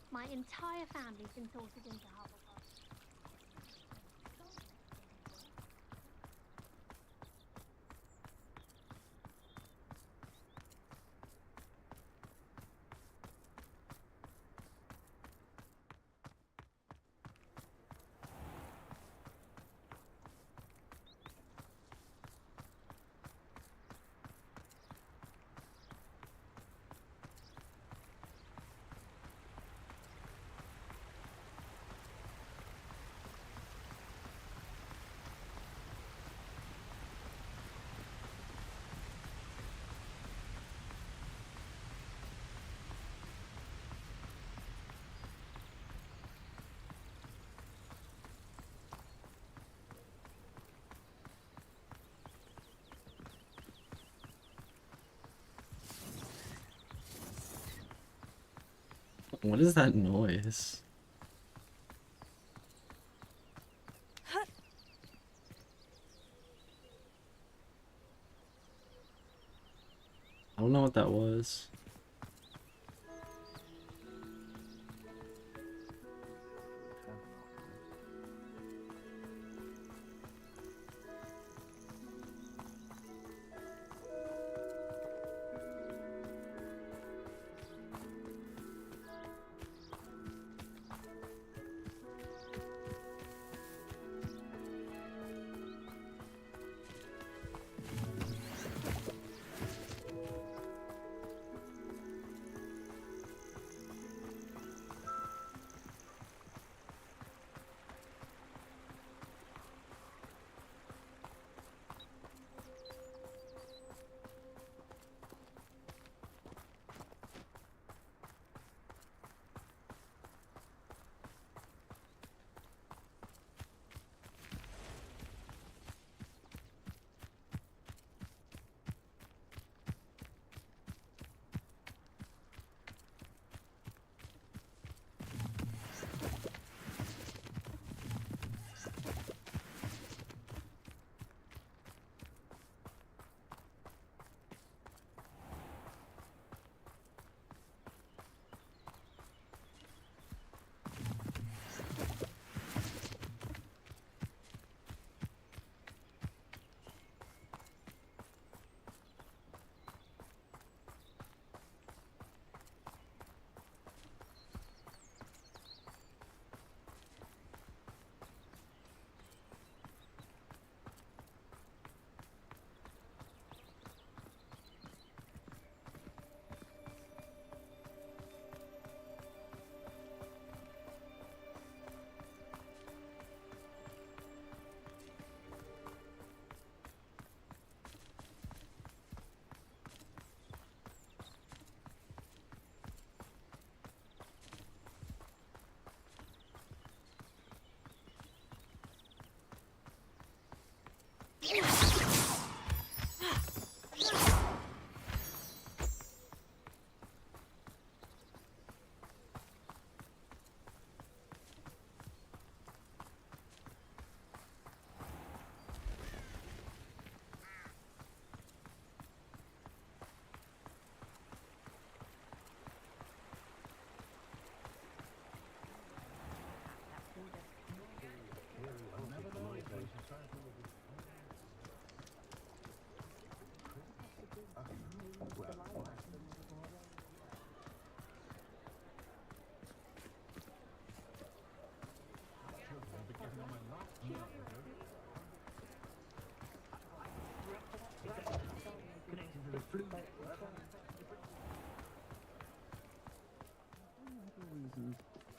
Speaker 10: My entire family's been sorted into Hufflepuff.
Speaker 1: What is that noise? I don't know what that was.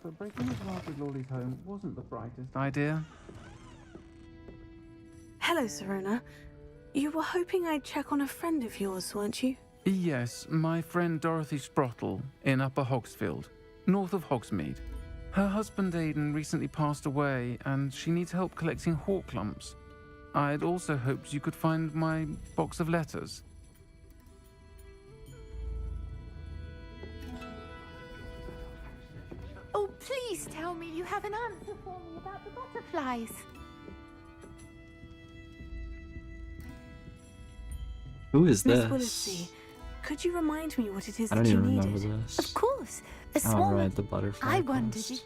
Speaker 17: but breaking into Alfred Lawley's home wasn't the brightest idea.
Speaker 3: Hello, Serona. You were hoping I'd check on a friend of yours, weren't you?
Speaker 17: Yes, my friend Dorothy Sprottle in Upper Hogsfield, north of Hogsmeade. Her husband Aidan recently passed away, and she needs help collecting hawk lumps. I'd also hoped you could find my box of letters.
Speaker 11: Oh, please tell me you have an answer for me about the butterflies.
Speaker 1: Who is
Speaker 3: Miss
Speaker 1: this?
Speaker 3: Willesee, could you remind me what it is
Speaker 1: I don't
Speaker 3: that you
Speaker 1: even
Speaker 3: needed?
Speaker 1: remember this.
Speaker 11: Of course, a
Speaker 1: All
Speaker 11: swarm
Speaker 1: right,
Speaker 11: of...
Speaker 1: the butterfly.
Speaker 11: I wondered
Speaker 1: quest.
Speaker 11: if...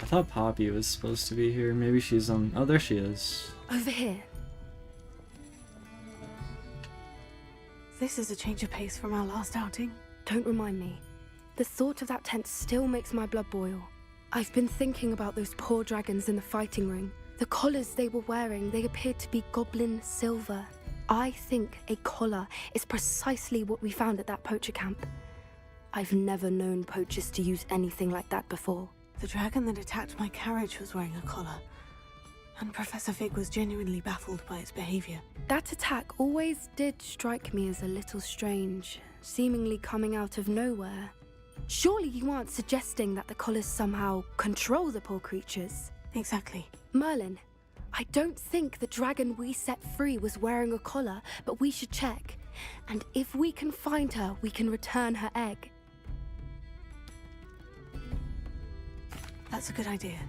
Speaker 1: I thought Poppy was supposed to be here. Maybe she's on. Oh, there she is.
Speaker 11: Over here.
Speaker 3: This is a change of pace from our last outing.
Speaker 19: Don't remind me. The thought of that tent still makes my blood boil. I've been thinking about those poor dragons in the fighting ring. The collars they were wearing, they appeared to be goblin silver. I think a collar is precisely what we found at that poacher camp. I've never known poachers to use anything like that before.
Speaker 3: The dragon that attacked my carriage was wearing a collar, and Professor Fig was genuinely baffled by its behavior.
Speaker 19: That attack always did strike me as a little strange, seemingly coming out of nowhere. Surely you aren't suggesting that the collars somehow control the poor creatures?
Speaker 3: Exactly.
Speaker 19: Merlin, I don't think the dragon we set free was wearing a collar, but we should check. And if we can find her, we can return her egg.
Speaker 3: That's a good idea.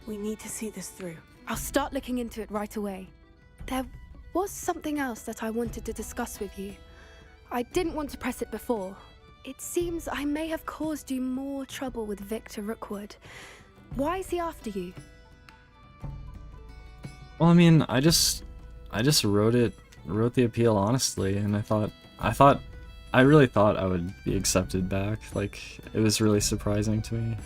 Speaker 3: We need to see this through.
Speaker 19: I'll start looking into it right away. There was something else that I wanted to discuss with you. I didn't want to press it before. It seems I may have caused you more trouble with Victor Rookwood. Why is he after you?
Speaker 1: Well, I mean, I just wrote the appeal honestly, and I really thought I would be accepted back. Like, it was really surprising to me.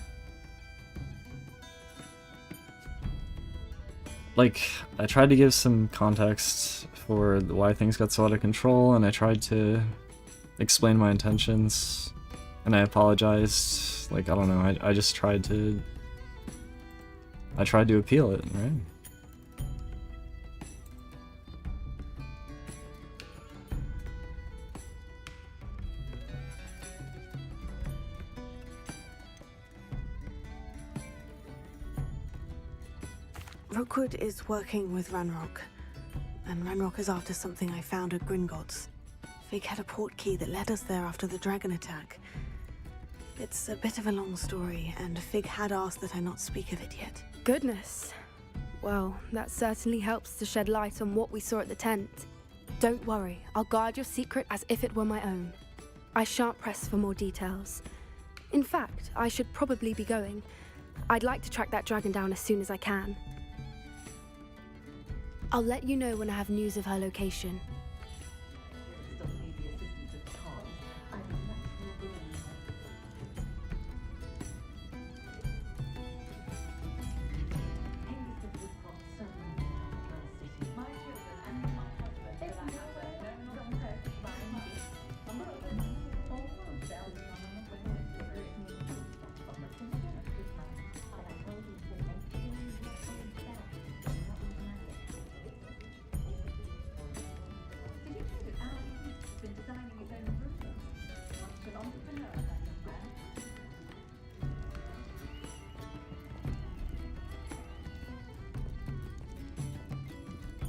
Speaker 1: Like, I tried to give some context for why things got so out of control, and I tried to explain my intentions, and I apologized. Like, I don't know, I just tried to appeal it, right?
Speaker 3: Rookwood is working with Ranrock, and Ranrock is after something I found at Gringotts. Fig had a port key that led us there after the dragon attack. It's a bit of a long story, and Fig had asked that I not speak of it yet.
Speaker 19: Goodness. Well, that certainly helps to shed light on what we saw at the tent. Don't worry, I'll guard your secret as if it were my own. I shan't press for more details. In fact, I should probably be going. I'd like to track that dragon down as soon as I can. I'll let you know when I have news of her location.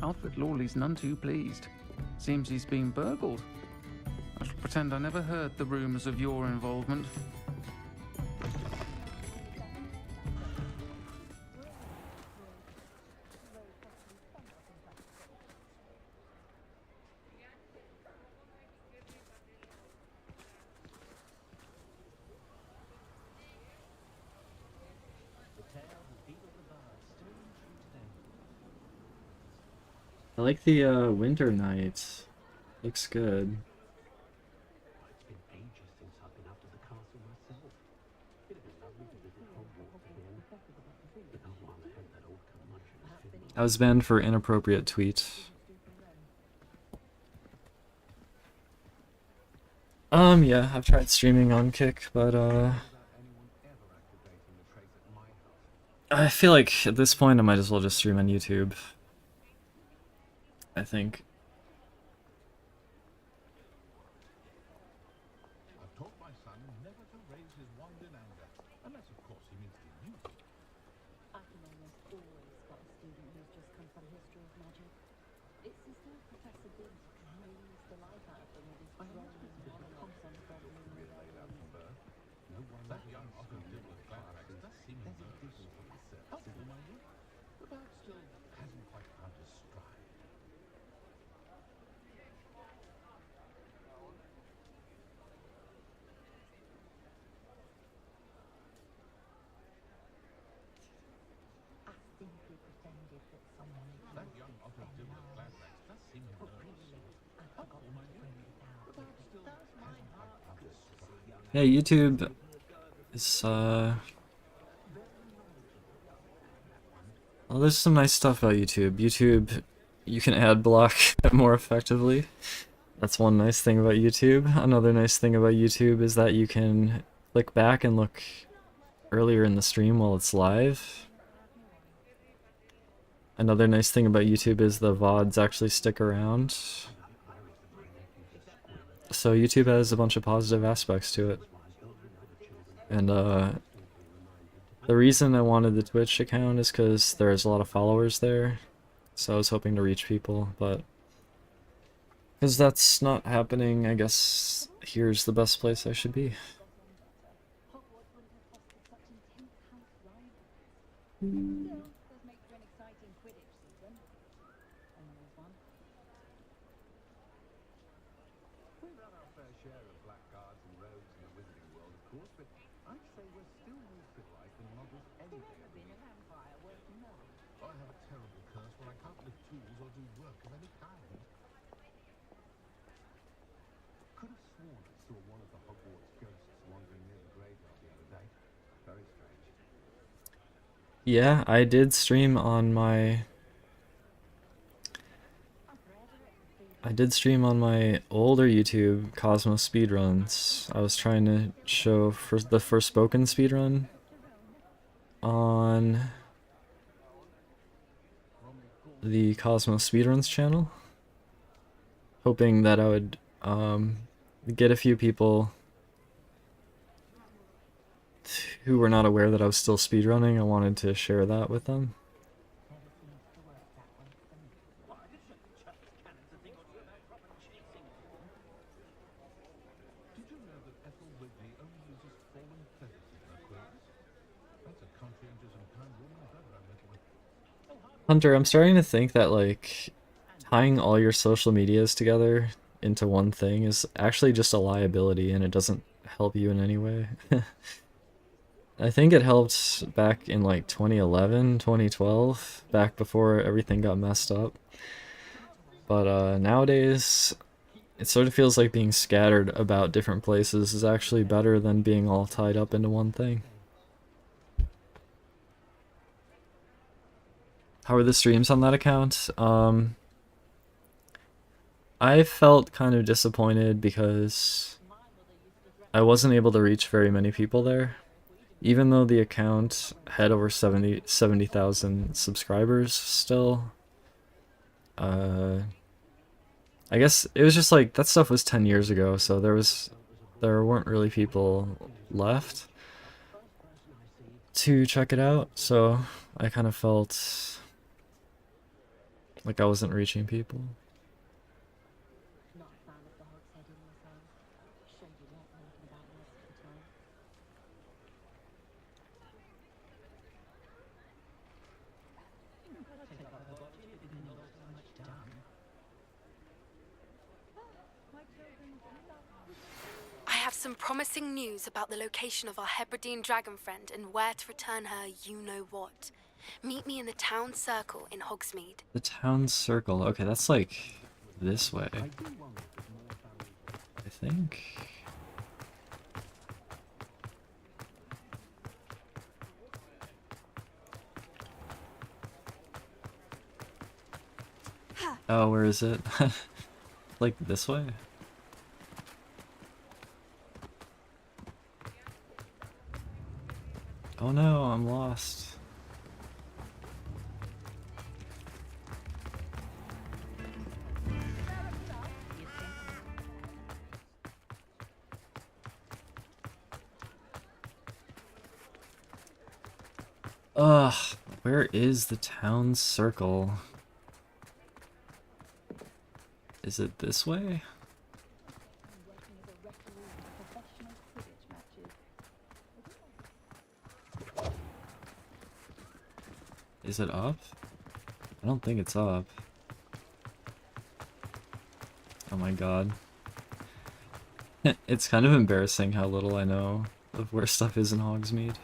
Speaker 17: Alfred Lawley's none too pleased. Seems he's been burgled. I shall pretend I never heard the rumours of your involvement.
Speaker 1: I like the winter night. Looks good. I was banned for inappropriate tweet. Yeah, I've tried streaming on Kick, but I feel like at this point I might as well just stream on YouTube. I think.
Speaker 6: I've taught my son never to raise his wand in anger, unless of course he means to use it.
Speaker 7: I can almost always spot a student who's just come from history of magic. It's as though Professor Biggs drains the life out of them with his rolling monologues on problem and
Speaker 6: No one that young often dibble of Gladrax does seem nervous. Helpful, mind you, but perhaps still hasn't quite found his stride. That young often dibble of Gladrax does seem nervous. Helpful, mind you, but perhaps still hasn't quite found his stride.
Speaker 1: Yeah, YouTube is well, there's some nice stuff about YouTube. YouTube, you can ad block more effectively. That's one nice thing about YouTube. Another nice thing about YouTube is that you can click back and look earlier in the stream while it's live. Another nice thing about YouTube is the VODs actually stick around. So YouTube has a bunch of positive aspects to it. And the reason I wanted the Twitch account is because there's a lot of followers there. So I was hoping to reach people, but because that's not happening, I guess here's the best place I should be.
Speaker 6: We run our fair share of black cards and rogues in the wizarding world, of course, but I'd say we're still more civilized than muggles any day of the year. I have a terrible curse where I can't lift tools or do work of any kind. Could have sworn I saw one of the Hogwarts ghosts wandering near the graveyard the other day. Very strange.
Speaker 1: Yeah, I did stream on my... older YouTube Cosmos speedruns. I was trying to show for the Forspoken speedrun on the Cosmos Speedruns channel, hoping that I would get a few people who were not aware that I was still speedrunning. I wanted to share that with them. Hunter, I'm starting to think that, like, tying all your social medias together into one thing is actually just a liability and it doesn't help you in any way. I think it helped back in, like, 2011, 2012, back before everything got messed up. But nowadays, it sort of feels like being scattered about different places is actually better than being all tied up into one thing. How are the streams on that account? I felt kind of disappointed because I wasn't able to reach very many people there. Even though the account had over 70,000 subscribers still. I guess it was just like, that stuff was 10 years ago, so there weren't really people left to check it out, so I kind of felt like I wasn't reaching people.
Speaker 19: I have some promising news about the location of our Hebridean dragon friend and where to return her you-know-what. Meet me in the town circle in Hogsmeade.
Speaker 1: The town circle. Okay, that's like this way, I think. Oh, where is it? Like this way? Oh no, I'm lost. Ugh, where is the town circle? Is it this way? Is it up? I don't think it's up. Oh my god. It's kind of embarrassing how little I know of where stuff is in Hogsmeade.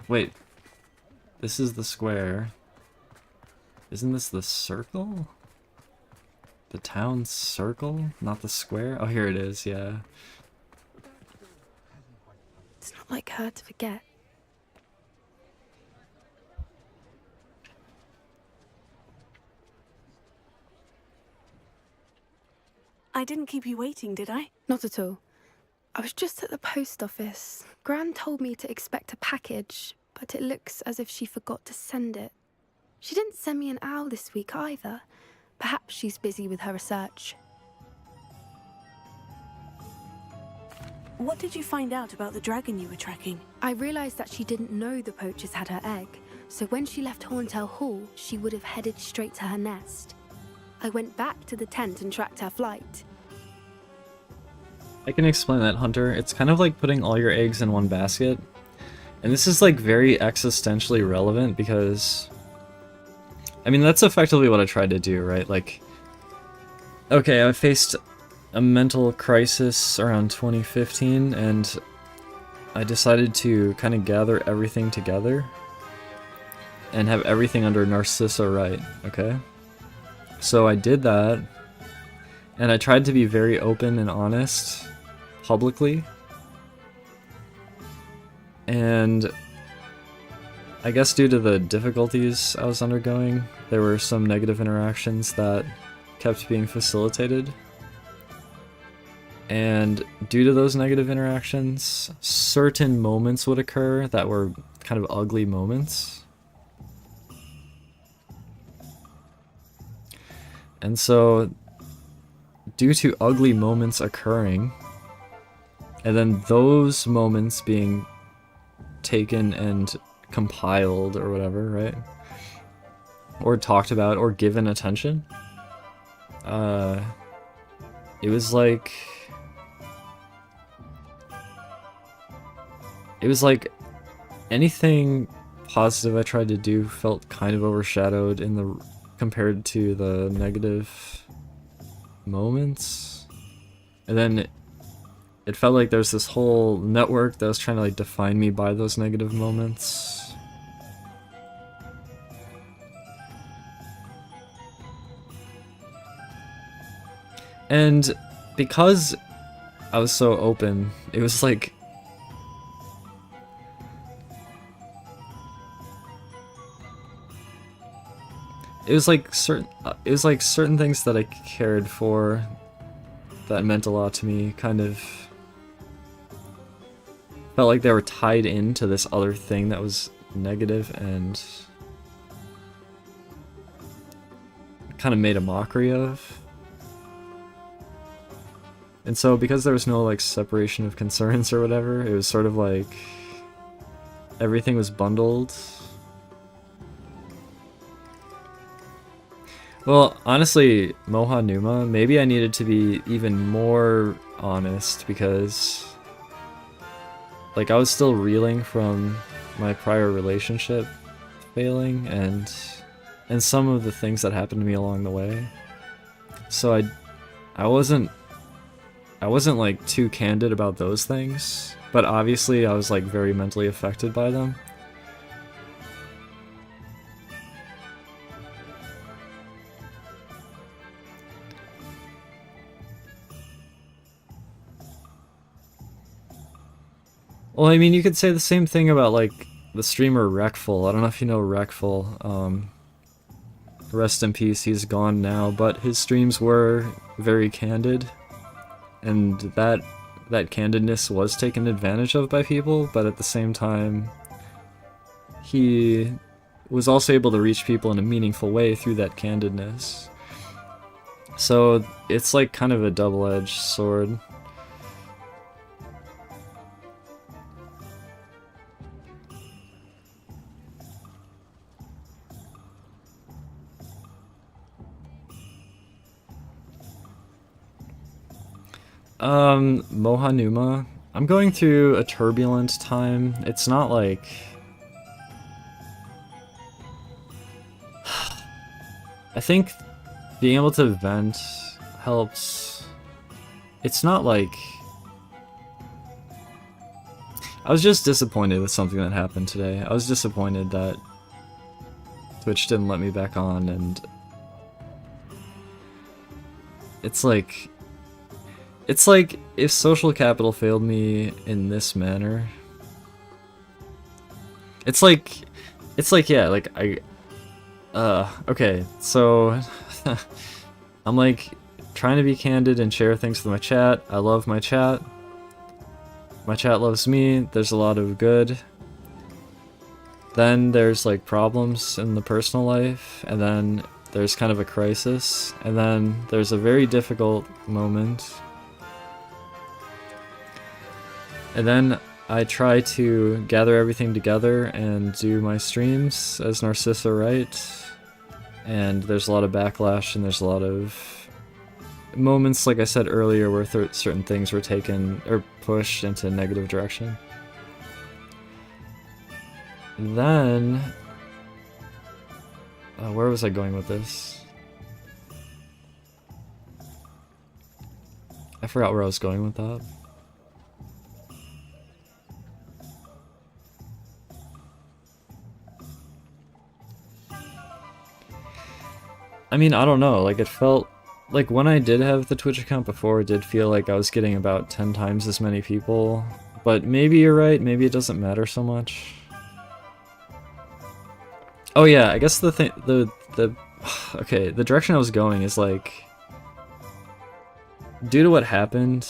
Speaker 1: Wait. This is the square. Isn't this the circle? The town circle? Not the square? Oh, here it is, yeah.
Speaker 19: It's not like her to forget.
Speaker 3: I didn't keep you waiting, did I?
Speaker 19: Not at all. I was just at the post office. Gran told me to expect a package, but it looks as if she forgot to send it. She didn't send me an owl this week either. Perhaps she's busy with her research.
Speaker 3: What did you find out about the dragon you were tracking?
Speaker 19: I realised that she didn't know the poachers had her egg, so when she left Horntail Hall, she would have headed straight to her nest. I went back to the tent and tracked her flight.
Speaker 1: I can explain that, Hunter. It's kind of like putting all your eggs in one basket. And this is like very existentially relevant because... I mean, that's effectively what I tried to do, right? Like, okay, I faced a mental crisis around 2015 and I decided to kind of gather everything together and have everything under Narcissa right, okay? So I did that, and I tried to be very open and honest publicly, and I guess due to the difficulties I was undergoing, there were some negative interactions that kept being facilitated, and due to those negative interactions, certain moments would occur that were kind of ugly moments. And so, due to ugly moments occurring, and then those moments being taken and compiled or whatever, right? Or talked about or given attention, it was like anything positive I tried to do felt kind of overshadowed in the compared to the negative moments. And then it felt like there's this whole network that was trying to like define me by those negative moments. And because I was so open, it was like it was like certain things that I cared for that meant a lot to me kind of felt like they were tied into this other thing that was negative and kind of made a mockery of. And so because there was no like separation of concerns or whatever, it was sort of like everything was bundled. Well, honestly, Moha Numa, maybe I needed to be even more honest because like I was still reeling from my prior relationship failing and some of the things that happened to me along the way. So I wasn't like too candid about those things, but obviously I was like very mentally affected by them. Well, I mean, you could say the same thing about, like, the streamer Wreckful. I don't know if you know Wreckful. Rest in peace, he's gone now, but his streams were very candid, and that candidness was taken advantage of by people, but at the same time, he was also able to reach people in a meaningful way through that candidness. So it's like kind of a double-edged sword. Mohanuma. I'm going through a turbulent time. It's not like... I think being able to vent helps. It's not like... I was just disappointed with something that happened today. I was disappointed that Twitch didn't let me back on, and... It's like if social capital failed me in this manner. It's like yeah, like okay, so I'm like trying to be candid and share things with my chat. I love my chat. My chat loves me. There's a lot of good. Then there's like problems in the personal life, and then there's kind of a crisis, and then there's a very difficult moment. And then I try to gather everything together and do my streams as Narcissa, right? And there's a lot of backlash, and there's a lot of moments, like I said earlier, where certain things were taken or pushed into a negative direction. Then... where was I going with this? I forgot where I was going with that. I mean, I don't know, like it felt like when I did have the Twitch account before, it did feel like I was getting about 10 times as many people, but maybe you're right, maybe it doesn't matter so much. Oh yeah, I guess the thing, okay, the direction I was going is like, due to what happened,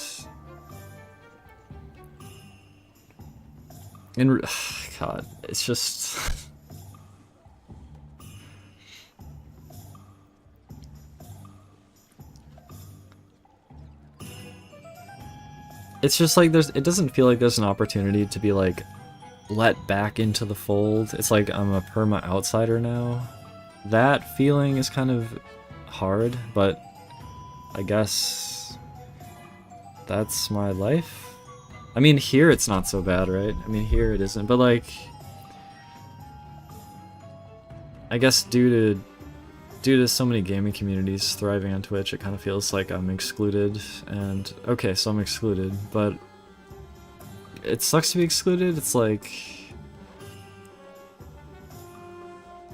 Speaker 1: God, it's just... It's just like it doesn't feel like there's an opportunity to be like let back into the fold. It's like I'm a perma outsider now. That feeling is kind of hard, but I guess that's my life. I mean, here it's not so bad, right? I mean, here it isn't, but like, I guess due to so many gaming communities thriving on Twitch, it kind of feels like I'm excluded, and okay, so I'm excluded, but it sucks to be excluded. It's like,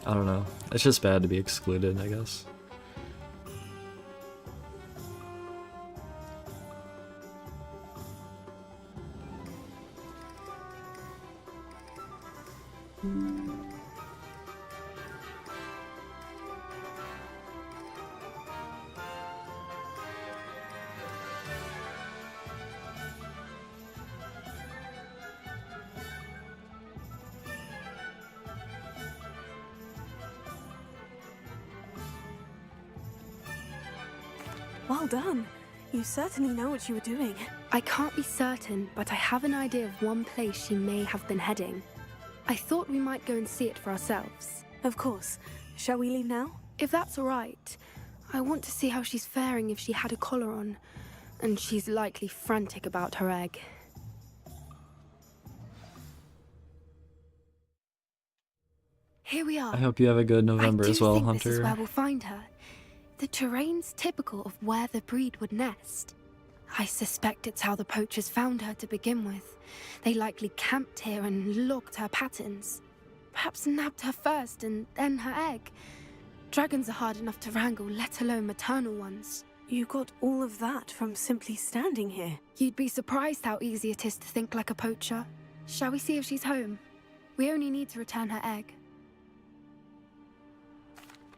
Speaker 1: I don't know, it's just bad to be excluded, I guess.
Speaker 3: Well done. You certainly know what you were doing.
Speaker 19: I can't be certain, but I have an idea of one place she may have been heading. I thought we might go and see it for ourselves.
Speaker 3: Of course. Shall we leave now?
Speaker 19: If that's all right. I want to see how she's faring if she had a collar on. And she's likely frantic about her egg. Here we are.
Speaker 1: I hope you have a good November as well, Hunter.
Speaker 19: This is where we'll find her. The terrain's typical of where the breed would nest. I suspect it's how the poachers found her to begin with. They likely camped here and logged her patterns. Perhaps nabbed her first and then her egg. Dragons are hard enough to wrangle, let alone maternal ones.
Speaker 3: You got all of that from simply standing here.
Speaker 19: You'd be surprised how easy it is to think like a poacher. Shall we see if she's home? We only need to return her egg.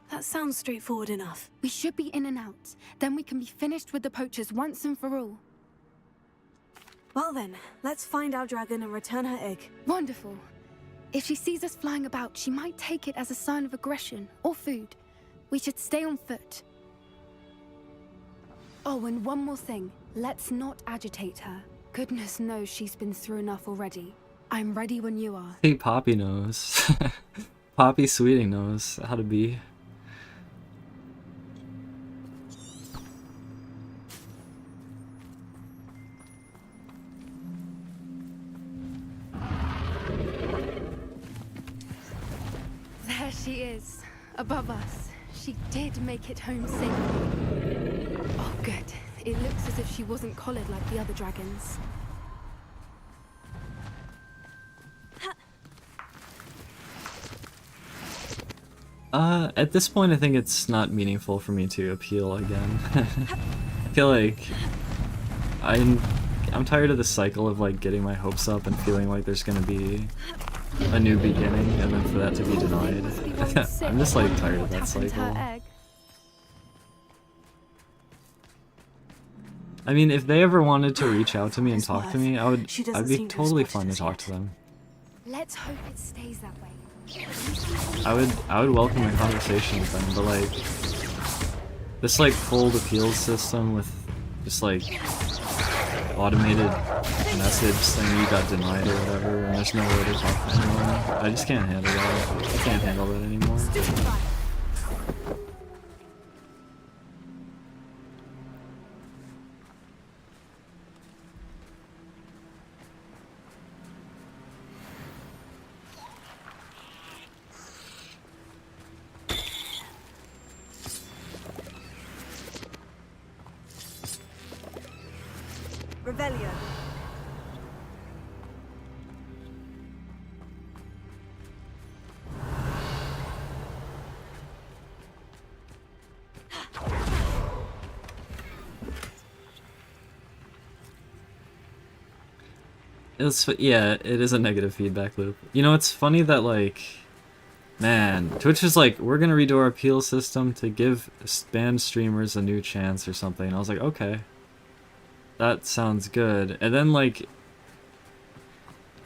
Speaker 3: That sounds straightforward enough.
Speaker 19: We should be in and out. Then we can be finished with the poachers once and for all.
Speaker 3: Well then, let's find our dragon and return her egg.
Speaker 19: Wonderful. If she sees us flying about, she might take it as a sign of aggression or food. We should stay on foot. Oh, and one more thing. Let's not agitate her. Goodness knows she's been through enough already. I'm ready when you are.
Speaker 1: Hey, Poppy knows. Poppy Sweeting knows how to be.
Speaker 19: There she is, above us. She did make it home safely. Oh, good. It looks as if she wasn't collared like the other dragons.
Speaker 1: At this point, I think it's not meaningful for me to appeal again. I feel like I'm tired of the cycle of like getting my hopes up and feeling like there's gonna be a new beginning and then for that to be denied. I'm just like tired of that cycle. I mean, if they ever wanted to reach out to me and talk to me, I'd be totally fun to talk to them.
Speaker 19: Let's hope it stays that way.
Speaker 1: I would welcome a conversation with them, but like this like fold appeals system with just like automated message saying you got denied or whatever, and there's no way to talk to anyone. I just can't handle that. I can't handle that anymore.
Speaker 3: Revelio.
Speaker 1: Yeah, it is a negative feedback loop. You know, it's funny that like, man, Twitch is like, we're gonna redo our appeal system to give banned streamers a new chance or something. And I was like, okay. That sounds good. And then like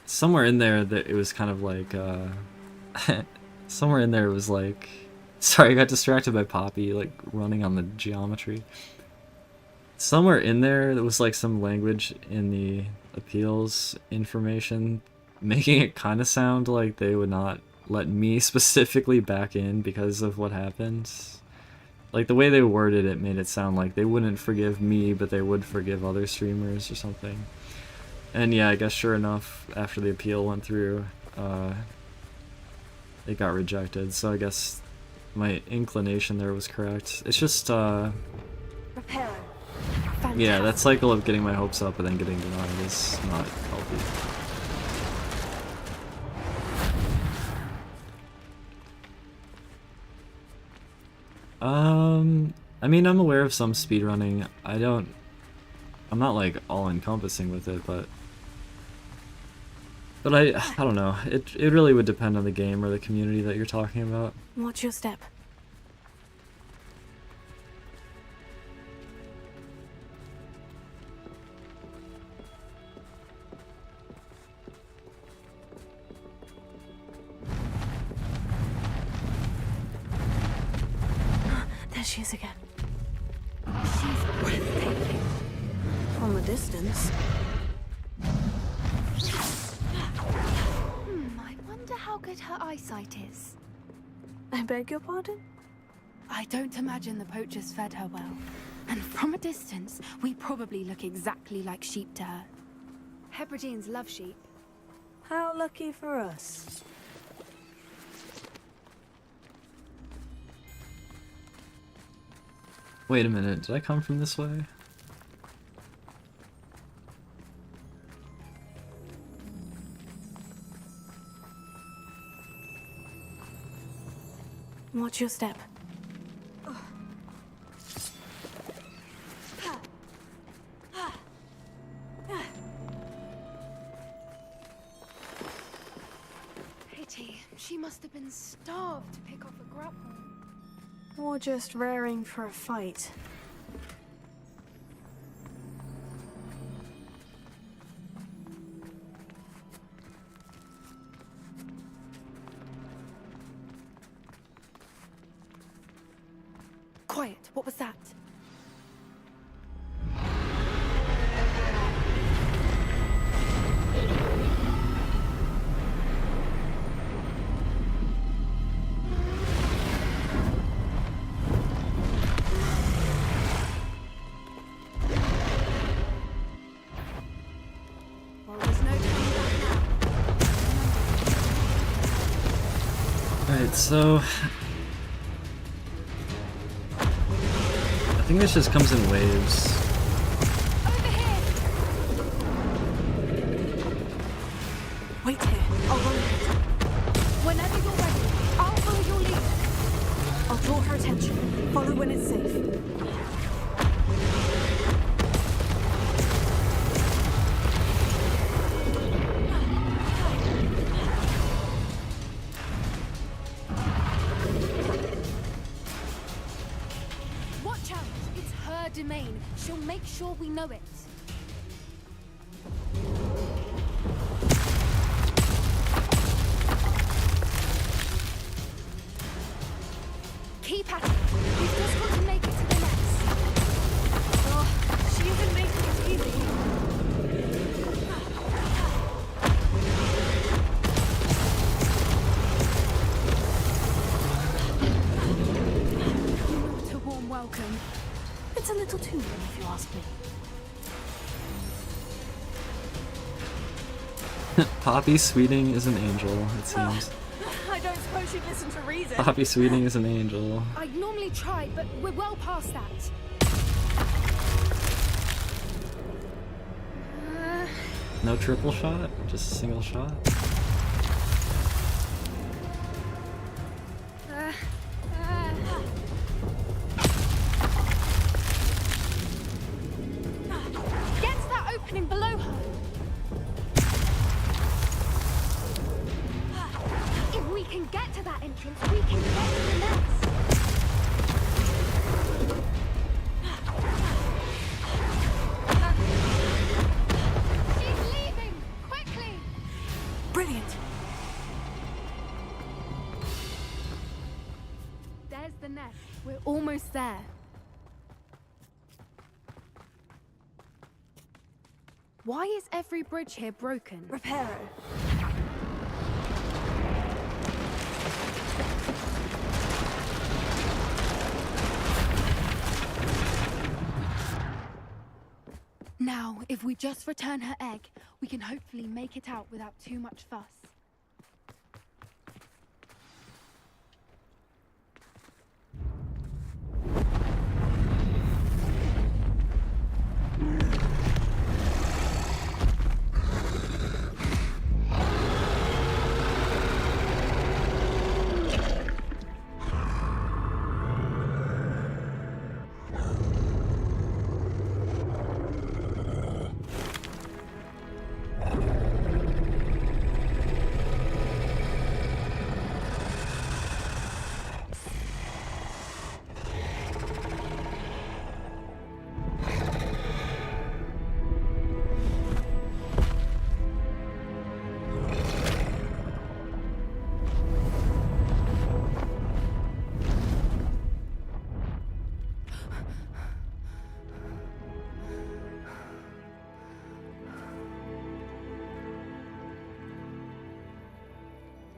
Speaker 1: somewhere in there that it was kind of like somewhere in there it was like, sorry, I got distracted by Poppy like running on the geometry. Somewhere in there was like some language in the appeals information making it kind of sound like they would not let me specifically back in because of what happened. Like, the way they worded it made it sound like they wouldn't forgive me, but they would forgive other streamers or something. And yeah, I guess sure enough, after the appeal went through, it got rejected. So I guess my inclination there was correct. It's just, yeah, that cycle of getting my hopes up and then getting denied is not healthy. I mean, I'm aware of some speedrunning. I'm not like all-encompassing with it, but I don't know. It really would depend on the game or the community that you're talking about.
Speaker 3: Watch your step. There she is again. She's breathtaking. From a distance.
Speaker 19: I wonder how good her eyesight is.
Speaker 3: I beg your pardon?
Speaker 19: I don't imagine the poachers fed her well. And from a distance, we probably look exactly like sheep to her. Hebrideans love sheep.
Speaker 3: How lucky for us.
Speaker 1: Wait a minute, did I come from this way?
Speaker 3: Watch your step.
Speaker 19: Pity. She must have been starved to pick off a grapple.
Speaker 3: Or just raring for a fight.
Speaker 19: What was that? Well, there's no turning back now.
Speaker 1: Alright, so I think this just comes in waves.
Speaker 3: Wait here. I'll run ahead.
Speaker 11: Whenever you're ready, I'll follow your lead.
Speaker 3: I'll draw her attention. Follow when it's safe.
Speaker 11: Watch out! It's her domain. She'll make sure we know it. Keep at it. We've just got to make it to the nest.
Speaker 3: Oh, she isn't making it easy.
Speaker 11: Not a warm welcome. It's a little too warm, if you ask me.
Speaker 1: Poppy Sweeting is an angel, it seems.
Speaker 11: I don't suppose you'd listen to reason.
Speaker 1: Poppy Sweeting is an angel.
Speaker 11: I'd normally try, but we're well past that.
Speaker 1: No triple shot? Just a single shot?
Speaker 11: Get to that opening below her. If we can get to that entrance, we can get to the nest. She's leaving! Quickly!
Speaker 3: Brilliant.
Speaker 19: There's the nest. We're almost there. Why is every bridge here broken?
Speaker 3: Reparo.
Speaker 19: Now, if we just return her egg, we can hopefully make it out without too much fuss.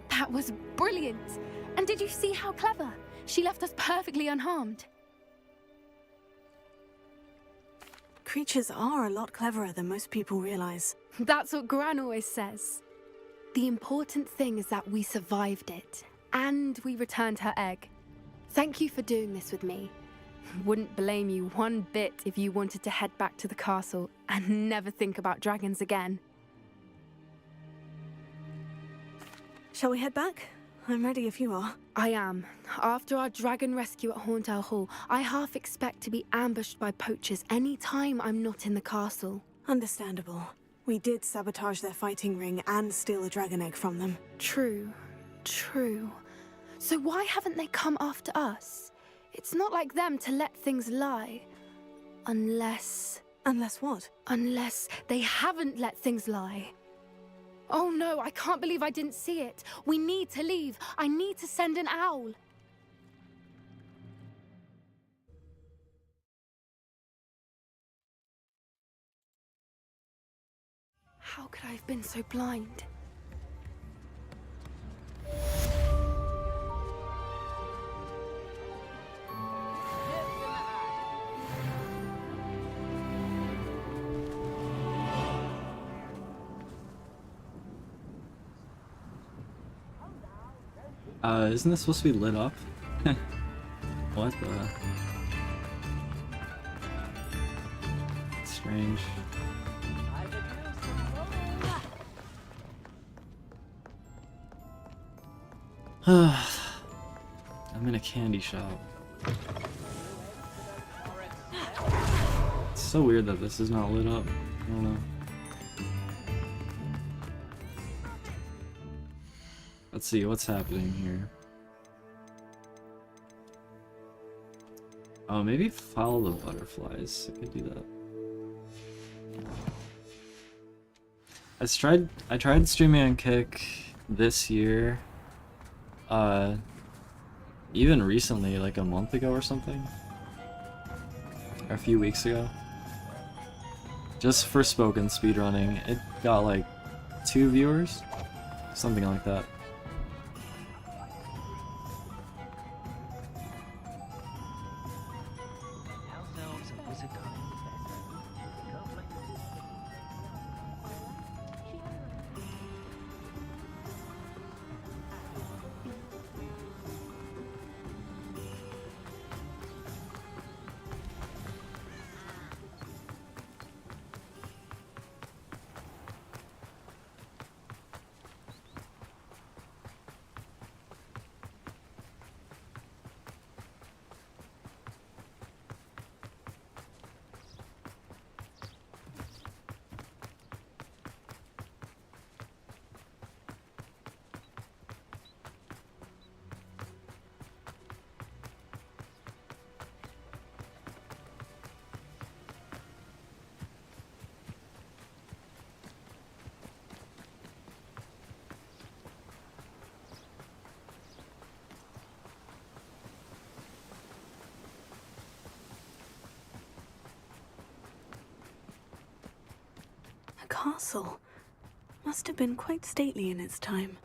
Speaker 19: That was brilliant! And did you see how clever? She left us perfectly unharmed.
Speaker 3: Creatures are a lot cleverer than most people realize.
Speaker 19: That's what Gran always says. The important thing is that we survived it, and we returned her egg. Thank you for doing this with me. Wouldn't blame you one bit if you wanted to head back to the castle and never think about dragons again.
Speaker 3: Shall we head back? I'm ready if you are.
Speaker 19: I am. After our dragon rescue at Hauntow Hall, I half expect to be ambushed by poachers any time I'm not in the castle.
Speaker 3: Understandable. We did sabotage their fighting ring and steal a dragon egg from them.
Speaker 19: True. So why haven't they come after us? It's not like them to let things lie. Unless...
Speaker 3: Unless what?
Speaker 19: Unless they haven't let things lie. Oh no, I can't believe I didn't see it. We need to leave. I need to send an owl. could I have been so blind?
Speaker 1: Isn't this supposed to be lit up? What the? Strange. I'm in a candy shop. It's so weird that this is not lit up. I don't know. Let's see what's happening here. Oh, maybe follow the butterflies. I could do that. I tried streaming on Kick this year. Even recently, like a month ago or something. Or a few weeks ago. Just for spoken speedrunning. It got like 2 viewers. Something like that.
Speaker 3: A castle. Must have been quite stately in its time.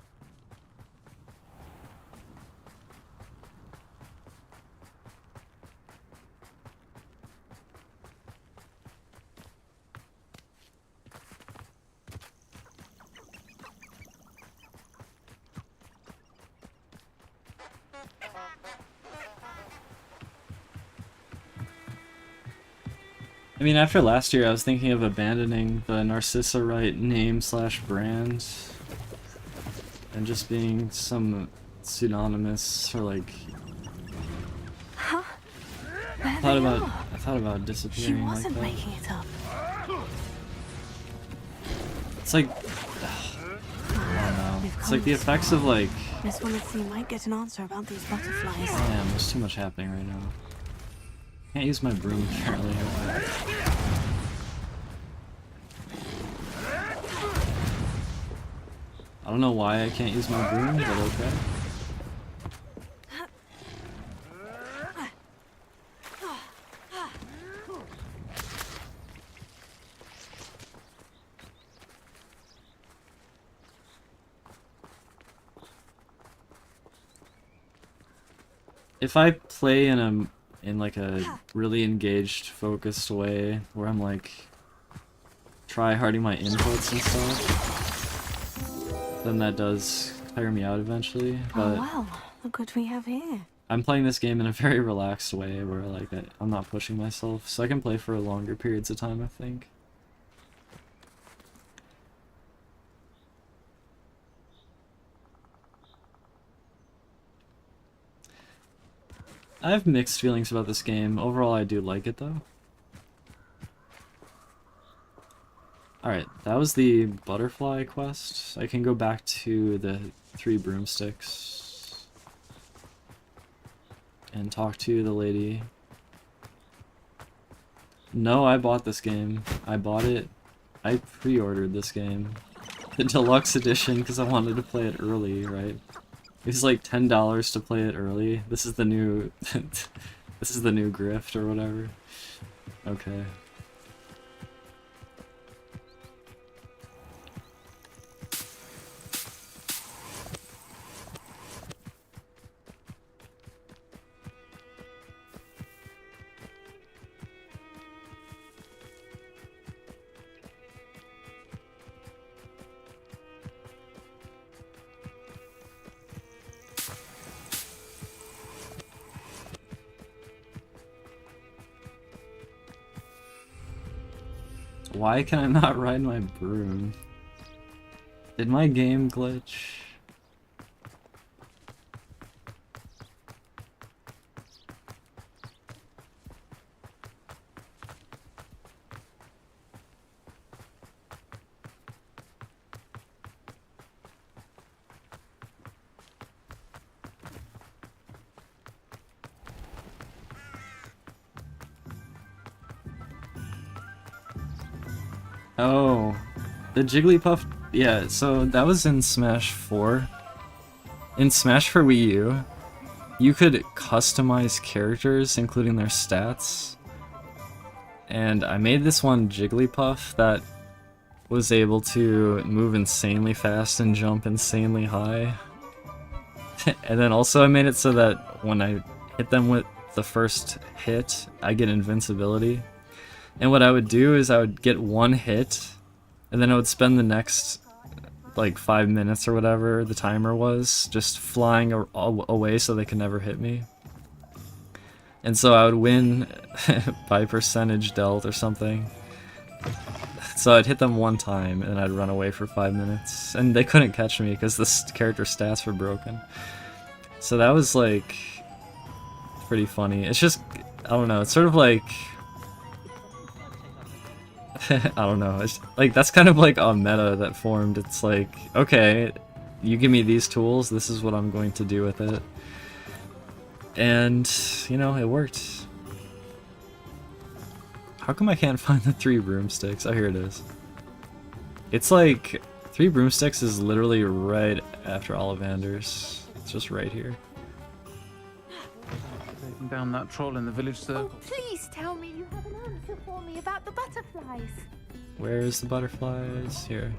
Speaker 1: I mean, after last year, I was thinking of abandoning the Narcissa name/brand and just being some pseudonymous or like.
Speaker 3: Huh? There
Speaker 1: I thought about
Speaker 3: She
Speaker 1: disappearing like
Speaker 3: wasn't
Speaker 1: that.
Speaker 3: making it up.
Speaker 1: It's like I don't know. It's like the effects of like.
Speaker 3: Miss Wallenstein might get an answer about these butterflies.
Speaker 1: Damn, there's too much happening right now. Can't use my broom apparently. I don't know why I can't use my broom, but okay. If I play in like a really engaged, focused way where I'm like try-harding my inputs and stuff, then that does tire me out eventually. But
Speaker 3: Oh well, look what we have here.
Speaker 1: I'm playing this game in a very relaxed way where like I'm not pushing myself, so I can play for longer periods of time, I think. I have mixed feelings about this game. Overall, I do like it, though. Alright, that was the butterfly quest. I can go back to the 3 broomsticks and talk to the lady. No, I bought this game. I bought it. I pre-ordered this game. The deluxe edition, because I wanted to play it early, right? It's like $10 to play it early. This is the new this is the new grift or whatever. Okay. Why can I not ride my broom? Did my game glitch? Oh, the Jigglypuff, yeah, so that was in Smash 4. In Smash for Wii U, you could customize characters, including their stats. And I made this one Jigglypuff that was able to move insanely fast and jump insanely high. And then also I made it so that when I hit them with the first hit, I get invincibility. And what I would do is I would get one hit, and then I would spend the next, like, 5 minutes or whatever the timer was, just flying away so they could never hit me. And so I would win by percentage dealt or something. So I'd hit them one time, and I'd run away for 5 minutes. And they couldn't catch me because the character stats were broken. So that was, like, pretty funny. It's just, I don't know, it's sort of like... I don't know, it's like that's kind of like a meta that formed. It's like, okay, you give me these tools, this is what I'm going to do with it. And, you know, it worked. How come I can't find the 3 broomsticks? Oh, here it is. It's like, 3 broomsticks is literally right after Ollivander's. It's just right here.
Speaker 17: Taking down that troll in the village circle.
Speaker 11: Oh, please tell me you have an answer for me about the butterflies.
Speaker 1: Where's the butterflies? Here.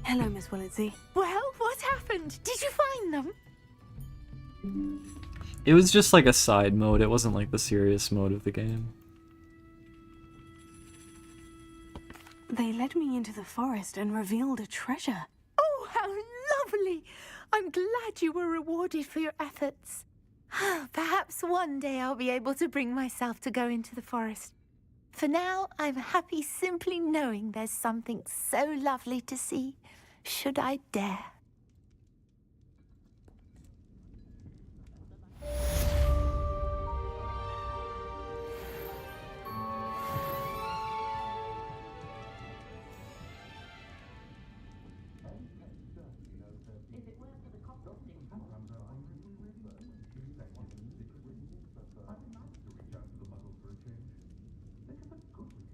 Speaker 3: Hello, Miss Willitsy.
Speaker 11: Well, what happened? Did you find them?
Speaker 1: It was just like a side mode, it wasn't like the serious mode of the game.
Speaker 3: They led me into the forest and revealed a treasure.
Speaker 11: Oh, how lovely! I'm glad you were rewarded for your efforts. Perhaps one day I'll be able to bring myself to go into the forest. For now, I'm happy simply knowing there's something so lovely to see, should I dare.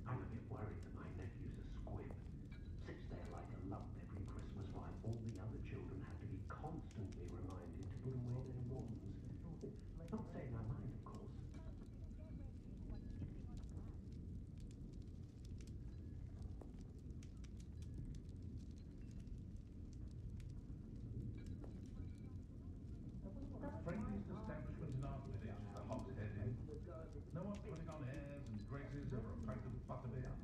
Speaker 6: I'm a bit worried that my nephew's a squib. Sits there like a lump every Christmas while all the other children have to be constantly reminded to put away their wands. Not saying I mind, of course. Friendliest establishment in our village, the Hogshead Inn. No one putting on airs and graces over a pint of butterbeer.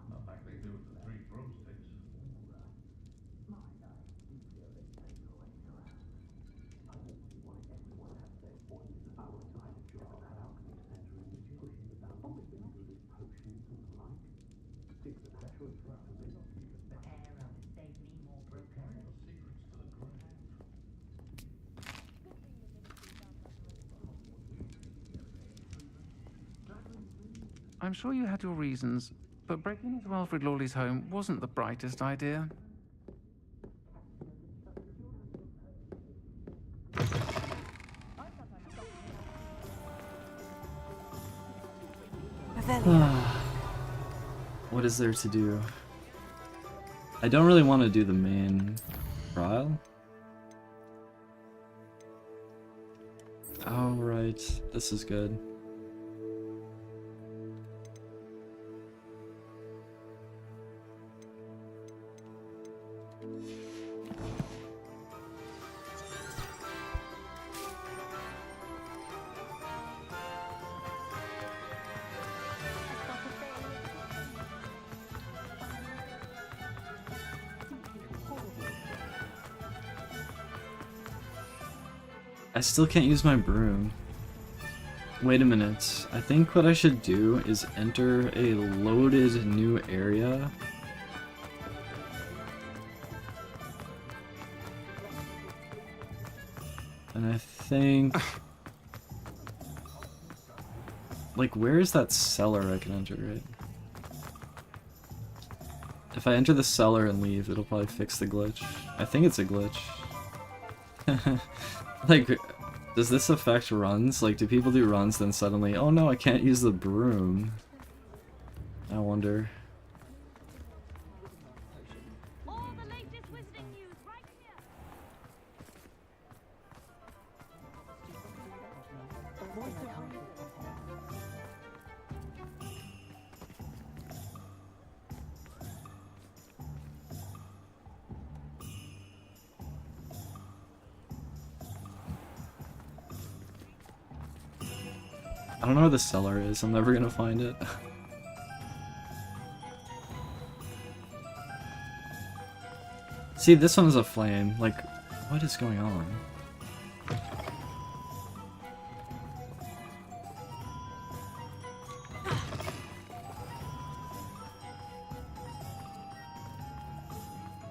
Speaker 6: Not like they do at the 3 broomsticks.
Speaker 17: I'm sure you had your reasons, but breaking into Alfred Lawley's home wasn't the brightest idea.
Speaker 1: What is there to do? I don't really want to do the main trial. Oh, right. This is good. I still can't use my broom. Wait a minute. I think what I should do is enter a loaded new area. And I think... like, where is that cellar I can enter, right? If I enter the cellar and leave, it'll probably fix the glitch. I think it's a glitch. Like, does this affect runs? Like, do people do runs then suddenly, oh no, I can't use the broom? I wonder. I don't know where the cellar is. I'm never gonna find it. See, this one is a flame. Like, what is going on?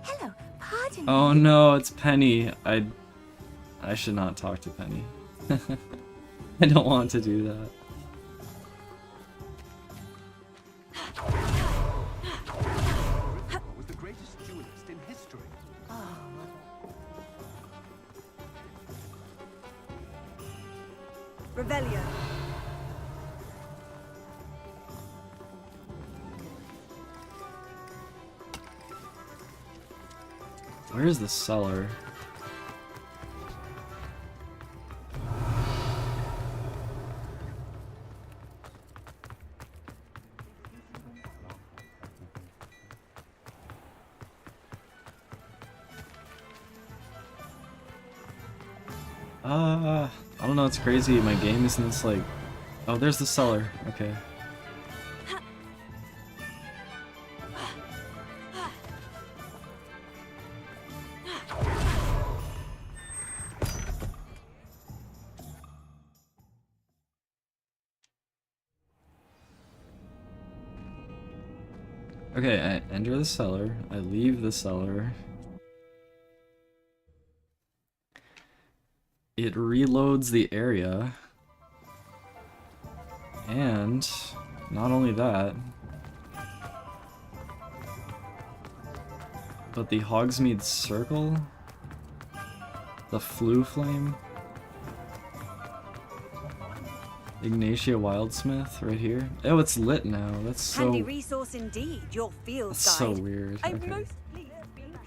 Speaker 11: Hello, pardon
Speaker 1: Oh
Speaker 11: me.
Speaker 1: no, it's Penny. I should not talk to Penny. I don't want to do that.
Speaker 6: Was the greatest duelist in history.
Speaker 3: Revelio.
Speaker 1: Where is the cellar? I don't know, it's crazy. My game is in this, like... Oh, there's the cellar. Okay. Okay, I enter the cellar. I leave the cellar. It reloads the area. And not only that, but the Hogsmeade Circle, the Flue Flame, Ignatia Wildsmith right here. Oh, it's lit now. That's so...
Speaker 18: Handy resource indeed, your field
Speaker 1: That's so weird.
Speaker 18: I'm
Speaker 1: Okay.
Speaker 18: most pleased to be included.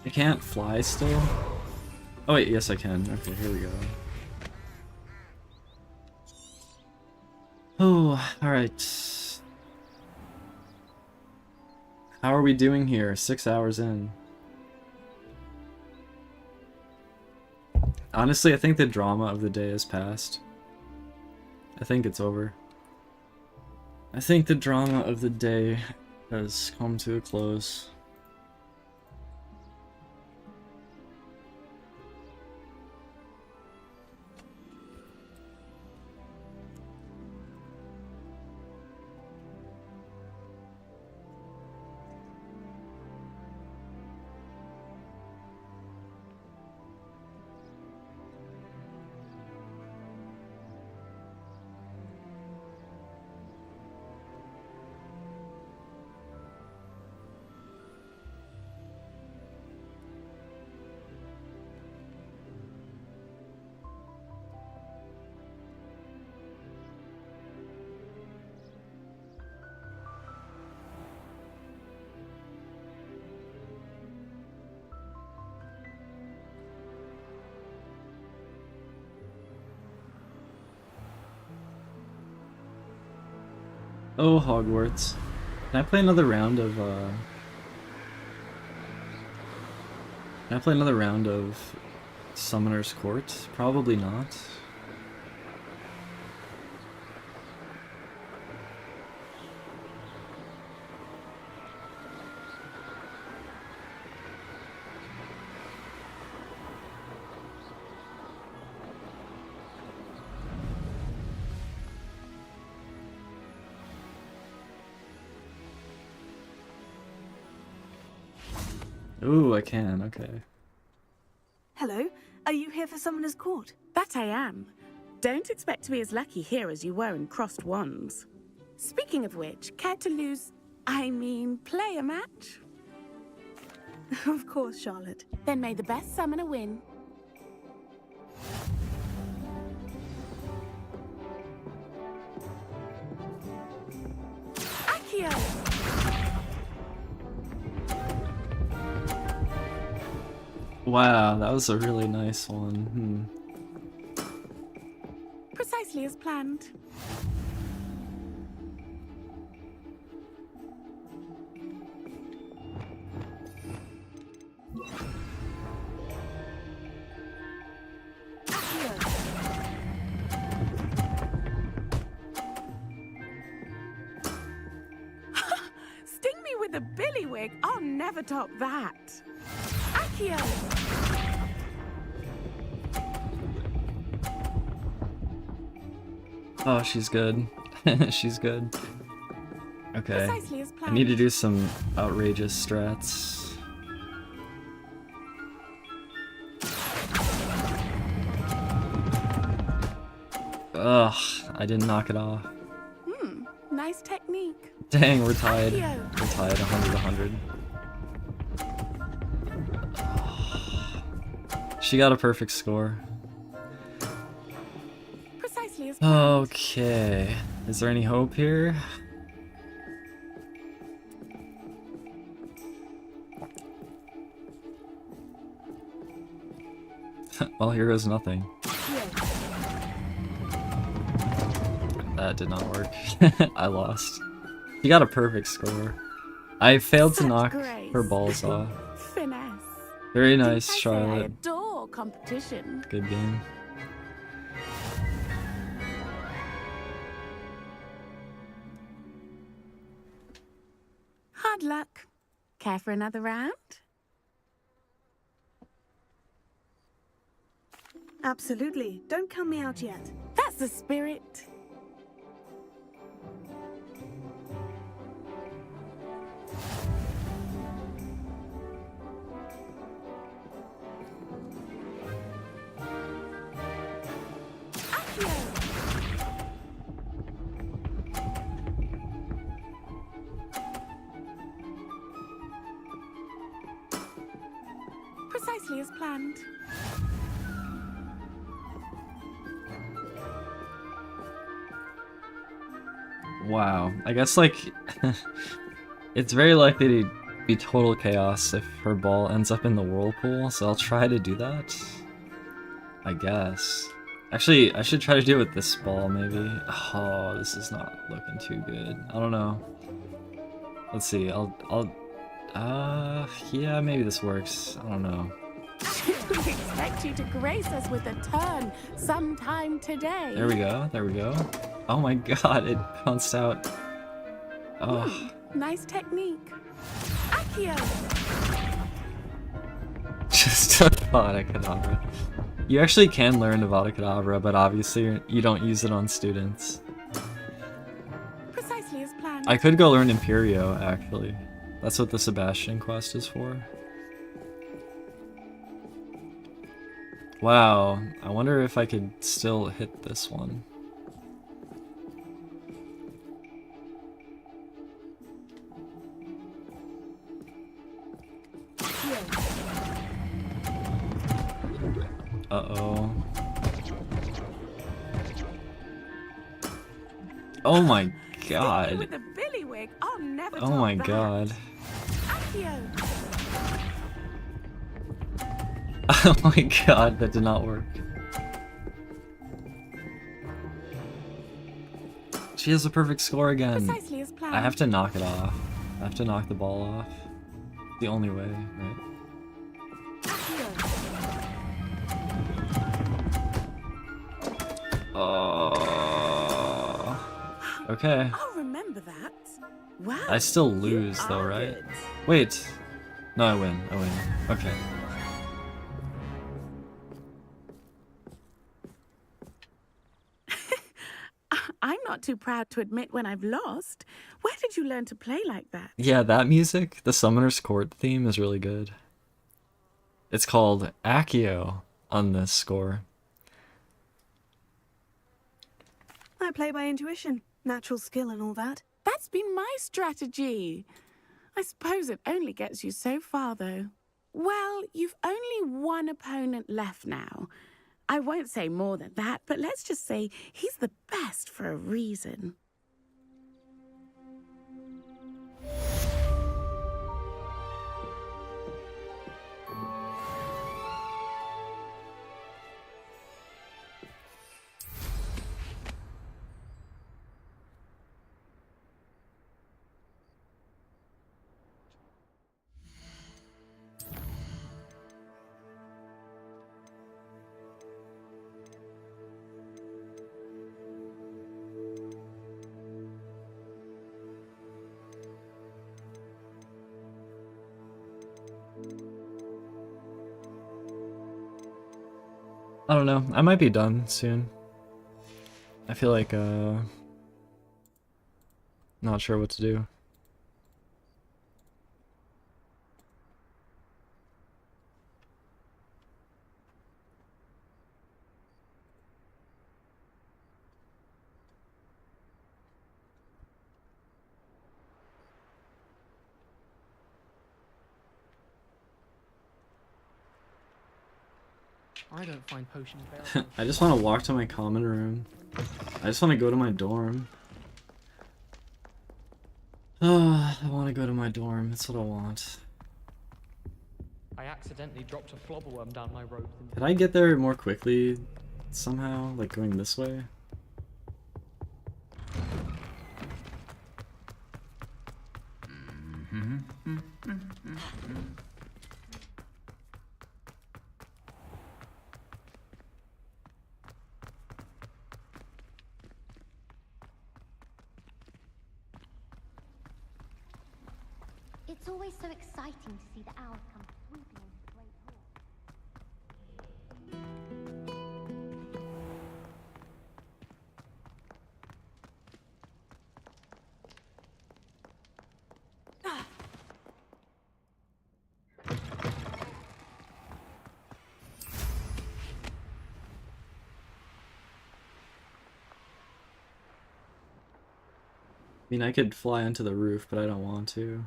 Speaker 1: I can't fly still? Oh wait, yes I can. Okay, here we go. Oh, alright. How are we doing here? 6 hours in. Honestly, I think the drama of the day has passed. I think it's over. I think the drama of the day has come to a close. Oh, Hogwarts. Can I play another round of, Can I play another round of Summoner's Court? Probably not. Ooh, I can, okay.
Speaker 18: Hello, are you here for Summoner's Court?
Speaker 2: That I am. Don't expect to be as lucky here as you were in Crossed Wands. Speaking of which, care to play a match?
Speaker 18: Of course, Charlotte.
Speaker 2: Then may the best summoner win. Accio!
Speaker 1: Wow, that was a really nice one.
Speaker 2: Precisely as planned. Sting me with a billywig. I'll never top that. Accio!
Speaker 1: Oh, she's good. She's good. Okay.
Speaker 2: Precisely as
Speaker 1: I
Speaker 2: planned.
Speaker 1: need to do some outrageous strats. Ugh, I didn't knock it off.
Speaker 2: Nice technique.
Speaker 1: Dang, we're tied.
Speaker 2: Accio.
Speaker 1: We're tied 100-100. She got a perfect score.
Speaker 2: Precisely as
Speaker 1: Okay. Is there any hope here? Well, here goes nothing. That did not work. I lost. She got a perfect score. I failed to knock her balls off.
Speaker 2: Finesse.
Speaker 1: Very nice,
Speaker 2: I
Speaker 1: Charlotte.
Speaker 2: adore competition.
Speaker 1: Good game.
Speaker 2: Hard luck. Care for another round?
Speaker 18: Absolutely. Don't count me out yet.
Speaker 2: That's the spirit. Precisely as planned.
Speaker 1: Wow. I guess, like, it's very likely to be total chaos if her ball ends up in the whirlpool, so I'll try to do that. I guess. Actually, I should try to do it with this ball, maybe. Oh, this is not looking too good. I don't know. Let's see, yeah, maybe this works. I don't know.
Speaker 2: We expect you to grace us with a turn sometime today.
Speaker 1: There we go, there we go. Oh my god, it bounced out. Oh.
Speaker 2: Nice technique. Accio!
Speaker 1: Just a Avada Kedavra. You actually can learn Avada Kedavra, but obviously you don't use it on students.
Speaker 2: Precisely as planned.
Speaker 1: I could go learn Imperio, actually. That's what the Sebastian quest is for. Wow, I wonder if I could still hit this one. Uh-oh. Oh my god.
Speaker 2: With a billywig, I'll never
Speaker 1: Oh
Speaker 2: top
Speaker 1: my
Speaker 2: that.
Speaker 1: god.
Speaker 2: Accio!
Speaker 1: Oh my god, that did not work. She has a perfect score again.
Speaker 2: Precisely as planned.
Speaker 1: I have to knock it off. I have to knock the ball off. The only way, right? Oh. Okay.
Speaker 2: I'll remember that. Wow.
Speaker 1: I still lose though, right?
Speaker 2: Good.
Speaker 1: Wait. No, I win. I win. Okay.
Speaker 2: I'm not too proud to admit when I've lost. Where did you learn to play like that?
Speaker 1: Yeah, that music, the Summoner's Court theme is really good. It's called Accio on this score.
Speaker 18: I play by intuition, natural skill and all that.
Speaker 2: That's been my strategy. I suppose it only gets you so far, though. Well, you've only one opponent left now. I won't say more than that, but let's just say he's the best for a reason.
Speaker 1: I don't know. I might be done soon. I feel like, not sure what to do.
Speaker 12: I don't find potions very
Speaker 1: I just want to walk to my common room. I just want to go to my dorm. Oh, I want to go to my dorm. That's what I want.
Speaker 12: I accidentally dropped a flobberworm down my rope.
Speaker 1: Could I get there more quickly somehow? Like going this way?
Speaker 10: It's always so exciting to see the owls come swooping into the great hall.
Speaker 1: I mean, I could fly onto the roof, but I don't want to.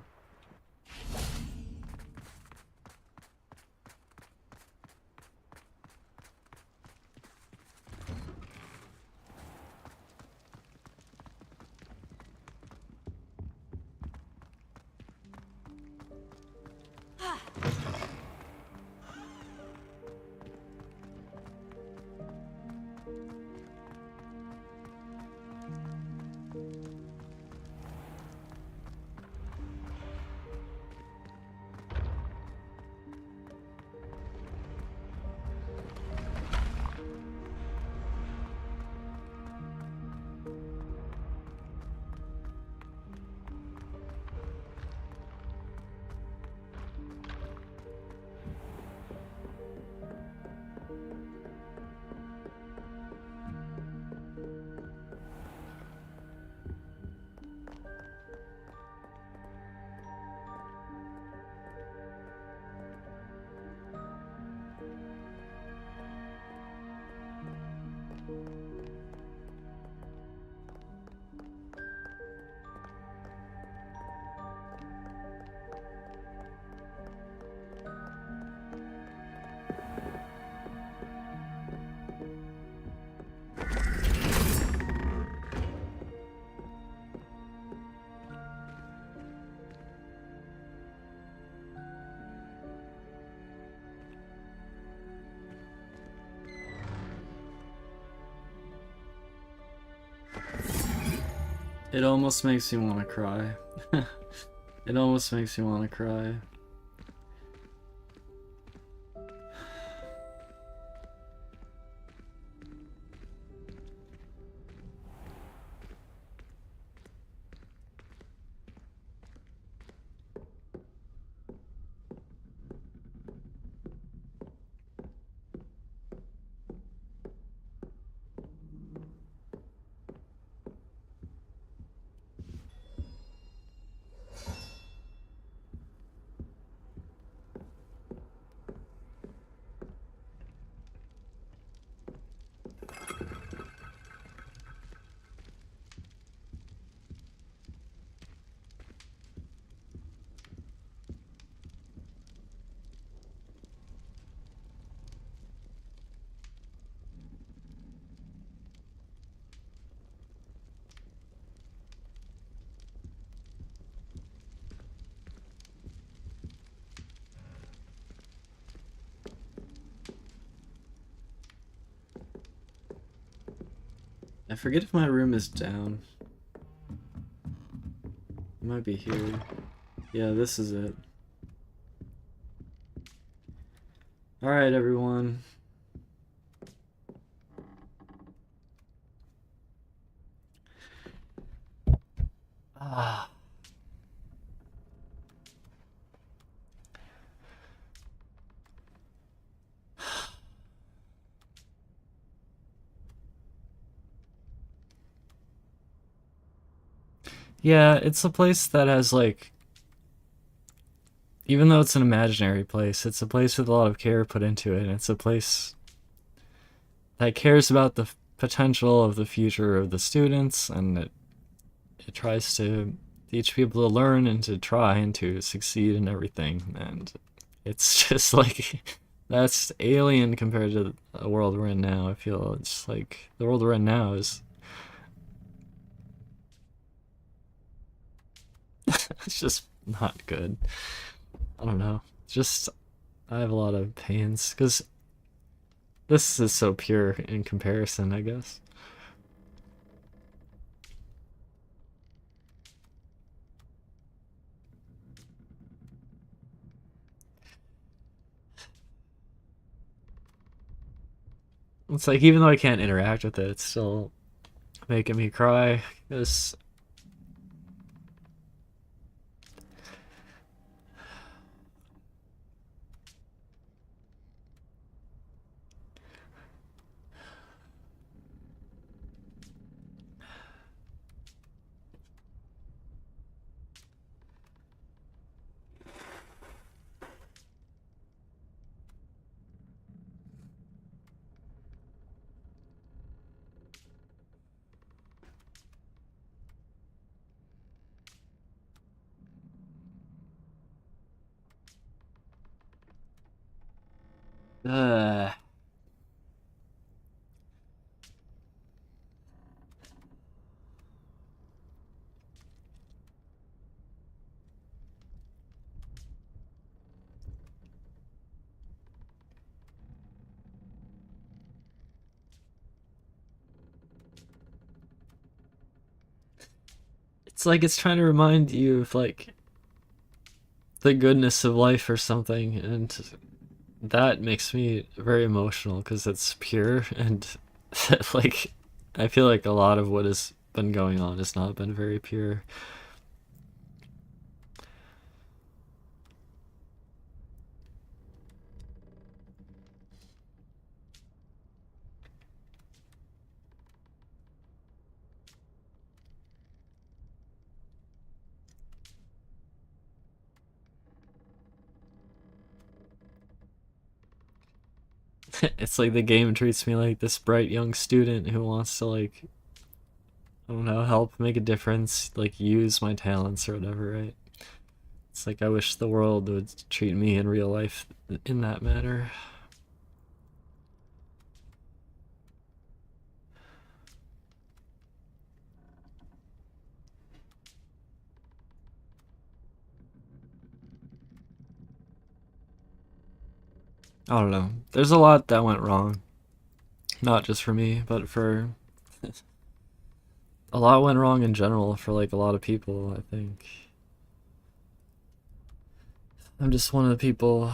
Speaker 1: It almost makes me want to cry. It almost makes me want to cry. I forget if my room is down. It might be here. Yeah, this is it. Alright, everyone. Ah. Yeah, it's a place that has, like, even though it's an imaginary place, it's a place with a lot of care put into it, and it's a place that cares about the potential of the future of the students, and it tries to teach people to learn and to try and to succeed in everything, and it's just like, that's alien compared to the world we're in now. I feel it's like, the world we're in now is it's just not good. I don't know. Just, I have a lot of pains, because this is so pure in comparison, I guess. It's like, even though I can't interact with it, it's still making me cry, because uh, it's like it's trying to remind you of, like, the goodness of life or something, and that makes me very emotional because it's pure, and like, I feel like a lot of what has been going on has not been very pure. It's like the game treats me like this bright young student who wants to, like, I don't know, help make a difference, like, use my talents or whatever, right? It's like, I wish the world would treat me in real life in that manner. I don't know. There's a lot that went wrong. Not just for me, but for a lot went wrong in general for like a lot of people, I think. I'm just one of the people.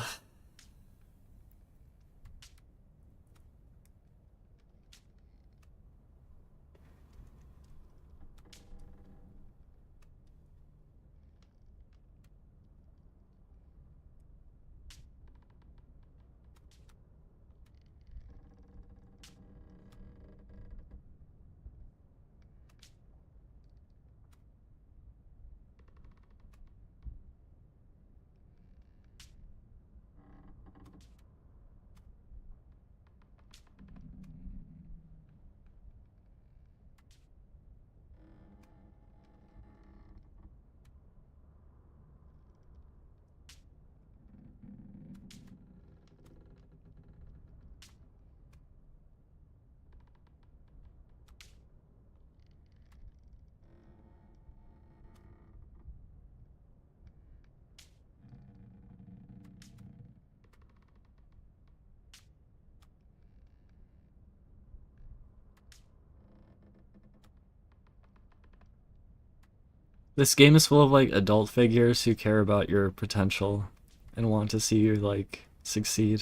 Speaker 1: This game is full of like adult figures who care about your potential and want to see you like succeed.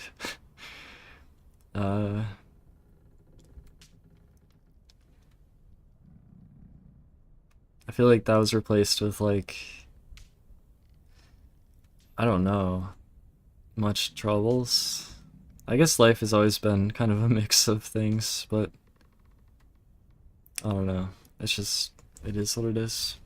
Speaker 1: uh I feel like that was replaced with like, I don't know, much troubles. I guess life has always been kind of a mix of things, but I don't know. It's just, it is what it is.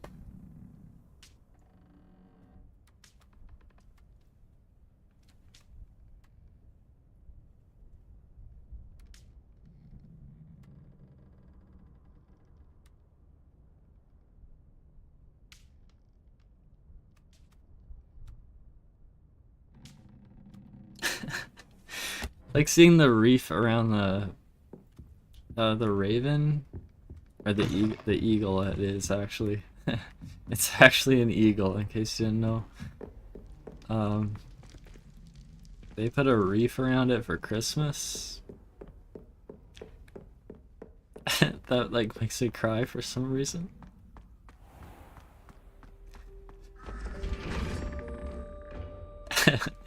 Speaker 1: Like seeing the reef around the raven, or the eagle. It is actually, it's actually an eagle. In case you didn't know, they put a reef around it for Christmas. That like makes me cry for some reason.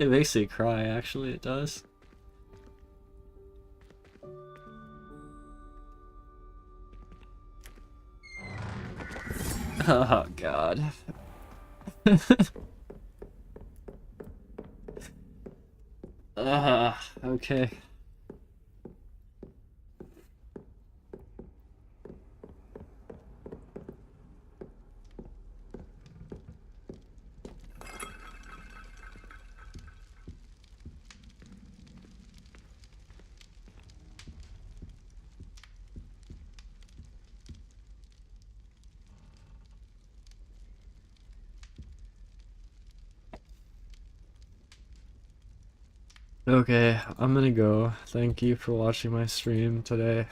Speaker 1: It makes me cry. Actually, it does. Oh god. Okay. Okay, I'm gonna go. Thank you for watching my stream today.